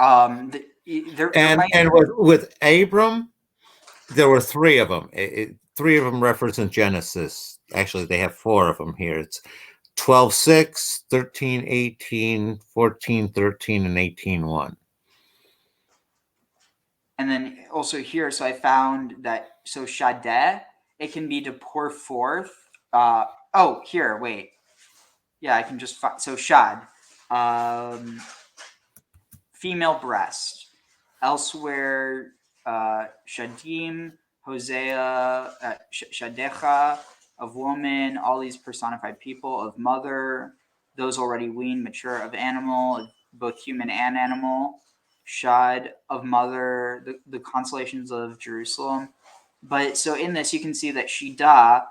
with Abram, there were three of them. Three of them represent Genesis. Actually, they have four of them here. It's 12:6, 13:18, 14:13, and 18:1. And then also here, so I found that Shadeh, it can be to pour forth. Here, wait. Yeah, I can just find Shad, female breast. Elsewhere, Shadim, Hosea, Shadecha, of woman, all these personified people, of mother, those already weaned, mature, of animal, both human and animal, Shad, of mother, the consolations of Jerusalem. But so in this, you can see that Shida,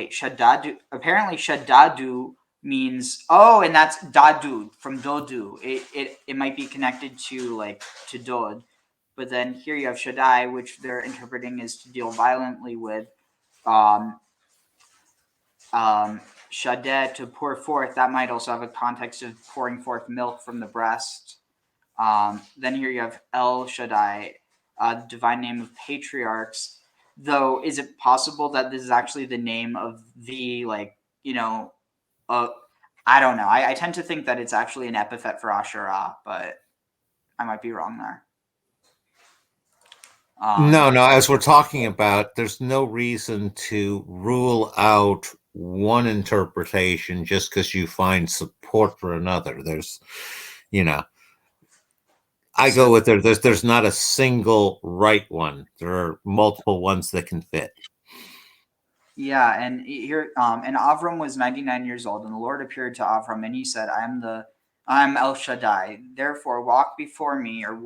Shaddadu, apparently Shaddadu means, and that's Dadu from Dodu. It might be connected to Dod, but then here you have Shaddai, which they're interpreting as to deal violently with. Shadeh, to pour forth, that might also have a context of pouring forth milk from the breast. Then here you have El Shaddai, the divine name of patriarchs. Though, is it possible that this is actually the name of the, like, I don't know. I tend to think that it's actually an epithet for Asherah, but I might be wrong there. No, as we're talking about, there's no reason to rule out one interpretation just because you find support for another. There's, I go with there's not a single right one. There are multiple ones that can fit. Yeah, and here, and Avram was 99 years old, and the Lord appeared to Avram, and he said, I'm El Shaddai. Therefore, walk before me, or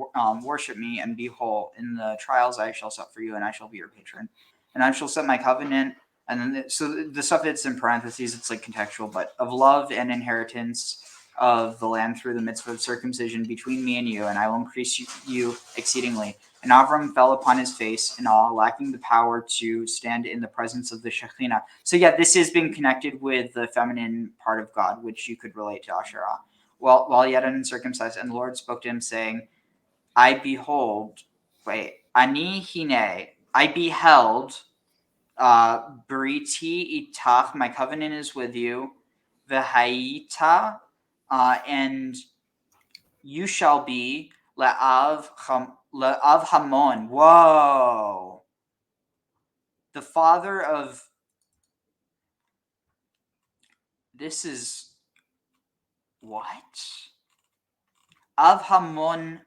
worship me, and be whole. In the trials I shall set for you, and I shall be your patron. And I shall set my covenant. And then, so the stuff that's in parentheses, it's like contextual, but of love and inheritance of the land through the mitzvah of circumcision between me and you, and I will increase you exceedingly. And Avram fell upon his face in awe, lacking the power to stand in the presence of the Shekhinah. So yeah, this is being connected with the feminine part of God, which you could relate to Asherah. While yet uncircumcised, and the Lord spoke to him, saying, Ani hine, I beheld, Briti itach, my covenant is with you, V'haita, and you shall be Le'av Hamon. Whoa. The father of... This is... What? Av Hamon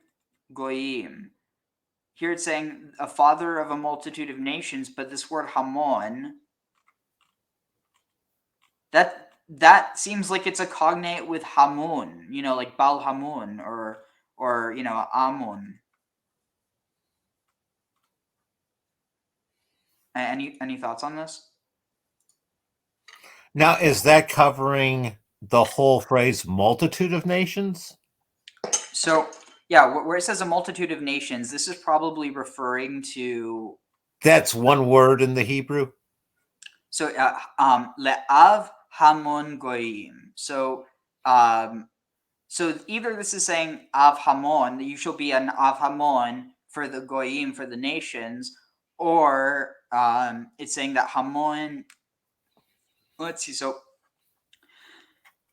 Goyim. Here it's saying a father of a multitude of nations, but this word Hamon, that seems like it's a cognate with Hamun, like Bal Hamun or Amun. Any thoughts on this? Now, is that covering the whole phrase multitude of nations? So, yeah, where it says a multitude of nations, this is probably referring to... That's one word in the Hebrew? So, Le'av Hamon Goyim. So, so either this is saying Av Hamon, that you shall be an Av Hamon for the Goyim, for the nations, or it's saying that Hamon... Let's see, so...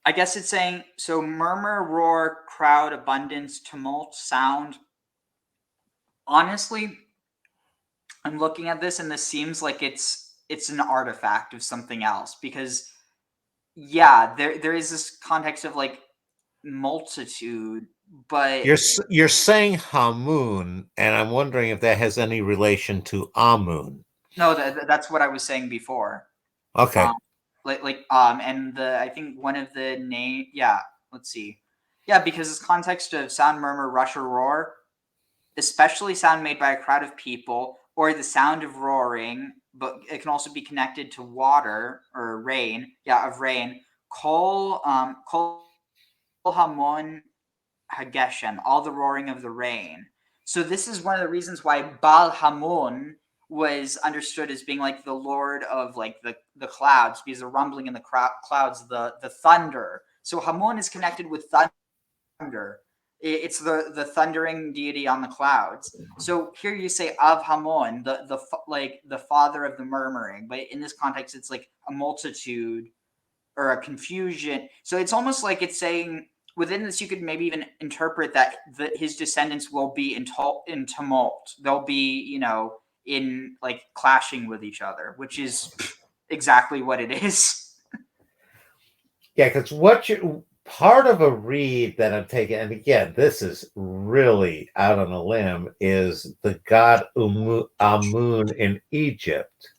I guess it's saying, so murmur, roar, crowd, abundance, tumult, sound. Honestly, I'm looking at this and this seems like it's an artifact of something else, because yeah, there is this context of like multitude, but you're saying Hamun, and I'm wondering if that has any relation to Amun. No, that's what I was saying before. Okay. And I think one of the name, yeah, let's see. Yeah, because this context of sound, murmur, rush, or roar, especially sound made by a crowd of people, or the sound of roaring, but it can also be connected to water or rain. Yeah, of rain. Kol hamon hageshem, all the roaring of the rain. So this is one of the reasons why Baal Hamon was understood as being like the lord of like the clouds, because the rumbling in the clouds, the thunder. So Hamon is connected with thunder. It's the thundering deity on the clouds. So here you say Av Hamon, the father of the murmuring, but in this context, it's like a multitude or a confusion. So it's almost like it's saying within this, you could maybe even interpret that his descendants will be in tumult. They'll be, in like clashing with each other, which is exactly what it is. Yeah, because part of a read that I'm taking, and again, this is really out on a limb, is the god Amun in Egypt.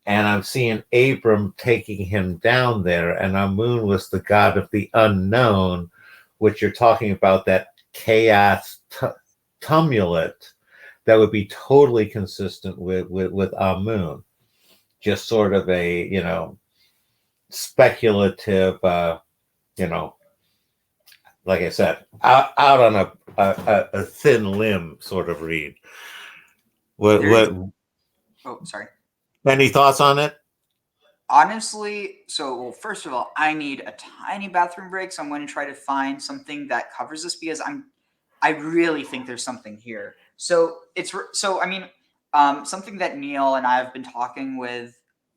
And I'm seeing Abram taking him down there, and Amun was the god of the unknown, which you're talking about, that chaos tumult that would be totally consistent with Amun. Just sort of a, speculative, like I said, out on a thin limb sort of read. Oh, sorry. Any thoughts on it? honestly, well, first of all, I need a tiny bathroom break, so I'm going to try to find something that covers this because I really think there's something here. So I mean, something that Neil and I have been talking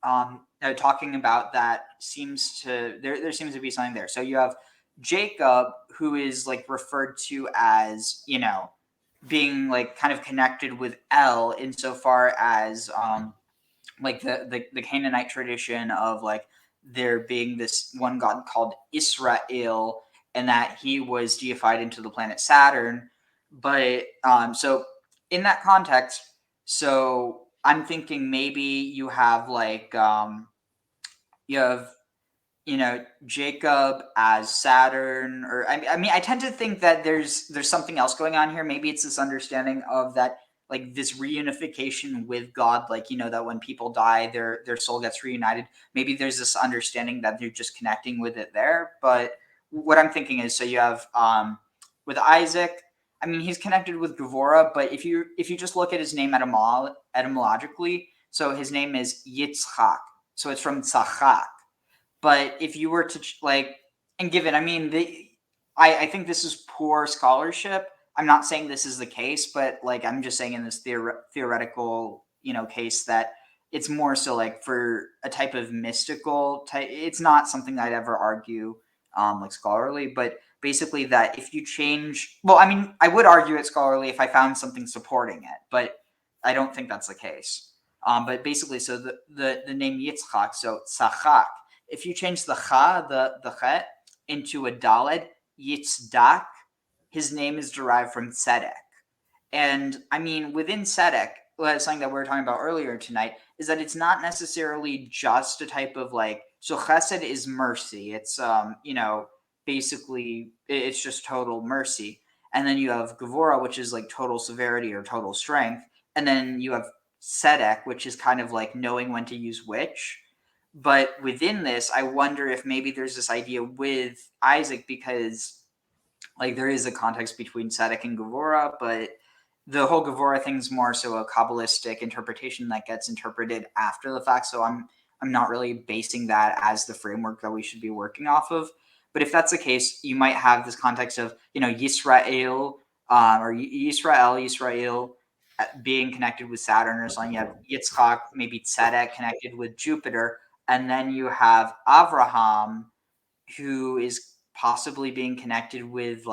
about that seems to there seems to be something there. So you have Jacob, who is like referred to as, being like kind of connected with El insofar as like the Canaanite tradition of like there being this one god called Israel, and that he was deified into the planet Saturn. But so in that context, so I'm thinking maybe you have like you have Jacob as Saturn, or I mean, I tend to think that there's something else going on here. Maybe it's this understanding of that, like this reunification with God, like that when people die, their soul gets reunited. Maybe there's this understanding that they're just connecting with it there. But what I'm thinking is, so you have with Isaac. I mean, he's connected with Gevurah, but if you just look at his name etymologically, so his name is Yitzchak, so it's from Tzachak. But if you were to and given, I mean, I think this is poor scholarship. I'm not saying this is the case, but like I'm just saying in this theoretical, case that it's more so like for a type of mystical type. It's not something I'd ever argue like scholarly, but basically that if you change, well, I mean, I would argue it scholarly if I found something supporting it, but I don't think that's the case. But basically, so the name Yitzchak, so Tzachak, if you change the cha, the chet, into a daled, Yitzdak, his name is derived from tzedek. And I mean, within tzedek, something that we were talking about earlier tonight, is that it's not necessarily just a type of like, so chesed is mercy. It's, basically, it's just total mercy. And then you have gevurah, which is like total severity or total strength. And then you have tzedek, which is kind of like knowing when to use which. But within this, I wonder if maybe there's this idea with Isaac, because like there is a context between Tzedek and Gevurah, but the whole Gevurah thing is more so a Kabbalistic interpretation that gets interpreted after the fact. So I'm not really basing that as the framework that we should be working off of. But if that's the case, you might have this context of Yisrael or Yisrael being connected with Saturn or something. You have Yitzchak, maybe Tzedek connected with Jupiter, and then you have Avraham, who is possibly being connected with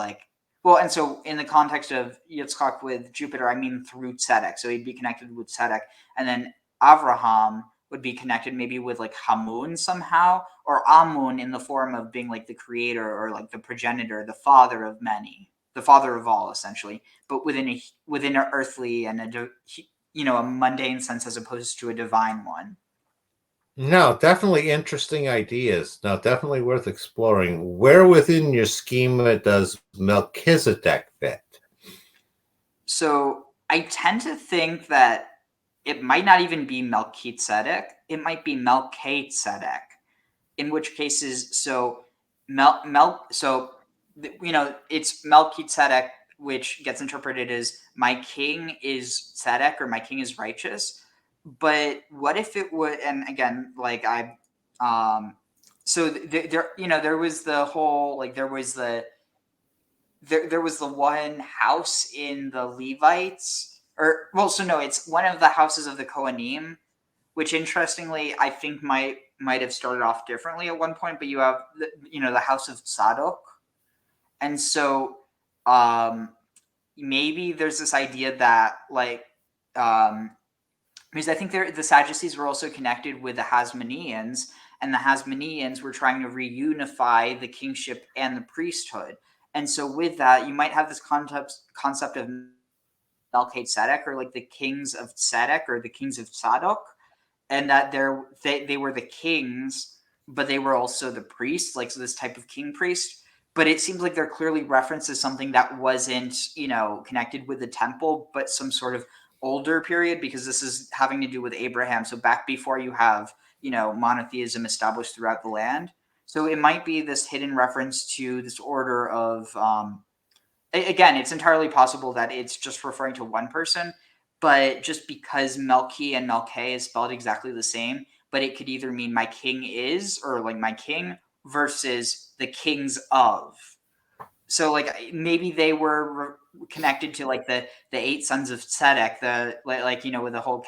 and so in the context of Yitzchak with Jupiter, I mean through Tzedek, so he'd be connected with Tzedek, and then Avraham would be connected maybe with like Hamun somehow, or Amun in the form of being like the creator or like the progenitor, the father of many, the father of all, essentially, but within an earthly and a mundane sense as opposed to a divine one. No, definitely interesting ideas. No, definitely worth exploring. Where within your schema does Melchizedek fit? So I tend to think that it might not even be Melchizedek. It might be Melchizedek. In which cases, so it's Melchizedek, which gets interpreted as my king is tzedek, or my king is righteous. But what if it would? And again, like so there was the whole there was the one house in the Levites, it's one of the houses of the Kohanim, which interestingly I think might have started off differently at one point. But you have the house of Tzadok, and so maybe there's this idea that because I think the Sadducees were also connected with the Hasmoneans, and the Hasmoneans were trying to reunify the kingship and the priesthood. And so with that, you might have this concept of Melchizedek, or like the kings of Tzedek, or the kings of Tzadok, and that they were the kings, but they were also the priests, like so this type of king priest. But it seems like they're clearly referenced as something that wasn't connected with the temple, but some sort of older period, because this is having to do with Abraham. So back before you have monotheism established throughout the land. So it might be this hidden reference to this order of again, it's entirely possible that it's just referring to one person, but just because Melchi and Melche is spelled exactly the same, but it could either mean my king is, or like my king versus the kings of. So like maybe they were connected to like the 8 sons of Tzedek, the like with the whole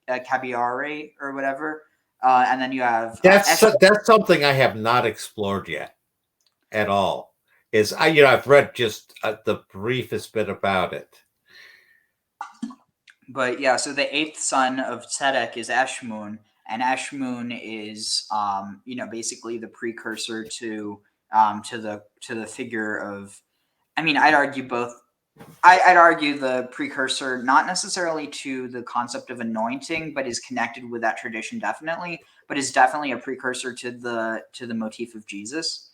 Kabiare or whatever, and then you have That's something I have not explored yet at all. I've read just the briefest bit about it. But yeah, so the 8th son of Tzedek is Eshmun, and Eshmun is basically the precursor to the figure of, I mean, I'd argue both. I'd argue the precursor, not necessarily to the concept of anointing, but is connected with that tradition definitely, but is definitely a precursor to the motif of Jesus.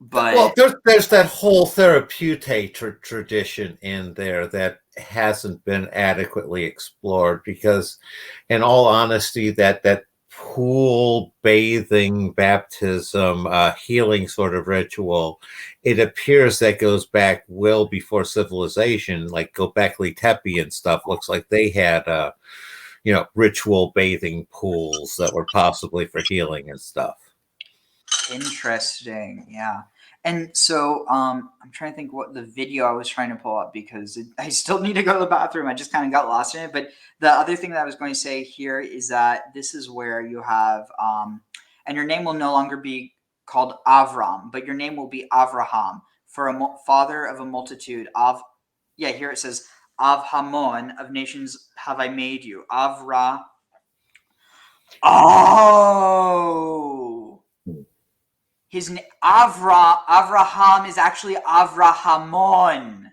But well, there's that whole therapeutic tradition in there that hasn't been adequately explored, because in all honesty, that pool bathing baptism healing sort of ritual, it appears that goes back well before civilization, like Göbekli Tepe and stuff. Looks like they had ritual bathing pools that were possibly for healing and stuff. Interesting, yeah. And so I'm trying to think what the video I was trying to pull up, because I still need to go to the bathroom. I just kind of got lost in it. But the other thing that I was going to say here is that this is where you have, and your name will no longer be called Avram, but your name will be Avraham, for a father of a multitude. Here it says, Avhamon, of nations have I made you. Oh! His name Avraham is actually Avrahamon.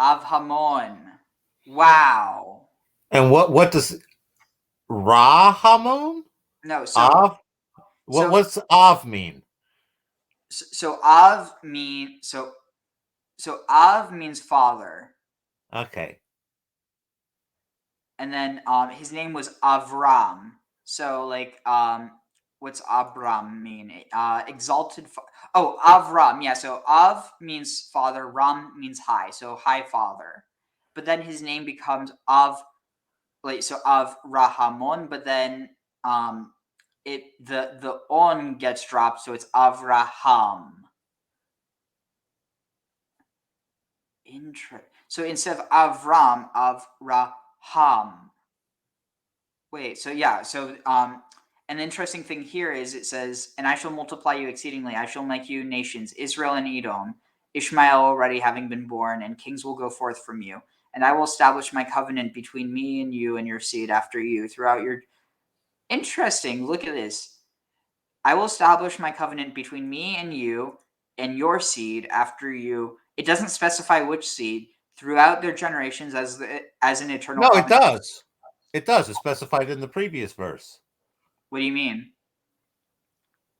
Avhamon. Wow. And what does Rahamon? No, so Av? What's Av mean? So Av means Av means father. Okay. And then his name was Avram. So like what's Abram mean? Exalted Avram. Yeah, so Av means father, Ram means high, so high father. But then his name becomes Avrahamon, but then the on gets dropped, so it's Avraham. So instead of Avram, Avraham. Wait, so yeah, so an interesting thing here is it says, and I shall multiply you exceedingly, I shall make you nations, Israel and Edom, Ishmael already having been born, and kings will go forth from you. And I will establish my covenant between me and you and your seed after you throughout your... Interesting, look at this. I will establish my covenant between me and you and your seed after you. It doesn't specify which seed, throughout their generations as an eternal covenant. No, it does. It does. It's specified in the previous verse. What do you mean?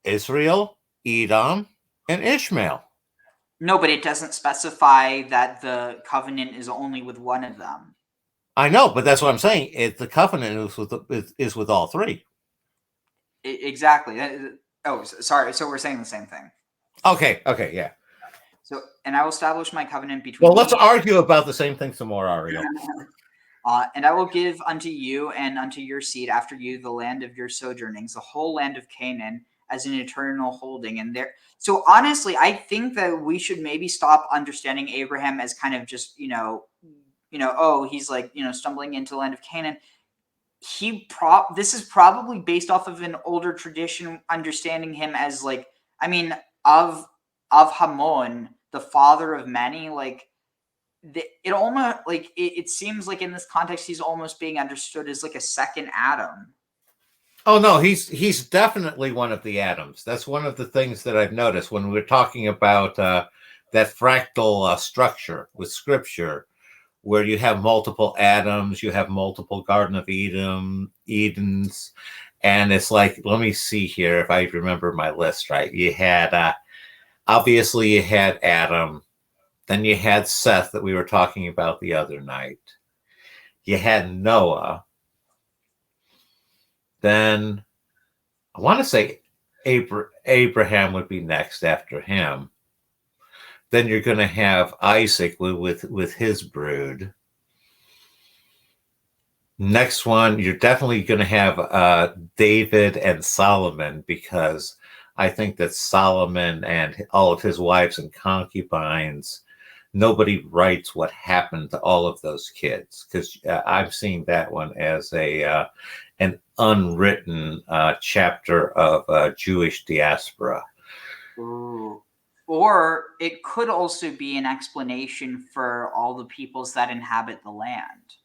Israel, Edom, and Ishmael. No, but it doesn't specify that the covenant is only with one of them. I know, but that's what I'm saying. The covenant is with all three. Exactly. Oh, sorry. So we're saying the same thing. Okay, yeah. So, and I will establish my covenant between... Well, let's argue about the same thing some more, Ariel. And I will give unto you and unto your seed after you the land of your sojournings, the whole land of Canaan, as an eternal holding. And there, so honestly, I think that we should maybe stop understanding Abraham as kind of just, oh, he's like, stumbling into the land of Canaan. This is probably based off of an older tradition, understanding him as like, of Hamon, the father of many, like, it almost like it seems like in this context he's almost being understood as like a second Adam. Oh no, he's definitely one of the Adams. That's one of the things that I've noticed when we're talking about that fractal structure with Scripture, where you have multiple Adams, you have multiple Garden of Edens, and it's like, let me see here if I remember my list right. You had obviously you had Adam. Then you had Seth that we were talking about the other night. You had Noah. Then I want to say Abraham would be next after him. Then you're going to have Isaac with his brood. Next one, you're definitely going to have David and Solomon, because I think that Solomon and all of his wives and concubines, nobody writes what happened to all of those kids, because I'm seeing that one as an unwritten chapter of Jewish diaspora. Ooh. Or it could also be an explanation for all the peoples that inhabit the land.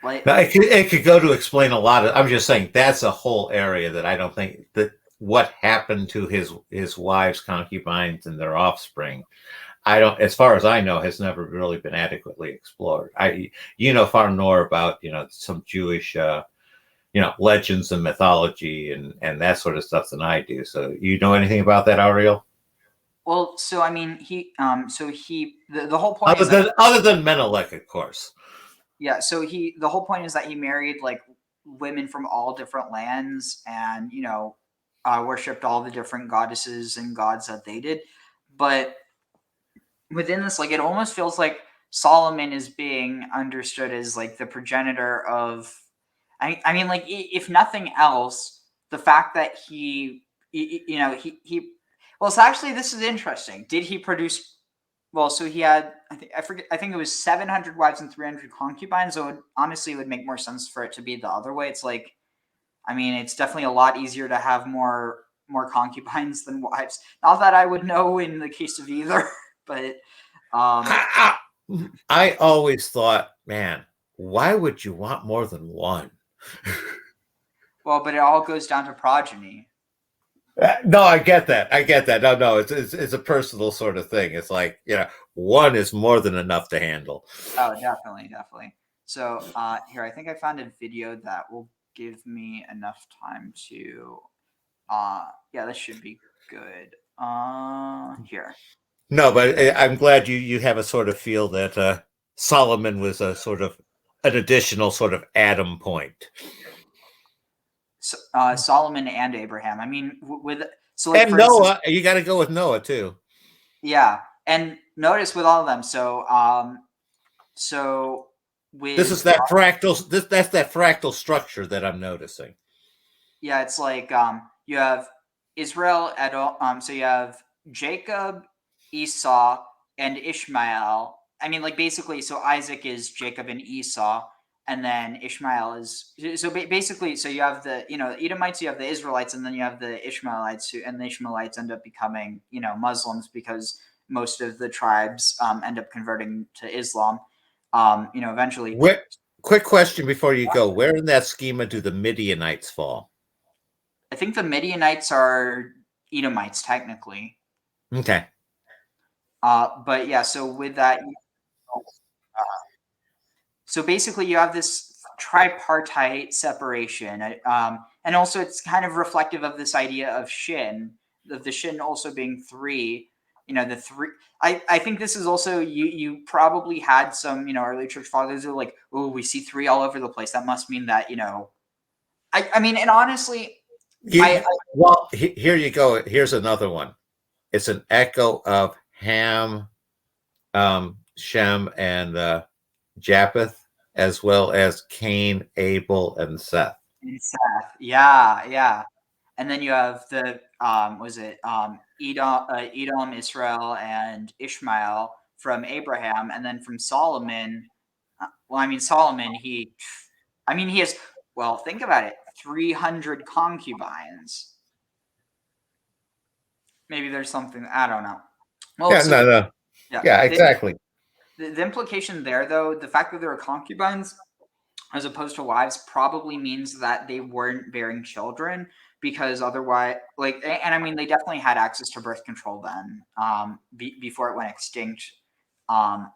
Like, Now, it could go to explain a lot of. I'm just saying that's a whole area that I don't think that what happened to his wives, concubines, and their offspring. I don't, as far as I know, has never really been adequately explored. You know far more about some Jewish legends and mythology and that sort of stuff than I do. So you know anything about that, Ariel? well, so I mean, the whole point Other than Menelik, of course. Yeah, so the whole point is that he married like women from all different lands, and worshipped all the different goddesses and gods that they did. But within this, like, it almost feels like Solomon is being understood as like the progenitor of. I mean, like, if nothing else, the fact that he. Well, so actually, this is interesting. Did he produce? Well, so he had, I think it was 700 wives and 300 concubines. So honestly, it would make more sense for it to be the other way. It's like, I mean, it's definitely a lot easier to have more concubines than wives. Not that I would know in the case of either, but I always thought, man, why would you want more than one? well, but it all goes down to progeny. No, I get that. No, it's a personal sort of thing. It's like, one is more than enough to handle. Oh, definitely. So here, I think I found a video that will give me enough time to. Yeah, this should be good. Here. No, but I'm glad you have a sort of feel that Solomon was a sort of an additional sort of Adam point. Solomon and Abraham. I mean, and Noah, you got to go with Noah too. Yeah, and notice with all of them. So with this is that fractal. That's that fractal structure that I'm noticing. Yeah, it's like you have Israel, Edom. So you have Jacob, Esau, and Ishmael. I mean, like, basically, so Isaac is Jacob and Esau. And then Ishmael is basically, so you have the Edomites, you have the Israelites, and then you have the Ishmaelites, and the Ishmaelites end up becoming Muslims, because most of the tribes end up converting to Islam. Eventually. Quick question before you go: where in that schema do the Midianites fall? I think the Midianites are Edomites technically. Okay. But yeah, so with that. So basically, you have this tripartite separation, and also it's kind of reflective of this idea of Shin, of the Shin also being three. The three. I think this is also you probably had some early church fathers who are like, oh, we see three all over the place. That must mean that I mean, and honestly, well, here you go. Here's another one. It's an echo of Ham, Shem, and Japheth, as well as Cain, Abel, and Seth. Yeah. And then you have the Edom, Israel, and Ishmael from Abraham, and then from Solomon. Well, I mean, Solomon, he has. Well, think about it: 300 concubines. Maybe there's something I don't know. Well, no. Yeah, exactly. The implication there, though, the fact that there are concubines as opposed to wives probably means that they weren't bearing children, because otherwise, and I mean, they definitely had access to birth control then, before it went extinct. I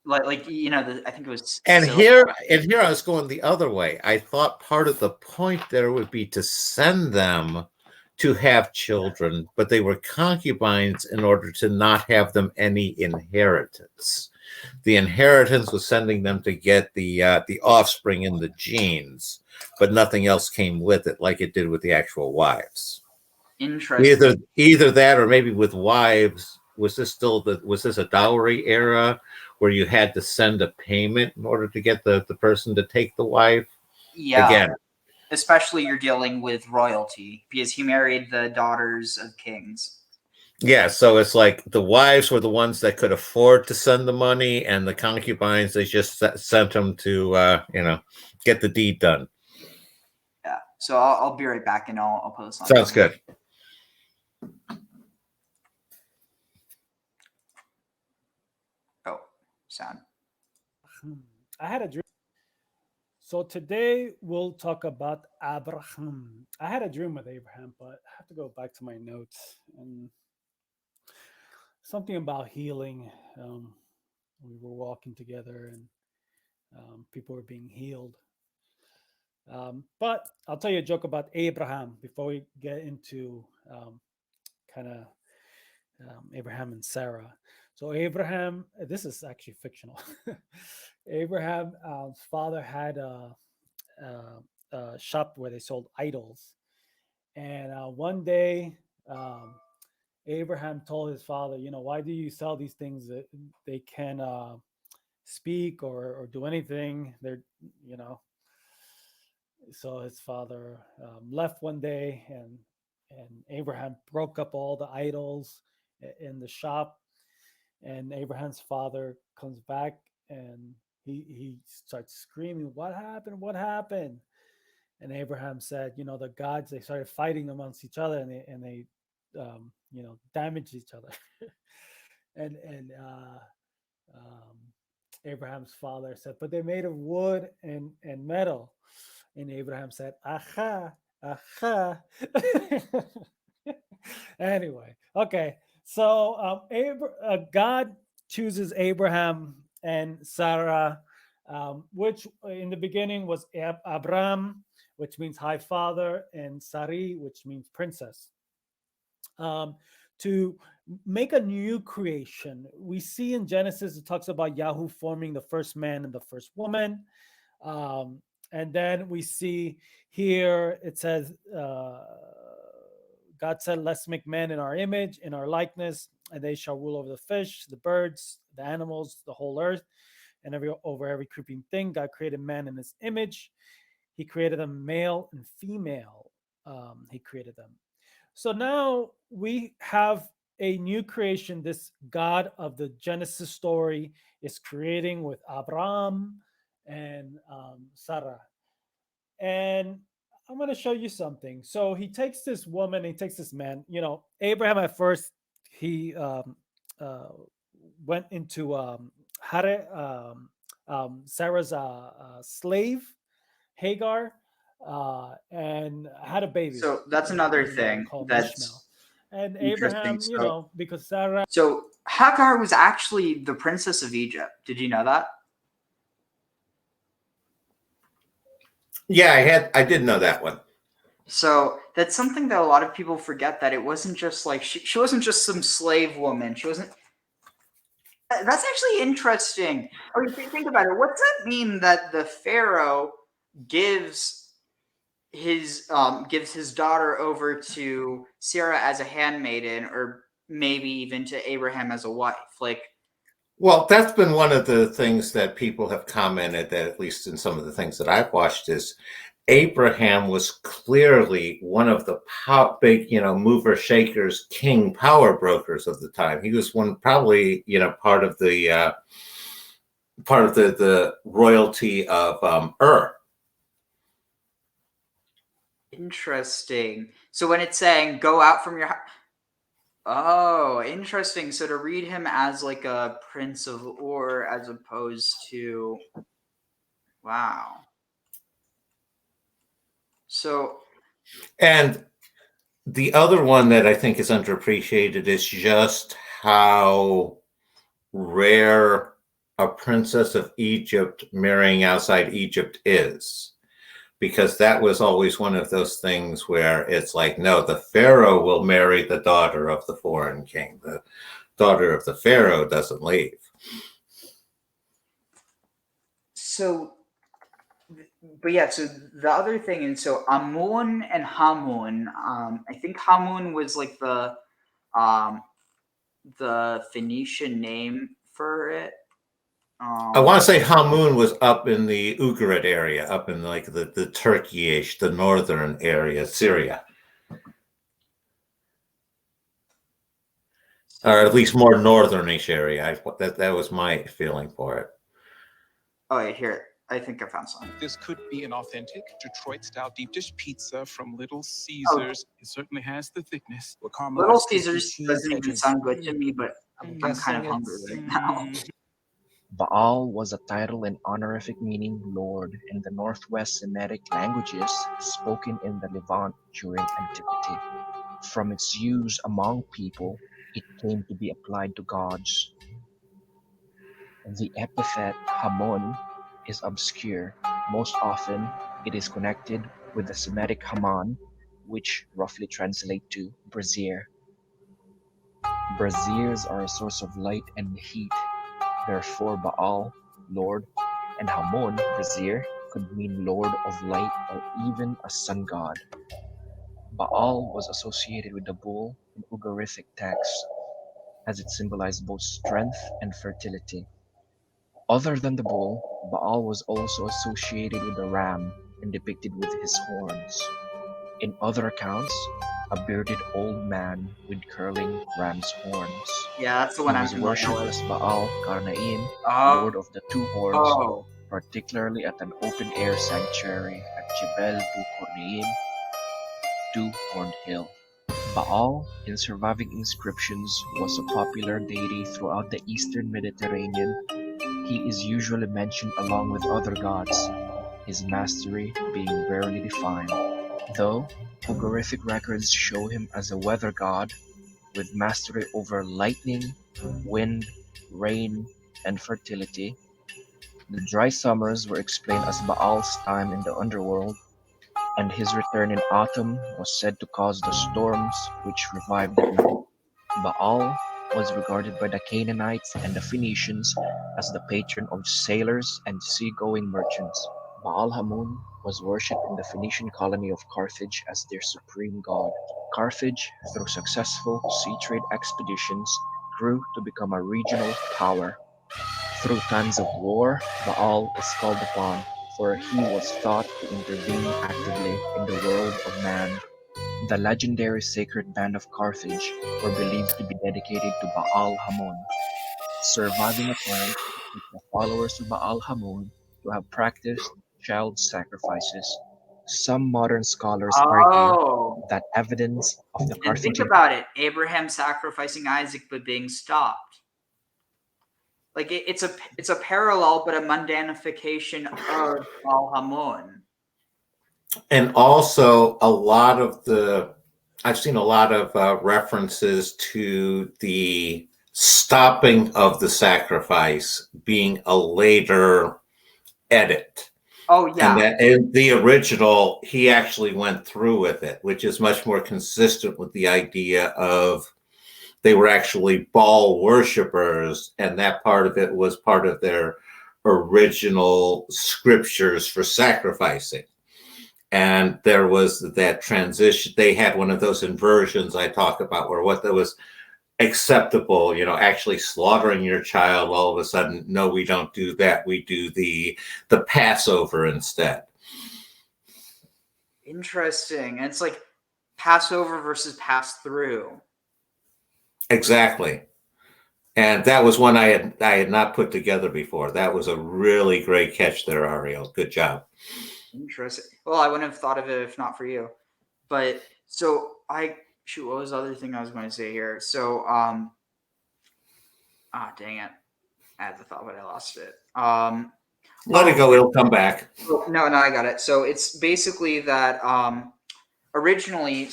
think it was. And here I was going the other way. I thought part of the point there would be to send them to have children, but they were concubines in order to not have them any inheritance. The inheritance was sending them to get the offspring in the genes, but nothing else came with it, like it did with the actual wives. Interesting. Either that, or maybe with wives, was this a dowry era where you had to send a payment in order to get the person to take the wife. Yeah. Again, especially you're dealing with royalty because he married the daughters of kings. yeah, so it's like the wives were the ones that could afford to send the money, and the concubines, they just sent them to get the deed done. Yeah. So I'll be right back and I'll put this on. Sounds good. Oh, sound. I had a dream. So today we'll talk about Abraham. I had a dream with Abraham, but I have to go back to my notes and something about healing. We were walking together and people were being healed. But I'll tell you a joke about Abraham before we get into kind of Abraham and Sarah. So Abraham, this is actually fictional. Abraham's father had a shop where they sold idols, and one day Abraham told his father, why do you sell these things that they can speak or do anything? They're, So his father left one day, and Abraham broke up all the idols in the shop. And Abraham's father comes back and he starts screaming, "What happened? What happened?" And Abraham said, the gods, they started fighting amongst each other, and they damaged each other. and Abraham's father said, "But they're made of wood and metal." And Abraham said, "Aha, aha." Anyway, okay. So God chooses Abraham and Sarah, which in the beginning was Abram, which means high father, and Sari, which means princess. To make a new creation. We see in Genesis, it talks about Yahweh forming the first man and the first woman. And then we see here, it says, God said, "Let's make man in our image, in our likeness, and they shall rule over the fish, the birds, the animals, the whole earth, and over every creeping thing." God created man in his image. He created them male and female. He created them. So now we have a new creation. This God of the Genesis story is creating with Abraham and Sarah. And I'm going to show you something. So he takes this woman, he takes this man. Abraham at first, he went into Sarah's slave, Hagar, and had a baby. So that's another thing that's Ishmael. And interesting. Abraham, because Sarah. So Hagar was actually the princess of Egypt. Did you know that? Yeah, I did know that one. So that's something that a lot of people forget, that it wasn't just like she wasn't just some slave woman. She wasn't. That's actually interesting. Oh, you think about it. What's that mean that the Pharaoh gives his daughter over to Sarah as a handmaiden, or maybe even to Abraham as a wife? Like, well, that's been one of the things that people have commented, that at least in some of the things that I've watched, is Abraham was clearly one of the big, mover shakers, king power brokers of the time. He was one, probably, part of the royalty of Ur. interesting. So when it's saying "go out from your house," oh, interesting. So to read him as like a prince of Ur as opposed to, wow. So, and the other one that I think is underappreciated is just how rare a princess of Egypt marrying outside Egypt is. Because that was always one of those things where it's like, no, the Pharaoh will marry the daughter of the foreign king. The daughter of the Pharaoh doesn't leave. So, but yeah, so the other thing, and so Amun and Hamun, I think Hamun was like the Phoenician name for it. I want to say Hamun was up in the Ugarit area, up in like the Turkey-ish, the northern area, Syria. Or at least more northernish area. That was my feeling for it. Oh, yeah, here. I think I found some. This could be an authentic Detroit-style deep dish pizza from Little Caesars. It certainly has the thickness. Little Caesars doesn't even sound good to me, but I'm kind of hungry right now. Baal was a title and honorific meaning Lord in the Northwest Semitic languages spoken in the Levant during antiquity. From its use among people, it came to be applied to gods. The epithet Hamon is obscure. Most often, it is connected with the Semitic Haman, which roughly translate to brazier. Braziers are a source of light and heat. Therefore, Baal, Lord, and Hamon, brazier, could mean Lord of Light or even a sun god. Baal was associated with the bull in Ugaritic texts, as it symbolized both strength and fertility. Other than the bull, Baal was also associated with the ram and depicted with his horns. In other accounts, a bearded old man with curling ram's horns. Yeah, that's the one He I'm was familiar worshipped with. as Baal Karnaim, Oh. Lord of the Two Horns, particularly at an open-air sanctuary at Jebel Bukorneim, Two-Horned Hill. Baal, in surviving inscriptions, was a popular deity throughout the eastern Mediterranean. He is usually mentioned along with other gods, his mastery being rarely defined, though Ugaritic records show him as a weather god with mastery over lightning, wind, rain, and fertility. The dry summers were explained as Baal's time in the underworld, and his return in autumn was said to cause the storms which revived the earth. Baal was regarded by the Canaanites and the Phoenicians as the patron of sailors and seagoing merchants. Baal Hamun was worshipped in the Phoenician colony of Carthage as their supreme god. Carthage, through successful sea trade expeditions, grew to become a regional power. Through times of war, Baal is called upon, for he was thought to intervene actively in the world of man. The legendary sacred band of Carthage were believed to be dedicated to Baal Hamun. Surviving accounts depict the followers of Baal Hamun to have practiced child sacrifices. Some modern scholars argue that evidence of the And think Carthaginian about it. Abraham sacrificing Isaac but being stopped. Like it's a parallel but a mundanification of Baal Hamun. And also I've seen a lot of references to the stopping of the sacrifice being a later edit. Oh, yeah. And that in the original, he actually went through with it, which is much more consistent with the idea of they were actually Baal worshippers, and that part of it was part of their original scriptures for sacrificing. And there was that transition. They had one of those inversions I talk about where what that was acceptable, actually slaughtering your child, all of a sudden, no, we don't do that. We do the Passover instead. Interesting. And it's like Passover versus pass through. Exactly. And that was one I had not put together before. That was a really great catch there, Ariel. Good job. Interesting. Well, I wouldn't have thought of it if not for you. But so what was the other thing I was going to say here? So dang it. I had the thought, but I lost it. Let it go, it'll come back. No, I got it. So it's basically that originally,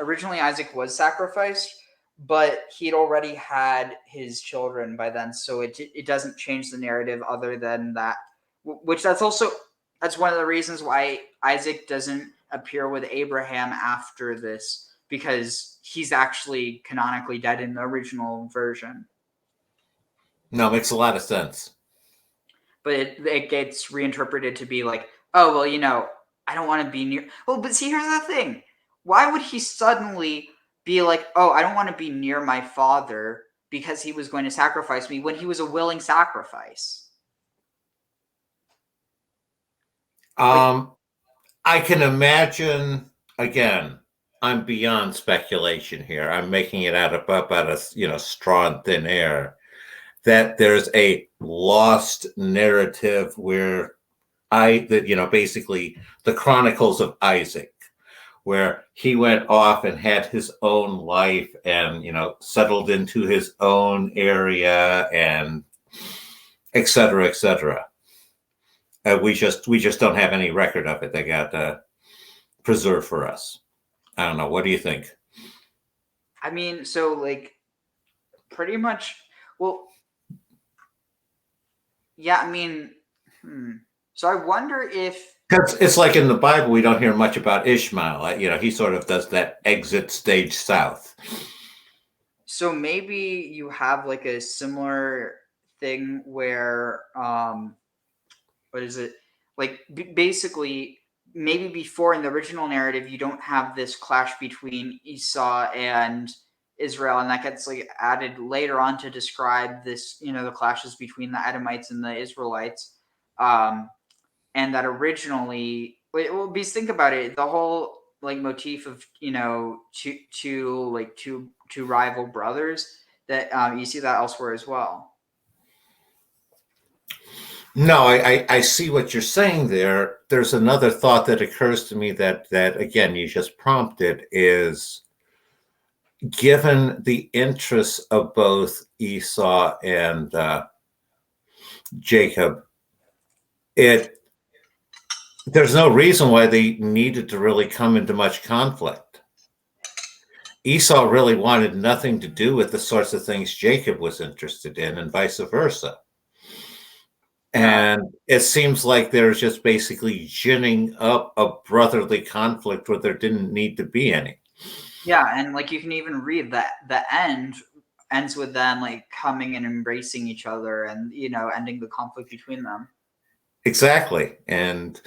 originally Isaac was sacrificed, but he'd already had his children by then, so it doesn't change the narrative other than that. Which that's one of the reasons why Isaac doesn't appear with Abraham after this, because he's actually canonically dead in the original version. No, it makes a lot of sense. But it gets reinterpreted to be like, oh, well, I don't want to be near. Well, but see, here's the thing. Why would he suddenly be like, oh, I don't want to be near my father because he was going to sacrifice me when he was a willing sacrifice. I can imagine, again, I'm beyond speculation here. I'm making it out of straw and thin air, that there's a lost narrative where basically the Chronicles of Isaac, where he went off and had his own life and, settled into his own area and et cetera, et cetera. We just don't have any record of it. They got preserved for us. I don't know. What do you think? I mean, so like pretty much, well, yeah, I mean, so I wonder if, because it's like in the Bible, we don't hear much about Ishmael. He sort of does that exit stage south. So maybe you have like a similar thing where, what is it? Like basically, maybe before in the original narrative, you don't have this clash between Esau and Israel, and that gets like added later on to describe this, the clashes between the Edomites and the Israelites. And that originally, well, because think about it, the whole like motif of two rival brothers, that you see that elsewhere as well. No, I see what you're saying there. There's another thought that occurs to me that again you just prompted, is given the interests of both Esau and Jacob, there's no reason why they needed to really come into much conflict. Esau really wanted nothing to do with the sorts of things Jacob was interested in, and vice versa. And it seems like there's just basically ginning up a brotherly conflict where there didn't need to be any. Yeah, and like you can even read that the end ends with them like coming and embracing each other, and ending the conflict between them. Exactly. And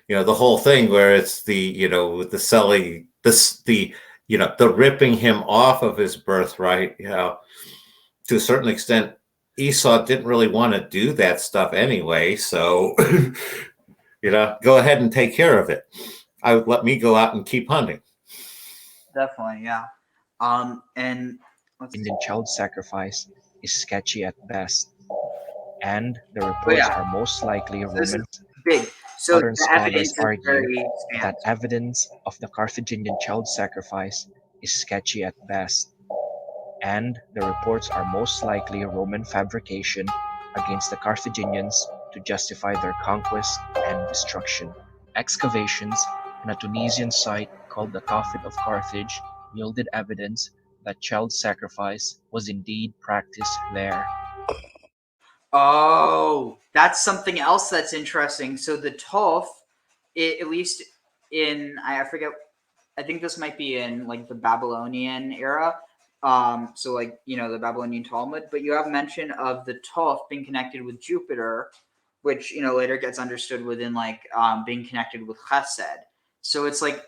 the whole thing where it's the with the selling the ripping him off of his birthright, to a certain extent Esau didn't really want to do that stuff anyway, so go ahead and take care of it. I would let me go out and keep hunting. Definitely, yeah. And Indian child sacrifice is sketchy at best, and the reports are most likely Roman. Big. So Modern the scholars evidence is argue very that evidence of the Carthaginian child sacrifice is sketchy at best, and the reports are most likely Roman fabrication against the Carthaginians to justify their conquest and destruction. Excavations in a Tunisian site called the Tawhid of Carthage yielded evidence that child sacrifice was indeed practiced there. Oh, that's something else that's interesting. So the Toph, at least in, I forget, I think this might be in like the Babylonian era. So like, the Babylonian Talmud, but you have mention of the Toph being connected with Jupiter, which, later gets understood within like being connected with Chesed. So it's like,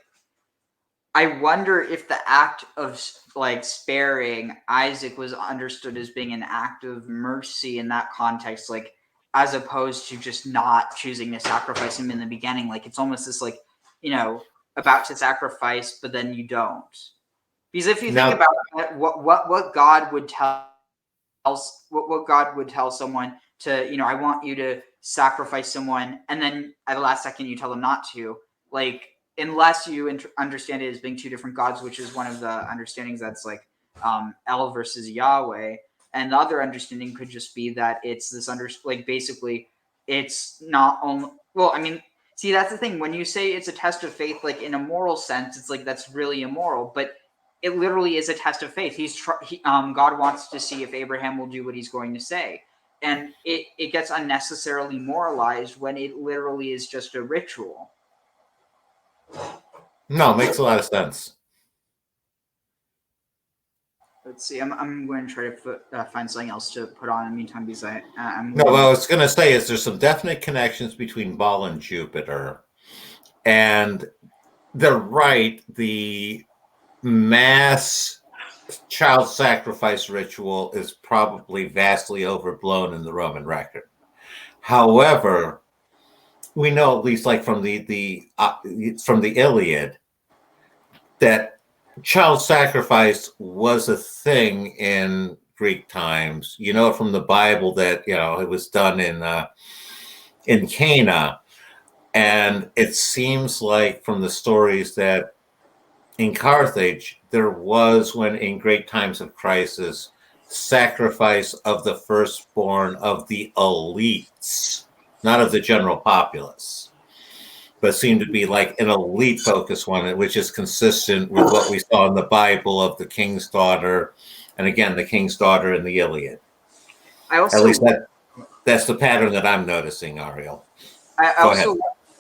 I wonder if the act of like sparing Isaac was understood as being an act of mercy in that context, like as opposed to just not choosing to sacrifice him in the beginning. Like it's almost this like, about to sacrifice, but then you don't. Because if you think about it, what God would tell what God would tell someone to, I want you to sacrifice someone, and then at the last second you tell them not to, like unless you understand it as being two different gods, which is one of the understandings that's like El versus Yahweh, and the other understanding could just be that it's this basically it's not only, well, I mean, see, that's the thing when you say it's a test of faith, like in a moral sense, it's like that's really immoral, but it literally is a test of faith. God wants to see if Abraham will do what he's going to say, and it gets unnecessarily moralized when it literally is just a ritual. No, it makes a lot of sense. Let's see. I'm going to try to find something else to put on in the meantime, because I'm. No, what I was going to say is there's some definite connections between Baal and Jupiter, and they're right. The mass child sacrifice ritual is probably vastly overblown in the Roman record. However, we know, at least like from the Iliad, that child sacrifice was a thing in Greek times. You know from the Bible that it was done in Cana, and it seems like from the stories that in Carthage there was, when in great times of crisis, sacrifice of the firstborn of the elites, not of the general populace, but seemed to be like an elite focus one, which is consistent with what we saw in the Bible of the king's daughter, and again the king's daughter in the Iliad. At least that's the pattern that I'm noticing, Ariel. Go ahead.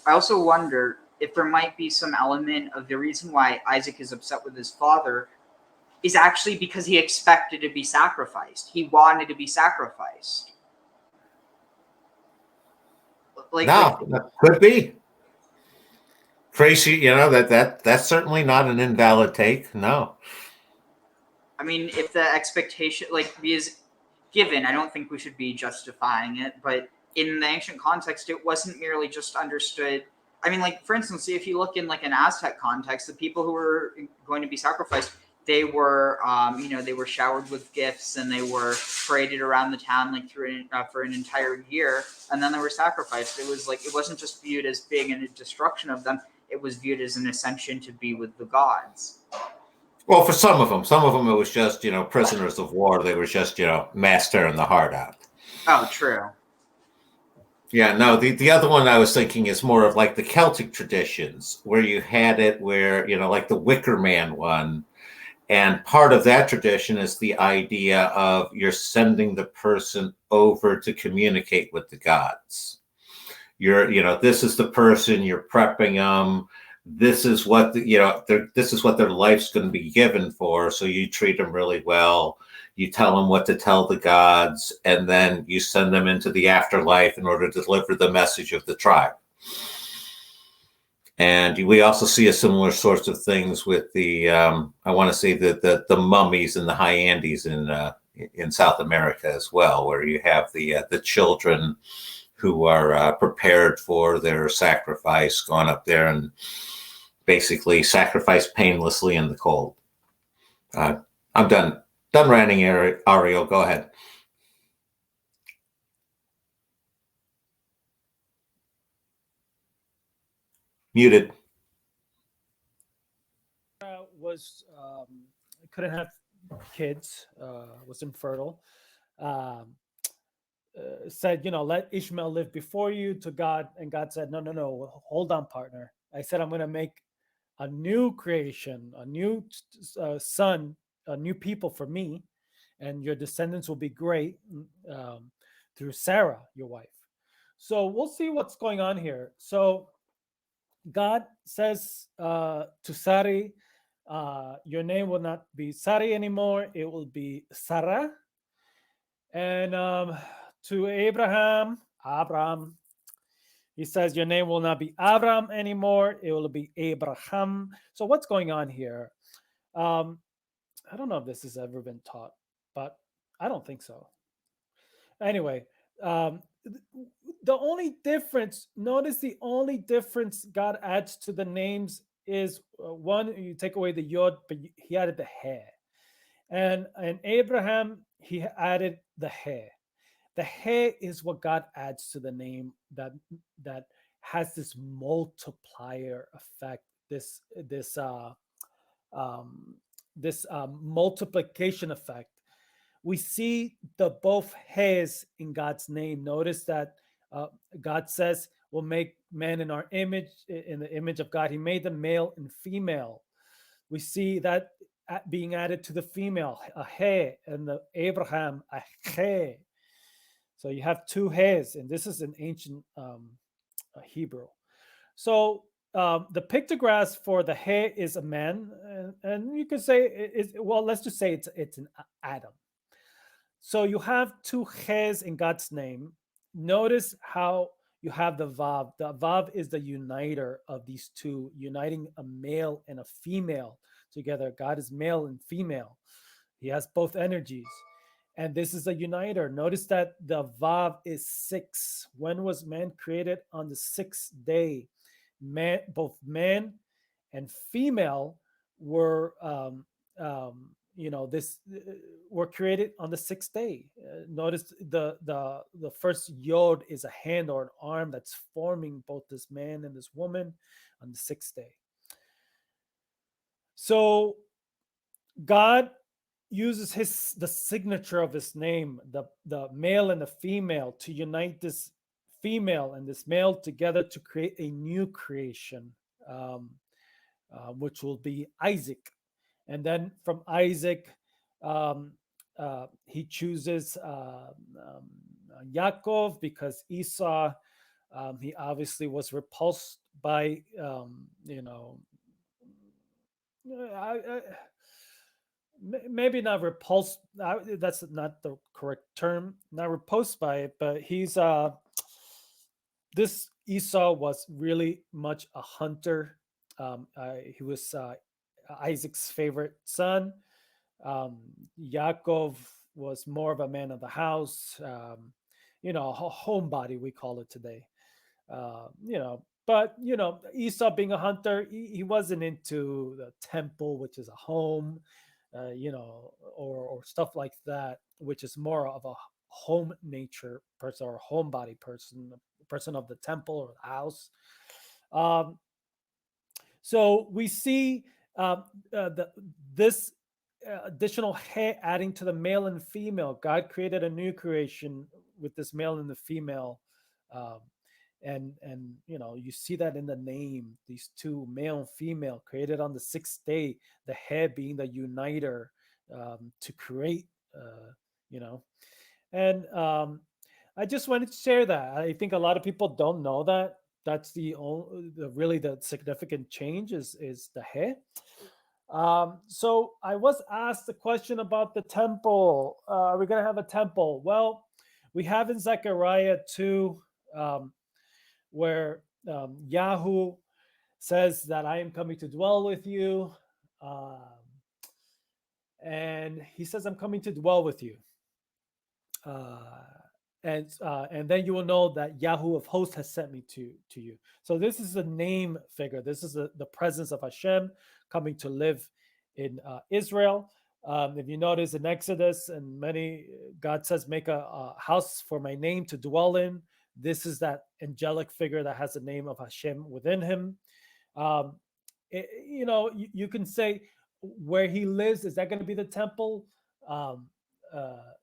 I also wonder if there might be some element of the reason why Isaac is upset with his father is actually because he expected to be sacrificed. He wanted to be sacrificed. Could be. Tracy, that's certainly not an invalid take. No. I mean, if the expectation, because given, I don't think we should be justifying it, but in the ancient context, it wasn't merely just understood. I mean, for instance, if you look in an Aztec context, the people who were going to be sacrificed, they were, they were showered with gifts and they were paraded around the town for an entire year, and then they were sacrificed. It was it wasn't just viewed as being a destruction of them; it was viewed as an ascension to be with the gods. Well, for some of them it was just prisoners of war. They were just mass tearing the heart out. Oh, true. Yeah, no, the other one I was thinking is more of the Celtic traditions, where you had it where, like the Wicker Man one. And part of that tradition is the idea of you're sending the person over to communicate with the gods. This is the person, you're prepping them. This is what this is what their life's going to be given for. So you treat them really well. You tell them what to tell the gods, and then you send them into the afterlife in order to deliver the message of the tribe. And we also see a similar sorts of things with the I want to say the mummies in the high Andes in South America as well, where you have the children who are prepared for their sacrifice, gone up there and basically sacrificed painlessly in the cold. I'm done ranting, Ariel. Go ahead. Muted. Couldn't have kids, was infertile. Said, let Ishmael live before you to God, and God said, no, hold on, partner. I said I'm going to make a new creation, a new son, a new people for me, and your descendants will be great through Sarah, your wife. So we'll see what's going on here. So God says to Sari, your name will not be Sari anymore. It will be Sarah. And to Abraham, he says, your name will not be Abram anymore. It will be Abraham. So what's going on here? I don't know if this has ever been taught, but I don't think so. Anyway, the only difference, notice the only difference God adds to the names is one, you take away the yod, but he added the he. And Abraham, he added the he. The he is what God adds to the name that has this multiplier effect, this multiplication effect. We see the both he's in God's name. Notice that God says, we'll make man in our image, in the image of God. He made them male and female. We see that being added to the female, a he, and the Abraham, a he. So you have two he's, and this is an ancient Hebrew. So the pictographs for the he is a man, and you could say, let's just say it's an Adam. So you have two he's in God's name. Notice how you have the vav. The vav is the uniter of these two, uniting a male and a female together. God is male and female. He has both energies. And this is a uniter. Notice that the Vav is 6. When was man created? On the 6th day. Both man and female were, were created on the 6th day. Notice the first yod is a hand or an arm that's forming both this man and this woman on the 6th day. So God uses the signature of his name, the male and the female, to unite this female and this male together to create a new creation, which will be Isaac. And then from Isaac, he chooses Yaakov, because Esau, he obviously was repulsed by, maybe not repulsed. That's not the correct term. Not repulsed by it, but he's this Esau was really much a hunter. He was Isaac's favorite son. Yaakov was more of a man of the house. A homebody, we call it today. But Esau being a hunter, he wasn't into the temple, which is a home. Or stuff like that, which is more of a home nature person or homebody person, person of the temple or the house. So we see this additional he adding to the male and female. God created a new creation with this male and the female. And you see that in the name, these two, male and female, created on the 6th day, the head being the uniter, to create, and I just wanted to share that. I think a lot of people don't know that. That's really the significant change is the head. So I was asked a question about the temple. Are we going to have a temple? Well, we have in Zechariah 2, where Yahoo says that I am coming to dwell with you. And he says, I'm coming to dwell with you. And then you will know that Yahoo of hosts has sent me to you. So this is a name figure. This is the presence of Hashem coming to live in Israel. If you notice in Exodus and God says, make a house for my name to dwell in. This is that angelic figure that has the name of Hashem within him. You can say where he lives, is that going to be the temple?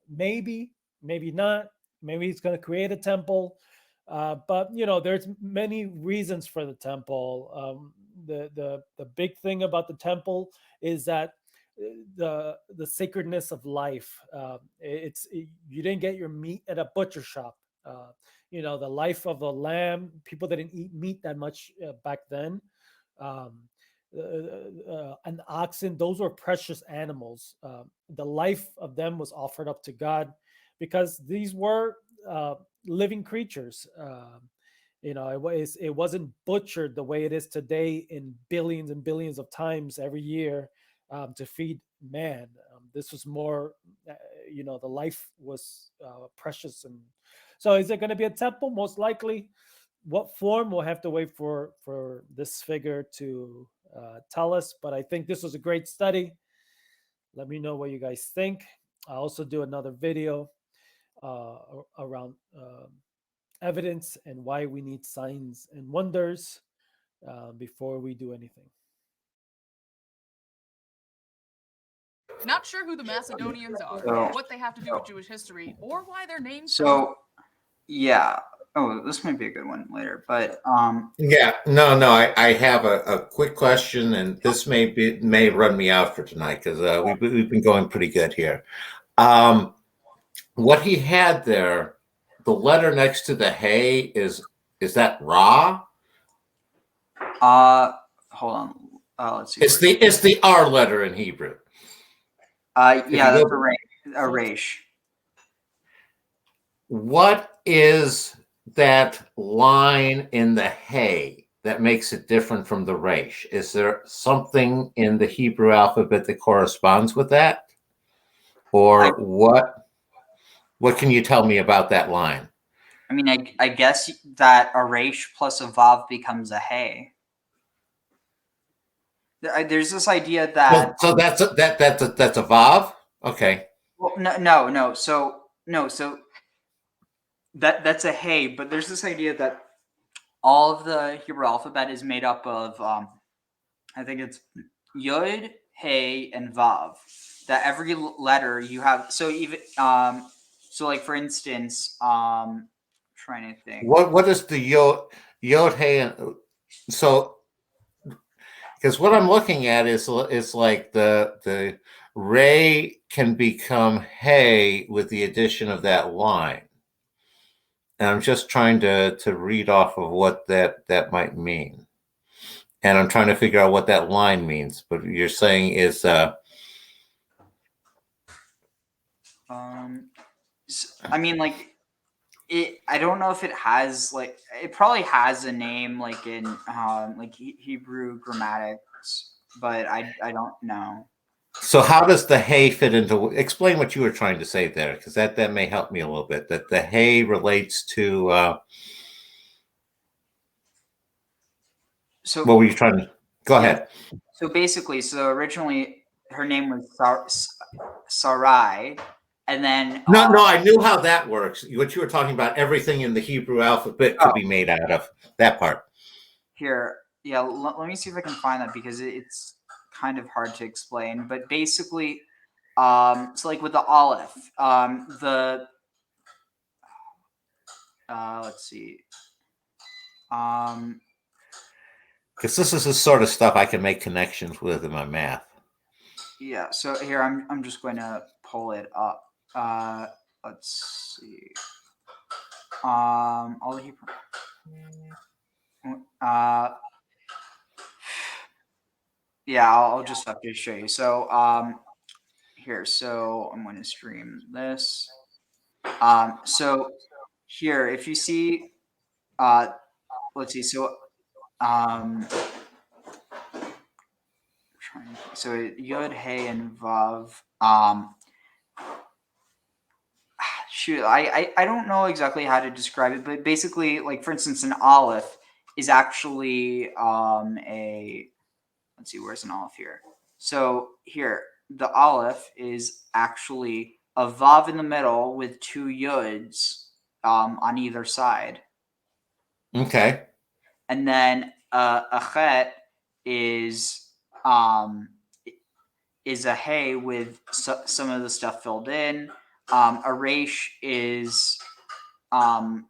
Maybe not. Maybe he's going to create a temple. But there's many reasons for the temple. The big thing about the temple is that the sacredness of life. You didn't get your meat at a butcher shop. The life of a lamb. People didn't eat meat that much back then. An oxen, those were precious animals. The life of them was offered up to God because these were living creatures. It wasn't butchered the way it is today in billions and billions of times every year to feed man. This was more, the life was precious. And so is it going to be a temple? Most likely. What form? We'll have to wait for this figure to tell us. But I think this was a great study. Let me know what you guys think. I'll also do another video around evidence and why we need signs and wonders before we do anything. Not sure who the Macedonians are, So- what they have to do with Jewish history, or why their names. So, yeah. Oh, this might be a good one later. But Yeah, no, I have a quick question, and this may run me out for tonight because we've been going pretty good here. What he had there, the letter next to the hay is that Ra? hold on. Let's see. It's the R letter in Hebrew. Yeah, that's a resh. What is that line in the hay that makes it different from the resh? Is there something in the Hebrew alphabet that corresponds with that? or what can you tell me about that line? I mean, I guess that a resh plus a vav becomes a hey. There's this idea that So that's a vav. Okay. well, no. So that's a hey, but there's this idea that all of the Hebrew alphabet is made up of I think it's yod, hey, and vav. That every letter you have. So even so like for instance, trying to think. What is the yod hey? So because what I'm looking at is like the ray can become hey with the addition of that line, and I'm just trying to read off of what that might mean, and I'm trying to figure out what that line means. But you're saying is I mean, like it. I don't know if it has like it probably has a name like in like Hebrew grammatics, but I don't know. so how does the hay fit into? Explain what you were trying to say there, because that may help me a little bit. That the hay relates to. So what were you trying to? Go ahead. So basically, so originally her name was Sarai, and then No, I knew how that works. What you were talking about, everything in the Hebrew alphabet could be made out of that part. here, yeah. Let me see if I can find that because it's kind of hard to explain. But basically, so like with the Aleph, the let's see, Because this is the sort of stuff I can make connections with in my math. yeah. So here, I'm just going to pull it up. Let's see. All the Hebrew. Yeah, I'll just have to show you. So here, so I'm going to stream this. So here, if you see, let's see. So so yod, hey, and vav. Shoot, I don't know exactly how to describe it, but basically, like for instance, an aleph is actually a. Let's see, where's an aleph here? So here, the aleph is actually a vav in the middle with two yods on either side. Okay. And then a chet is um, a hay with some of the stuff filled in. A resh is a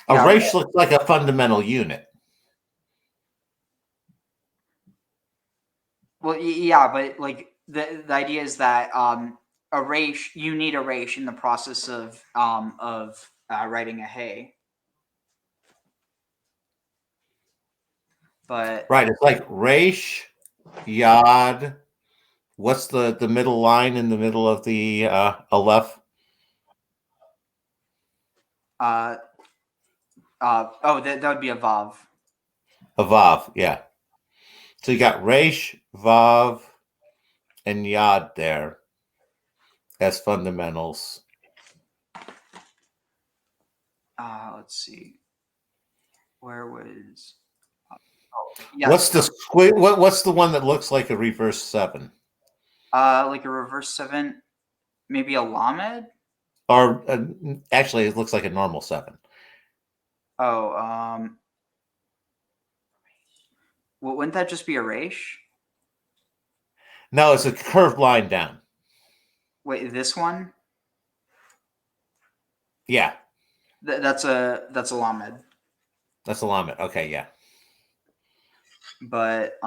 resh looks like a fundamental unit. Well, yeah, but like the idea is that a resh, you need a resh in the process of writing a hay. But right, it's like resh, yod. What's the middle line in the middle of the aleph? that would be a vav. A vav, yeah. So you got resh, vav, and yod there as fundamentals. Let's see. Where was? What's the squid? What's the one that looks like a reverse 7? Like a reverse 7, maybe a lamed. Or actually, it looks like a normal 7. Oh, well, wouldn't that just be a resh? No, it's a curved line down. Wait, this one? Yeah. That's a lamed. That's a lamed. Okay, yeah. But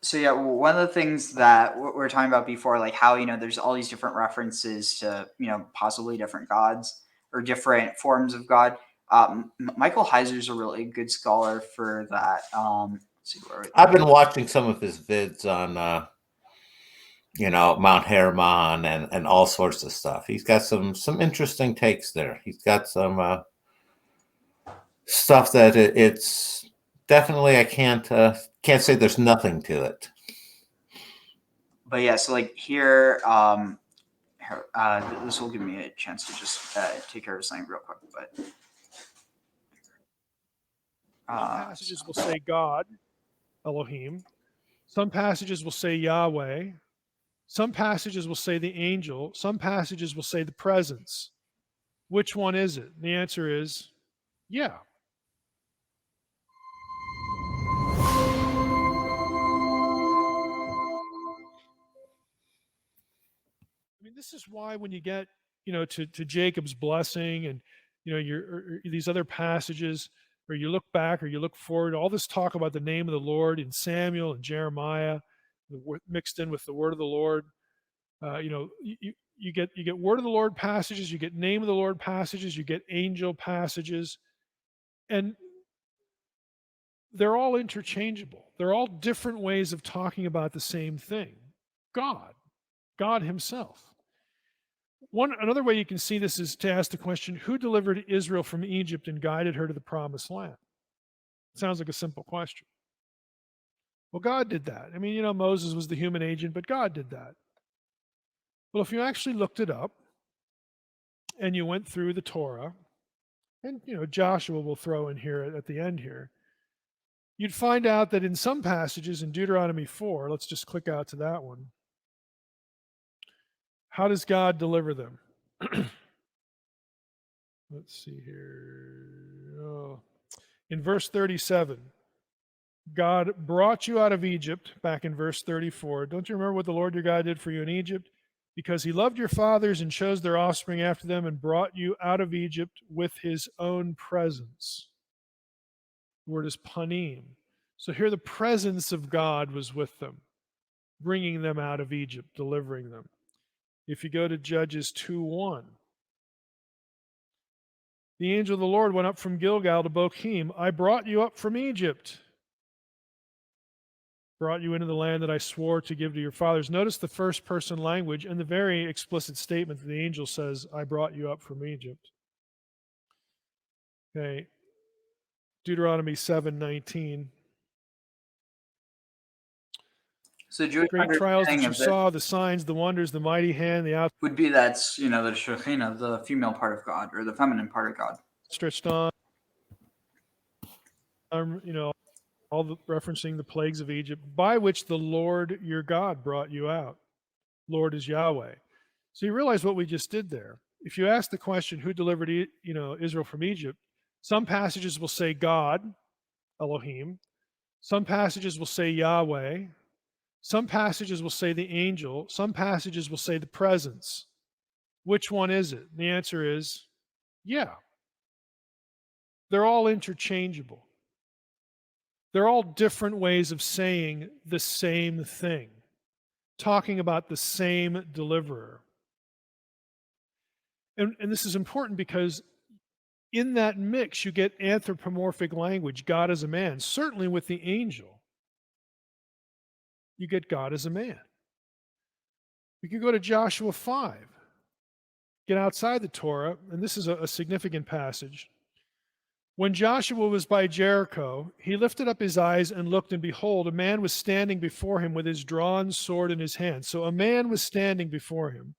so yeah, one of the things that we were talking about before, like how there's all these different references to possibly different gods or different forms of God. Michael Heiser's a really good scholar for that. Let's see where I've been watching some of his vids on Mount Hermon and all sorts of stuff. He's got some interesting takes there. He's got some stuff that it's definitely I can't say there's nothing to it. but yeah, so like here, this will give me a chance to just take care of something real quick. But some passages will say God, Elohim. Some passages will say Yahweh. Some passages will say the angel. Some passages will say the presence. Which one is it? The answer is yeah. I mean, this is why when you get, to Jacob's blessing and, these other passages, or you look back or you look forward, all this talk about the name of the Lord in Samuel and Jeremiah, mixed in with the word of the Lord. You get word of the Lord passages, you get name of the Lord passages, you get angel passages, and they're all interchangeable. They're all different ways of talking about the same thing. God himself. Another way you can see this is to ask the question, who delivered Israel from Egypt and guided her to the promised land? It sounds like a simple question. Well, God did that. I mean, Moses was the human agent, but God did that. Well, if you actually looked it up and you went through the Torah, and Joshua will throw in here at the end here, you'd find out that in some passages in Deuteronomy 4, let's just click out to that one. How does God deliver them? Let's see here. Oh. In verse 37, God brought you out of Egypt, back in verse 34. Don't you remember what the Lord your God did for you in Egypt? Because he loved your fathers and chose their offspring after them and brought you out of Egypt with his own presence. The word is panim. So here the presence of God was with them, bringing them out of Egypt, delivering them. If you go to Judges 2:1, the angel of the Lord went up from Gilgal to Bochim. I brought you up from Egypt, brought you into the land that I swore to give to your fathers. Notice the first person language and the very explicit statement that the angel says, I brought you up from Egypt. Okay. Deuteronomy 7:19. so Jewish Great trials that understanding you of saw, the signs, the wonders, the mighty hand, the would be that's the Shekhinah, the female part of God, or the feminine part of God. outstretched arm, all the, referencing the plagues of Egypt, by which the Lord your God brought you out. Lord is Yahweh. So you realize what we just did there. If you ask the question, who delivered Israel from Egypt, some passages will say God, Elohim. Some passages will say Yahweh. Some passages will say the angel. Some passages will say the presence. Which one is it? The answer is, yeah. They're all interchangeable. They're all different ways of saying the same thing, talking about the same deliverer. And this is important because in that mix, you get anthropomorphic language, God as a man. Certainly with the angel, you get God as a man. We could go to Joshua 5, get outside the Torah, and this is a significant passage. When Joshua was by Jericho, he lifted up his eyes and looked, and behold, a man was standing before him with his drawn sword in his hand. So a man was standing before him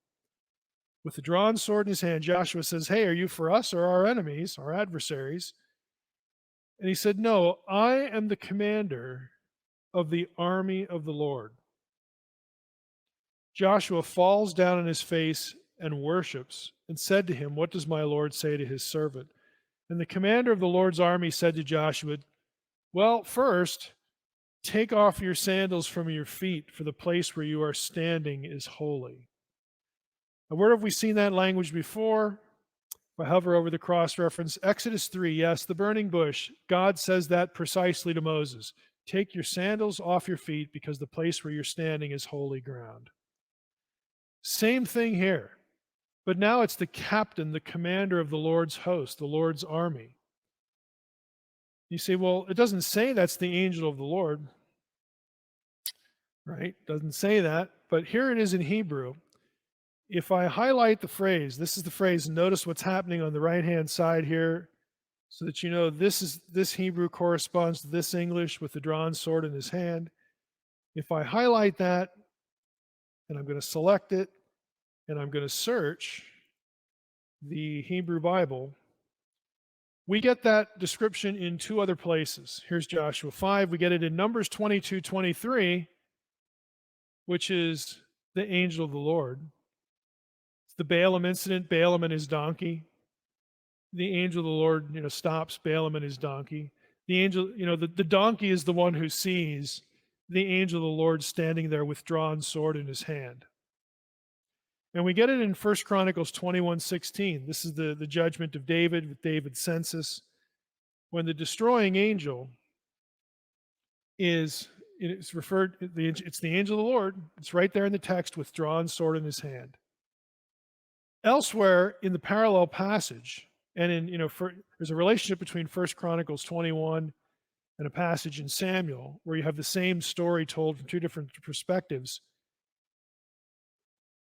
with the drawn sword in his hand. Joshua says, hey, are you for us or our enemies, our adversaries? And he said, no, I am the commander of the army of the Lord. Joshua falls down on his face and worships and said to him, what does my Lord say to his servant? And the commander of the Lord's army said to Joshua, well, first, take off your sandals from your feet, for the place where you are standing is holy. Now, where have we seen that language before? If I hover over the cross reference, Exodus 3, yes, the burning bush. God says that precisely to Moses. Take your sandals off your feet because the place where you're standing is holy ground. Same thing here. But now it's the captain, the commander of the Lord's host, the Lord's army. You say, well, it doesn't say that's the angel of the Lord. Right? Doesn't say that. But here it is in Hebrew. If I highlight the phrase, this is the phrase, notice what's happening on the right-hand side here, so that you know this Hebrew corresponds to this English with the drawn sword in his hand. If I highlight that, and I'm going to select it, and I'm going to search the Hebrew Bible, we get that description in two other places. Here's Joshua 5. We get it in Numbers 22:23, which is the angel of the Lord. It's the Balaam incident, Balaam and his donkey. The angel of the Lord, stops Balaam and his donkey. The angel, the donkey is the one who sees the angel of the Lord standing there with drawn sword in his hand. And we get it in 1 Chronicles 21:16. This is the judgment of David with David's census. When the destroying angel it's the angel of the Lord. It's right there in the text with drawn sword in his hand. Elsewhere in the parallel passage, and there's a relationship between 1 Chronicles 21 and a passage in Samuel where you have the same story told from two different perspectives.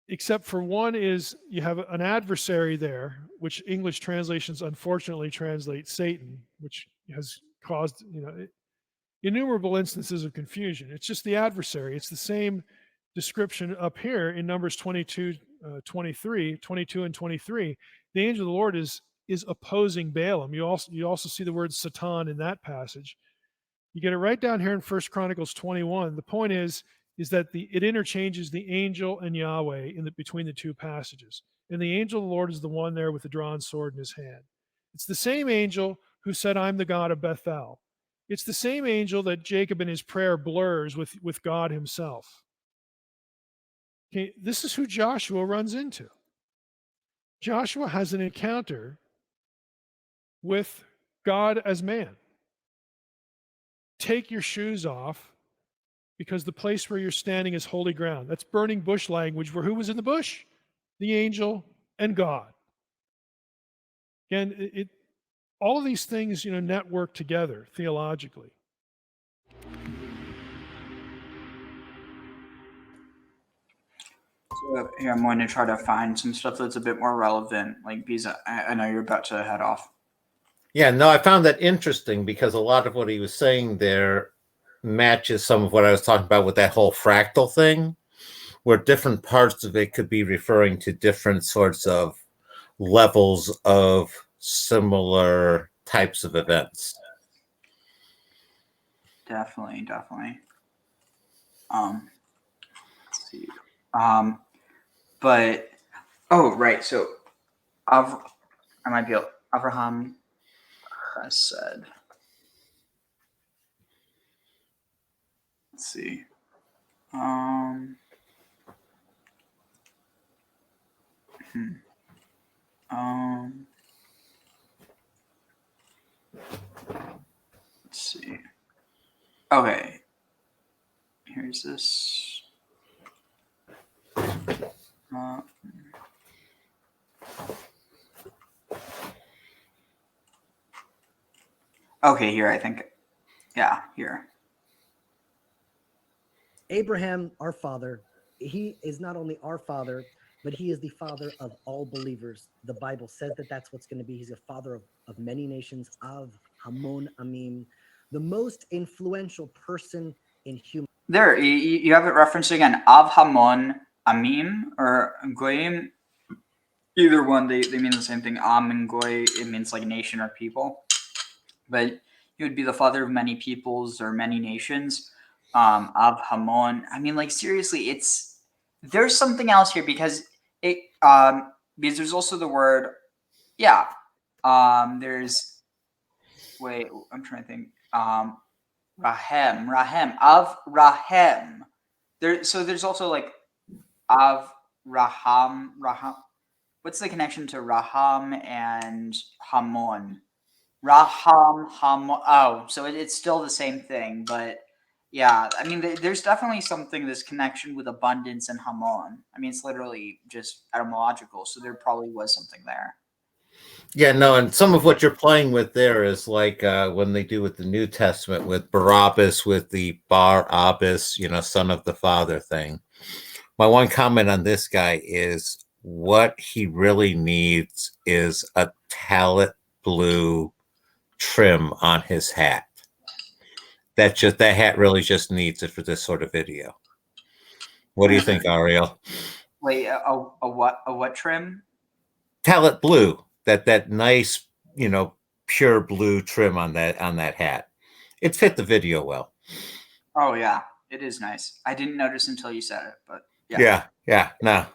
Except for one is you have an adversary there, which English translations unfortunately translate Satan, which has caused innumerable instances of confusion. It's just the adversary. It's the same description up here in Numbers 22 and 23. The angel of the Lord is opposing Balaam. You also see the word Satan in that passage. You get it right down here in 1 Chronicles 21. The point is that it interchanges the angel and Yahweh between the two passages. And the angel of the Lord is the one there with the drawn sword in his hand. It's the same angel who said, "I'm the God of Bethel." It's the same angel that Jacob in his prayer blurs with God himself. Okay, this is who Joshua runs into. Joshua has an encounter with God as man. Take your shoes off, because the place where you're standing is holy ground. That's burning bush language, where who was in the bush? The angel and God. Again, all of these things, network together theologically. So here I'm going to try to find some stuff that's a bit more relevant, because I know you're about to head off. Yeah, no, I found that interesting because a lot of what he was saying there matches some of what I was talking about with that whole fractal thing, where different parts of it could be referring to different sorts of levels of similar types of events. Definitely. Let's see. But right. So, Avraham Chesed. Let's see. Let's see. Okay. Here's this. Okay, here I think. Yeah, here. Abraham, our father, he is not only our father, but he is the father of all believers. The Bible says that that's what's going to be. He's a father of many nations, of Hamon Amim, the most influential person in human. There, you have it referenced again. Av Hamon Amim or Goyim. Either one, they mean the same thing. Am and Goy, it means like nation or people. But he would be the father of many peoples or many nations. Av Hamon. I mean, seriously, there's something else here because there's also the word, there's, wait, I'm trying to think. Rahem, Av Rahem. So there's also Av Raham. What's the connection to Raham and Hamon? Raham, Hamon. Oh, so it's still the same thing, but yeah, I mean, there's definitely something, this connection with abundance and Hamon. I mean, it's literally just etymological, so there probably was something there. Yeah, no, and some of what you're playing with there is when they do with the New Testament with Barabbas, with the Bar Abbas, son of the father thing. My one comment on this guy is what he really needs is a talent blue trim on his hat. That hat really just needs it for this sort of video. What do you think, Ariel? Wait, a what trim? Palette blue, that nice, pure blue trim on that hat. It fit the video well. Oh yeah, it is nice. I didn't notice until you said it, but Yeah. No.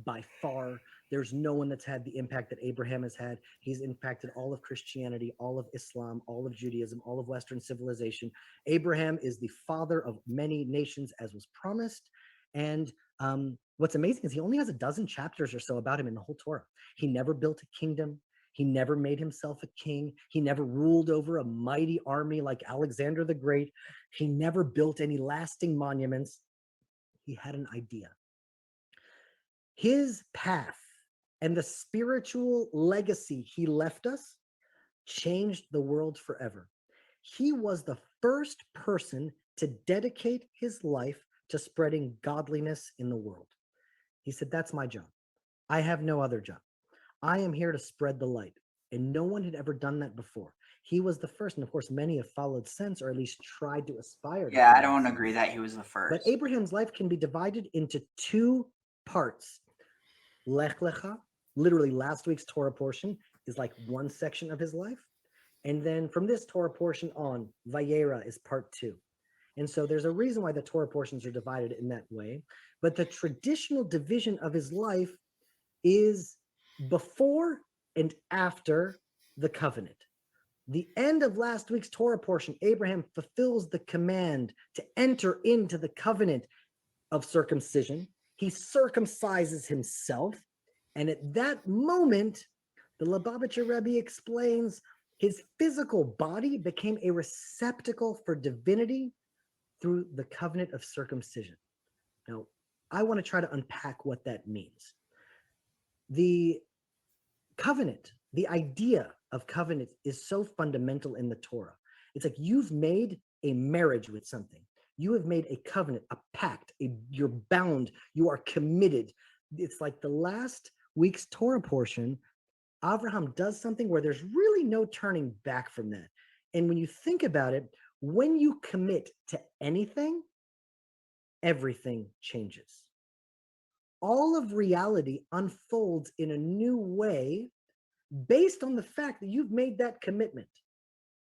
By far, there's no one that's had the impact that Abraham has had. He's impacted all of Christianity, all of Islam, all of Judaism, all of Western civilization. Abraham is the father of many nations, as was promised. And what's amazing is he only has a dozen chapters or so about him in the whole Torah. He never built a kingdom. He never made himself a king. He never ruled over a mighty army like Alexander the Great. He never built any lasting monuments. He had an idea. His path and the spiritual legacy he left us changed the world forever. He was the first person to dedicate his life to spreading godliness in the world. He said, that's my job. I have no other job. I am here to spread the light. And no one had ever done that before. He was the first. And of course, many have followed since, or at least tried to aspire to. Yeah, I don't agree that he was the first. But Abraham's life can be divided into two parts. Lech Lecha, literally last week's Torah portion, is like one section of his life. And then from this Torah portion on, Vayera is part 2. And so there's a reason why the Torah portions are divided in that way. But the traditional division of his life is before and after the covenant. The end of last week's Torah portion, Abraham fulfills the command to enter into the covenant of circumcision. He circumcises himself. And at that moment, the Lubavitcher Rebbe explains his physical body became a receptacle for divinity through the covenant of circumcision. Now, I want to try to unpack what that means. The covenant, the idea of covenant is so fundamental in the Torah. It's like you've made a marriage with something. You have made a covenant, a pact, you're bound, you are committed. It's like the last week's Torah portion, Abraham does something where there's really no turning back from that. And when you think about it, when you commit to anything, everything changes. All of reality unfolds in a new way based on the fact that you've made that commitment.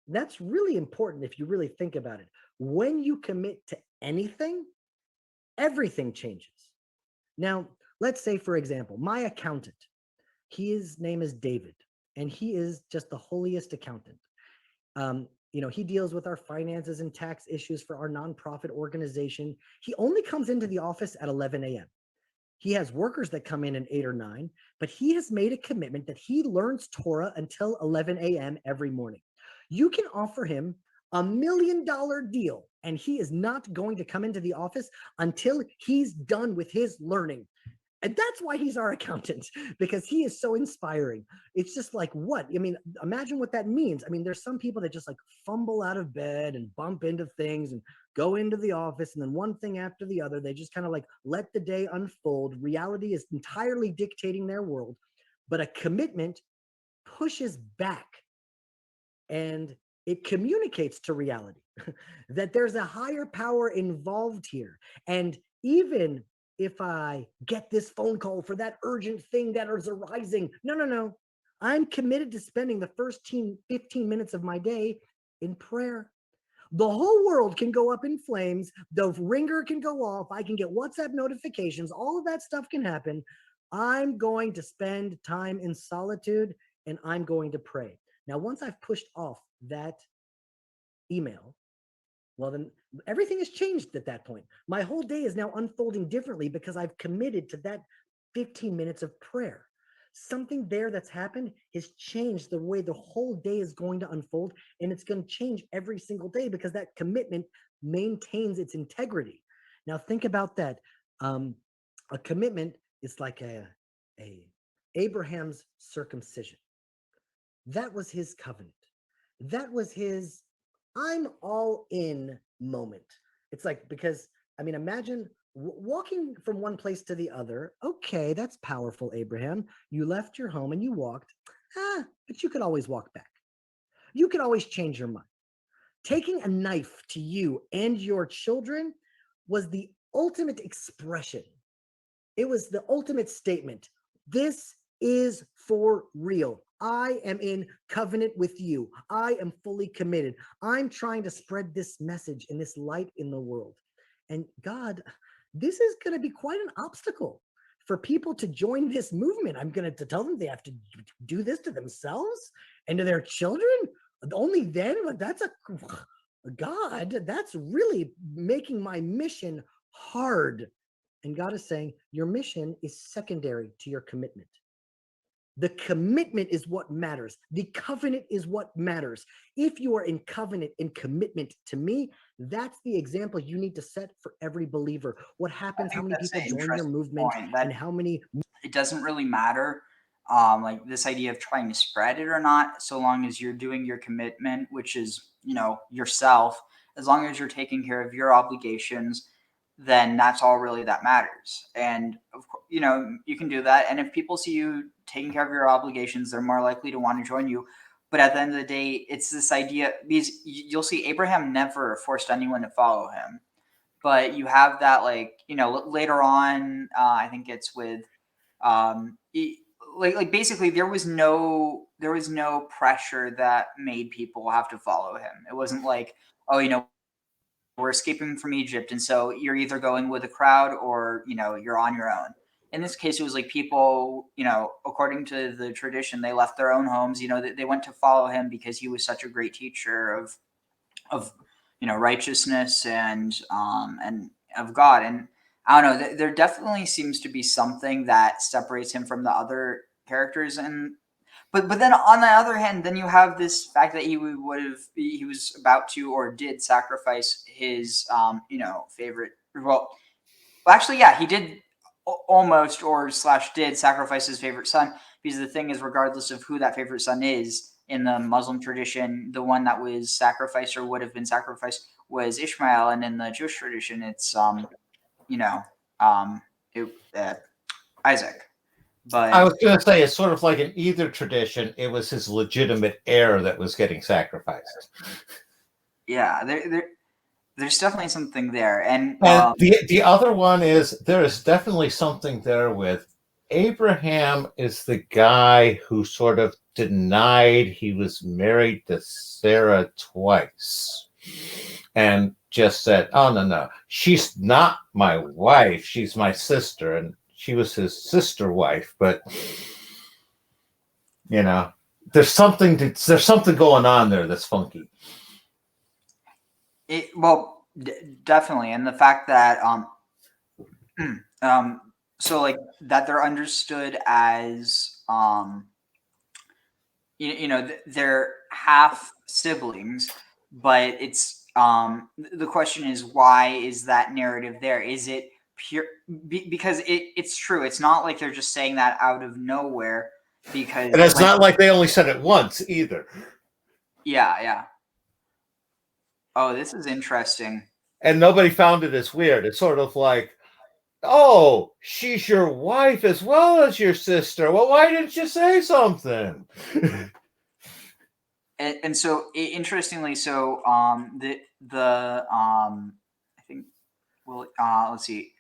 That's really important if you really think about it. When you commit to anything, everything changes. Now, let's say, for example, my accountant, his name is David, and he is just the holiest accountant. He deals with our finances and tax issues for our nonprofit organization. He only comes into the office at 11 a.m. He has workers that come in at 8 or 9, but he has made a commitment that he learns Torah until 11 a.m. every morning. You can offer him $1 million deal, and he is not going to come into the office until he's done with his learning. And that's why he's our accountant, because he is so inspiring. It's just like, what? I mean, imagine what that means. I mean, there's some people that just like fumble out of bed and bump into things and go into the office, and then one thing after the other, they just kind of like let the day unfold. Reality is entirely dictating their world, but a commitment pushes back and it communicates to reality that there's a higher power involved here. And even if I get this phone call for that urgent thing that is arising, no. I'm committed to spending the first 15 minutes of my day in prayer. The whole world can go up in flames. The ringer can go off. I can get WhatsApp notifications. All of that stuff can happen. I'm going to spend time in solitude and I'm going to pray. Now, once I've pushed off that email, well, then everything has changed at that point. My whole day is now unfolding differently because I've committed to that 15 minutes of prayer. Something there that's happened has changed the way the whole day is going to unfold, and it's going to change every single day because that commitment maintains its integrity. Now, think about that. A commitment is like a Abraham's circumcision. That was his covenant. That was his I'm all in moment. It's like, because, I mean, imagine walking from one place to the other. Okay, that's powerful, Abraham. You left your home and you walked. But you could always walk back. You could always change your mind. Taking a knife to you and your children, was the ultimate expression. It was the ultimate statement. This is for real. I am in covenant with you. I am fully committed. I'm trying to spread this message and this light in the world. And God, this is going to be quite an obstacle for people to join this movement. I'm going to tell them they have to do this to themselves and to their children. Only then, like that's a God, that's really making my mission hard. And God is saying, your mission is secondary to your commitment. The commitment is what matters. The covenant is what matters. If you are in covenant and commitment to me, that's the example you need to set for every believer. What happens, how many people join your movement, and how many... It doesn't really matter, like this idea of trying to spread it or not, so long as you're doing your commitment, which is, yourself, as long as you're taking care of your obligations, then that's all really that matters. And of course, you can do that. And if people see you taking care of your obligations, they're more likely to want to join you. But at the end of the day, it's this idea, because you'll see Abraham never forced anyone to follow him. But you have that, later on, I think it's with, basically there was no pressure that made people have to follow him. It wasn't like, oh, we're escaping from Egypt, and so you're either going with a crowd or you're on your own. In this case, it was like people, according to the tradition, they left their own homes. They went to follow him because he was such a great teacher of righteousness and of God. And I don't know, there definitely seems to be something that separates him from the other characters. And but then on the other hand, then you have this fact that he was about to or did sacrifice his favorite. Well, actually, yeah, he did almost or / did sacrifice his favorite son, because the thing is, regardless of who that favorite son is in the Muslim tradition, the one that was sacrificed or would have been sacrificed was Ishmael, and in the Jewish tradition, it's Isaac. But I was going to say, it's sort of like in either tradition, it was his legitimate heir that was getting sacrificed. Yeah, there's definitely something there. And the other one is, there is definitely something there with Abraham is the guy who sort of denied he was married to Sarah twice and just said, oh, no, she's not my wife. She's my sister. And she was his sister wife. But, there's something going on there that's funky. Definitely. And the fact that, so like that they're understood as, they're half siblings, but it's, the question is, why is that narrative there? Is it pure? Because it's true. It's not like they're just saying that out of nowhere, because... And it's not like they only said it once either. Yeah. Oh, this is interesting. And nobody found it as weird. It's sort of like, oh, she's your wife as well as your sister. Well, why didn't you say something? And so, interestingly, so I think, let's see.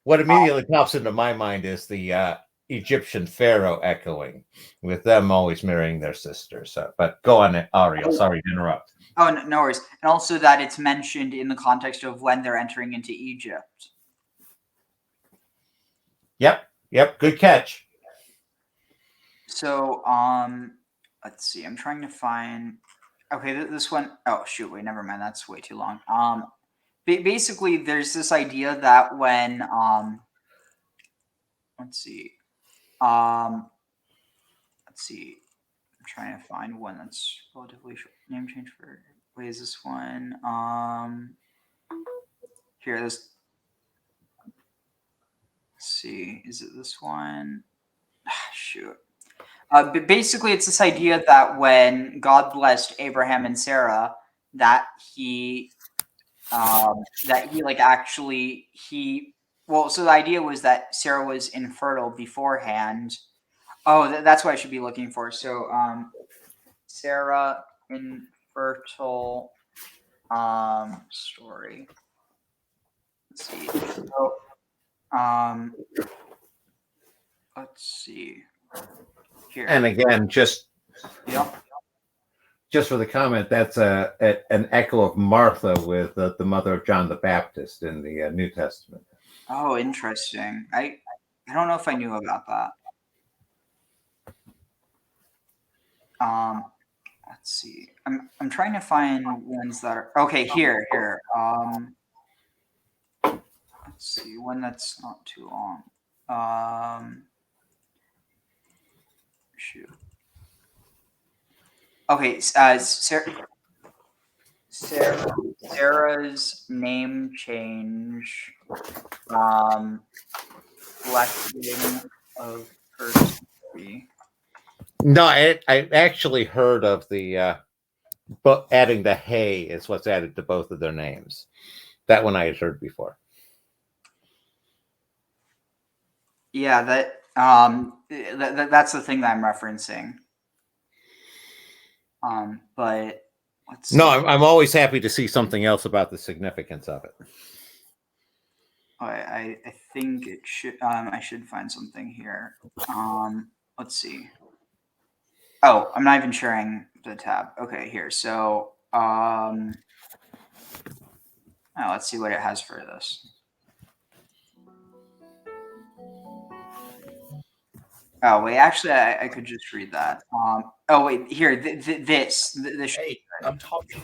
What immediately pops into my mind is the Egyptian pharaoh echoing, with them always marrying their sisters. But go on, Ariel. Sorry to interrupt. Oh, no worries. And also that it's mentioned in the context of when they're entering into Egypt. Yep. Good catch. So, let's see. I'm trying to find. Okay, this one. Oh shoot! Wait, never mind. That's way too long. Basically, there's this idea that when let's see. I'm trying to find one that's relatively short. Name change for. Wait, is this one? Here, this. Let's see. Is it this one? Shoot. But basically, it's this idea that when God blessed Abraham and Sarah, that he well, so the idea was that Sarah was infertile beforehand. Oh, that's what I should be looking for. So, Sarah infertile story. let's see. So, um, let's see here. And again, just yeah. Just for the comment, that's an echo of Martha with the mother of John the Baptist in the New Testament. Oh, interesting. I don't know if I knew about that. Let's see. I'm trying to find ones that are okay. Here. Let's see one that's not too long. Shoot. Okay. Sarah's name change. Blessing of her story. No, I actually heard of the but adding the hey is what's added to both of their names. That one I had heard before. Yeah, that's the thing that I'm referencing. But let's see. No, I'm always happy to see something else about the significance of it. I think it should. I should find something here. Let's see. Oh, I'm not even sharing the tab. Okay, here. So, let's see what it has for this. Oh wait, actually, I could just read that. Oh wait, here, this. Hey, I'm talking.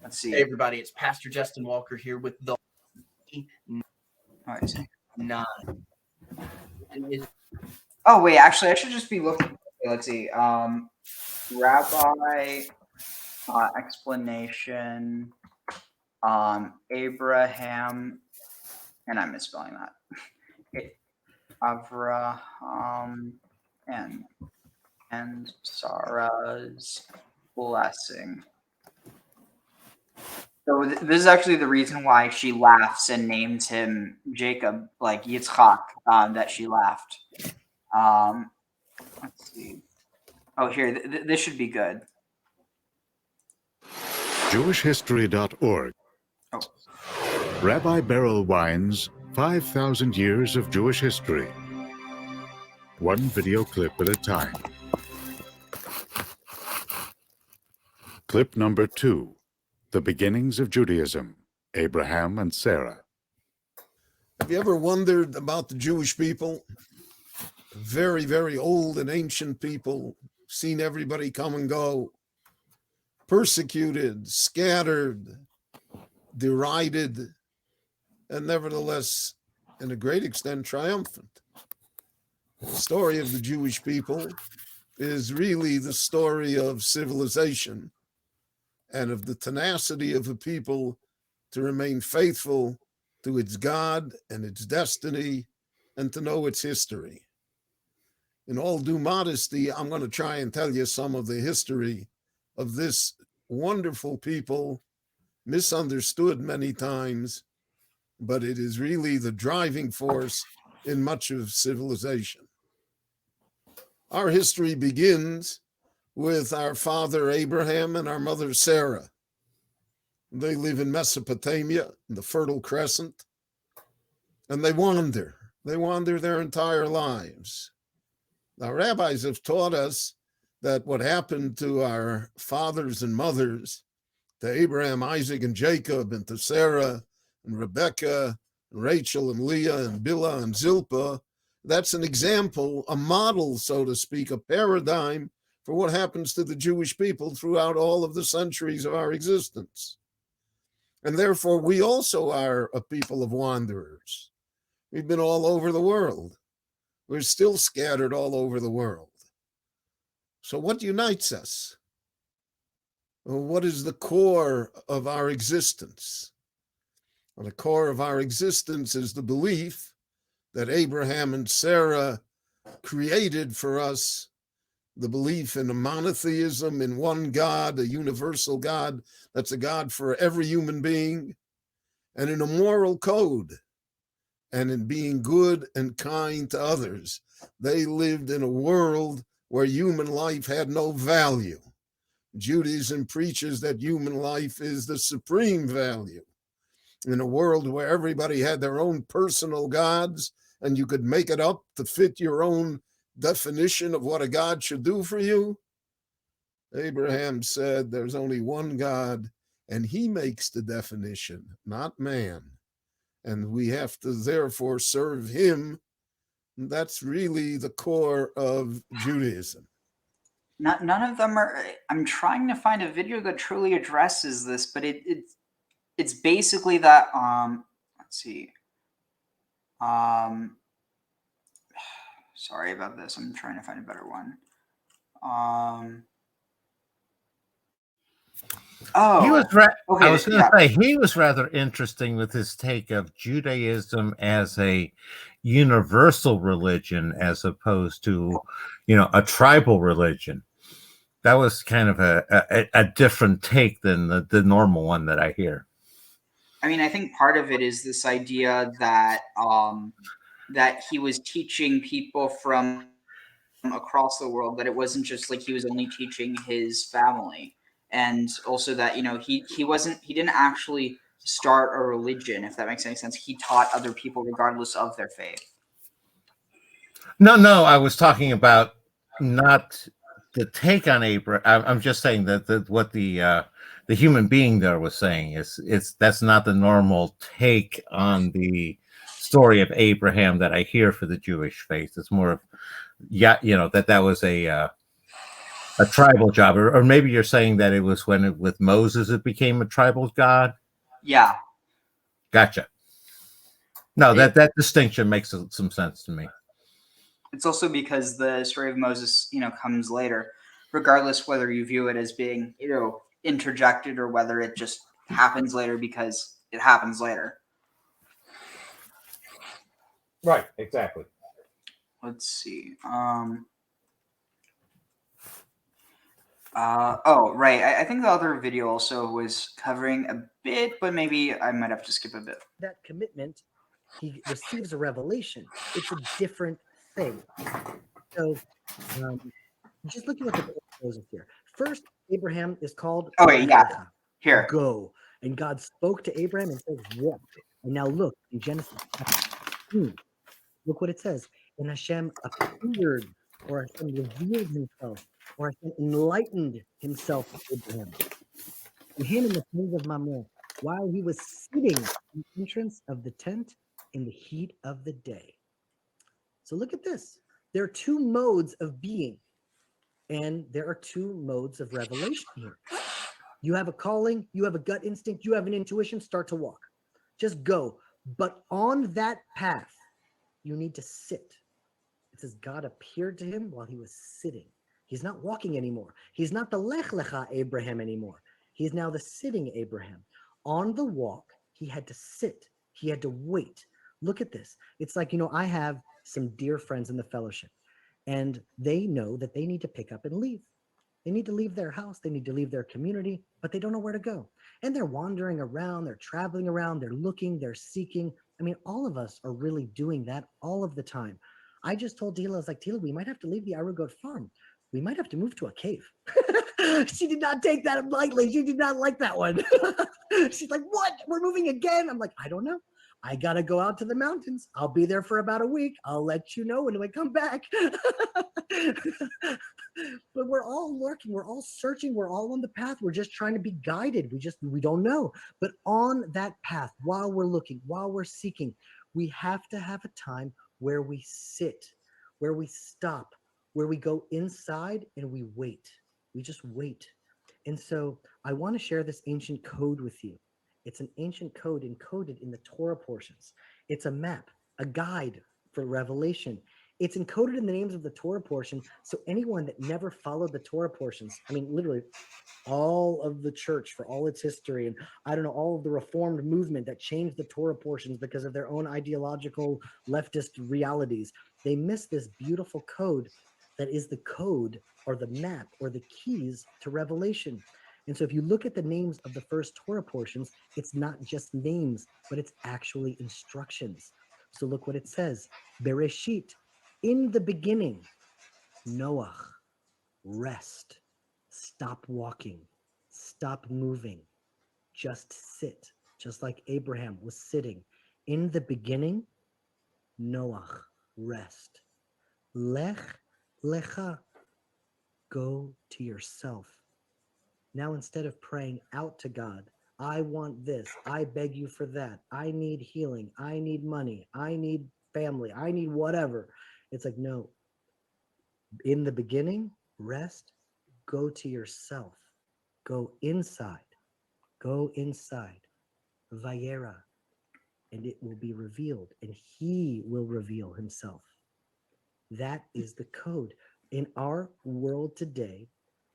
Let's see. Hey everybody, it's Pastor Justin Walker here with the 9. Oh wait, actually, I should just be looking. Okay, let's see. Rabbi explanation. Abraham, and I'm misspelling that. Avraham and Sarah's blessing. So this is actually the reason why she laughs and names him Jacob, like Yitzchak, that she laughed. Let's see. Oh, here, this should be good. JewishHistory.org. Oh. Rabbi Beryl Wine's 5,000 Years of Jewish History. One video clip at a time. Clip number 2. The Beginnings of Judaism, Abraham and Sarah. Have you ever wondered about the Jewish people? Very, very old and ancient people, seen everybody come and go, persecuted, scattered, derided, and nevertheless, in a great extent, triumphant. The story of the Jewish people is really the story of civilization and of the tenacity of a people to remain faithful to its God and its destiny and to know its history. In all due modesty, I'm going to try and tell you some of the history of this wonderful people, misunderstood many times, but it is really the driving force in much of civilization. Our history begins with our father Abraham and our mother Sarah. They live in Mesopotamia, in the Fertile Crescent, and they wander. They wander their entire lives. Now, rabbis have taught us that what happened to our fathers and mothers, to Abraham, Isaac, and Jacob, and to Sarah, and Rebekah, and Rachel, and Leah, and Bilhah, and Zilpah, that's an example, a model, so to speak, a paradigm for what happens to the Jewish people throughout all of the centuries of our existence. And therefore, we also are a people of wanderers. We've been all over the world. We're still scattered all over the world. So what unites us? Well, what is the core of our existence? Well, the core of our existence is the belief that Abraham and Sarah created for us, the belief in a monotheism, in one God, a universal God that's a God for every human being, and in a moral code, and in being good and kind to others. They lived in a world where human life had no value. Judaism preaches that human life is the supreme value. in a world where everybody had their own personal gods and you could make it up to fit your own definition of what a God should do for you. Abraham said there's only one God, and he makes the definition, not man. And we have to therefore serve him. That's really the core of Judaism. None of them are. I'm trying to find a video that truly addresses this, but it's basically that. Let's see. Sorry about this. I'm trying to find a better one. He was Okay, I was going to yeah. say he was rather interesting with his take of Judaism as a universal religion as opposed to, a tribal religion. That was kind of a different take than the normal one that I hear. I mean, I think part of it is this idea that that he was teaching people from across the world, that it wasn't just like he was only teaching his family, and also that he didn't actually start a religion, if that makes any sense. He taught other people regardless of their faith. No, I was talking about not the take on Abraham. I'm just saying that what the human being there was saying is that's not the normal take on the story of Abraham that I hear for the Jewish faith. It's more of that was a tribal job, or maybe you're saying that it was with Moses it became a tribal god. Yeah. Gotcha. No, that distinction makes some sense to me. It's also because the story of Moses, comes later, regardless whether you view it as being, interjected or whether it just happens later because it happens later. Right, exactly. Let's see. Right. I think the other video also was covering a bit, but maybe I might have to skip a bit. That commitment, he receives a revelation. It's a different thing. So, just looking at the Moses here. First, Abraham is called. Oh wait, yeah. Here. Go. And God spoke to Abraham and says, walk. And now look in Genesis 15. Look what it says. And Hashem appeared, or Hashem revealed himself, or Hashem enlightened himself to Abraham. And him in the plains of Mamre, while he was sitting in the entrance of the tent in the heat of the day. So look at this. There are two modes of being, and there are two modes of revelation here. You have a calling, you have a gut instinct, you have an intuition, start to walk. Just go. But on that path, you need to sit. It says God appeared to him while he was sitting. He's not walking anymore. He's not the Lech Lecha Abraham anymore. He's now the sitting Abraham. On the walk, he had to sit. He had to wait. Look at this. It's like, I have some dear friends in the fellowship, and they know that they need to pick up and leave. They need to leave their house. They need to leave their community, but they don't know where to go. And they're wandering around. They're traveling around. They're looking. They're seeking. I mean, all of us are really doing that all of the time. I just told Tila, I was like, Tila, we might have to leave the Arugot farm. We might have to move to a cave. She did not take that lightly. She did not like that one. She's like, what? We're moving again? I'm like, I don't know. I got to go out to the mountains. I'll be there for about a week. I'll let you know when I come back. But we're all lurking. We're all searching. We're all on the path. We're just trying to be guided. We don't know. But on that path, while we're looking, while we're seeking, we have to have a time where we sit, where we stop, where we go inside and we wait. We just wait. And so I want to share this ancient code with you. It's an ancient code encoded in the Torah portions. It's a map, a guide for revelation. It's encoded in the names of the Torah portion. So anyone that never followed the Torah portions, I mean, literally all of the church for all its history, and I don't know, all of the reformed movement that changed the Torah portions because of their own ideological leftist realities, they miss this beautiful code that is the code or the map or the keys to revelation. And so if you look at the names of the first Torah portions, it's not just names, but it's actually instructions. So look what it says. Bereshit, in the beginning, Noach, rest, stop walking, stop moving, just sit. just like Abraham was sitting. In the beginning, Noach, rest. Lech lecha, go to yourself. Now, instead of praying out to God, I want this, I beg you for that, I need healing, I need money, I need family, I need whatever. It's like, no, in the beginning, rest, go to yourself, go inside, Vayera, and it will be revealed, and he will reveal himself. That is the code. In our world today,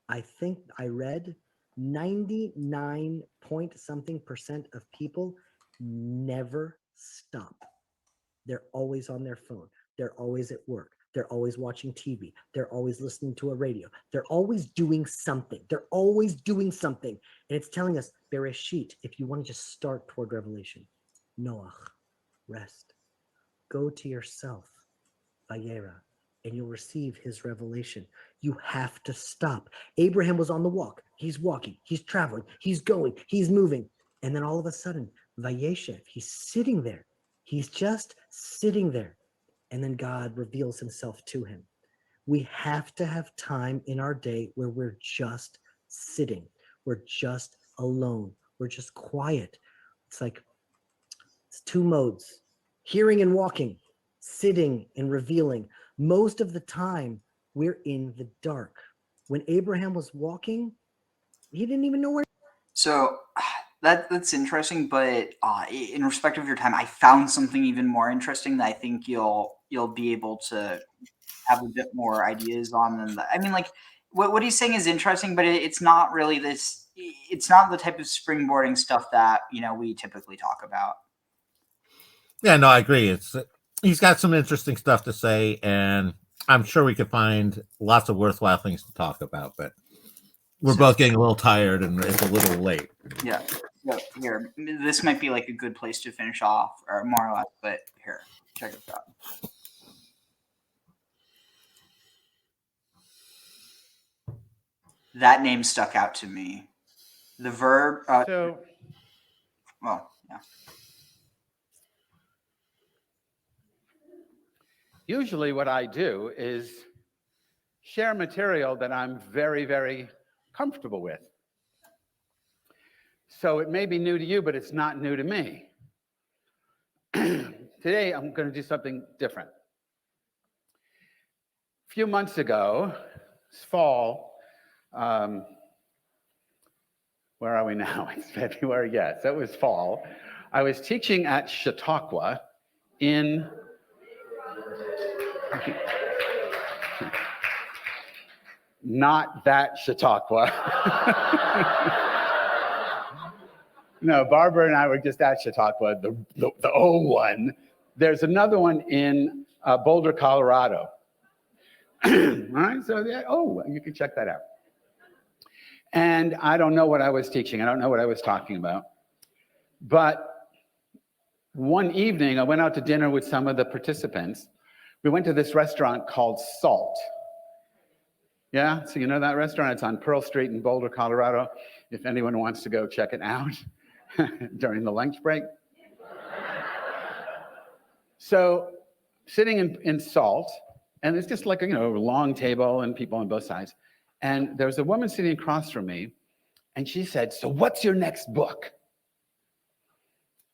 I think I read 99 point something % of people never stop. They're always on their phone. They're always at work. They're always watching TV. They're always listening to a radio. They're always doing something. They're always doing something. And it's telling us, Bereshit, if you want to just start toward Revelation, Noach, rest. Go to yourself, Vayera, and you'll receive his revelation. You have to stop. Abraham was on the walk. He's walking. He's traveling. He's going. He's moving. And then all of a sudden, Vayeshev, he's sitting there. He's just sitting there. And then God reveals himself to him. We have to have time in our day where we're just sitting. We're just alone. We're just quiet. It's like, it's two modes, hearing and walking, sitting and revealing. Most of the time, we're in the dark. When Abraham was walking, he didn't even know where. So that's interesting, but in respect of your time, I found something even more interesting that I think you'll be able to have a bit more ideas on than that. I mean, like what he's saying is interesting, but it's not really this. It's not the type of springboarding stuff that we typically talk about. Yeah, no, I agree. He's got some interesting stuff to say, and I'm sure we could find lots of worthwhile things to talk about, but we're both getting a little tired and it's a little late. Yeah. Here, this might be like a good place to finish off, or more or less, but here, check this out. That name stuck out to me. The verb. So, well, yeah. usually what I do is share material that I'm very, very comfortable with. So it may be new to you, but it's not new to me. Today, I'm going to do something different. A few months ago, it's fall. Where are we now? It's February, yes, it was fall. I was teaching at Chautauqua in not that Chautauqua. No, Barbara and I were just at Chautauqua, the old one. There's another one in Boulder, Colorado. All right, so you can check that out. And I don't know what I was teaching. I don't know what I was talking about. But one evening, I went out to dinner with some of the participants. We went to this restaurant called Salt. Yeah, so you know that restaurant? It's on Pearl Street in Boulder, Colorado. If anyone wants to go check it out during the lunch break. So sitting in Salt, and it's just like a long table and people on both sides. And there was a woman sitting across from me, and she said, "So what's your next book?"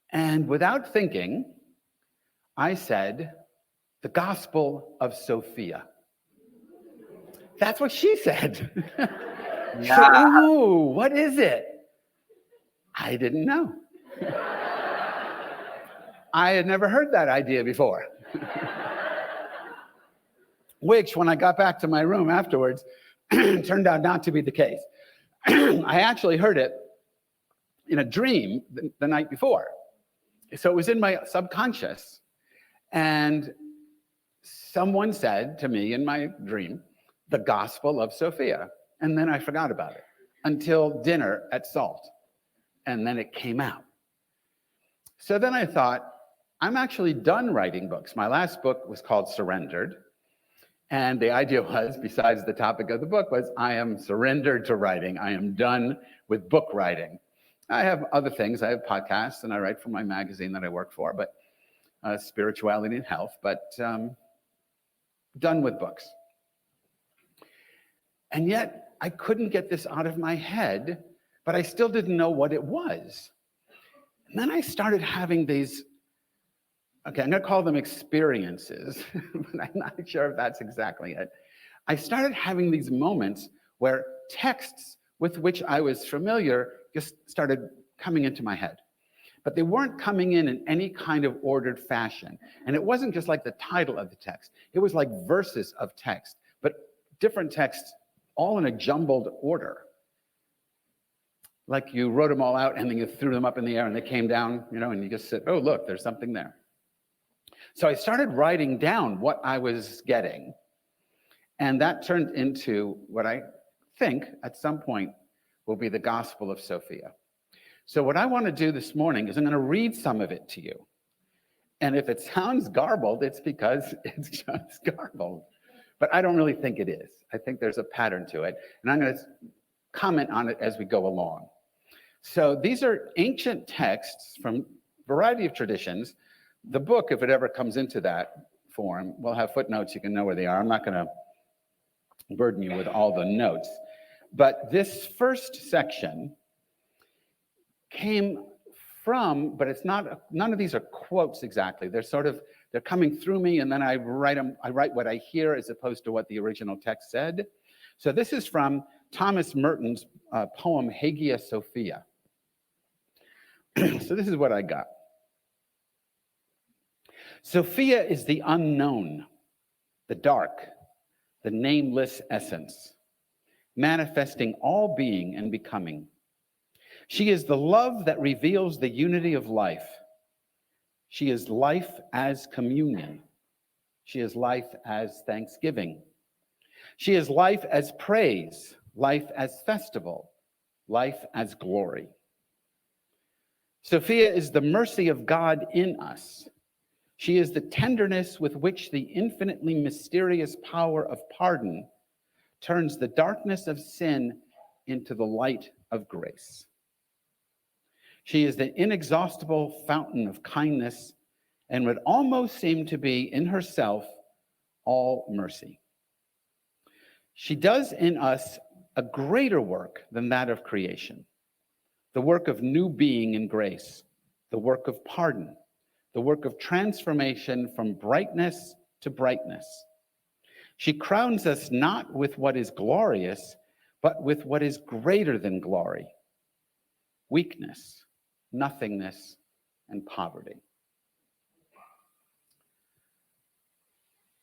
And without thinking, I said, "The Gospel of Sophia." That's what she said. Yeah. So, what is it? I didn't know. I had never heard that idea before. Which, when I got back to my room afterwards, turned out not to be the case. I actually heard it in a dream the night before. So it was in my subconscious. And someone said to me in my dream, "The Gospel of Sophia." And then I forgot about it until dinner at Salt. And then it came out. So then I thought, I'm actually done writing books. My last book was called Surrendered. And the idea was, besides the topic of the book, was I am surrendered to writing. I am done with book writing. I have other things. I have podcasts, and I write for my magazine that I work for, but spirituality and health, but done with books. And yet I couldn't get this out of my head, but I still didn't know what it was. And then I started having these, okay, I'm going to call them experiences, but I'm not sure if that's exactly it. I started having these moments where texts with which I was familiar just started coming into my head. But they weren't coming in any kind of ordered fashion. And it wasn't just like the title of the text. It was like verses of text, but different texts all in a jumbled order. Like you wrote them all out and then you threw them up in the air and they came down, and you just said, oh, look, there's something there. So I started writing down what I was getting. And that turned into what I think at some point will be the Gospel of Sophia. So what I want to do this morning is I'm going to read some of it to you. And if it sounds garbled, it's because it's just garbled. But I don't really think it is. I think there's a pattern to it. And I'm going to comment on it as we go along. So these are ancient texts from a variety of traditions. The book, if it ever comes into that form, will have footnotes. You can know where they are. I'm not going to burden you with all the notes. But this first section came from, but it's not, none of these are quotes exactly. They're coming through me, and then I write what I hear as opposed to what the original text said. So this is from Thomas Merton's poem, Hagia Sophia. So this is what I got. Sophia is the unknown, the dark, the nameless essence, manifesting all being and becoming. She is the love that reveals the unity of life. She is life as communion. She is life as thanksgiving. She is life as praise, life as festival, life as glory. Sophia is the mercy of God in us. She is the tenderness with which the infinitely mysterious power of pardon turns the darkness of sin into the light of grace. She is the inexhaustible fountain of kindness and would almost seem to be in herself all mercy. She does in us a greater work than that of creation, the work of new being in grace, the work of pardon, the work of transformation from brightness to brightness. She crowns us not with what is glorious, but with what is greater than glory: weakness, nothingness, and poverty.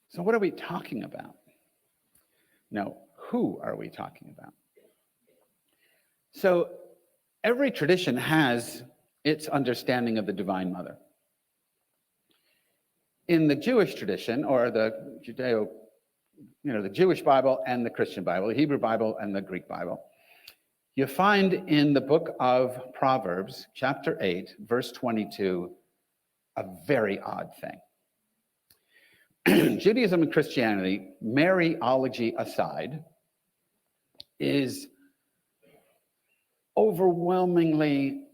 So what are we talking about? No, who are we talking about? So every tradition has its understanding of the Divine Mother. In the Jewish tradition, or the the Jewish Bible and the Christian Bible, the Hebrew Bible and the Greek Bible, you find in the book of Proverbs, chapter 8, verse 22, a very odd thing. Judaism and Christianity, Mariology aside, is overwhelmingly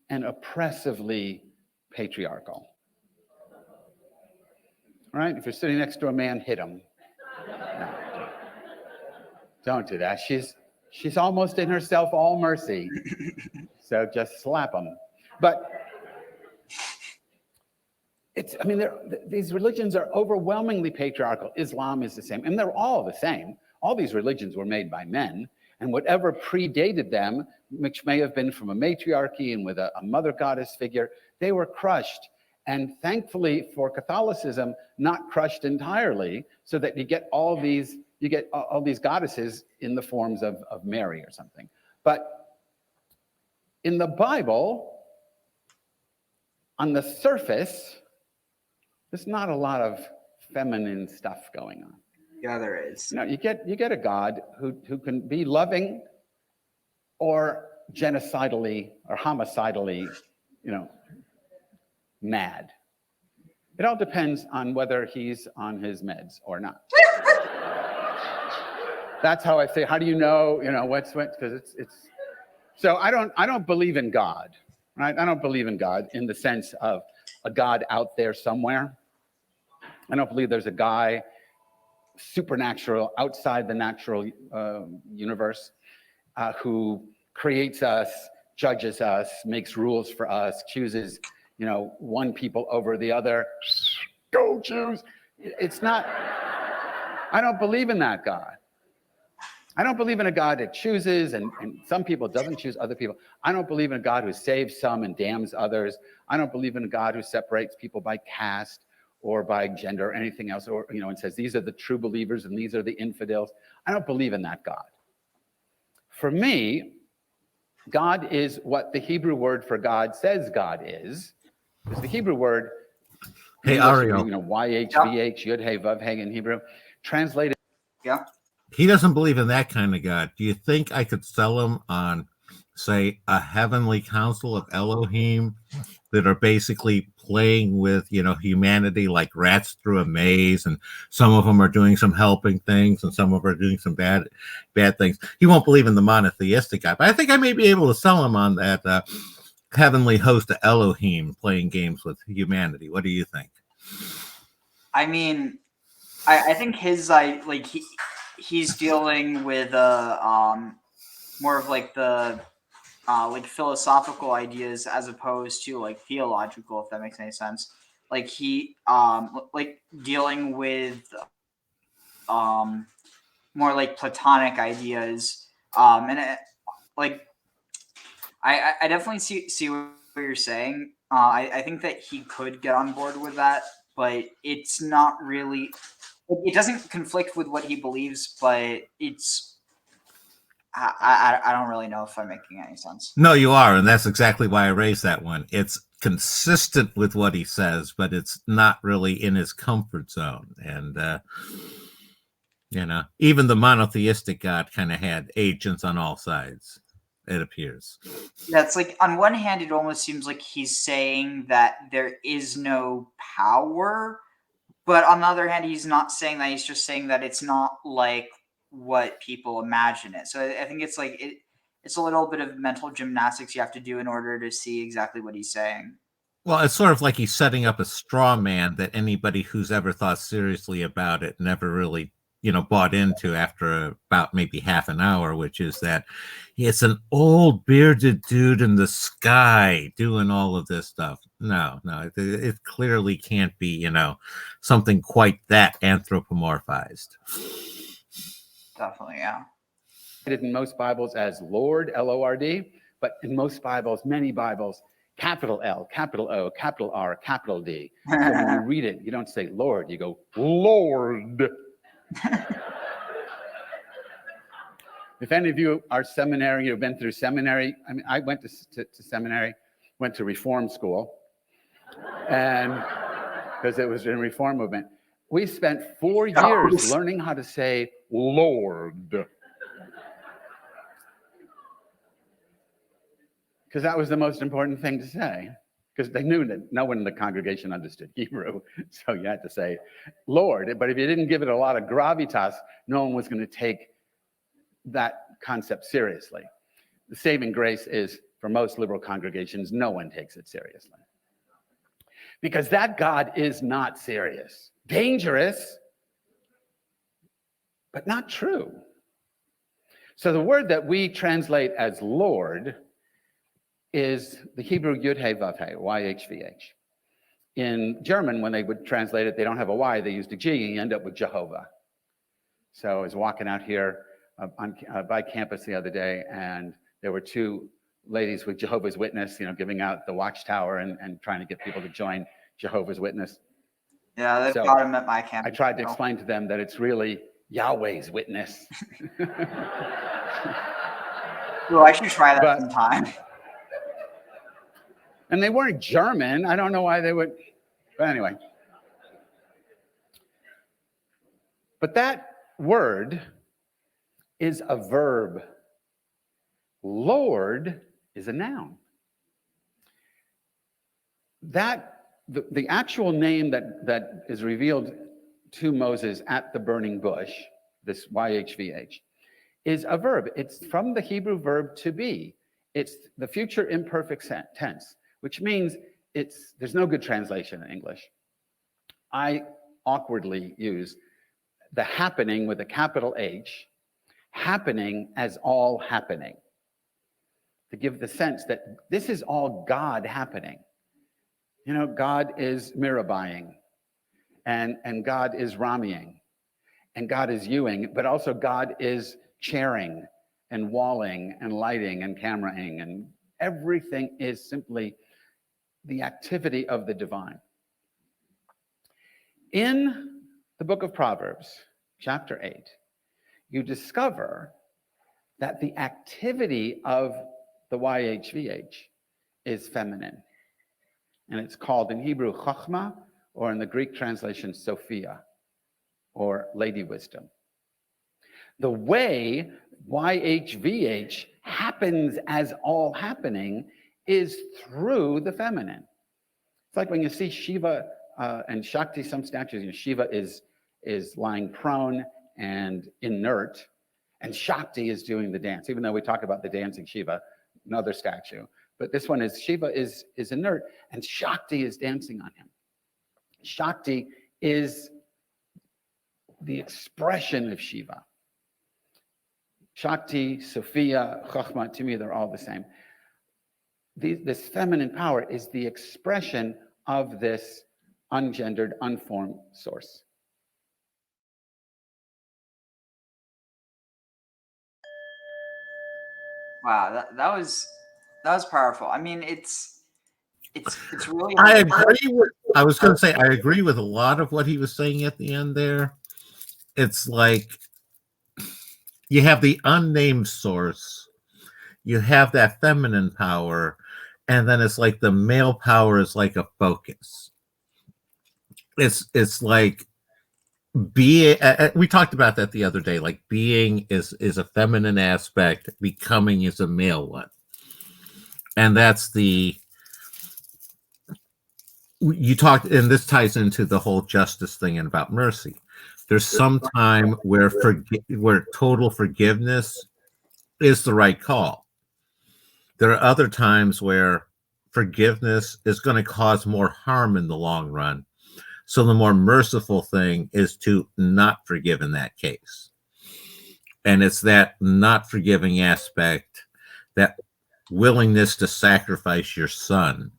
and oppressively patriarchal. Right? If you're sitting next to a man, hit him. No. Don't do that. She's almost in herself all mercy. So just slap him. But these religions are overwhelmingly patriarchal. Islam is the same, and they're all the same. All these religions were made by men, and whatever predated them, which may have been from a matriarchy and with a mother goddess figure, they were crushed. And thankfully for Catholicism, not crushed entirely, so that you get all these goddesses in the forms of Mary or something. But in the Bible, on the surface, there's not a lot of feminine stuff going on. Yeah, there is. You get a God who can be loving or genocidally or homicidally, mad. It all depends on whether he's on his meds or not. That's how I say, how do you know, what's what? Because it's So I don't believe in God, right? I don't believe in God in the sense of a God out there somewhere. I don't believe there's a guy supernatural outside the natural universe who creates us, judges us, makes rules for us, chooses, one people over the other. Go choose. It's not, I don't believe in that God. I don't believe in a God that chooses and some people doesn't choose other people. I don't believe in a God who saves some and damns others. I don't believe in a God who separates people by caste or by gender or anything else, or, and says, these are the true believers and these are the infidels. I don't believe in that God. For me, God is what the Hebrew word for God says God is. Because the Hebrew word, Hey, English, Ariel. YHVH, Yud Hey Vav Hey in Hebrew, translated. Yeah. He doesn't believe in that kind of God. Do you think I could sell him on, say, a heavenly council of Elohim that are basically playing with, humanity like rats through a maze, and some of them are doing some helping things and some of them are doing some bad things? He won't believe in the monotheistic God, but I think I may be able to sell him on that heavenly host of Elohim playing games with humanity. What do you think? I mean, I think he's dealing with more of like the like philosophical ideas as opposed to like theological, if that makes any sense. Like he like dealing with more like Platonic ideas, and like I definitely see what you're saying. I think that he could get on board with that, but it's not really. It doesn't conflict with what he believes, but it's. I don't really know if I'm making any sense. No, you are, and that's exactly why I raised that one. It's consistent with what he says, but it's not really in his comfort zone. And even the monotheistic God kind of had agents on all sides, it appears. Yeah, it's like on one hand, it almost seems like he's saying that there is no power, but on the other hand, he's not saying that. He's just saying that it's not like what people imagine it. So I think it's like it's a little bit of mental gymnastics you have to do in order to see exactly what he's saying. Well, it's sort of like he's setting up a straw man that anybody who's ever thought seriously about it never really, bought into after about maybe half an hour, which is that it's an old bearded dude in the sky doing all of this stuff. No, it clearly can't be, something quite that anthropomorphized. Definitely, yeah. In most Bibles as Lord, Lord, but in most Bibles, many Bibles, capital L, capital O, capital R, capital D. So when you read it, you don't say Lord, you go Lord. If any of you are seminary, you've been through seminary. I mean, I went to seminary, went to reform school, and because it was in reform movement. We spent 4 years learning how to say Lord. Because that was the most important thing to say. Because they knew that no one in the congregation understood Hebrew. So you had to say Lord. But if you didn't give it a lot of gravitas, no one was going to take that concept seriously. The saving grace is, for most liberal congregations, no one takes it seriously. Because that God is not serious. Dangerous, but not true. So the word that we translate as Lord is the Hebrew Yud Hey Vav Hey, YHVH. In German, when they would translate it, they don't have a Y, they used a G, and you end up with Jehovah. So I was walking out here by campus the other day, and there were 2 ladies with Jehovah's Witness, giving out the watchtower and trying to get people to join Jehovah's Witness. Yeah, they've got him at my campus. I tried to explain to them that it's really Yahweh's Witness. Well, I should try that sometime. And they weren't German. I don't know why they would. But anyway. But that word is a verb. Lord is a noun. The actual name that is revealed to Moses at the burning bush, this YHVH, is a verb. It's from the Hebrew verb to be. It's the future imperfect tense, which means there's no good translation in English. I awkwardly use the happening with a capital H, happening as all happening, to give the sense that this is all God happening. You know, God is mirabaying, and God is Ramying, and God is Ewing, but also God is chairing and walling and lighting and cameraing, and everything is simply the activity of the divine. In the book of Proverbs, chapter 8, you discover that the activity of the YHVH is feminine. And it's called in Hebrew Chachma, or in the Greek translation Sophia, or Lady Wisdom. The way YHVH happens as all happening is through the feminine. It's like when you see Shiva and Shakti, some statues, you know, Shiva is lying prone and inert, and Shakti is doing the dance, even though we talk about the dancing Shiva, another statue. But this one is Shiva is inert, and Shakti is dancing on him. Shakti is the expression of Shiva. Shakti, Sophia, Chachma, to me, they're all the same. This feminine power is the expression of this ungendered, unformed source. Wow, that was powerful. I mean, it's really. I agree with. I was going to say I agree with a lot of what he was saying at the end there. It's like you have the unnamed source, you have that feminine power, and then it's like the male power is like a focus. It's like being. We talked about that the other day. Like being is a feminine aspect, becoming is a male one, and that's the. You talked, and this ties into the whole justice thing and about mercy. There's some time where total forgiveness is the right call. There are other times where forgiveness is going to cause more harm in the long run. So the more merciful thing is to not forgive in that case. And it's that not forgiving aspect, that willingness to sacrifice your son,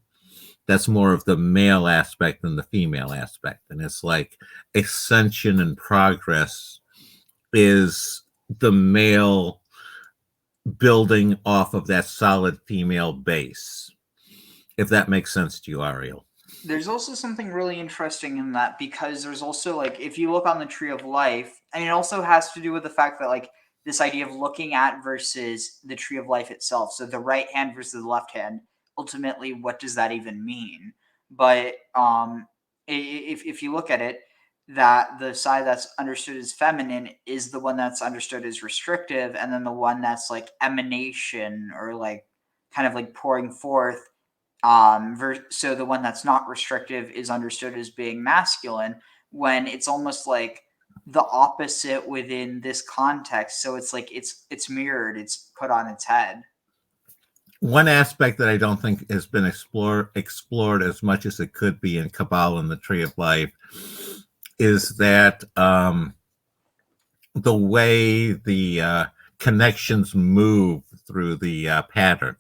that's more of the male aspect than the female aspect. And it's like ascension and progress is the male building off of that solid female base. If that makes sense to you, Ariel. There's also something really interesting in that, because there's also, like, if you look on the tree of life, and it also has to do with the fact that, like, this idea of looking at versus the tree of life itself. So the right hand versus the left hand. Ultimately, what does that even mean? But if you look at it, that the side that's understood as feminine is the one that's understood as restrictive, and then the one that's like emanation, or like kind of like pouring forth. So the one that's not restrictive is understood as being masculine, when it's almost like the opposite within this context. So it's like it's mirrored, it's put on its head. One aspect that I don't think has been explored as much as it could be in Kabbalah and the Tree of Life is that the way the connections move through the pattern.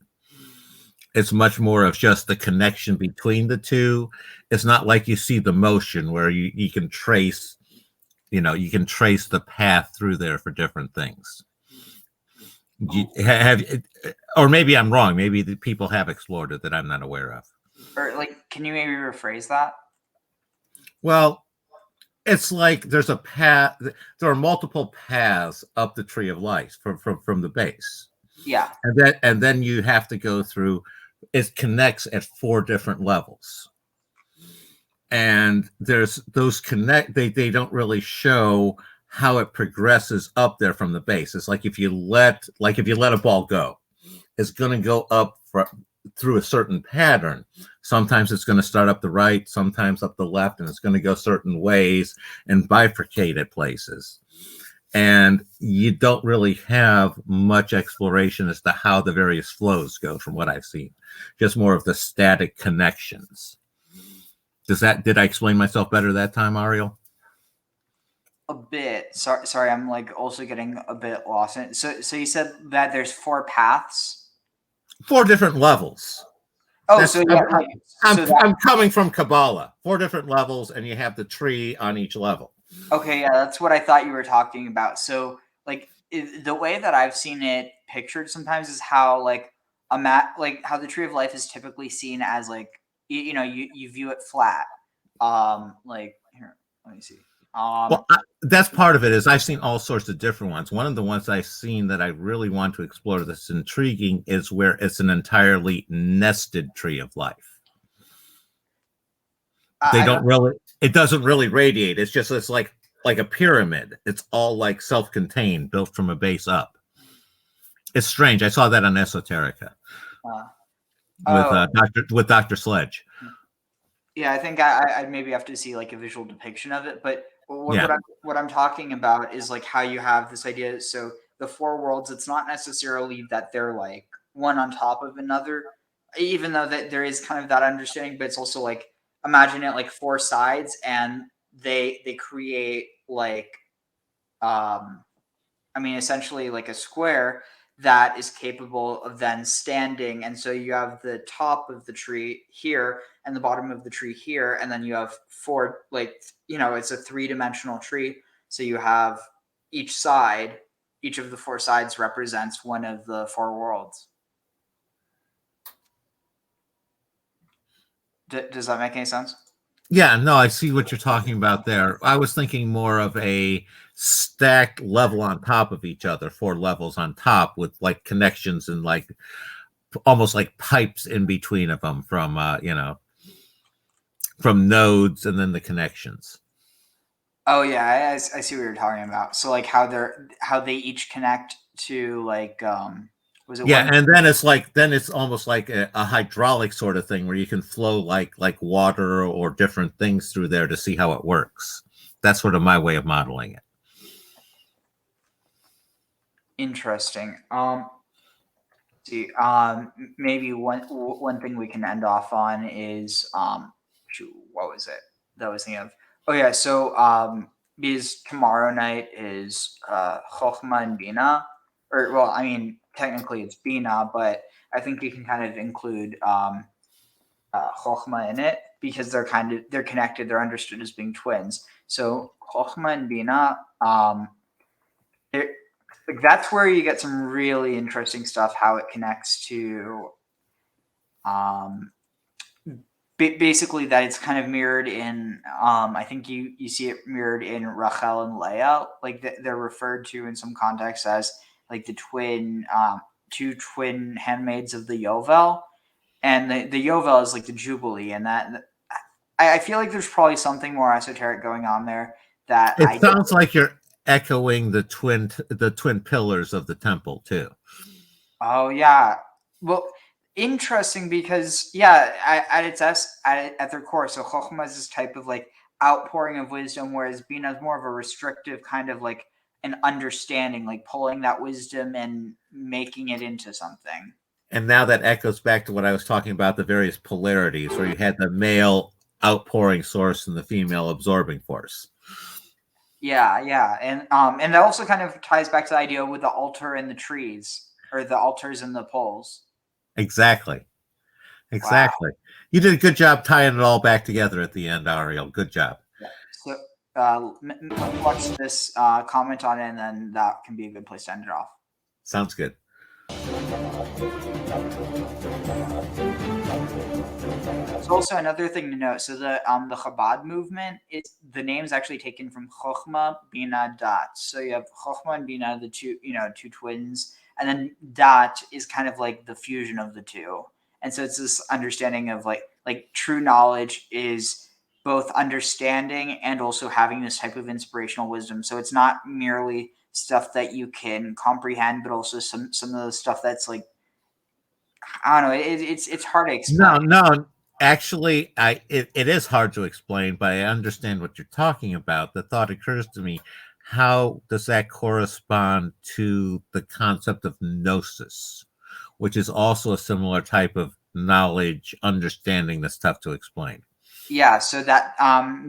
It's much more of just the connection between the two. It's not like you see the motion where you can trace, you can trace the path through there for different things. Or maybe I'm wrong. Maybe the people have explored it that I'm not aware of. Or like, can you maybe rephrase that? Well, it's like there's a path. There are multiple paths up the tree of life from the base. Yeah. And then you have to go through. It connects at 4 different levels. And there's those they don't really show how it progresses up there from the base. It's like if you let a ball go, it's going to go up through a certain pattern. Sometimes it's going to start up the right, sometimes up the left, and it's going to go certain ways and bifurcate at places. and you don't really have much exploration as to how the various flows go from what I've seen. Just more of the static connections. Did I explain myself better that time, Ariel? A bit. Sorry, I'm like also getting a bit lost in it. So you said that there's 4 paths? 4 different levels. Oh, so yeah, like, I'm coming from Kabbalah. 4 different levels, and you have the tree on each level. Okay, yeah, that's what I thought you were talking about. So, like, the way that I've seen it pictured sometimes is how, like, like how the tree of life is typically seen as like, you know, you view it flat. Like here, let me see. Well, that's part of it. Is I've seen all sorts of different ones. One of the ones I've seen that I really want to explore that's intriguing is where it's an entirely nested tree of life. It doesn't really radiate. It's like a pyramid. It's all like self-contained, built from a base up. It's strange. I saw that on Esoterica with Dr. Sledge. Yeah, I think I maybe have to see like a visual depiction of it, but what I'm talking about is like how you have this idea. So the 4 worlds, it's not necessarily that they're like one on top of another, even though that there is kind of that understanding, but it's also like imagine it like 4 sides, and they create like I mean essentially like a square that is capable of then standing. And so you have the top of the tree here and the bottom of the tree here, and then you have 4, like, you know, it's a 3-dimensional tree. So you have each of the 4 sides represents one of the 4 worlds. Does that make any sense? Yeah, no, I see what you're talking about there. I was thinking more of a stacked level on top of each other, 4 levels on top with like connections and like almost like pipes in between of them from, from nodes and then the connections. Oh yeah, I see what you're talking about. So like how they each connect to like was it and then it's almost like a hydraulic sort of thing where you can flow like water or different things through there to see how it works. That's sort of my way of modeling it. Interesting. See, maybe one thing we can end off on is shoot, what was it that I was thinking of? Oh yeah, so because tomorrow night is Chokhmah and Bina, or well, I mean technically it's Bina, but I think you can kind of include Chokhmah in it because they're connected. They're understood as being twins. So Chokhmah and Bina, like that's where you get some really interesting stuff. How it connects to, basically that it's kind of mirrored in. I think you see it mirrored in Rachel and Leah. Like they're referred to in some contexts as like the two twin handmaids of the Yovel, and the Yovel is like the Jubilee, and that I feel like there's probably something more esoteric going on there. That it sounds like you're echoing the twin pillars of the temple too. Oh yeah, well, interesting because yeah, at their core, so Chokhmah is this type of like outpouring of wisdom, whereas Bina is more of a restrictive kind of like an understanding, like pulling that wisdom and making it into something. And now that echoes back to what I was talking about, the various polarities, where you had the male outpouring source and the female absorbing force. Yeah, and that also kind of ties back to the idea with the altar and the trees, or the altars and the poles. Exactly. Wow. You did a good job tying it all back together at the end, Ariel. Good job. Yeah. So watch this, comment on it, and then that can be a good place to end it off. Sounds good. There's also another thing to note. So the Chabad movement, the name is actually taken from Chokhmah, Bina, Dat. So you have Chokhmah and Bina, the two twins, and then Dat is kind of like the fusion of the two. And so it's this understanding of like true knowledge is both understanding and also having this type of inspirational wisdom. So it's not merely stuff that you can comprehend, but also some of the stuff that's like, I don't know. It's hard to explain. No. Actually, it is hard to explain, but I understand what you're talking about. The thought occurs to me: how does that correspond to the concept of gnosis, which is also a similar type of knowledge, understanding that's tough to explain? Yeah, so that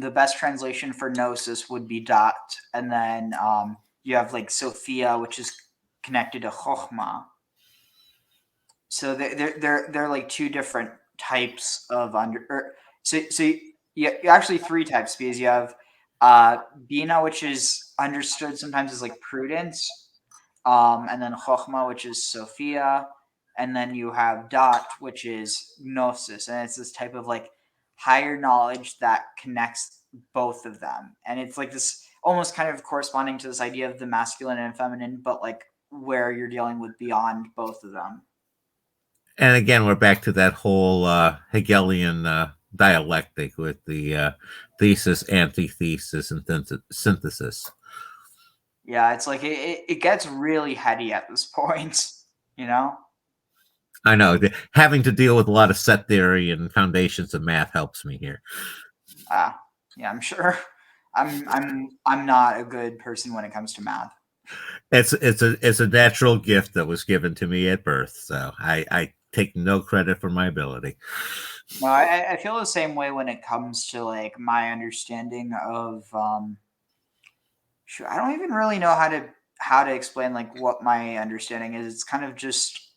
the best translation for gnosis would be dot, and then you have like Sophia, which is connected to chokhmah. So they're like two different types of you actually three types, because you have bina, which is understood sometimes as like prudence, and then chokhmah, which is Sophia, and then you have dot, which is gnosis, and it's this type of like higher knowledge that connects both of them, and it's like this almost kind of corresponding to this idea of the masculine and feminine, but like where you're dealing with beyond both of them. And again, we're back to that whole Hegelian dialectic with the thesis, antithesis, and synthesis. Yeah, it's like it gets really heady at this point, you know? I know having to deal with a lot of set theory and foundations of math helps me here. Yeah, I'm sure. I'm not a good person when it comes to math. It's a natural gift that was given to me at birth, so I take no credit for my ability. No, I feel the same way when it comes to like my understanding of I don't even really know how to explain like what my understanding is. It's kind of just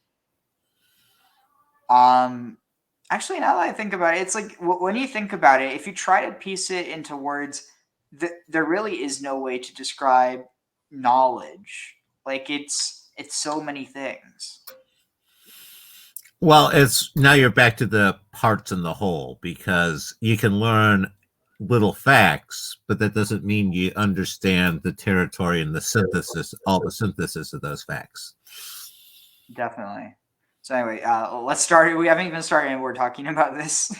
actually, now that I think about it, it's like when you think about it, if you try to piece it into words, there really is no way to describe knowledge. Like it's so many things. Well, it's now you're back to the parts and the whole, because you can learn little facts, but that doesn't mean you understand the territory and the synthesis, all the synthesis of those facts. Definitely. So anyway, let's start. We haven't even started, and we're talking about this.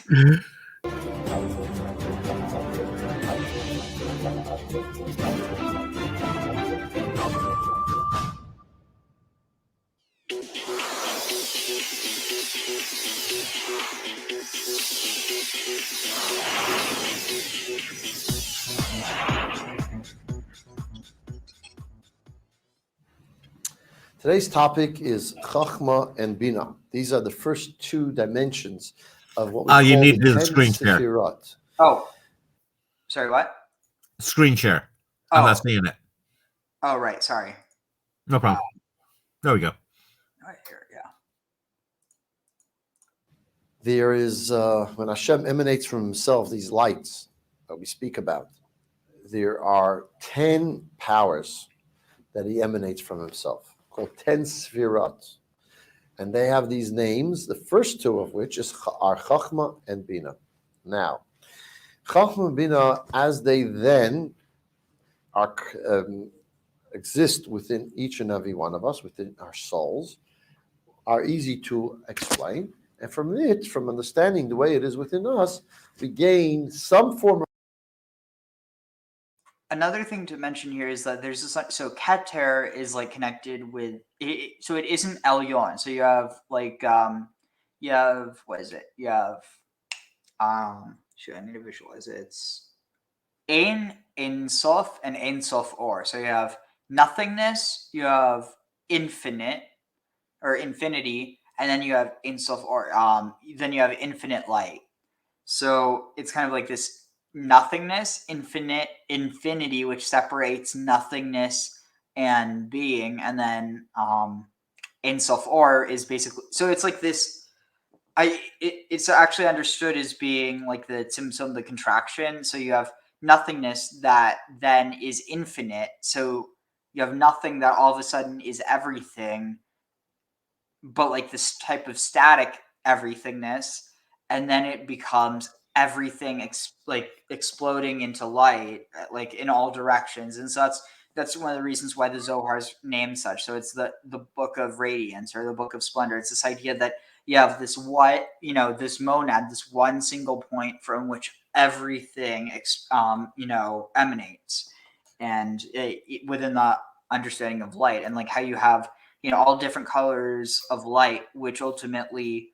Today's topic is Chachma and Bina. These are the first two dimensions of what we call you need to do the 10 screen share. Sefirot. Oh, sorry, what? Screen share. I'm not seeing it. Oh, right. Sorry. No problem. There we go. Right here, yeah. There is, when Hashem emanates from himself, these lights that we speak about, there are 10 powers that he emanates from himself, called 10 Sefirot. And they have these names, the first two of which are Chachma and Bina. Now, Chachma and Bina, as they then are exist within each and every one of us, within our souls, are easy to explain. And from understanding the way it is within us, we gain some form of. Another thing to mention here is that there's this, so Keter is like connected with it, so it isn't Elyon. So you have like you have what is it? You have shoot, I need to visualize it. It's Ein Sof and Ein Sof Or. So you have nothingness, you have infinite or infinity, and then you have Ein Sof Or. Then you have infinite light. So it's kind of like this nothingness, infinity, which separates nothingness and being, and then Ein Sof Or is basically, so it's like this. It's actually understood as being like the Tzimtzum, the contraction. So you have nothingness that then is infinite. So you have nothing that all of a sudden is everything, but like this type of static everythingness, and then it becomes everything like exploding into light, like in all directions. And so that's one of the reasons why the Zohar's named such. So it's the book of radiance or the book of splendor. It's this idea that you have this this monad, this one single point from which everything emanates, and within the understanding of light, and like how you have all different colors of light, which ultimately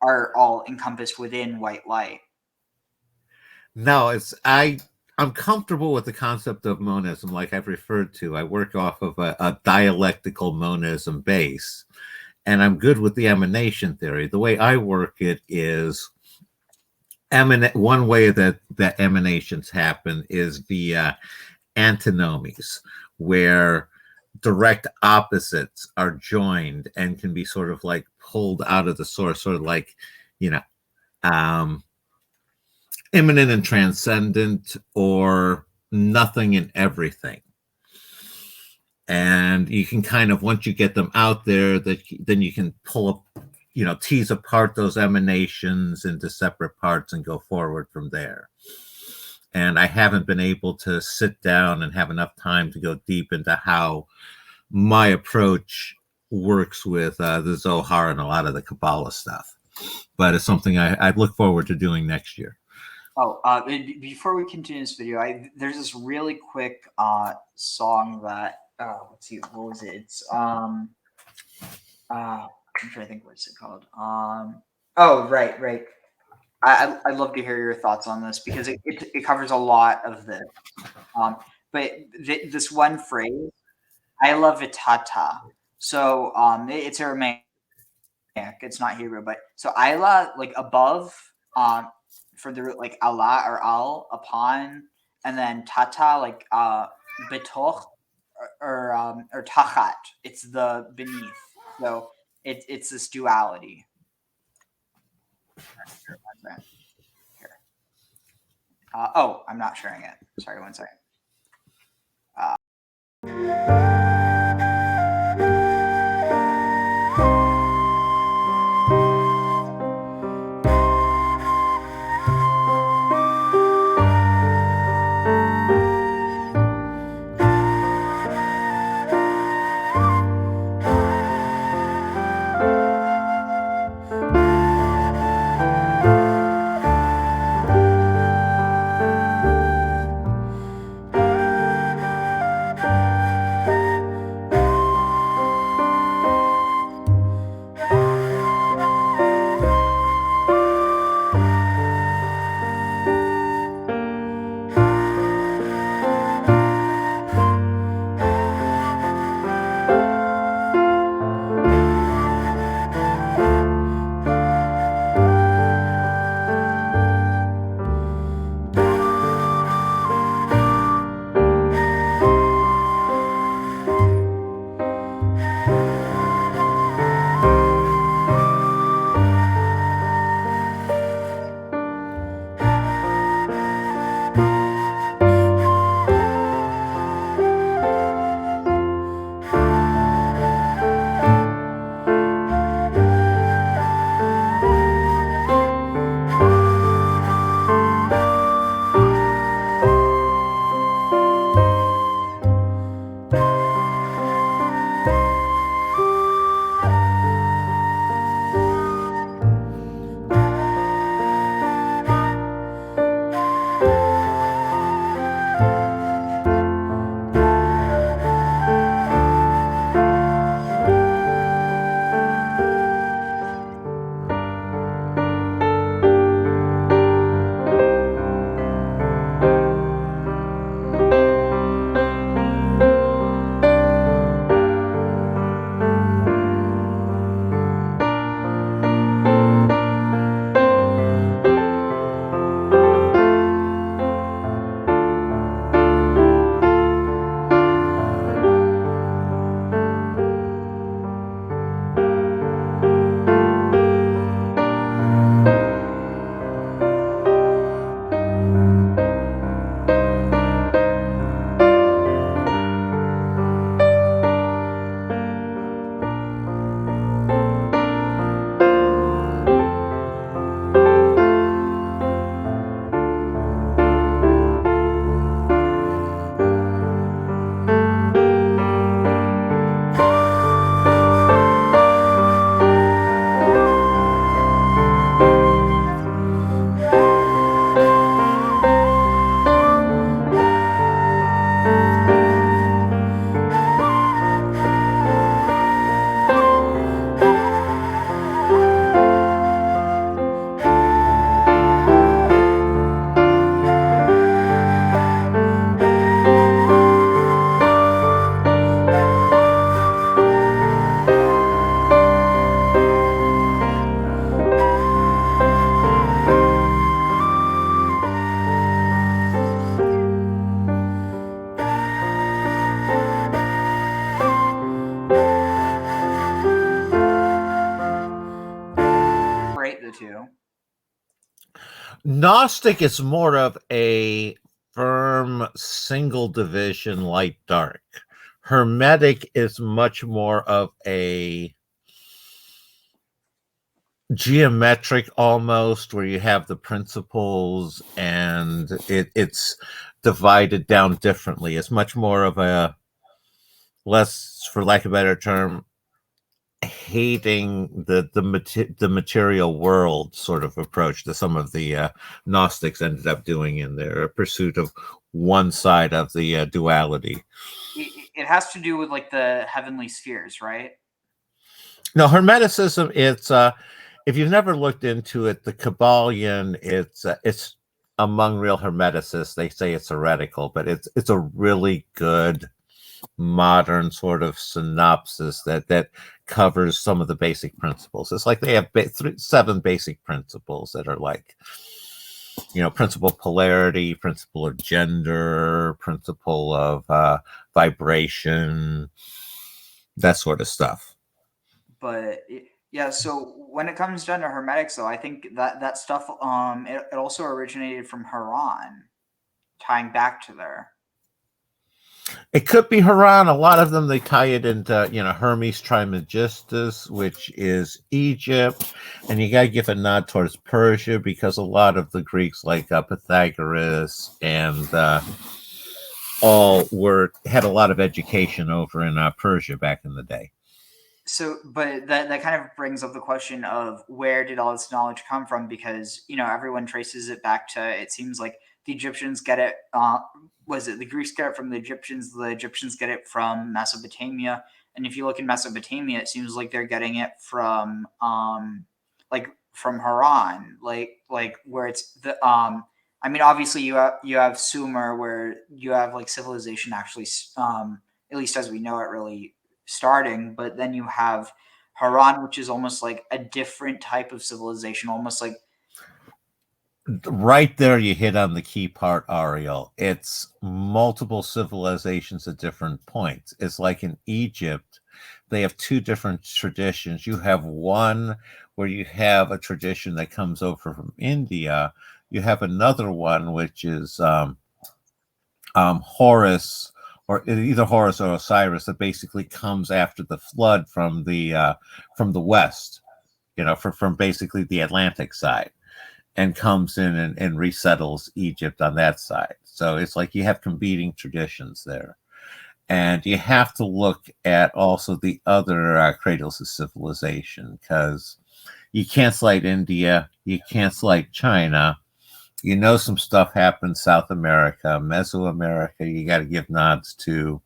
are all encompassed within white light. No, I I'm comfortable with the concept of monism, like I've referred to. I work off of a dialectical monism base, and I'm good with the emanation theory. The way I work it is one way that emanations happen is via antinomies, where direct opposites are joined and can be sort of like pulled out of the source, sort of like, you know, immanent and transcendent, or nothing and everything. And you can kind of, once you get them out there, then you can pull up, tease apart those emanations into separate parts and go forward from there. And I haven't been able to sit down and have enough time to go deep into how my approach works with the Zohar and a lot of the Kabbalah stuff. But it's something I look forward to doing next year. Oh, before we continue this video, there's this really quick song that let's see, what was it? It's I'm trying to think, what's it called? Oh, right. I'd love to hear your thoughts on this because it covers a lot of this. But this one phrase, I love itata. So it's Aramaic. It's not Hebrew, but so Ayla, like above, for the root, like Allah or al, upon, and then tata, like betoch, or tachat. It's the beneath. So it's this duality. Here. Oh, I'm not sharing it. Sorry, one second. Gnostic is more of a firm single division light dark. Hermetic is much more of a geometric almost, where you have the principles and it's divided down differently. It's much more of a less, for lack of a better term, hating the material world sort of approach that some of the Gnostics ended up doing in their pursuit of one side of the duality. It has to do with like the heavenly spheres, right? No, Hermeticism, it's if you've never looked into it, the Kabbalion, it's among real Hermeticists, they say it's heretical, but it's a really good modern sort of synopsis that covers some of the basic principles. It's like they have 7 basic principles that are like, principle of polarity, principle of gender, principle of vibration, that sort of stuff. But yeah, so when it comes down to Hermetics, though, I think that stuff it also originated from Haran, tying back to there. It could be Haran. A lot of them, they tie it into, Hermes Trismegistus, which is Egypt. And you got to give a nod towards Persia, because a lot of the Greeks, like Pythagoras and all had a lot of education over in Persia back in the day. So, but that kind of brings up the question of where did all this knowledge come from? Because, everyone traces it back to, it seems like the Egyptians get it, was it the Greeks get it from the Egyptians get it from Mesopotamia. And if you look in Mesopotamia, it seems like they're getting it from, from Haran, like where it's the, I mean, obviously you have Sumer, where you have like civilization actually, at least as we know it, really starting, but then you have Haran, which is almost like a different type of civilization, almost like right there you hit on the key part, Ariel. It's multiple civilizations at different points. It's like in Egypt, they have 2 different traditions. You have one where you have a tradition that comes over from India. You have another one which is Horus, or either Horus or Osiris, that basically comes after the flood from the west, from basically the Atlantic side, and comes in and resettles Egypt on that side. So it's like you have competing traditions there. And you have to look at also the other cradles of civilization, because you can't slight India, you can't slight China. Some stuff happened South America, Mesoamerica. You got to give nods to.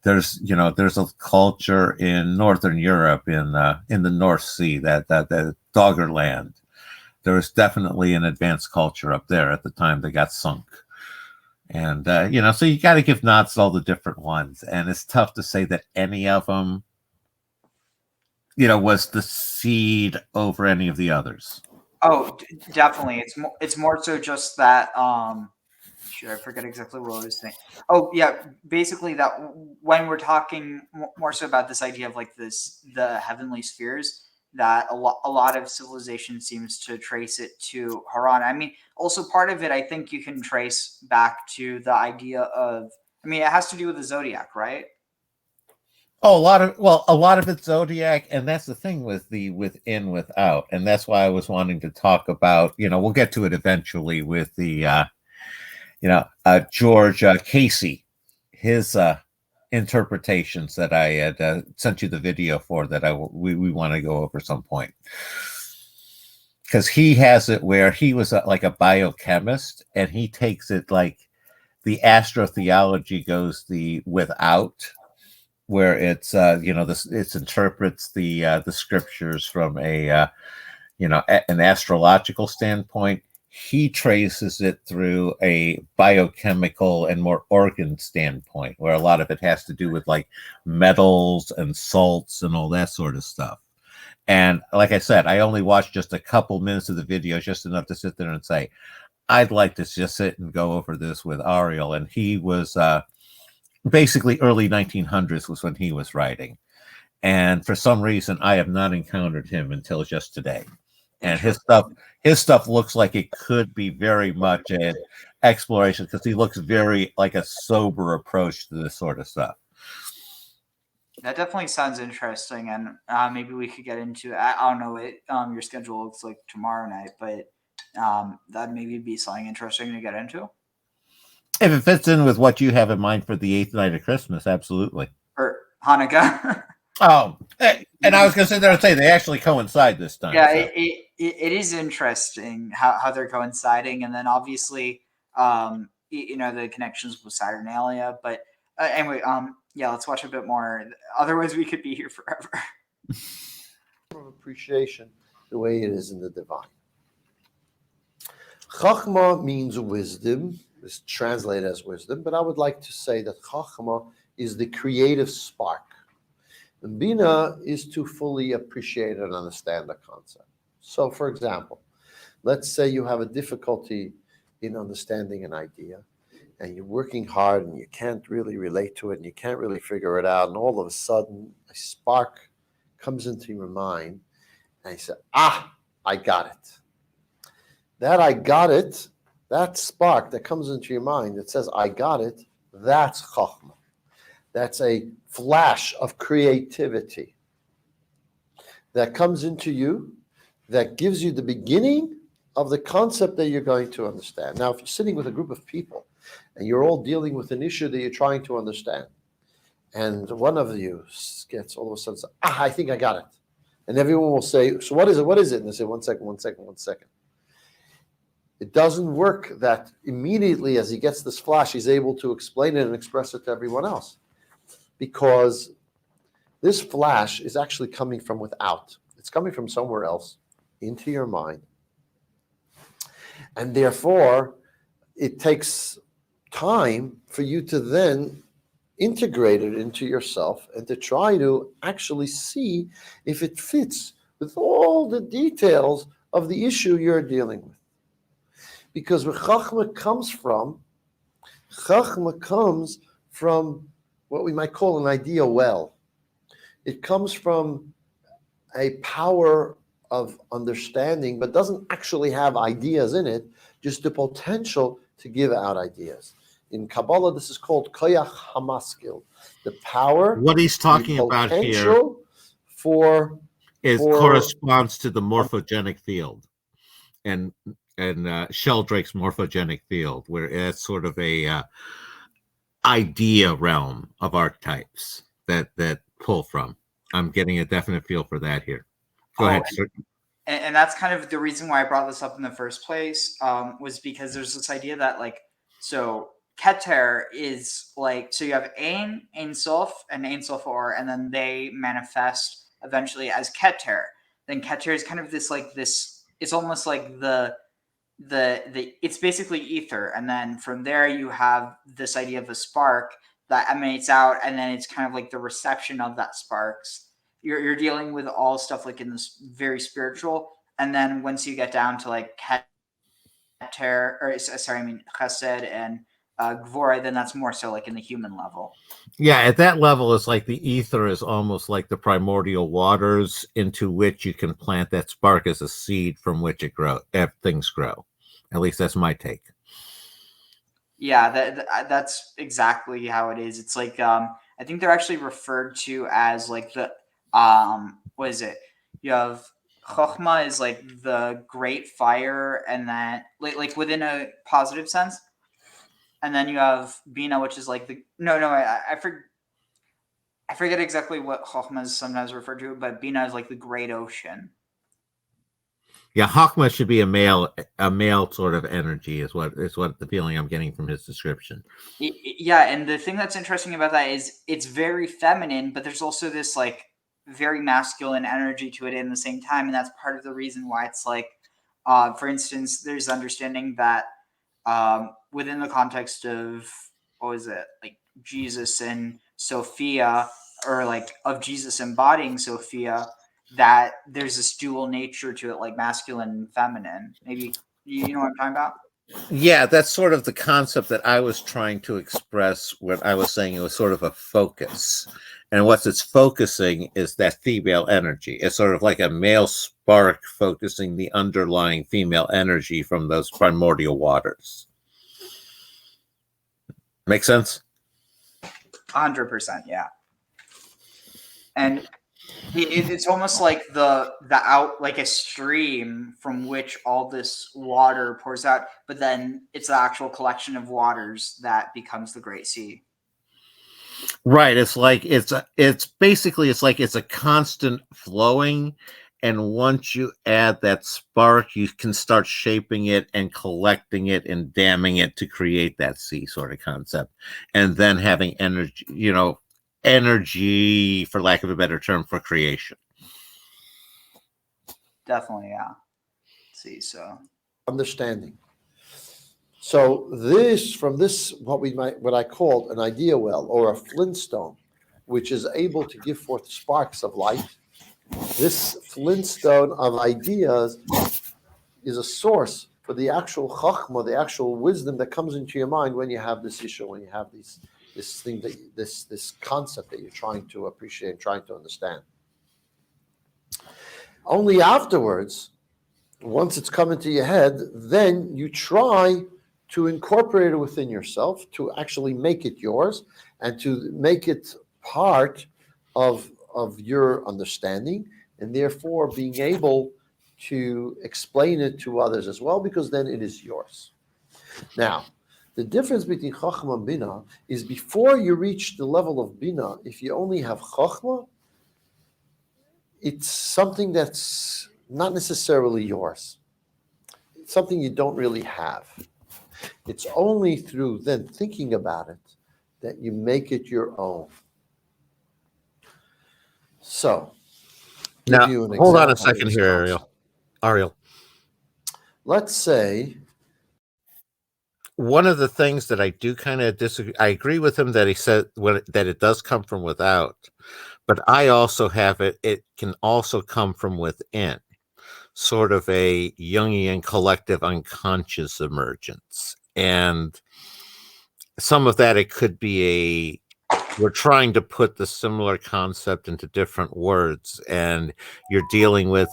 There's a culture in Northern Europe, in the North Sea, that Doggerland. There was definitely an advanced culture up there at the time they got sunk. And so you got to give nods to all the different ones, and it's tough to say that any of them, was the seed over any of the others. Oh, definitely. It's more so just that. Sure, I forget exactly what I was saying. Oh, yeah. Basically, that when we're talking more so about this idea of like the heavenly spheres, that a lot of civilization seems to trace it to Haran. I mean, also part of it, I think you can trace back to the idea of. I mean, it has to do with the zodiac, right? Oh, a lot of it's zodiac, and that's the thing with the within without, and that's why I was wanting to talk about. We'll get to it eventually with the George Casey, his interpretations that I had sent you the video for, that we want to go over some point, because he has it where he was like a biochemist, and he takes it like the astrotheology goes the without, where it's it interprets the scriptures from an astrological standpoint. He traces it through a biochemical and more organ standpoint, where a lot of it has to do with like metals and salts and all that sort of stuff. And like I said, I only watched just a couple minutes of the video, just enough to sit there and say, I'd like to just sit and go over this with Ariel. And he was basically early 1900s was when he was writing. And for some reason, I have not encountered him until just today. And his stuff looks like it could be very much an exploration because he looks very like a sober approach to this sort of stuff. That definitely sounds interesting, and maybe we could get into. I don't know what your schedule looks like tomorrow night, but that maybe be something interesting to get into. If it fits in with what you have in mind for the 8th night of Christmas, absolutely. Or Hanukkah. Oh, and I was going to sit there and say they actually coincide this time. Yeah, so. it is interesting how they're coinciding, and then obviously, the connections with Saturnalia. But anyway, yeah, let's watch a bit more. Otherwise, we could be here forever. Of appreciation, the way it is in the divine. Chachma means wisdom. It's translated as wisdom, but I would like to say that Chachma is the creative spark. And Bina is to fully appreciate and understand the concept. So, for example, let's say you have a difficulty in understanding an idea, and you're working hard and you can't really relate to it and you can't really figure it out, and all of a sudden a spark comes into your mind and you say, I got it. That I got it, that spark that comes into your mind that says, I got it, that's Chachma. That's a flash of creativity that comes into you, that gives you the beginning of the concept that you're going to understand. Now, if you're sitting with a group of people and you're all dealing with an issue that you're trying to understand, and one of you gets all of a sudden, I think I got it. And everyone will say, so what is it? What is it? And they say, 1 second, 1 second, 1 second. It doesn't work that immediately as he gets this flash, he's able to explain it and express it to everyone else. Because this flash is actually coming from without. It's coming from somewhere else into your mind. And therefore, it takes time for you to then integrate it into yourself and to try to actually see if it fits with all the details of the issue you're dealing with. Because where Chachma comes from what we might call an idea well. It comes from a power of understanding, but doesn't actually have ideas in it, just the potential to give out ideas. In Kabbalah, this is called koyach hamaskil, the power. What he's talking about here corresponds to the morphogenic field, and Sheldrake's morphogenic field, where it's sort of a idea realm of archetypes that pull from. I'm getting a definite feel for that here. Go ahead, sir. And that's kind of the reason why I brought this up in the first place, was because there's this idea that so Keter is so you have Ein Sof, and Ein Sof Or, and then they manifest eventually as Keter. Then Keter is kind of this it's almost like the it's basically ether, and then from there you have this idea of a spark that emanates out, and then it's kind of like the reception of that sparks. You're dealing with all stuff in this very spiritual, and then once you get down to Keter, or Chesed and Gvora, then that's more so in the human level. Yeah, at that level, it's like the ether is almost like the primordial waters into which you can plant that spark as a seed from which things grow. At least that's my take. Yeah, that's exactly how it is. It's I think they're actually referred to as the what is it? You have Chokhmah is the great fire, and that within a positive sense. And then you have Bina, which is I forget exactly what Chokhmah is sometimes referred to, but Bina is the great ocean. Yeah, Chokhmah should be a male sort of energy is what the feeling I'm getting from his description. Yeah, and the thing that's interesting about that is it's very feminine, but there's also this very masculine energy to it in the same time, and that's part of the reason why it's for instance, there's understanding that within the context of Jesus and Sophia, or of Jesus embodying Sophia, that there's this dual nature to it, masculine and feminine. Maybe you know what I'm talking about? Yeah, that's sort of the concept that I was trying to express when I was saying it was sort of a focus. And what it's focusing is that female energy. It's sort of like a male spark focusing the underlying female energy from those primordial waters. Make sense? 100%, yeah. And it's almost like the out, like a stream from which all this water pours out, but then it's the actual collection of waters that becomes the Great Sea. Right. It's like it's basically it's a constant flowing, and once you add that spark, you can start shaping it and collecting it and damming it to create that sea sort of concept, and then having energy, energy, for lack of a better term, for creation. Definitely, yeah. Let's see, so Understanding. So what I called an idea well or a flintstone, which is able to give forth sparks of light. This flintstone of ideas is a source for the actual chachma, the actual wisdom that comes into your mind when you have this issue, when you have this concept that you're trying to appreciate, trying to understand. Only afterwards, once it's come into your head, then you try to incorporate it within yourself, to actually make it yours, and to make it part of your understanding, and therefore being able to explain it to others as well, because then it is yours. Now, the difference between Chachma and Bina is before you reach the level of Bina, if you only have Chachma, it's something that's not necessarily yours. It's something you don't really have. It's only through then thinking about it that you make it your own. So, Now, give you an hold on a example of second this here, concept. Ariel. Let's say one of the things that I do kind of disagree, I agree with him that he said that it does come from without, but I also have it can also come from within, sort of a Jungian collective unconscious emergence. And some of that, it could be we're trying to put the similar concept into different words, and you're dealing with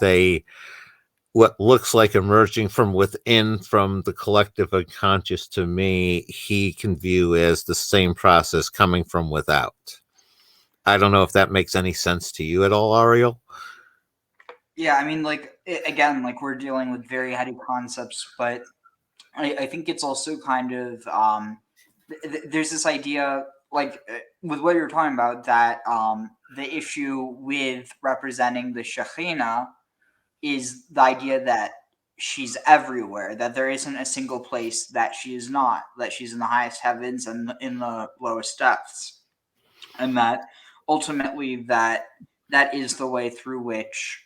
what looks like emerging from within, from the collective unconscious. To me, he can view as the same process coming from without. I don't know if that makes any sense to you at all, Ariel. yeah, I mean, like again, like we're dealing with very heady concepts, but I think it's also kind of there's this idea, like with what you're talking about, that the issue with representing the Shekhinah is the idea that she's everywhere, that there isn't a single place that she is not, that she's in the highest heavens and in the lowest depths, and that ultimately that is the way through which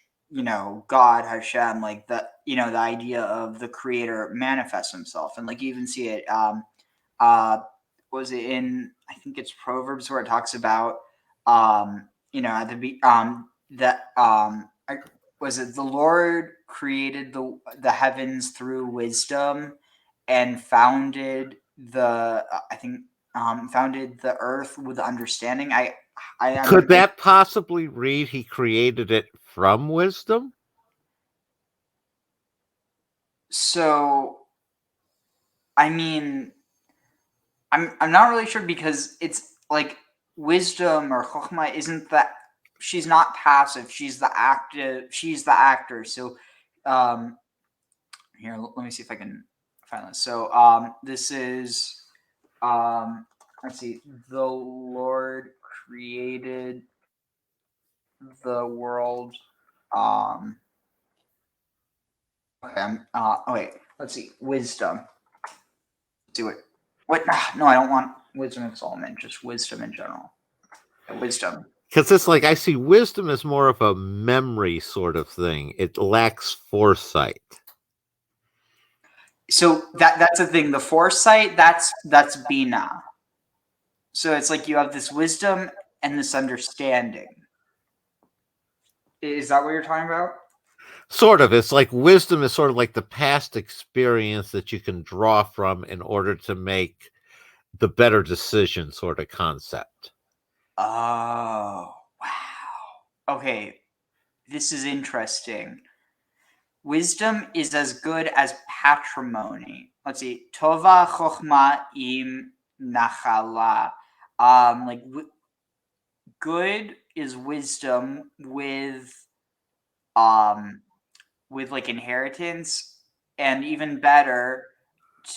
God, Hashem, like the the idea of the creator manifests himself. And like you even see it was it in, I think it's Proverbs, where it talks about at that was it the Lord created the heavens through wisdom and founded the I think founded the earth with understanding. Could that possibly read he created it from wisdom? So, I mean, I'm not really sure, because it's like wisdom or chokhmah isn't that, she's not passive, she's the actor. So here, let me see if I can find this. So this is let's see, the Lord created the world. Okay, oh wait, let's see, wisdom. Do it. What? No, I don't want wisdom of Solomon. Just wisdom in general. Wisdom. Because it's like I see wisdom as more of a memory sort of thing. It lacks foresight. So that's the thing. The foresight, that's Bina. So it's like you have this wisdom and this understanding. Is that what you're talking about? Sort of. It's like wisdom is sort of like the past experience that you can draw from in order to make the better decision sort of concept. Oh, wow. Okay, this is interesting. Wisdom is as good as patrimony. Let's see. Tova chokhma im nachala. Like good is wisdom with like inheritance, and even better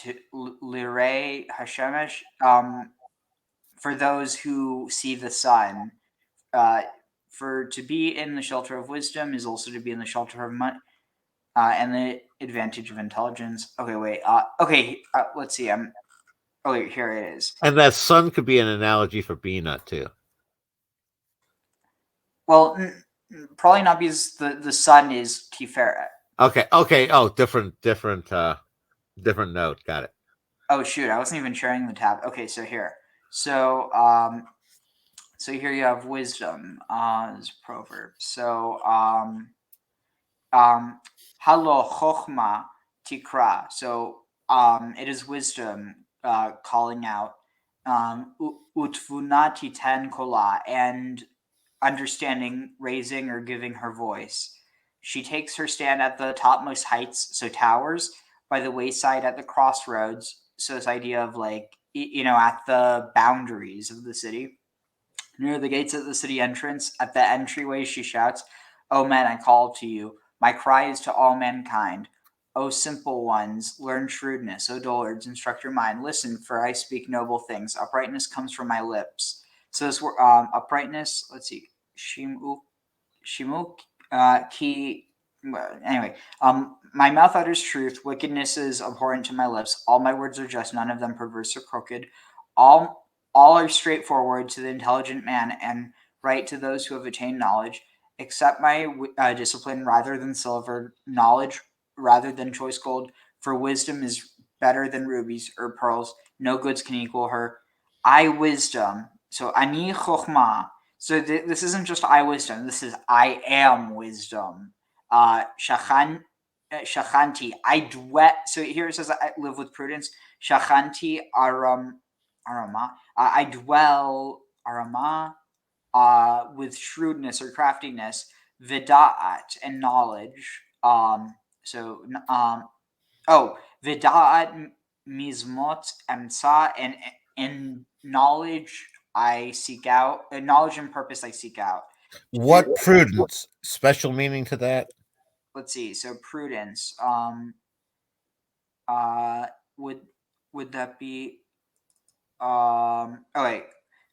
to lirei hashemesh, for those who see the sun. For to be in the shelter of wisdom is also to be in the shelter of money, and the advantage of intelligence. Okay, wait. Let's see. Oh, wait, here it is. And that sun could be an analogy for Bina too. Well, probably not, because the sun is Tiferet. Okay. Oh, different note. Got it. Oh shoot, I wasn't even sharing the tab. Okay, so here. So so here you have wisdom as a proverb. So halo chokhma tikra. So it is wisdom calling out, utvunati ten kola, and understanding raising or giving her voice. She takes her stand at the topmost heights, so towers, by the wayside at the crossroads. So this idea of like, at the boundaries of the city. Near the gates of the city entrance, at the entryway, she shouts, "O men, I call to you. My cry is to all mankind. O simple ones, learn shrewdness. O dullards, instruct your mind. Listen, for I speak noble things. Uprightness comes from my lips." So this word, uprightness, let's see, Shimuk ki. Anyway, my mouth utters truth. Wickedness is abhorrent to my lips. All my words are just. None of them perverse or crooked. All are straightforward to the intelligent man, and right to those who have attained knowledge. Accept my discipline rather than silver, knowledge rather than choice gold. For wisdom is better than rubies or pearls. No goods can equal her. I wisdom. So ani chokhmah. So this isn't just I wisdom. This is I am wisdom. Shachanti. I dwell. So here it says I live with prudence. Shachanti arama. I dwell arama with shrewdness or craftiness. Vidaat, and knowledge. Vidaat mizmot emsa, and knowledge I seek out, knowledge and purpose I seek out. What prudence? Special meaning to that? Let's see. So prudence. Would that be?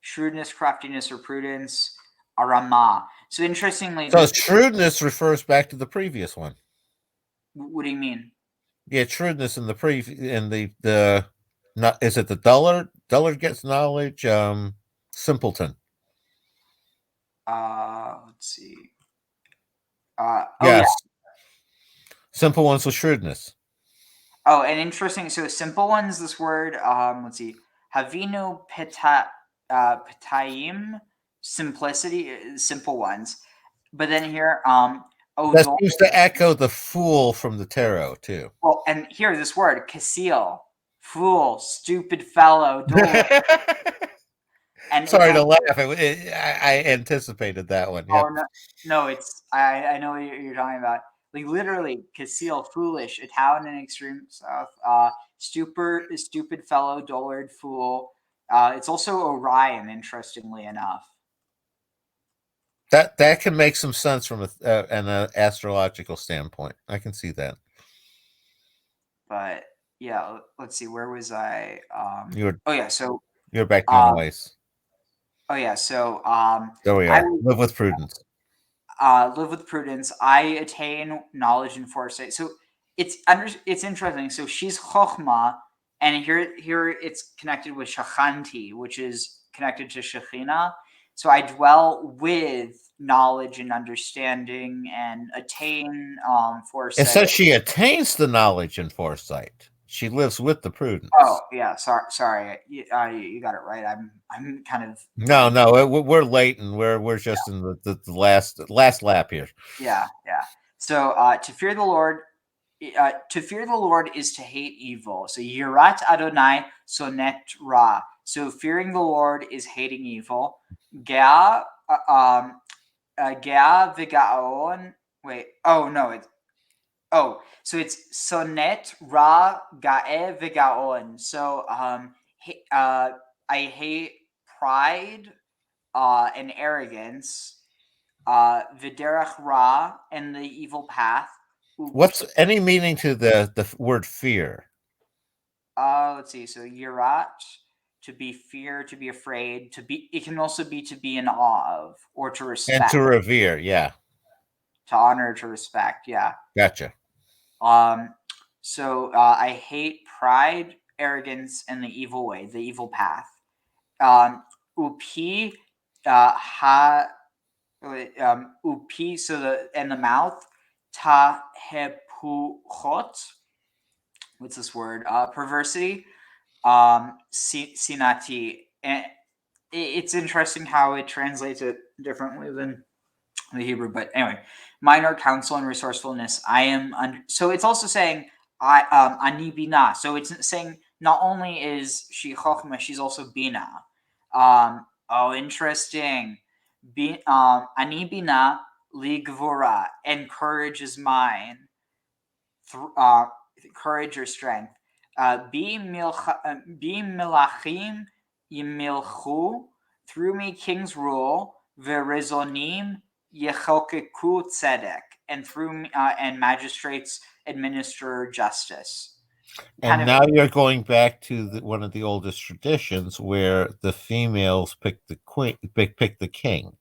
Shrewdness, craftiness, or prudence. Arama. So interestingly, So shrewdness refers back to the previous one. What do you mean? Yeah, shrewdness in the not, is it the dullard? Dullard gets knowledge. Simpleton. Let's see. Yes. Yeah. Simple ones with shrewdness. Oh, and interesting. So simple ones. This word. Let's see. Havinu petayim. Simplicity. Simple ones. But then here. That seems to echo the fool from the tarot too. Well, and here this word, kasil, fool, stupid fellow. And sorry to laugh. I anticipated that one. Oh no, it's I know what you're talking about. Like literally, kasil, foolish, a town in extreme south. Stupid fellow, dullard, fool. It's also Orion, interestingly enough. That can make some sense from an astrological standpoint. I can see that. But yeah, let's see. Where was I? So you're back on ice. Oh yeah, so there we are. Live with prudence. Live with prudence. I attain knowledge and foresight. So it's interesting. So she's chokhmah, and here it's connected with shachanti, which is connected to Shekhinah. So I dwell with knowledge and understanding and attain foresight. It says she attains the knowledge and foresight. She lives with the prudence. Oh yeah, sorry. You got it right. I'm kind of no. We're late, and we're just in the last lap here. Yeah. So to fear the Lord is to hate evil. So Yirat Adonai Sonet Ra. So fearing the Lord is hating evil. Gea Vigaon. Wait. Oh no. So it's Sonet Ra Gae Vigaon. So I hate pride and arrogance. Viderach Ra and the evil path. What's any meaning to the word fear? Let's see. So Yirat, to be fear, to be afraid, to be. It can also be to be in awe of, or to respect, And to revere, yeah. To honor, to respect, yeah. Gotcha. So I hate pride, arrogance, and the evil way, the evil path. Upi, upi. So the mouth. Ta hepuchot. What's this word? Perversity. Sinati. And it's interesting how it translates it differently than the Hebrew. But anyway, minor counsel and resourcefulness. I am. So it's also saying ani bina. So it's saying not only is she chokhmah, she's also bina. Interesting. Ani bina li gvura, and courage is mine. Courage or strength. Be milachim yimilchu, through me kings rule. Verezonim yechokeku tzedek, and through me, and magistrates administer justice. And now you're going back to one of the oldest traditions where the females pick the queen, pick the king.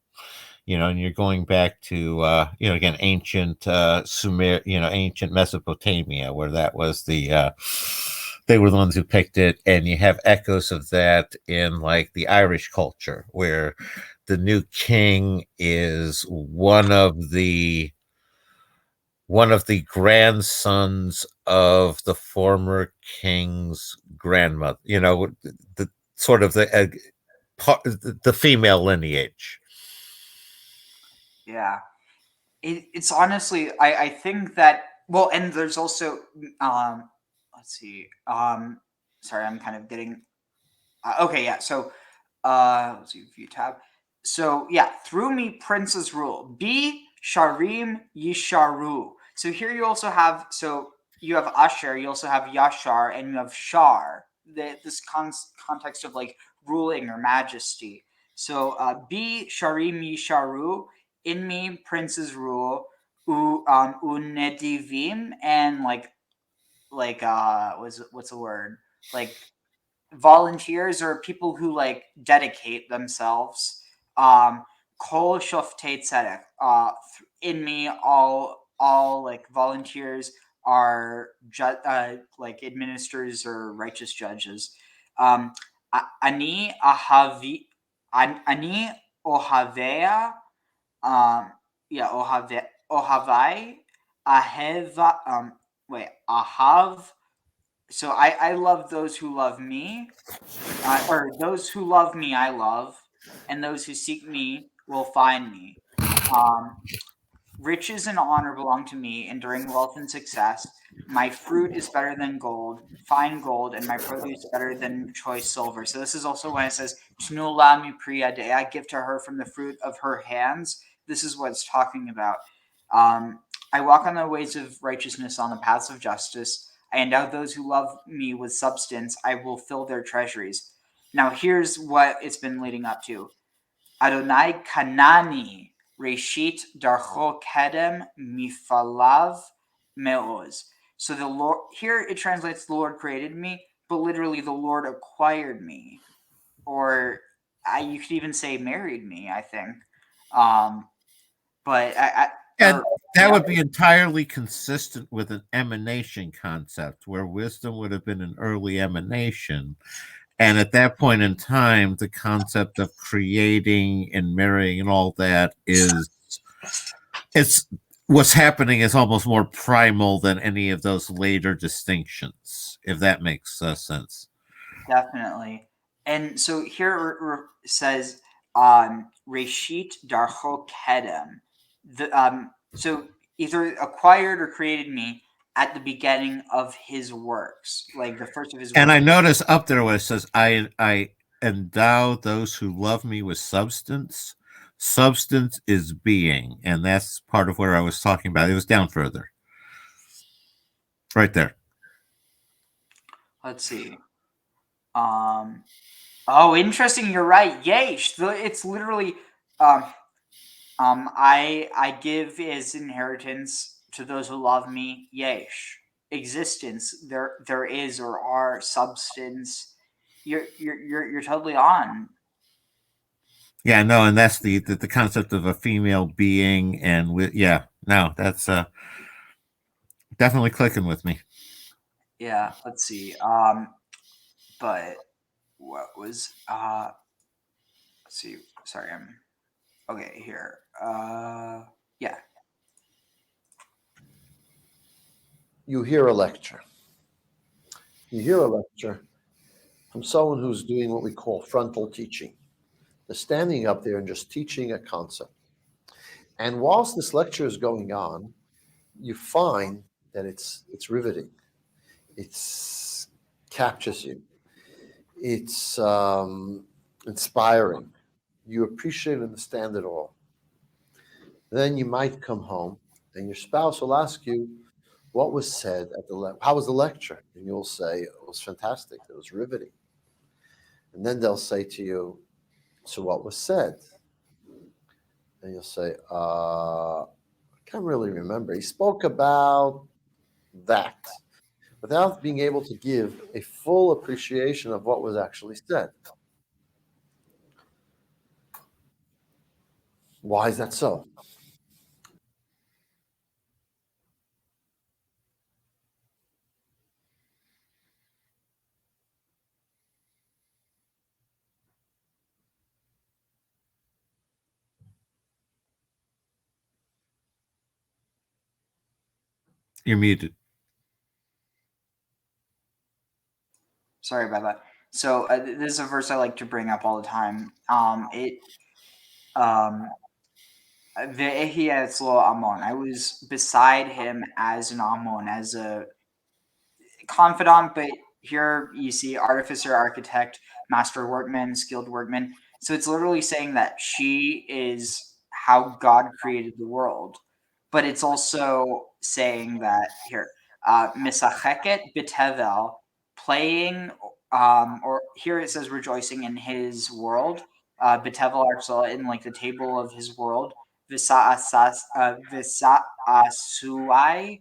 And you're going back to again ancient Sumer, ancient Mesopotamia, where that was the they were the ones who picked it, and you have echoes of that in like the Irish culture, where the new king is one of the grandsons of the former king's grandmother. The sort of the female lineage. Yeah. It's honestly, I think that, well, and there's also, let's see, sorry, I'm kind of getting, okay, yeah, so, let's see, view tab. So, yeah, through me princes rule. Be sharim yisharu. So here you also have, so you have Asher, you also have Yashar, and you have Shar. This context of like ruling or majesty. So, be sharim yisharu. In me princes rule. Unedivim, and what's the word, like volunteers or people who like dedicate themselves. Kol shoftei tzedek. In me, all like volunteers are like administrators or righteous judges. Ani ohavea. Ohavai, aheva. Ahav. So I love those who love me, or those who love me I love, and those who seek me will find me. Riches and honor belong to me, enduring wealth and success. My fruit is better than gold, fine gold, and my produce better than choice silver. So this is also when it says, Tnula mi priya de, I give to her from the fruit of her hands. This is what it's talking about. I walk on the ways of righteousness, on the paths of justice. I endow those who love me with substance. I will fill their treasuries. Now here's what it's been leading up to. Adonai Kanani, Reshit Darcho Kedem Mifalav Meoz. So the Lord, here it translates the Lord created me, but literally the Lord acquired me. Or you could even say married me, I think. But and that would be entirely consistent with an emanation concept, where wisdom would have been an early emanation. And at that point in time, the concept of creating and marrying and all that what's happening is almost more primal than any of those later distinctions, if that makes sense. Definitely. And so here it says, Reshit Darcho Kedem. So either acquired or created me at the beginning of his works, like the first of his And works. I notice up there where it says, I endow those who love me with substance. Substance is being, and that's part of where I was talking about. It was down further. Right there. Let's see. Oh, interesting. You're right. Yesh. It's literally I give as inheritance to those who love me. Yesh. Existence. There is or are substance. You're totally on. Yeah, no, and that's the concept of a female being, and no, that's definitely clicking with me. Yeah, let's see. But what was let's see. Sorry, I'm okay here. Yeah. You hear a lecture. You hear a lecture from someone who's doing what we call frontal teaching. They're standing up there and just teaching a concept. And whilst this lecture is going on, you find that it's riveting. It's captures you. It's inspiring. You appreciate and understand it all. Then you might come home and your spouse will ask you what was said at the how was the lecture? And you'll say it was fantastic. It was riveting. And then they'll say to you, so what was said? And you'll say, I can't really remember. He spoke about that without being able to give a full appreciation of what was actually said. Why is that so? You're muted. Sorry about that. So this is a verse I like to bring up all the time. Ve'ehi etzlo Amon. I was beside him as an Amon, as a confidant, but here you see artificer, architect, master workman, skilled workman. So it's literally saying that she is how God created the world. But it's also saying that here, misacheket bitevel, playing, or here it says rejoicing in his world. Bitevel actually in like the table of his world. Visa asuai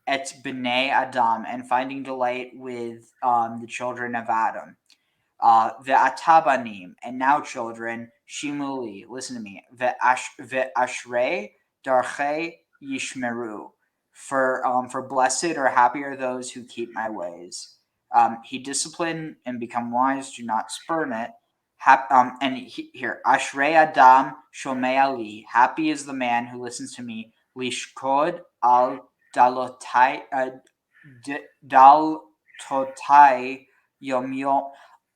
et b'nei Adam, and finding delight with the children of Adam. Ve'atabanim, and now children, shimuli, listen to me. Ve'ashrei darchei yishmeru, for blessed or happy are those who keep my ways. He discipline and become wise, do not spurn it. Here, Ashrei Adam Shomei li. Happy is the man who listens to me. Lishkod al dalotai daltotai yom yom.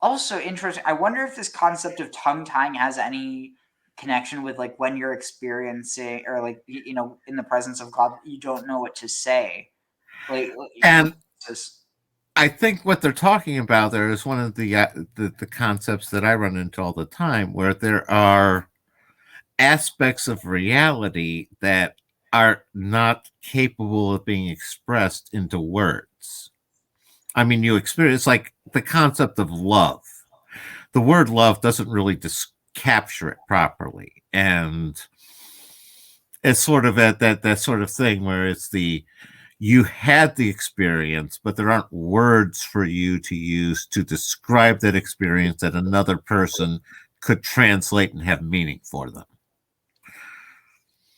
Also interesting. I wonder if this concept of tongue tying has any connection with like when you're experiencing or like in the presence of God, you don't know what to say. And I think what they're talking about there is one of the concepts that I run into all the time, where there are aspects of reality that are not capable of being expressed into words. I mean, you experience like the concept of love. The word love doesn't really capture it properly, and it's sort of at that sort of thing where it's you had the experience, but there aren't words for you to use to describe that experience that another person could translate and have meaning for them.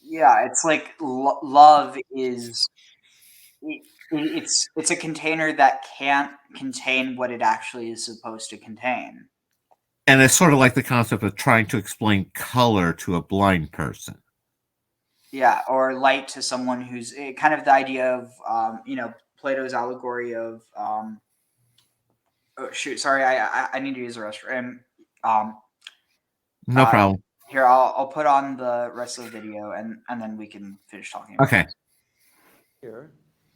Yeah, it's like love is it's a container that can't contain what it actually is supposed to contain. And it's sort of like the concept of trying to explain color to a blind person. Yeah, or light to someone who's kind of the idea of Plato's allegory of oh shoot, sorry, I need to use the restroom. No problem. Here, I'll put on the rest of the video and then we can finish talking about Okay. this. Here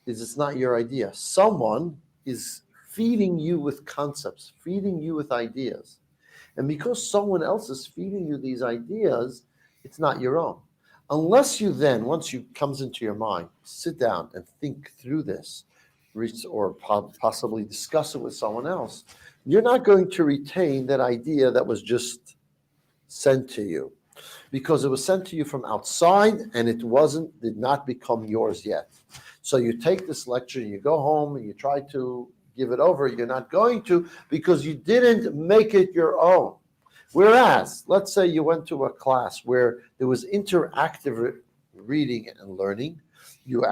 is it's not your idea. Someone is feeding you with concepts, feeding you with ideas. And because someone else is feeding you these ideas, it's not your own. Unless you then, once you comes into your mind, sit down and think through this, or possibly discuss it with someone else, you're not going to retain that idea that was just sent to you, because it was sent to you from outside and it did not become yours yet. So you take this lecture, you go home and you try to give it over. You're not going to, because you didn't make it your own. Whereas, let's say you went to a class where there was interactive reading and learning. You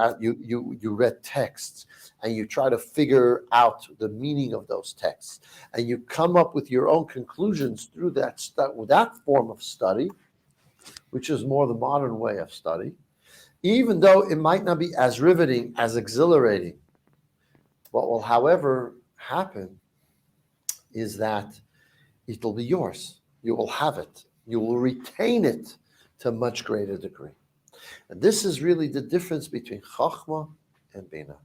read texts and you try to figure out the meaning of those texts, and you come up with your own conclusions through that form of study, which is more the modern way of study, even though it might not be as riveting, as exhilarating. What will, however, happen is that it will be yours. You will have it. You will retain it to a much greater degree. And this is really the difference between Chachma and Bina.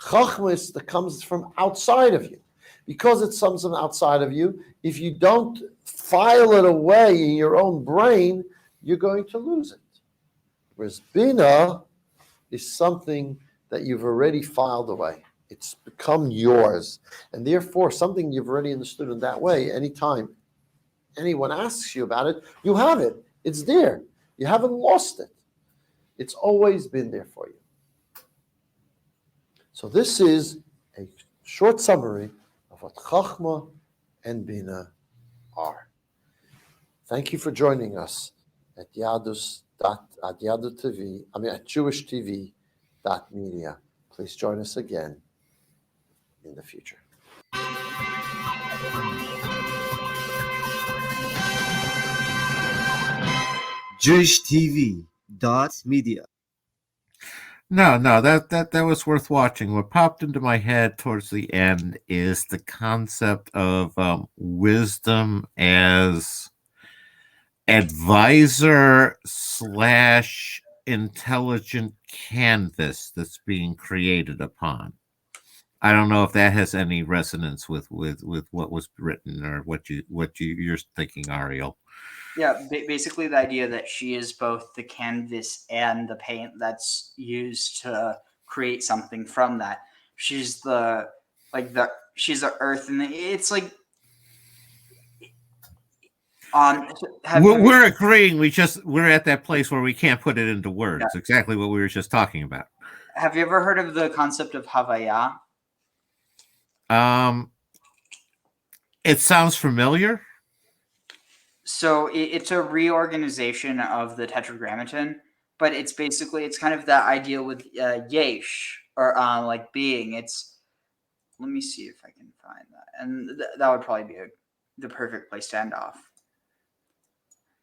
Chachma is that comes from outside of you. Because it comes from outside of you, if you don't file it away in your own brain, you're going to lose it. Whereas Bina is something that you've already filed away. It's become yours. And therefore, something you've already understood in that way, anytime anyone asks you about it, you have it. It's there. You haven't lost it. It's always been there for you. So this is a short summary of what Chachma and Bina are. Thank you for joining us at Yadus at Yadut TV, at JewishTV.media. Please join us again in the future. JewishTV.media. No, that was worth watching. What popped into my head towards the end is the concept of wisdom as advisor / intelligent canvas that's being created upon. I don't know if that has any resonance with what was written or what you're thinking, Ariel. Yeah, basically the idea that she is both the canvas and the paint that's used to create something from that. She's she's the earth, and it's like we're agreeing. We're at that place where we can't put it into words. Yeah. Exactly what we were just talking about. Have you ever heard of the concept of Havaya? It sounds familiar. So it's a reorganization of the Tetragrammaton, but it's kind of that idea with yesh, or like being. Let me see if I can find that, and that would probably be the perfect place to end off.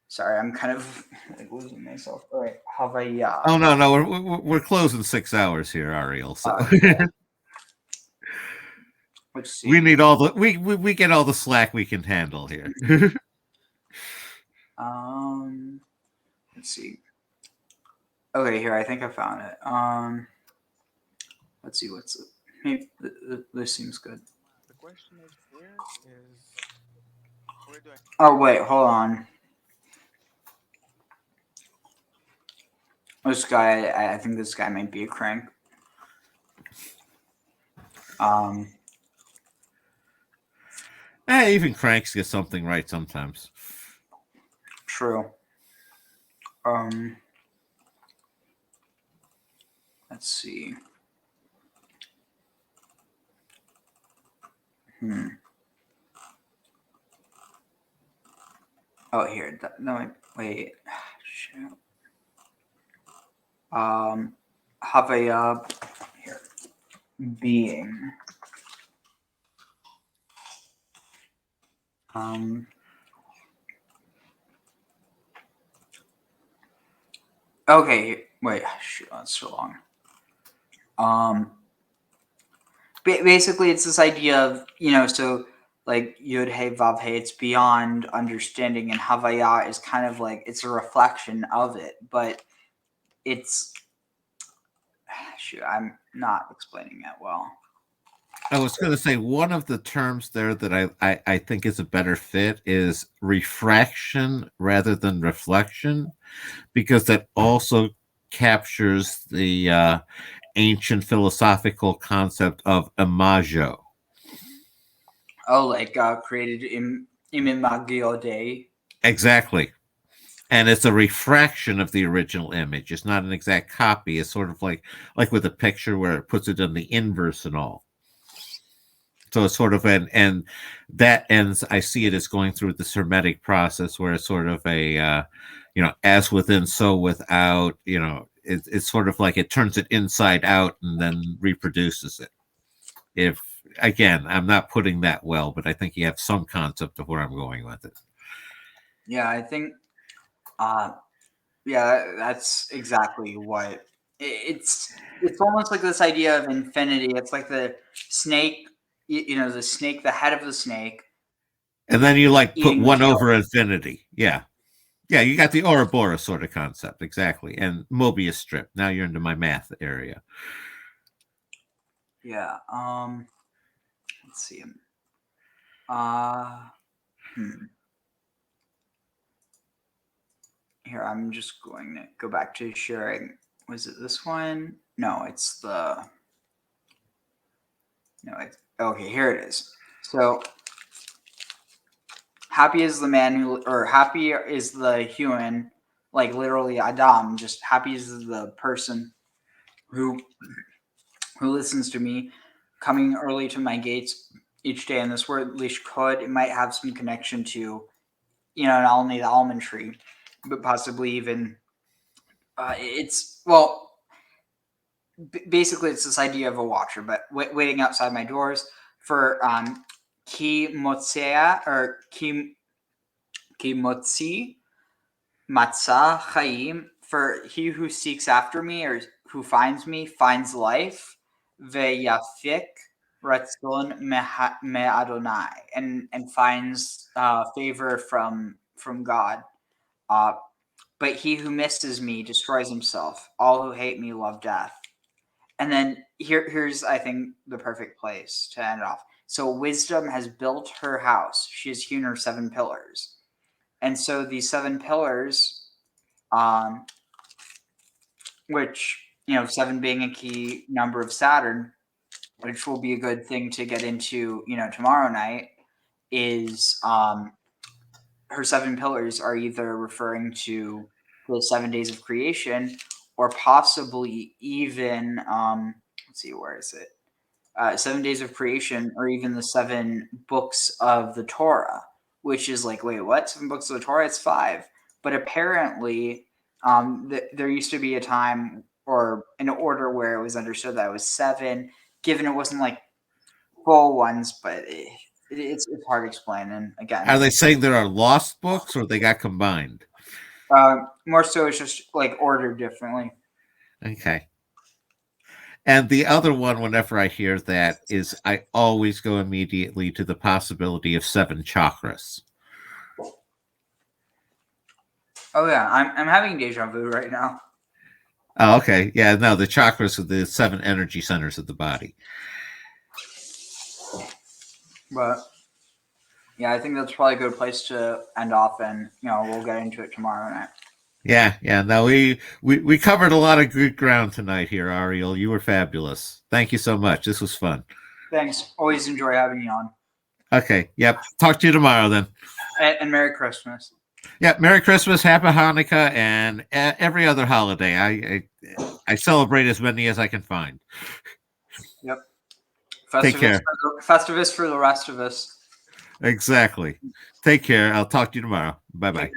Sorry, I'm kind of losing myself. All right, Havaya. Oh no, we're closing 6 hours here, Ariel. So let's see. We need all the we get all the slack we can handle here. Let's see. Okay, here, I think I found it. Let's see what's it. Maybe this seems good. The question is, where do I? Oh wait, hold on. This guy, I think this guy might be a crank. Even cranks get something right sometimes. True. Let's see. Oh, here. No, wait. Shoot. Havaya here. Being. Okay, wait. Shoot, that's so long. Basically, it's this idea of, so like Yud Hey Vav Hey, it's beyond understanding, and Havaya is kind of like it's a reflection of it, but it's shoot, I'm not explaining that well. I was going to say one of the terms there that I think is a better fit is refraction rather than reflection, because that also captures the ancient philosophical concept of imago. Oh, like created in Imagio Dei. Exactly. And it's a refraction of the original image. It's not an exact copy. It's sort of like with a picture where it puts it in the inverse and all. So it's sort of and that ends. I see it as going through this hermetic process where it's sort of a, as within, so without. It's sort of like it turns it inside out and then reproduces it. If again, I'm not putting that well, but I think you have some concept of where I'm going with it. Yeah, I think. Yeah, that's exactly what it's. It's almost like this idea of infinity. It's like the snake. The snake, the head of the snake. And then you put Eating one tail. over infinity. Yeah. Yeah, you got the Ouroboros sort of concept. Exactly. And Mobius strip. Now you're into my math area. Yeah. Let's see. Here, I'm just going to go back to sharing. Was it this one? No, it's the. No, it's okay. Here it is. So, happy is the man who, or happy is the human, like literally Adam. Just happy is the person who listens to me, coming early to my gates each day. And this word lishkod, it might have some connection to, not only the almond tree, but possibly even it's basically it's this idea of a watcher, but waiting outside my doors for ki motzea or ki motzi matzah chaim, for he who seeks after me or who finds me finds life, veyafik ratzon me Adonai, and finds favor from God. But he who misses me destroys himself. All who hate me love death. And then here's, I think, the perfect place to end off. So wisdom has built her house. She has hewn her 7 pillars. And so these 7 pillars, which, 7 being a key number of Saturn, which will be a good thing to get into, tomorrow night, is her 7 pillars are either referring to the 7 days of creation, or possibly even let's see, where is it? 7 days of creation, or even the 7 books of the Torah, which is like, wait, what? 7 books of the Torah? It's 5. But apparently, there used to be a time or an order where it was understood that it was 7, given it wasn't like full ones, but it's hard to explain. And again, Are they saying there are lost books or they got combined? More so it's just like ordered differently. Okay. And the other one, whenever I hear that, is I always go immediately to the possibility of 7 chakras. Oh yeah, I'm having deja vu right now. Oh, okay. Yeah, no, the chakras are the 7 energy centers of the body. But yeah, I think that's probably a good place to end off, and we'll get into it tomorrow night. Yeah. No, we covered a lot of good ground tonight here, Ariel. You were fabulous. Thank you so much. This was fun. Thanks. Always enjoy having you on. Okay. Yep. Talk to you tomorrow then. And Merry Christmas. Yeah. Merry Christmas, Happy Hanukkah, and every other holiday. I celebrate as many as I can find. Yep. Take care. Festivus for the rest of us. Exactly. Take care. I'll talk to you tomorrow. Bye-bye.